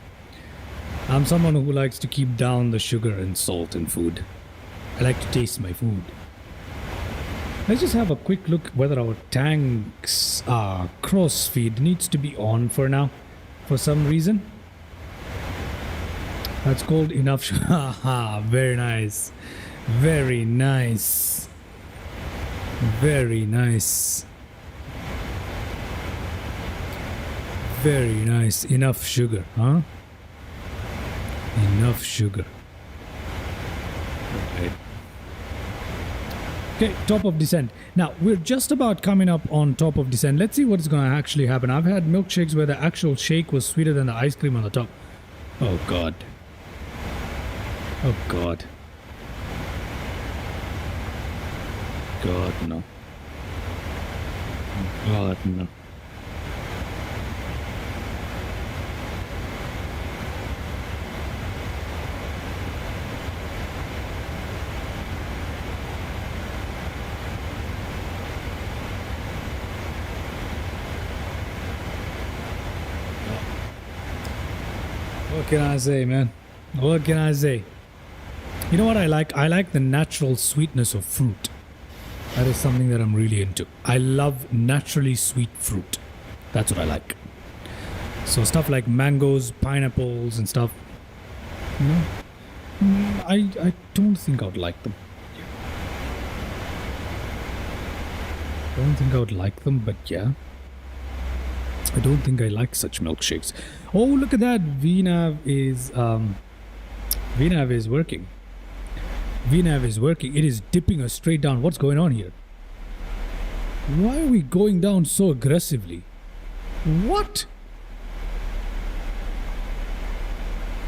I'm someone who likes to keep down the sugar and salt in food. I like to taste my food. Let's just have a quick look whether our tank's cross feed needs to be on for now. For some reason. That's called enough sugar. Haha, very nice. Very nice. Very nice. Very nice. Enough sugar, huh? Enough sugar. Okay. Okay, top of descent. Now, we're just about coming up on top of descent. Let's see what's going to actually happen. I've had milkshakes where the actual shake was sweeter than the ice cream on the top. Oh, God. Oh, God. God, no. God, no. What can I say, man? What can I say? You know what I like? I like the natural sweetness of fruit. That is something that I'm really into. I love naturally sweet fruit. That's what I like. So stuff like mangoes, pineapples and stuff. No, I don't think I would like them. Don't think I would like them, but yeah. I don't think I like such milkshakes. Oh, look at that. VNav is working. VNav is working. It is dipping us straight down. What's going on here? Why are we going down so aggressively? What?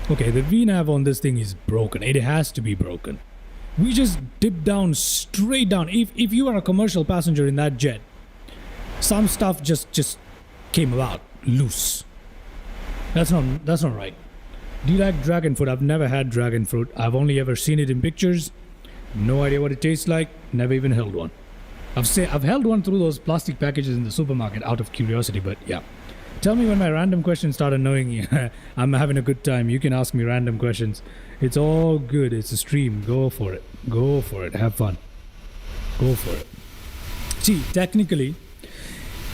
Okay, the VNav on this thing is broken. It has to be broken. We just dipped down straight down. If you are a commercial passenger in that jet, some stuff just came about loose. That's not right. Do you like dragon fruit? I've never had dragon fruit. I've only ever seen it in pictures. No idea what it tastes like. Never even held one. I've held one through those plastic packages in the supermarket out of curiosity, but yeah. Tell me when my random questions start annoying you. I'm having a good time. You can ask me random questions. It's all good. It's a stream. Go for it. Go for it. Have fun. Go for it. See, technically,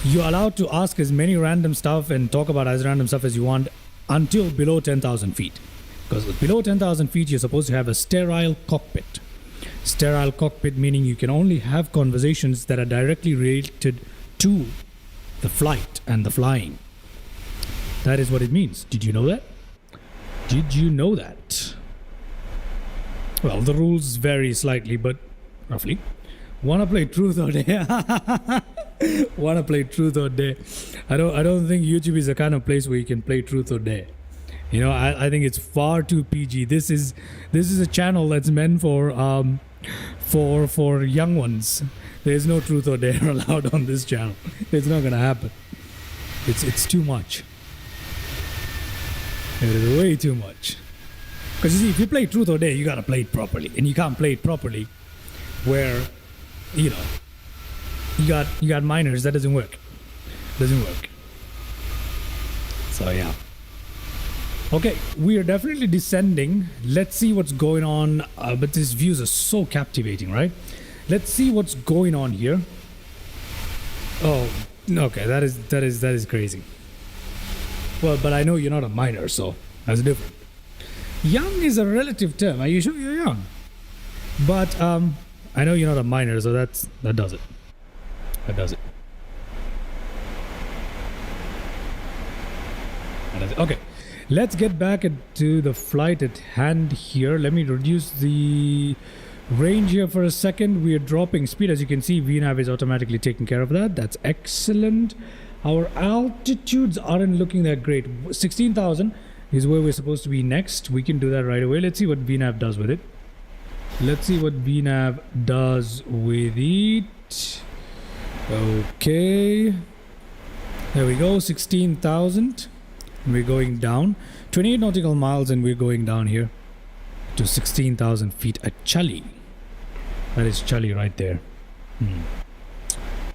you're allowed to ask as many random stuff and talk about as random stuff as you want until below 10,000 feet. Because below 10,000 feet, you're supposed to have a sterile cockpit. Sterile cockpit meaning you can only have conversations that are directly related to the flight and the flying. That is what it means. Did you know that? Did you know that? Well, the rules vary slightly, but roughly. Wanna play truth or dare? Wanna play truth or dare? I don't think YouTube is the kind of place where you can play truth or dare. You know, I think it's far too PG. This is a channel that's meant for young ones. There's no truth or dare allowed on this channel. It's not gonna happen. It's too much. It is way too much. Because you see, if you play truth or dare, you gotta play it properly, and you can't play it properly where, you know, you got minors. That doesn't work. Doesn't work. So yeah. Okay, we are definitely descending. Let's see what's going on. But these views are so captivating, right? Let's see what's going on here. Oh, okay, that is crazy. Well, but I know you're not a minor, so that's different. Young is a relative term. Are you sure you're young? But I know you're not a minor, so that does it. That does it. That does it. Okay, let's get back to the flight at hand here. Let me reduce the range here for a second. We are dropping speed. As you can see, VNav is automatically taking care of that. That's excellent. Our altitudes aren't looking that great. 16,000 is where we're supposed to be next. We can do that right away. Let's see what VNav does with it. Let's see what VNav does with it. Okay. There we go. 16,000. We're going down. 28 nautical miles and we're going down here to 16,000 feet at Chali. That is Chali right there.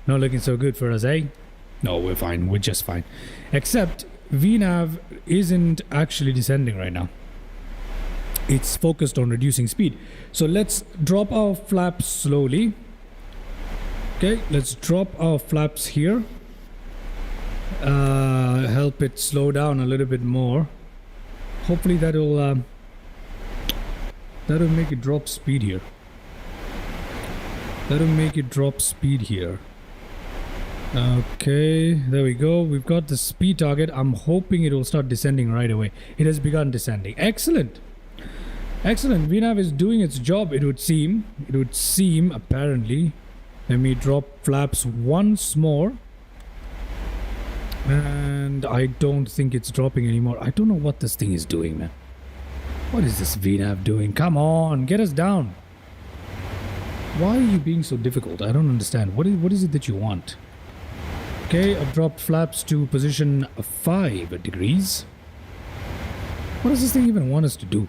Not looking so good for us, eh? No, we're fine. We're just fine. Except VNav isn't actually descending right now. It's focused on reducing speed. So let's drop our flaps slowly. Okay, let's drop our flaps here. Help it slow down a little bit more. Hopefully that'll make it drop speed here. That'll make it drop speed here. Okay, there we go. We've got the speed target. I'm hoping it will start descending right away. It has begun descending. Excellent. Excellent. VNav is doing its job, it would seem. It would seem, apparently. Let me drop flaps once more. And I don't think it's dropping anymore. I don't know what this thing is doing, man. What is this VNav doing? Come on, get us down. Why are you being so difficult? I don't understand. What is it that you want? Okay, I've dropped flaps to position 5 degrees. What does this thing even want us to do?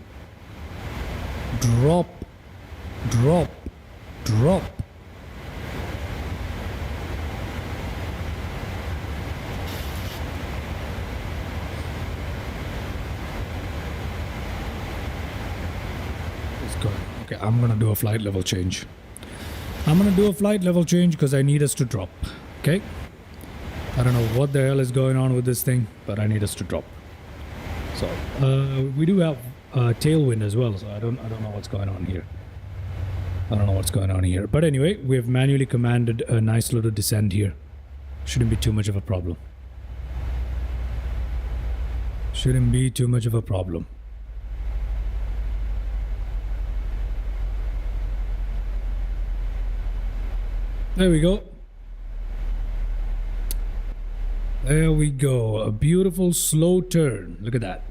Drop, drop, drop. Let's go. Okay, I'm gonna do a flight level change. I'm gonna do a flight level change because I need us to drop. Okay. I don't know what the hell is going on with this thing, but I need us to drop. So we do have tailwind as well, so I don't know what's going on here. I don't know what's going on here. But anyway, we have manually commanded a nice little descent here. Shouldn't be too much of a problem. Shouldn't be too much of a problem. There we go. There we go. A beautiful slow turn. Look at that.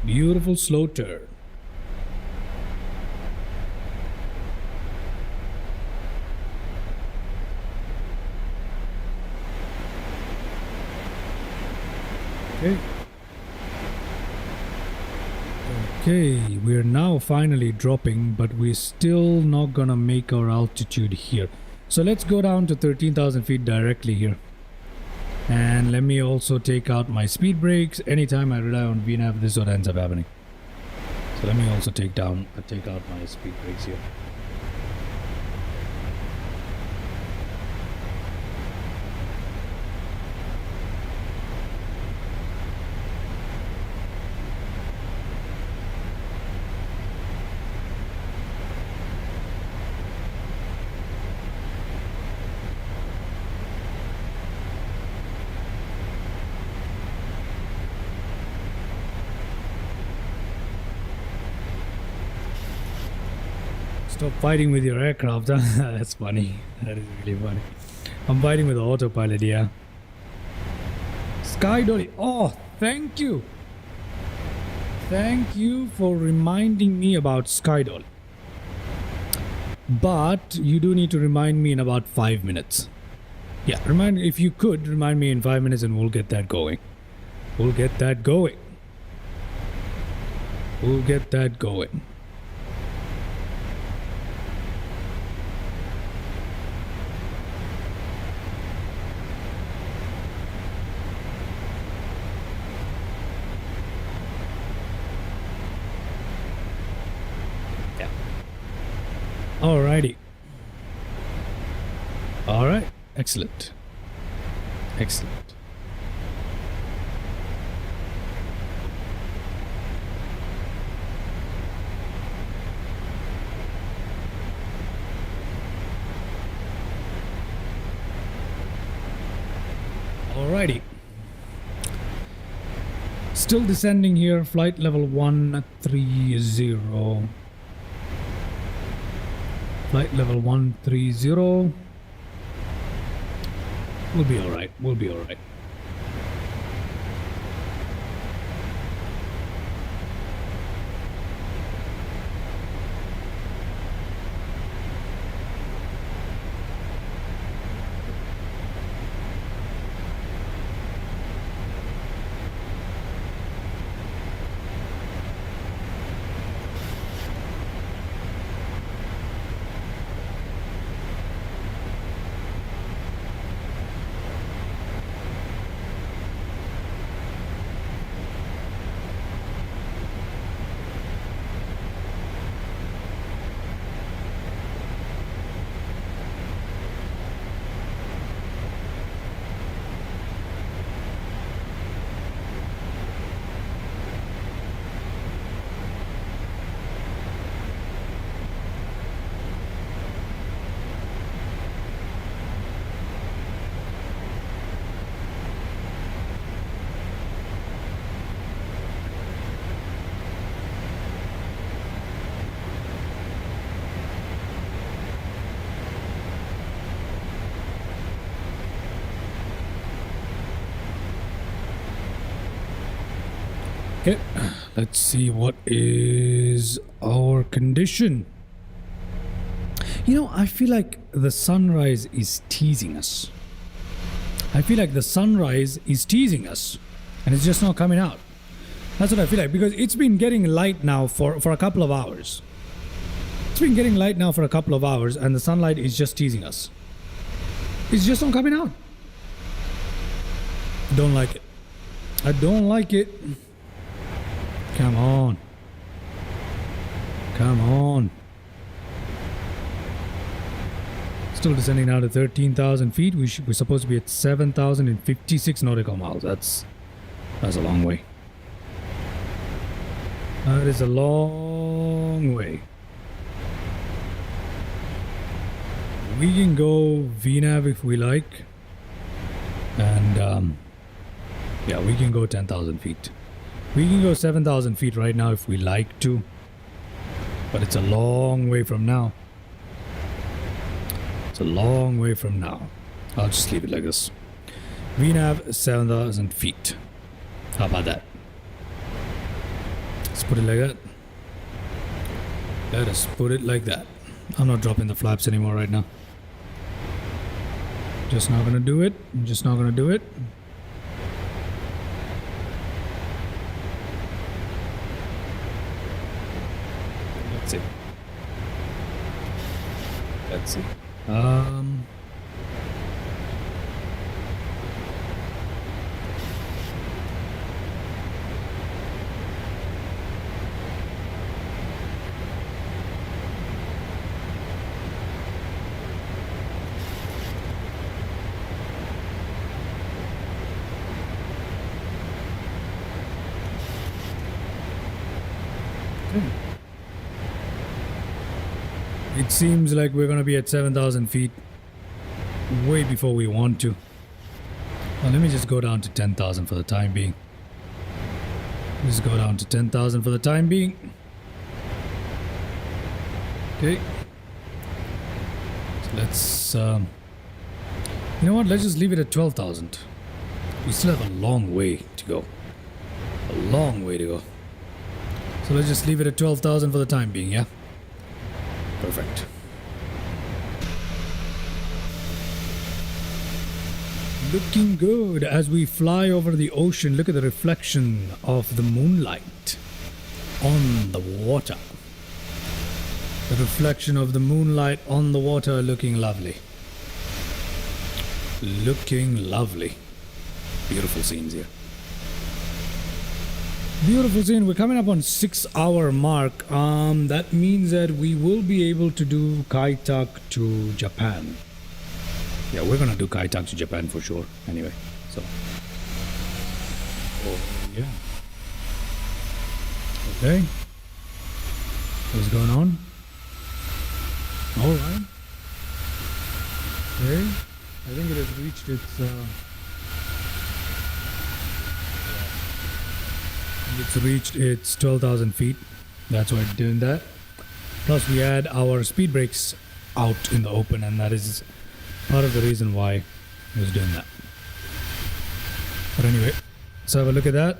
Beautiful slow turn. Okay. Okay, we're now finally dropping, but we're still not gonna make our altitude here. So let's go down to 13,000 feet directly here. And let me also take out my speed brakes. Anytime I rely on VNav, this is what ends up happening. So let me also take out my speed brakes here. Stop fighting with your aircraft. That's funny. That is really funny. I'm fighting with the autopilot, yeah. Sky Dolly. Oh, thank you. Thank you for reminding me about Sky Dolly. But you do need to remind me in about 5 minutes. Yeah, if you could remind me in 5 minutes and we'll get that going. We'll get that going. We'll get that going. Alrighty. Alright. Excellent. Excellent. Still descending here, flight level 130. Flight level 130. We'll be alright, we'll be alright. Okay, let's see what is our condition. You know, I feel like the sunrise is teasing us. I feel like the sunrise is teasing us and it's just not coming out. That's what I feel like, because it's been getting light now for a couple of hours. It's been getting light now for a couple of hours and the sunlight is just teasing us. It's just not coming out. Don't like it. I don't like it. Come on. Come on. Still descending now to 13,000 feet. We're supposed to be at 7,056 nautical miles. That's a long way. That is a long way. We can go VNAV if we like. And yeah, we can go 10,000 feet. We can go 7,000 feet right now if we like to, but it's a long way from now. It's a long way from now. I'll just leave it like this. VNAV 7,000 feet. How about that? Let's put it like that. Let us put it like that. I'm not dropping the flaps anymore right now. Just not gonna do it. I'm just not gonna do it. Let's see. It seems like we're going to be at 7,000 feet way before we want to. Well, let me just go down to 10,000 for the time being. Just go down to 10,000 for the time being. Okay. So let's, you know what? Let's just leave it at 12,000. We still have a long way to go. A long way to go. So let's just leave it at 12,000 for the time being, yeah? Perfect. Looking good as we fly over the ocean. Look at the reflection of the moonlight on the water. The reflection of the moonlight on the water looking lovely. Looking lovely. Beautiful scenes here. Beautiful scene. We're coming up on 6-hour mark. That means that we will be able to do Kaitak to Japan. Yeah, we're gonna do Kaitak to Japan for sure. Anyway, so. Oh yeah. Okay. What's going on? All right. Okay. I think it has reached its. It's reached its 12,000 feet. That's why it's doing that. Plus we had our speed brakes out in the open, and that is part of the reason why it was doing that. But anyway, let's have a look at that.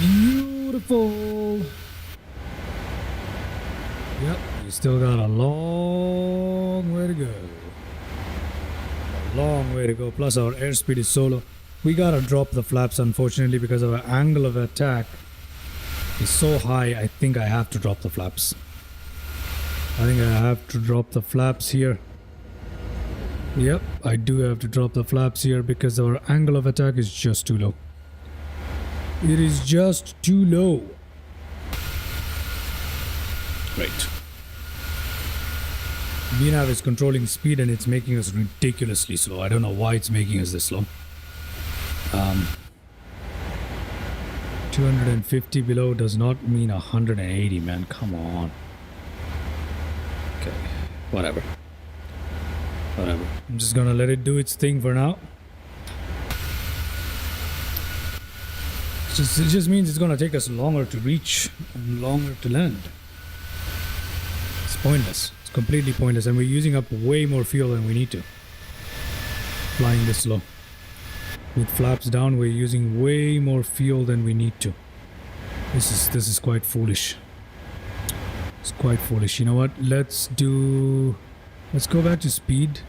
Beautiful. Yep, we still got a long way to go. A long way to go. Plus our airspeed is so low. We gotta drop the flaps, unfortunately, because our angle of attack is so high. I think I have to drop the flaps. I think I have to drop the flaps here. Yep, I do have to drop the flaps here because our angle of attack is just too low. It is just too low. Right. VNAV is controlling speed and it's making us ridiculously slow. I don't know why it's making us this slow. 250 below does not mean 180, man. Come on. Okay, whatever. Whatever. I'm just gonna let it do its thing for now. It just means it's gonna take us longer to reach and longer to land. It's pointless. It's completely pointless, and we're using up way more fuel than we need to. Flying this slow. With flaps down, we're using way more fuel than we need to. This is quite foolish. It's quite foolish. You know what? Let's go back to speed.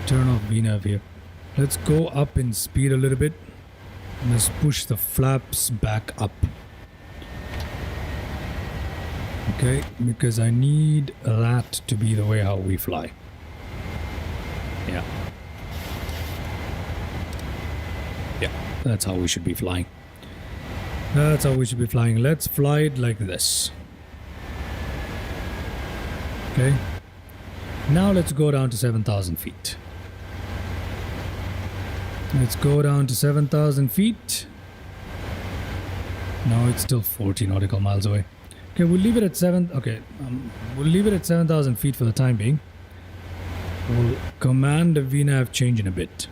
Turn off VNAV here. Let's go up in speed a little bit. And let's push the flaps back up. Okay, because I need that to be the way how we fly. Yeah. Yeah, that's how we should be flying. That's how we should be flying. Let's fly it like this. Okay. Now let's go down to 7,000 feet. Let's go down to 7,000 feet. No, it's still 40 nautical miles away. Okay, we'll leave it at we'll leave it at 7,000 feet for the time being. We'll command the VNAV change in a bit.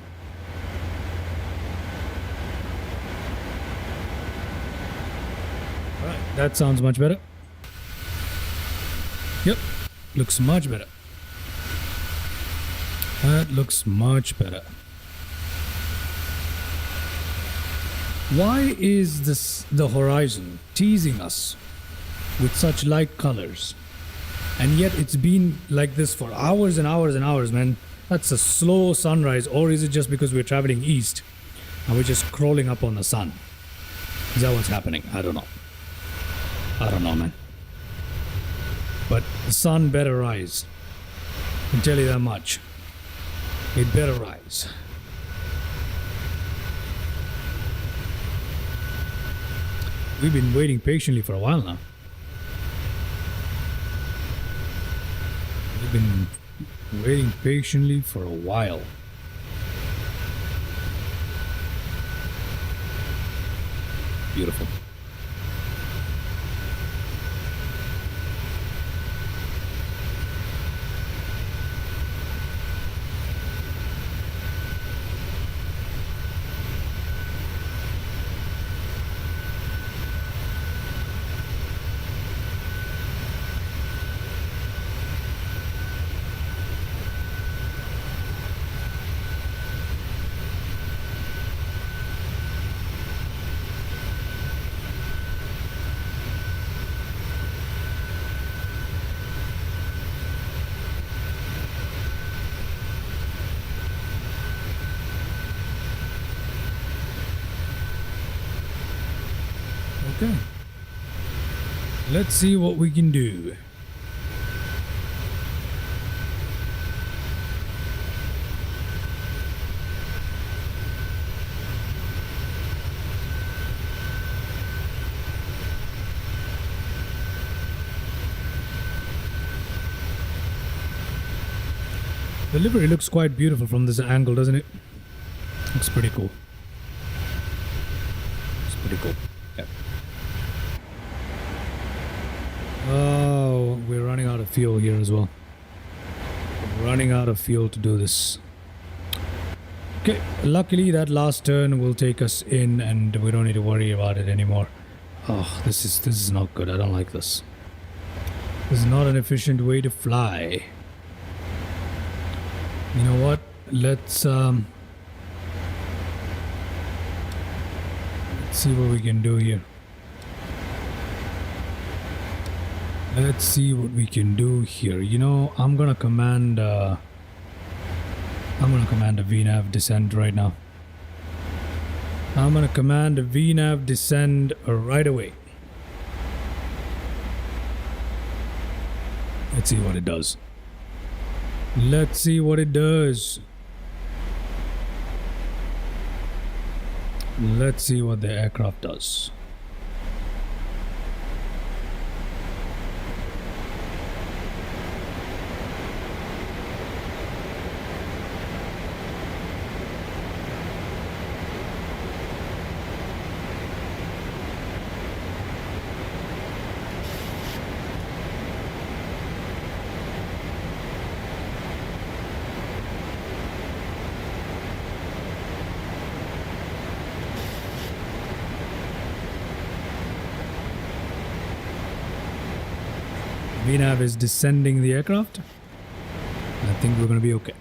Alright, that sounds much better. Yep, looks much better. That looks much better. Why is the horizon teasing us with such light colors? And yet it's been like this for hours and hours and hours, man. That's a slow sunrise. Or is it just because we're traveling east and we're just crawling up on the sun? Is that what's happening? I don't know. I don't know, man. But the sun better rise. I can tell you that much. It better rise. We've been waiting patiently for a while now. We've been waiting patiently for a while. Beautiful. Okay. Let's see what we can do. The livery looks quite beautiful from this angle, doesn't it? Looks pretty cool. It's pretty cool. Yeah. Oh, we're running out of fuel here as well. Running out of fuel to do this. Okay, luckily that last turn will take us in and we don't need to worry about it anymore. Oh, this is not good. I don't like this. This is not an efficient way to fly. You know what? Let's see what we can do here. Let's see what we can do here. You know, I'm gonna command a VNAV descent right now. I'm gonna command a VNAV descend right away. Let's see what it does. Let's see what it does. Let's see what the aircraft does. VNAV is descending the aircraft. I think we're going to be okay.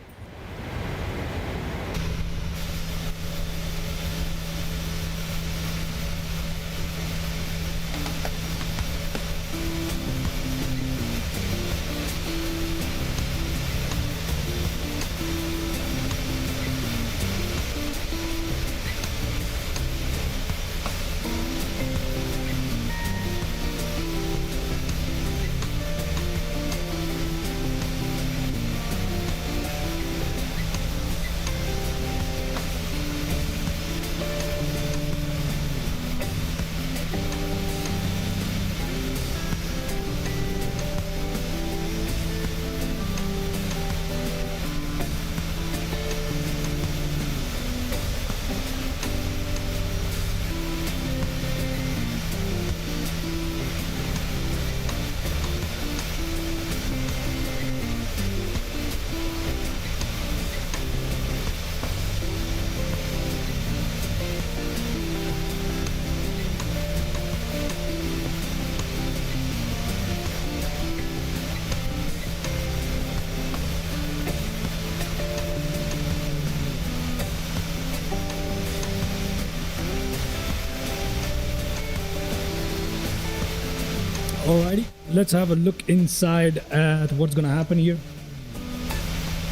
Alrighty, let's have a look inside at what's gonna happen here.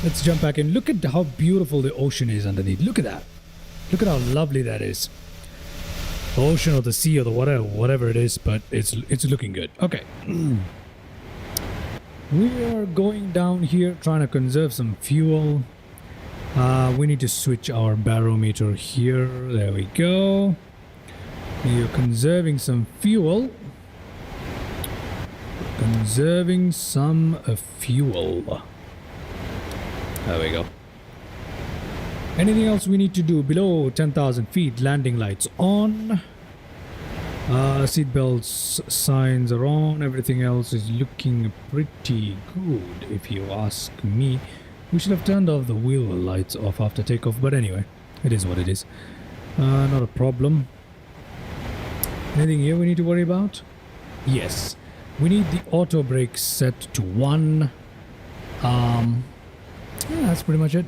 Let's jump back in. Look at how beautiful the ocean is underneath. Look at that. Look at how lovely that is. The ocean or the sea or the whatever it is, but it's looking good. Okay. We are going down here trying to conserve some fuel. We need to switch our barometer here. There we go. We are conserving some fuel. Conserving some fuel. There we go. Anything else we need to do? Below 10,000 feet, landing lights on. Seatbelts signs are on. Everything else is looking pretty good, if you ask me. We should have turned off the wheel lights off after takeoff, but anyway, it is what it is. Not a problem. Anything here we need to worry about? Yes. We need the auto brake set to 1. Yeah, that's pretty much it.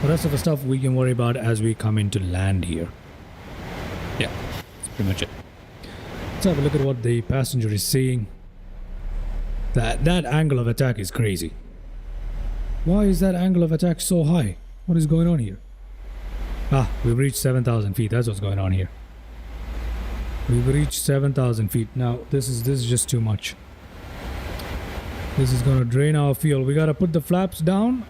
The rest of the stuff we can worry about as we come into land here. Yeah, that's pretty much it. Let's have a look at what the passenger is saying. That angle of attack is crazy. Why is that angle of attack so high? What is going on here? Ah, we've reached 7,000 feet. That's what's going on here. We've reached 7,000 feet. Now, this is just too much. This is going to drain our fuel. We got to put the flaps down.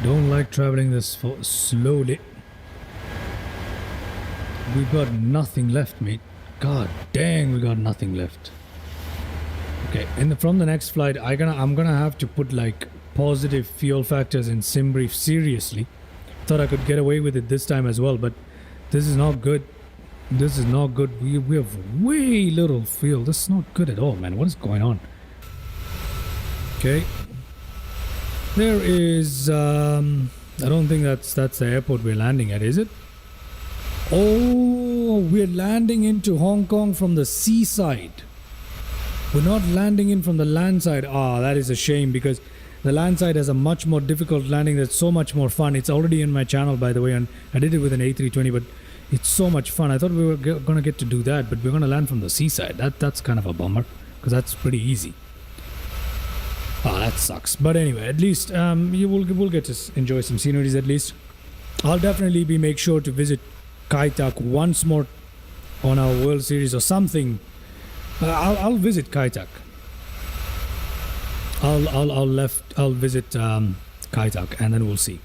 Don't like traveling this slowly. We've got nothing left, mate. God dang, we got nothing left. Okay, from the next flight, I'm gonna have to put like positive fuel factors in SimBrief. Seriously, thought I could get away with it this time as well, but this is not good. This is not good. We have way little fuel. This is not good at all, man. What is going on? Okay, there is. I don't think that's the airport we're landing at, is it? Oh, we're landing into Hong Kong from the seaside. We're not landing in from the land side. Ah, that is a shame, because the land side has a much more difficult landing. That's so much more fun. It's already in my channel, by the way, and I did it with an A320, but it's so much fun. I thought we were going to get to do that, but we're going to land from the seaside. That's kind of a bummer, because that's pretty easy. Ah, that sucks. But anyway, at least we'll get to enjoy some sceneries at least. I'll definitely make sure to visit Kai Tak once more on our World Series or something. I'll visit Kai Tak. I'll visit Kai Tak, and then we'll see.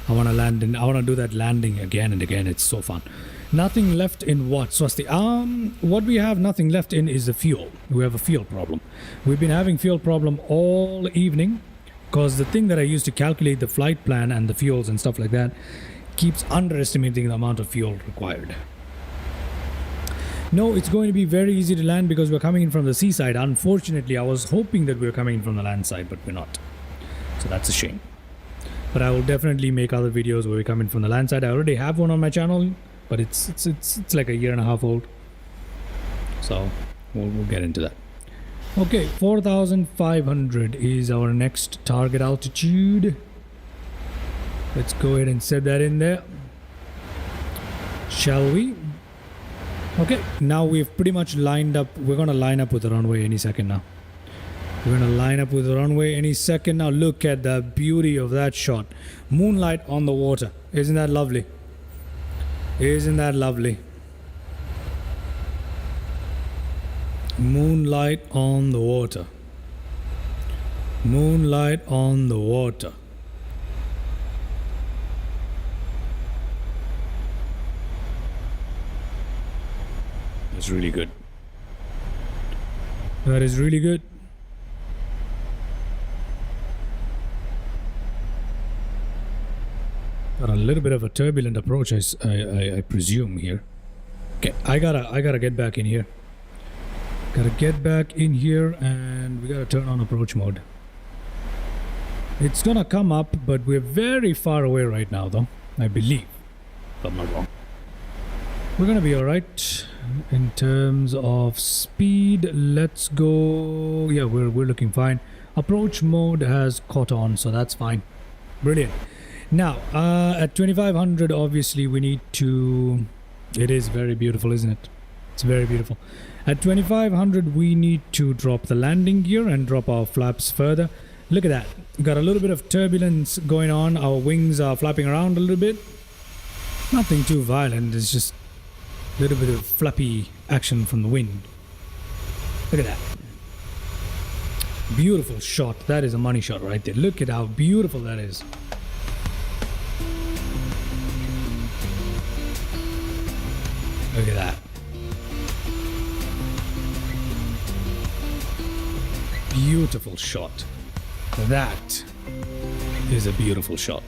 I want to do that landing again and again. It's so fun. Nothing left in what, Swasti? What we have nothing left in is the fuel. We have a fuel problem. We've been having fuel problem all evening, because the thing that I use to calculate the flight plan and the fuels and stuff like that keeps underestimating the amount of fuel required. No, it's going to be very easy to land because we're coming in from the seaside. Unfortunately, I was hoping that we were coming in from the land side, but we're not. So that's a shame. But I will definitely make other videos where we come in from the land side. I already have one on my channel, but it's like a year and a half old. So we'll get into that. Okay, 4,500 is our next target altitude. Let's go ahead and set that in there. Shall we? Okay, now we've pretty much lined up. We're going to line up with the runway any second now. We're going to line up with the runway any second now. Look at the beauty of that shot. Moonlight on the water. Isn't that lovely? Isn't that lovely? Moonlight on the water. Moonlight on the water. That's really good. That is really good. Got a little bit of a turbulent approach, I presume here. Okay, I gotta get back in here. Gotta get back in here, and we gotta turn on approach mode. It's gonna come up, but we're very far away right now, though. I believe, if I'm not wrong. We're gonna be all right in terms of speed. Let's go. Yeah, we're looking fine. Approach mode has caught on, so that's fine. Brilliant. Now, at 2500, obviously we need to... It is very beautiful, isn't it? It's very beautiful. At 2500, we need to drop the landing gear and drop our flaps further. Look at that. We've got a little bit of turbulence going on. Our wings are flapping around a little bit. Nothing too violent. It's just a little bit of flappy action from the wind. Look at that. Beautiful shot. That is a money shot right there. Look at how beautiful that is. Look at that. Beautiful shot. That is a beautiful shot.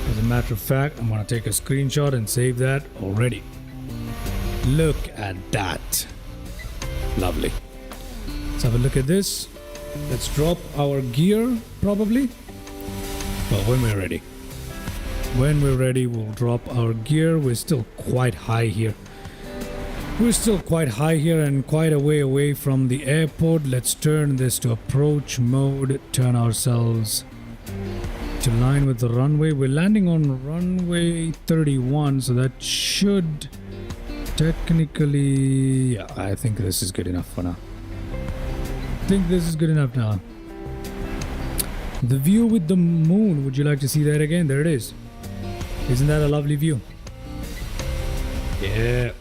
As a matter of fact, I'm going to take a screenshot and save that already. Look at that. Lovely. Let's have a look at this. Let's drop our gear, probably. Well, when we're ready. When we're ready, we'll drop our gear. We're still quite high here. We're still quite high here and quite a way away from the airport. Let's turn this to approach mode. Turn ourselves to line with the runway. We're landing on runway 31, so that should technically... Yeah, I think this is good enough for now. I think this is good enough now. The view with the moon. Would you like to see that again? There it is. Isn't that a lovely view? Yeah.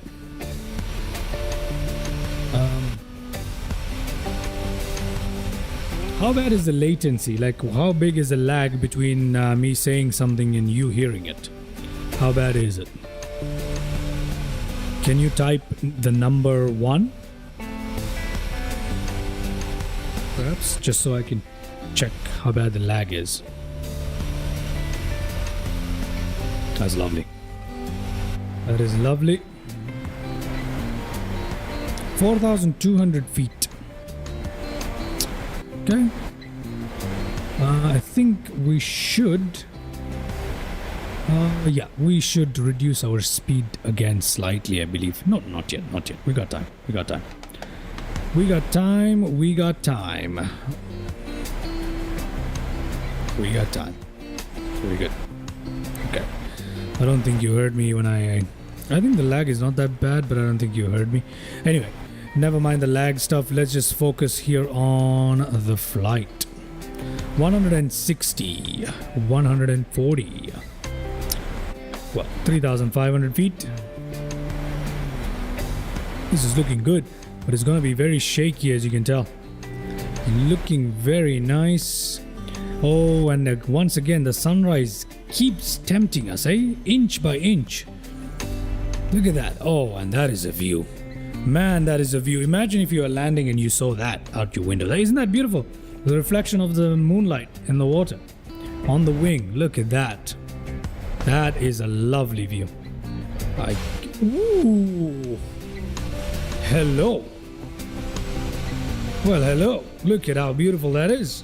How bad is the latency? Like, how big is the lag between me saying something and you hearing it? How bad is it? Can you type the number 1? perhaps, just so I can check how bad the lag is. That's lovely. That is lovely. 4,200 feet. Okay. I think we should... yeah, we should reduce our speed again slightly, I believe. No, not yet, not yet. We got time. We got time. We got time. We got time. We got time. Pretty good. Okay. I don't think you heard me when I think the lag is not that bad, but I don't think you heard me. Anyway, never mind the lag stuff. Let's just focus here on the flight. 160, 140. Well, 3,500 feet. This is looking good, but it's going to be very shaky, as you can tell. Looking very nice. Oh, and once again, the sunrise keeps tempting us, eh? Inch by inch. Look at that. Oh, and that is a view. Man, that is a view. Imagine if you were landing and you saw that out your window. Isn't that beautiful? The reflection of the moonlight in the water. On the wing. Look at that. That is a lovely view. Ooh. Hello. Well, hello. Look at how beautiful that is.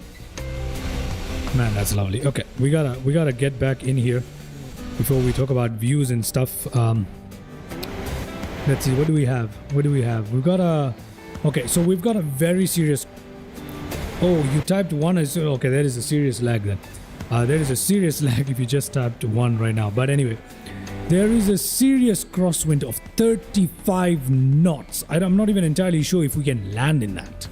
Man, that's lovely. Okay, we gotta get back in here before we talk about views and stuff. Let's see. What do we have? What do we have? We've got a... Okay, so we've got a very serious... Oh, you typed 1 as... Okay, there is a serious lag then. There is a serious lag if you just tapped 1 right now. But anyway, there is a serious crosswind of 35 knots. I'm not even entirely sure if we can land in that.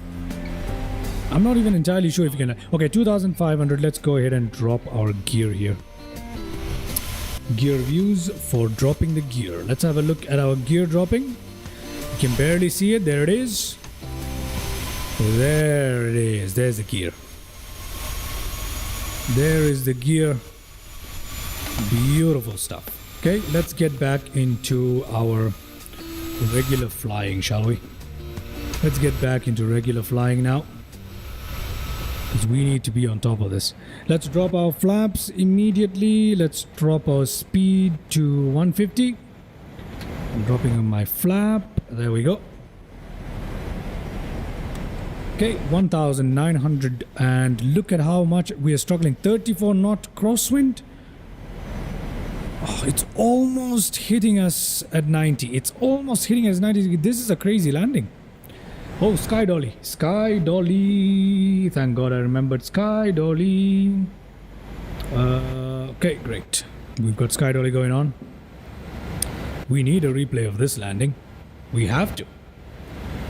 I'm not even entirely sure if we can... Okay, 2,500. Let's go ahead and drop our gear here. Gear views for dropping the gear. Let's have a look at our gear dropping. You can barely see it. There it is. There it is. There's the gear. There is the gear. Beautiful stuff. Okay, let's get back into our regular flying, shall we? Let's get back into regular flying now, because we need to be on top of this. Let's drop our flaps immediately. Let's drop our speed to 150. I'm dropping on my flap. There we go. Okay, 1,900, and look at how much we are struggling. 34 knot crosswind. Oh, it's almost hitting us at 90. It's almost hitting us 90. This is a crazy landing. Oh, Sky Dolly. Sky Dolly. Thank God I remembered Sky Dolly. Okay, great. We've got Sky Dolly going on. We need a replay of this landing. We have to.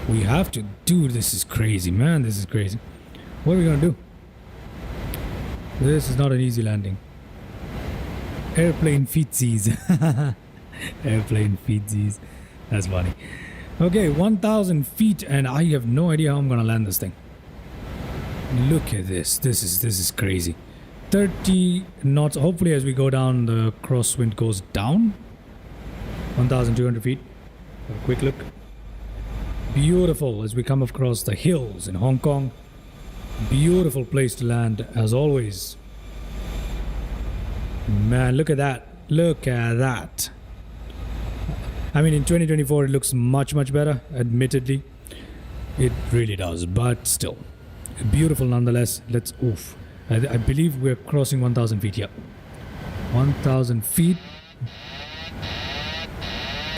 We have to. Dude, this is crazy, man. This is crazy. What are we going to do? This is not an easy landing. Airplane feetsies. Airplane feetsies. That's funny. Okay, 1,000 feet, and I have no idea how I'm gonna land this thing. Look at this. This is crazy. 30 knots. Hopefully, as we go down, the crosswind goes down. 1,200 feet. Have a quick look. Beautiful as we come across the hills in Hong Kong. Beautiful place to land, as always. Man, look at that. Look at that. I mean, in 2024, it looks much, much better, admittedly. It really does, but still. Beautiful nonetheless. Let's... Oof. I believe we're crossing 1,000 feet here. 1,000 feet.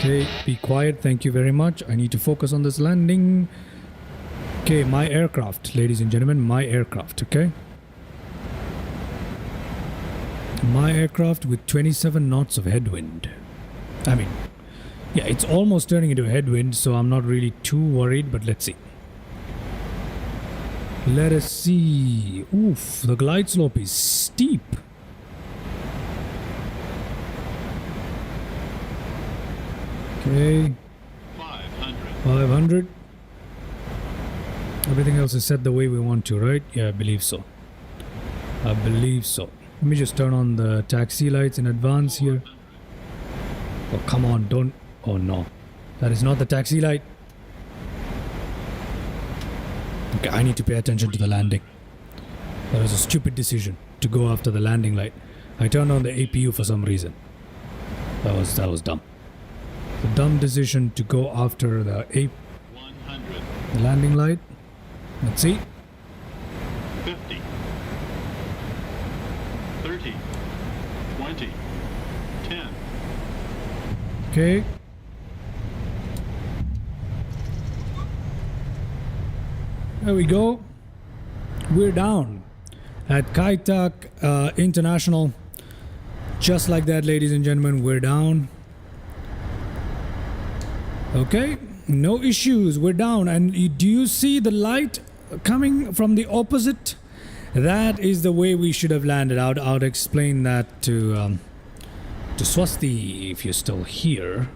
Okay, be quiet. Thank you very much. I need to focus on this landing. Okay, my aircraft, ladies and gentlemen. My aircraft, okay? My aircraft with 27 knots of headwind. I mean... yeah, it's almost turning into a headwind, so I'm not really too worried, but let's see. Let us see. Oof, the glide slope is steep. Okay. 500. Everything else is set the way we want to, right? Yeah, I believe so. I believe so. Let me just turn on the taxi lights in advance here. Oh, come on, don't... Oh no, that is not the taxi light. Okay, I need to pay attention to the landing. That was a stupid decision to go after the landing light. I turned on the APU for some reason. That was dumb. The dumb decision to go after the 100, landing light. Let's see. 50, 30, 20, 10. Okay. There we go. We're down at Kaitak International. Just like that, ladies and gentlemen, we're down. Okay, no issues. We're down. And do you see the light coming from the opposite? That is the way we should have landed. I'll explain that to Swasti if you're still here.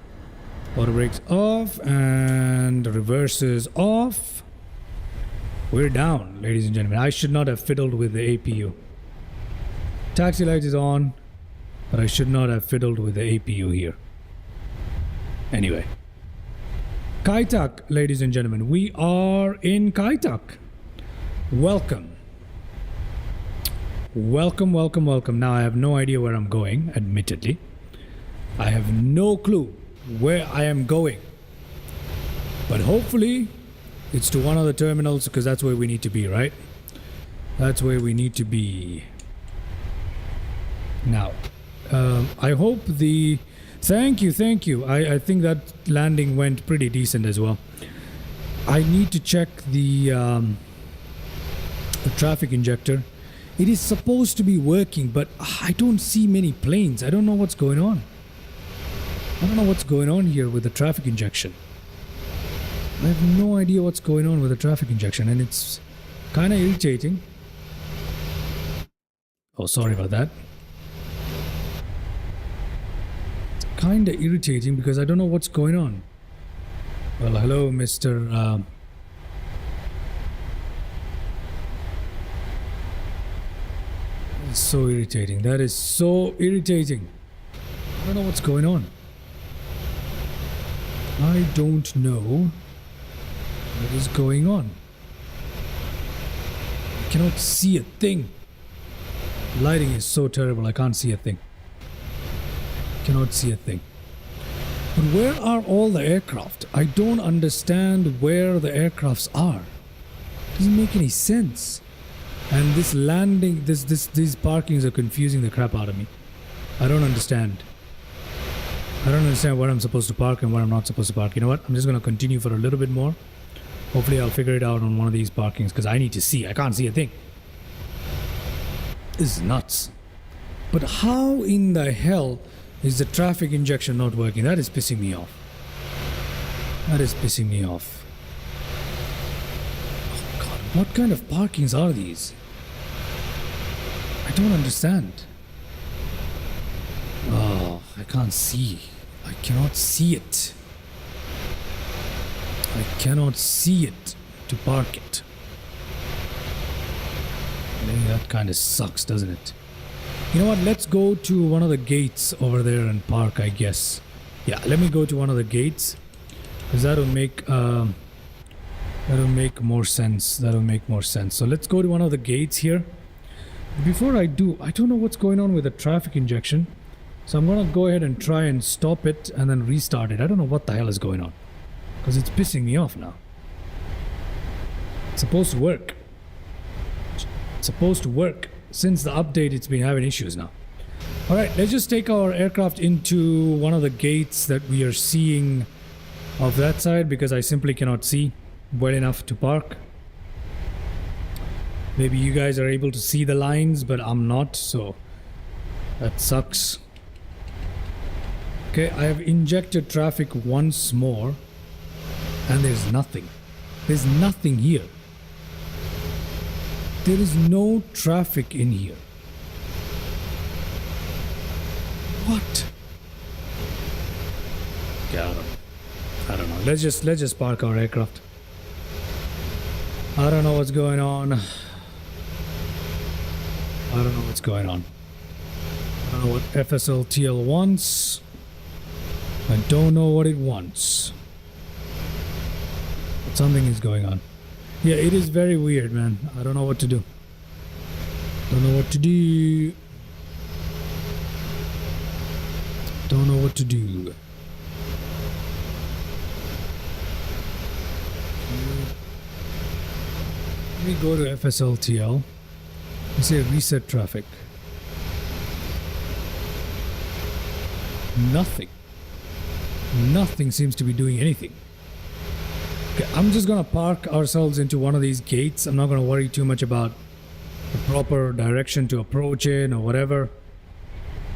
Auto brakes off and reverses off. We're down, ladies and gentlemen. I should not have fiddled with the APU. Taxi light is on, but I should not have fiddled with the APU here. Anyway. Kaitak, ladies and gentlemen. We are in Kaitak. Welcome. Welcome, welcome, welcome. Now I have no idea where I'm going, admittedly. I have no clue where I am going. But hopefully it's to one of the terminals because that's where we need to be, right? That's where we need to be. Now, I hope the... Thank you. I think that landing went pretty decent as well. I need to check the traffic injector. It is supposed to be working, but I don't see many planes. I don't know what's going on. I don't know what's going on here with the traffic injection. I have no idea what's going on with the traffic injection, and it's kind of irritating. Oh, sorry about that. It's kind of irritating because I don't know what's going on. Well, hello, Mr. It's so irritating. That is so irritating. I don't know what's going on. I don't know what is going on. I cannot see a thing. Lighting is so terrible. I can't see a thing. Cannot see a thing. But where are all the aircraft? I don't understand where the aircrafts are. Doesn't make any sense. And this landing, these parkings are confusing the crap out of me. I don't understand. I don't understand where I'm supposed to park and where I'm not supposed to park. You know what? I'm just going to continue for a little bit more. Hopefully I'll figure it out on one of these parkings because I need to see. I can't see a thing. This is nuts. But how in the hell is the traffic injection not working? That is pissing me off. That is pissing me off. Oh God, what kind of parkings are these? I don't understand. Oh, I can't see. I cannot see it. I cannot see it to park it. That kind of sucks, doesn't it? You know what? Let's go to one of the gates over there and park, I guess. Yeah, let me go to one of the gates. Because that'll make more sense. That'll make more sense. So let's go to one of the gates here. Before I do, I don't know what's going on with the traffic injection. So I'm going to go ahead and try and stop it and then restart it. I don't know what the hell is going on. Because it's pissing me off now. It's supposed to work. It's supposed to work. Since the update, it's been having issues now. Alright, let's just take our aircraft into one of the gates that we are seeing of that side because I simply cannot see well enough to park. Maybe you guys are able to see the lines, but I'm not, so that sucks. Okay, I have injected traffic once more and there's nothing. There's nothing here. There is no traffic in here. What? Okay, I don't know. Let's just park our aircraft. I don't know what's going on. I don't know what's going on. I don't know what FSLTL wants. I don't know what it wants. But something is going on. Yeah, it is very weird, man. I don't know what to do. Don't know what to do. Don't know what to do. Let me go to FSLTL. You say reset traffic. Nothing. Nothing seems to be doing anything. Okay, I'm just gonna park ourselves into one of these gates. I'm not gonna worry too much about the proper direction to approach in or whatever.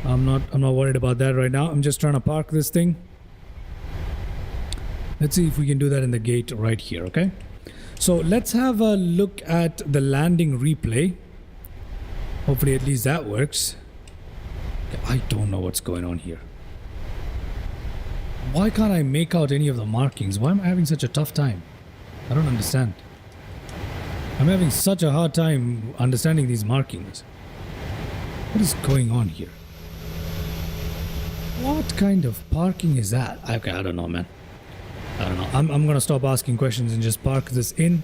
I'm not worried about that right now. I'm just trying to park this thing. Let's see if we can do that in the gate right here, okay? So let's have a look at the landing replay. Hopefully at least that works. I don't know what's going on here. Why can't I make out any of the markings? Why am I having such a tough time? I don't understand. I'm having such a hard time understanding these markings. What is going on here? What kind of parking is that? Okay, I don't know, man. I don't know. I'm gonna stop asking questions and just park this in.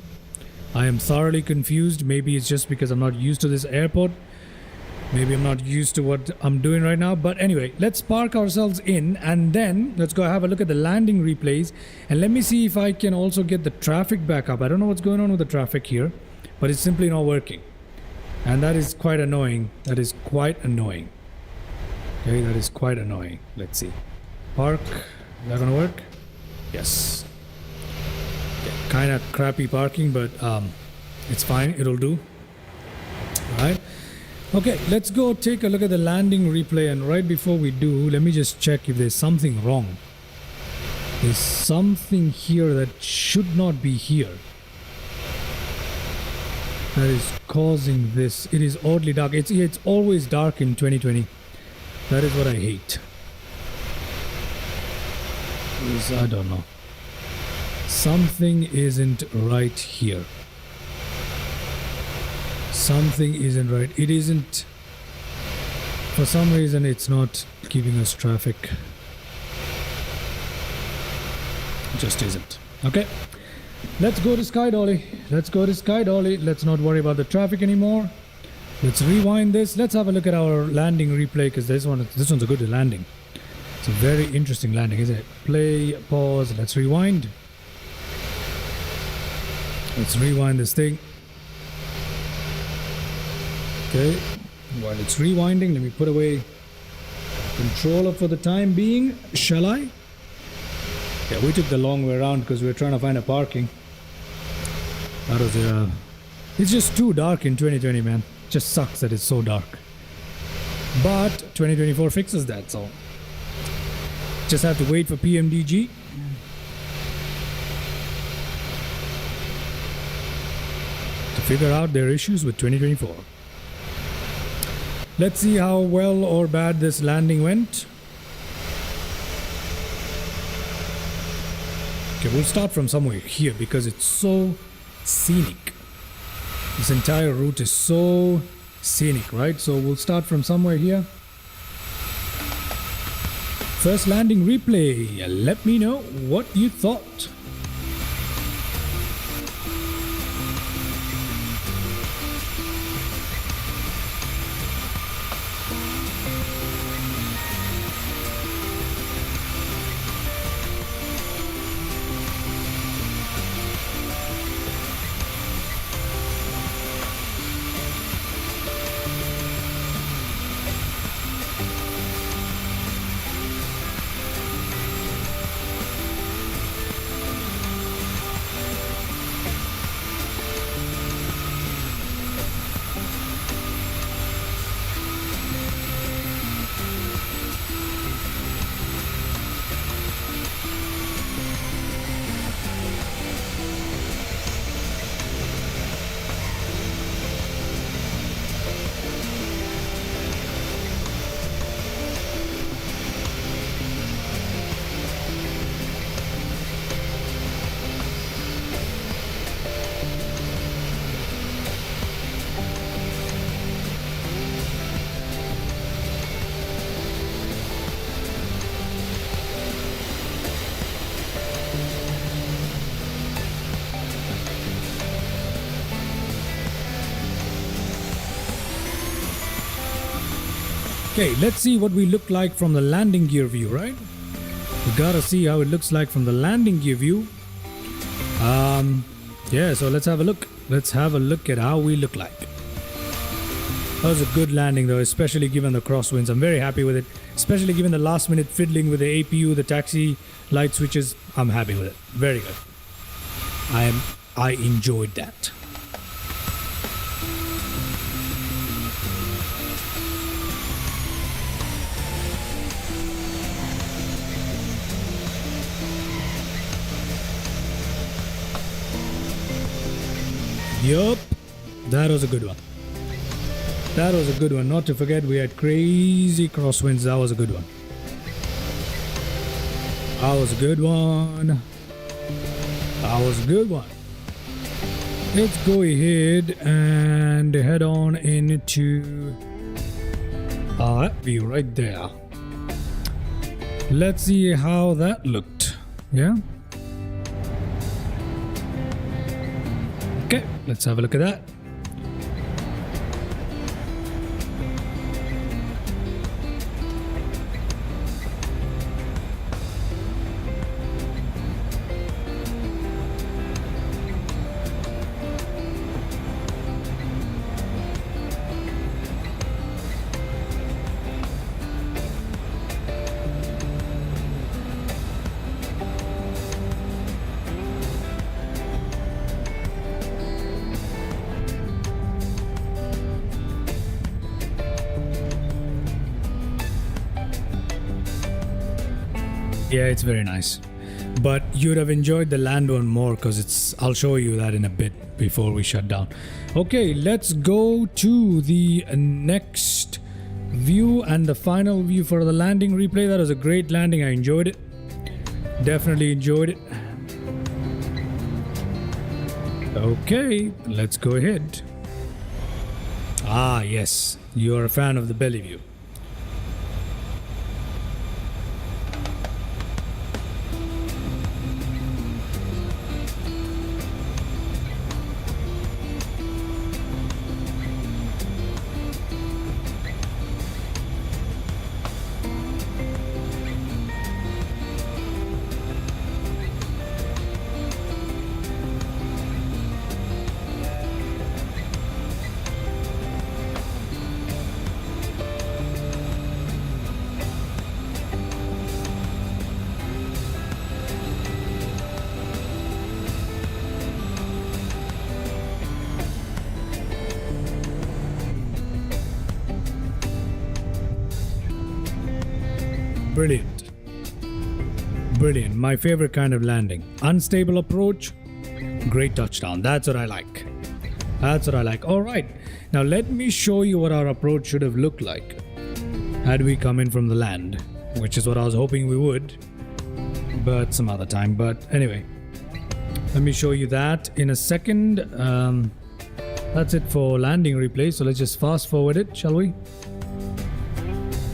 I am thoroughly confused. Maybe it's just because I'm not used to this airport. Maybe I'm not used to what I'm doing right now. But anyway, let's park ourselves in and then let's go have a look at the landing replays. And let me see if I can also get the traffic back up. I don't know what's going on with the traffic here, but it's simply not working. And that is quite annoying. That is quite annoying. Okay, that is quite annoying. Let's see. Park. Is that gonna work? Yes. Okay, kind of crappy parking, but it's fine. It'll do. All right. Okay, let's go take a look at the landing replay. And right before we do, let me just check if there's something wrong. There's something here that should not be here. That is causing this. It is oddly dark. It's always dark in 2020. That is what I hate. I don't know. Something isn't right here. Something isn't right. It isn't. For some reason, it's not giving us traffic. It just isn't. Okay. Let's go to Sky Dolly. Let's go to Sky Dolly. Let's not worry about the traffic anymore. Let's rewind this. Let's have a look at our landing replay because this one's a good landing. It's a very interesting landing, isn't it? Play, pause, let's rewind. Let's rewind this thing. Okay, while it's rewinding, let me put away controller for the time being, shall I? Yeah, we took the long way around because we were trying to find a parking. That was it's just too dark in 2020, man. Just sucks that it's so dark. But 2024 fixes that, so just have to wait for PMDG. To figure out their issues with 2024. Let's see how well or bad this landing went. Okay, we'll start from somewhere here because it's so scenic. This entire route is so scenic, right? So we'll start from somewhere here. First landing replay. Let me know what you thought. Okay, let's see what we look like from the landing gear view, right? We gotta see how it looks like from the landing gear view. Yeah, so let's have a look. Let's have a look at how we look like. That was a good landing though, especially given the crosswinds. I'm very happy with it, especially given the last minute fiddling with the APU, the taxi light switches. I'm happy with it. Very good. I enjoyed that. Yup, that was a good one. That was a good one. Not to forget, we had crazy crosswinds. That was a good one. That was a good one. That was a good one. Let's go ahead and head on into that view right there. Let's see how that looked. Yeah. Okay, let's have a look at that. Yeah, it's very nice. But you'd have enjoyed the land one more because I'll show you that in a bit before we shut down. Okay, let's go to the next view and the final view for the landing replay. That was a great landing. I enjoyed it. Definitely enjoyed it. Okay, let's go ahead. Ah, yes. You're a fan of the belly view. Brilliant. Brilliant. My favorite kind of landing. Unstable approach, great touchdown. That's what I like. That's what I like. All right. Now let me show you what our approach should have looked like had we come in from the land, which is what I was hoping we would, but some other time. But anyway, let me show you that in a second. That's it for landing replay. So let's just fast forward it, shall we?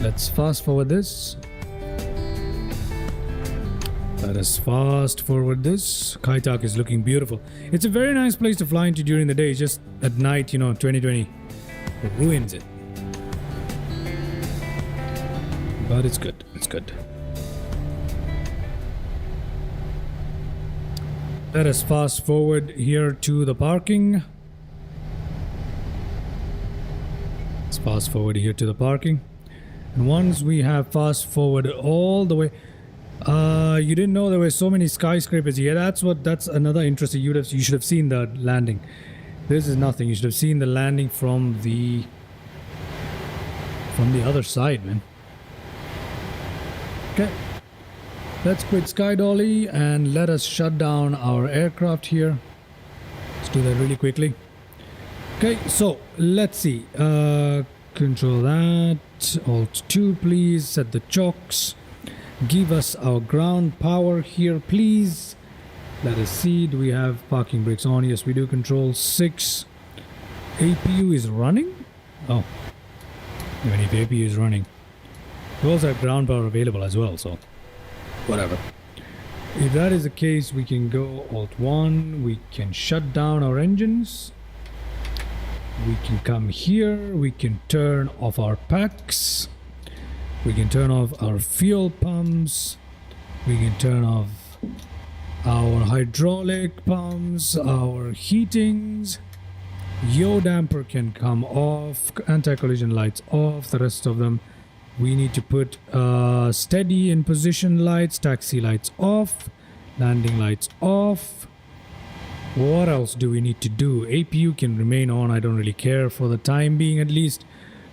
Let's fast forward this. Let us fast forward this. Kaitak is looking beautiful. It's a very nice place to fly into during the day. Just at night, 2020 ruins it. But it's good. It's good. Let us fast forward here to the parking. Let's fast forward here to the parking. And once we have fast forwarded all the way, you didn't know there were so many skyscrapers here. That's another interesting. You should have seen the landing. This is nothing. You should have seen the landing from the other side, man. Okay, let's quit Sky Dolly and let us shut down our aircraft here. Let's do that really quickly. Okay, so let's see. Control that. Alt 2, please. Set the chocks. Give us our ground power here, please. Let us see. Do we have parking brakes on? Yes, we do. Control 6. APU is running? Oh. Even if APU is running. We also have ground power available as well, so whatever. If that is the case, we can go Alt 1. We can shut down our engines. We can come here. We can turn off our packs. We can turn off our fuel pumps. We can turn off our hydraulic pumps, our heatings. Yaw damper can come off, anti-collision lights off, the rest of them we need to put steady in position lights, taxi lights off, landing lights off. What else do we need to do? APU can remain on, I don't really care for the time being at least.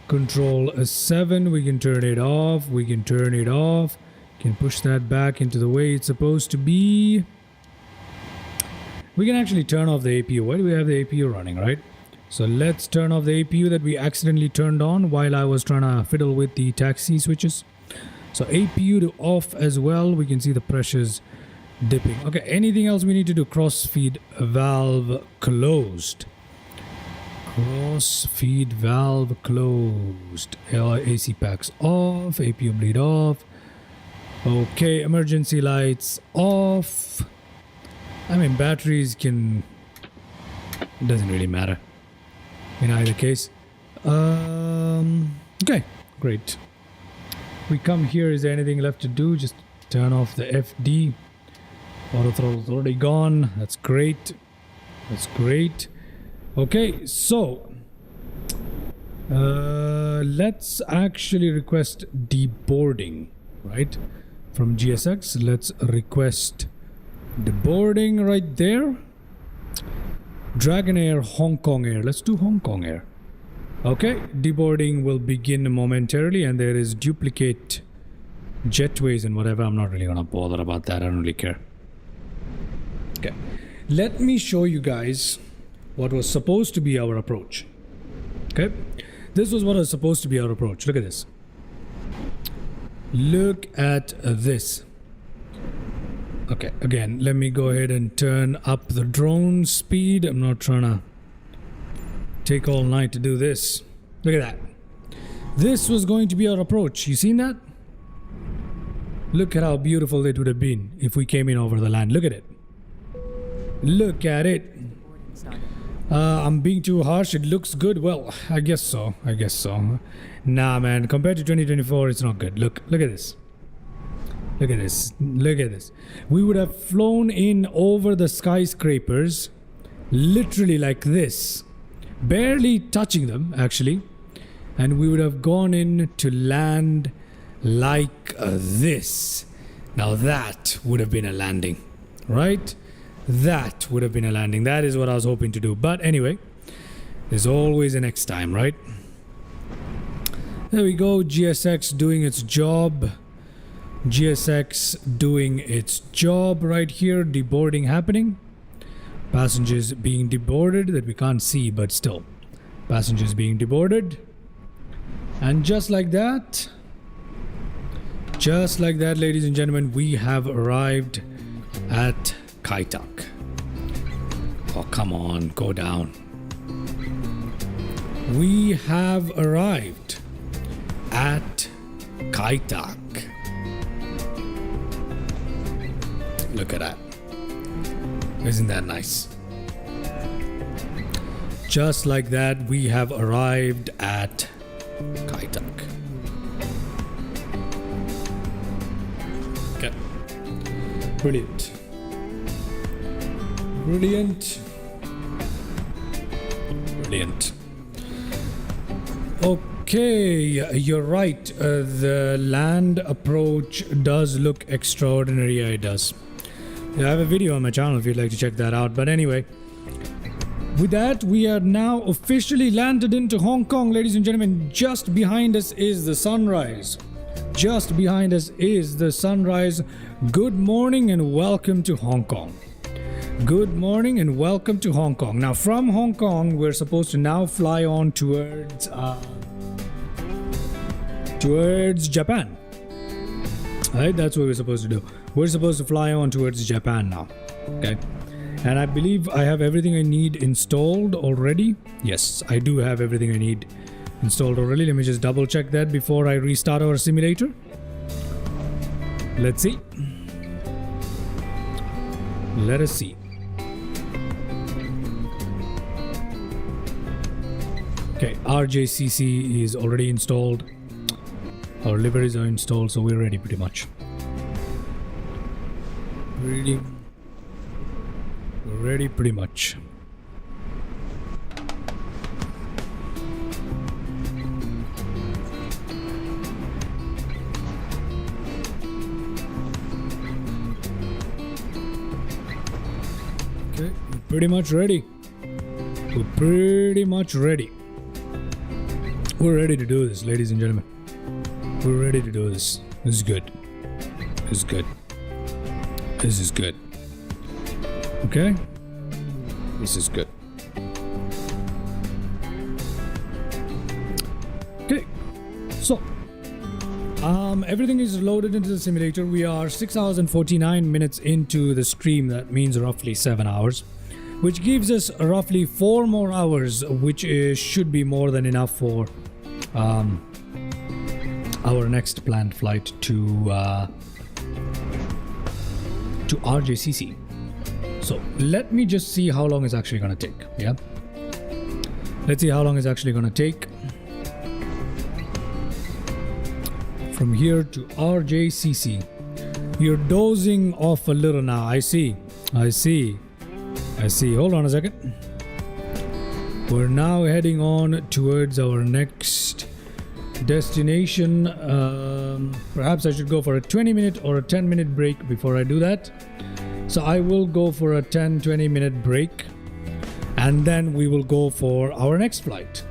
Control 7, we can turn it off, we can turn it off, can push that back into the way it's supposed to be. We can actually turn off the APU. Why do we have the APU running, right? So let's turn off the APU that we accidentally turned on while I was trying to fiddle with the taxi switches. So APU to off as well. We can see the pressures dipping. Okay, anything else we need to do? Cross-feed valve closed. Cross-feed valve closed. AC packs off. APU bleed off. Okay, emergency lights off. I mean, batteries can... It doesn't really matter in either case. Okay, great. We come here. Is there anything left to do? Just turn off the FD. Auto throttle's already gone. That's great. That's great. Okay, so let's actually request deboarding, right? From GSX, let's request deboarding right there. Dragonair, Hong Kong Air. Let's do Hong Kong Air. Okay, deboarding will begin momentarily, and there is duplicate jetways and whatever. I'm not really gonna bother about that. I don't really care. Okay, let me show you guys what was supposed to be our approach. Okay, this was what was supposed to be our approach. Look at this. Look at this. Okay, again, let me go ahead and turn up the drone speed. I'm not trying to take all night to do this. Look at that. This was going to be our approach. You seen that? Look at how beautiful it would have been if we came in over the land. Look at it. Look at it. I'm being too harsh. It looks good. Well, I guess so. I guess so. Nah, man. Compared to 2024, it's not good. Look at this. Look at this. Look at this. We would have flown in over the skyscrapers, literally like this, barely touching them, actually, and we would have gone in to land like this. Now that would have been a landing, right? That would have been a landing. That is what I was hoping to do. But anyway, there's always a next time, right? There we go. GSX doing its job. GSX doing its job right here. Deboarding happening. Passengers being deboarded that we can't see, but still. Passengers being deboarded. And just like that, ladies and gentlemen, we have arrived at Kai Tak. Oh, come on, go down. We have arrived at Kai Tak. Look at that. Isn't that nice? Just like that, we have arrived at Kai Tak. Okay. Brilliant. Brilliant. Brilliant. Okay, you're right. The land approach does look extraordinary. Yeah, it does. I have a video on my channel if you'd like to check that out. But anyway, with that, we are now officially landed into Hong Kong, ladies and gentlemen. Just behind us is the sunrise. Just behind us is the sunrise. Good morning and welcome to Hong Kong. Good morning and welcome to Hong Kong. Now from Hong Kong, we're supposed to now fly on towards Japan. Right, that's what we're supposed to do. We're supposed to fly on towards Japan now. Okay. And I believe I have everything I need installed already. Yes, I do have everything I need installed already. Let me just double check that before I restart our simulator. Let's see. Let us see. Okay, RJCC is already installed. Our liveries are installed, so we're ready pretty much. Ready pretty much. Okay, we're pretty much ready. We're pretty much ready. We're ready to do this, ladies and gentlemen. We're ready to do this. This is good. This is good. This is good. Okay? This is good. Okay. So, everything is loaded into the simulator. We are 6 hours and 49 minutes into the stream. That means roughly 7 hours, which gives us roughly 4 more hours, which should be more than enough for our next planned flight to RJCC. So let me just see how long it's actually going to take. Yeah, let's see how long it's actually going to take from here to RJCC. You're dozing off a little now. I see. Hold on a second. We're now heading on towards our next destination. Perhaps I should go for a 20-minute or a 10-minute break before I do that. So I will go for a 10-20 minute break, and then we will go for our next flight,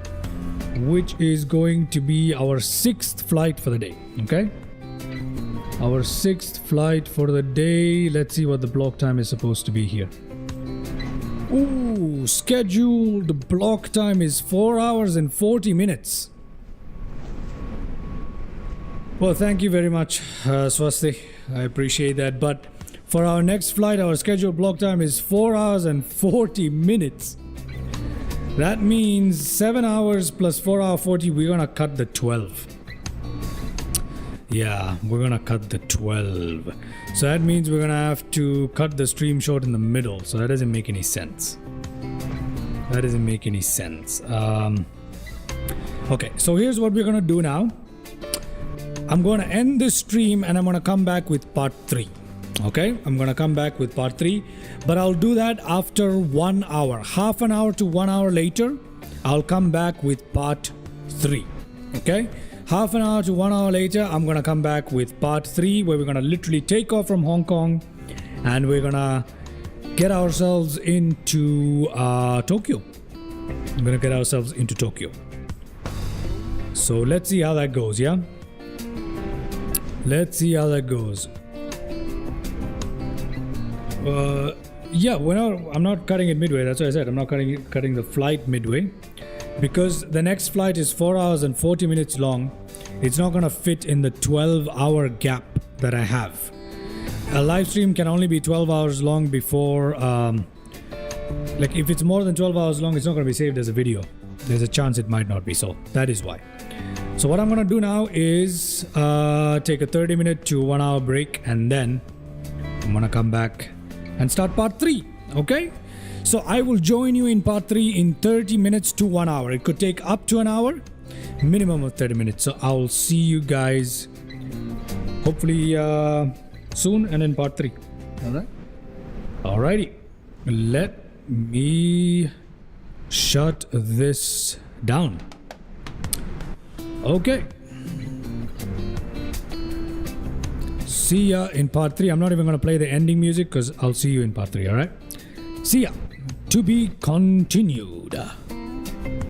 which is going to be our 6th flight for the day. Okay, our 6th flight for the day. Let's see what the block time is supposed to be here. Ooh, scheduled block time is 4 hours and 40 minutes. Well, thank you very much, Swasti. I appreciate that. But for our next flight, our scheduled block time is 4 hours and 40 minutes. That means 7 hours plus 4 hours 40. We're gonna cut the 12. Yeah, we're gonna cut the 12. So that means we're gonna have to cut the stream short in the middle. So that doesn't make any sense. That doesn't make any sense. Okay, so here's what we're gonna do now. I'm gonna end this stream and I'm gonna come back with part 3. Okay, I'm gonna come back with part 3, but I'll do that after 1 hour. Half an hour to 1 hour later, I'll come back with part 3. Okay, half an hour to 1 hour later, I'm gonna come back with part 3, where we're gonna literally take off from Hong Kong and we're gonna get ourselves into Tokyo. I'm gonna get ourselves into Tokyo. So let's see how that goes. Yeah, let's see how that goes. Yeah, I'm not cutting it midway. That's what I said. I'm not cutting the flight midway, because the next flight is 4 hours and 40 minutes long. It's not going to fit in the 12-hour gap that I have. A live stream can only be 12 hours long before, like if it's more than 12 hours long, it's not going to be saved as a video. There's a chance it might not be, so that is why. So what I'm going to do now is take a 30-minute to 1 hour break, and then I'm going to come back and start part 3. Okay, so I will join you in part 3 in 30 minutes to 1 hour. It could take up to an hour, minimum of 30 minutes. So I'll see you guys hopefully soon, and in part 3. All right, alrighty, let me shut this down. Okay, see ya in part 3. I'm not even going to play the ending music because I'll see you in part 3. All right, see ya. To be continued.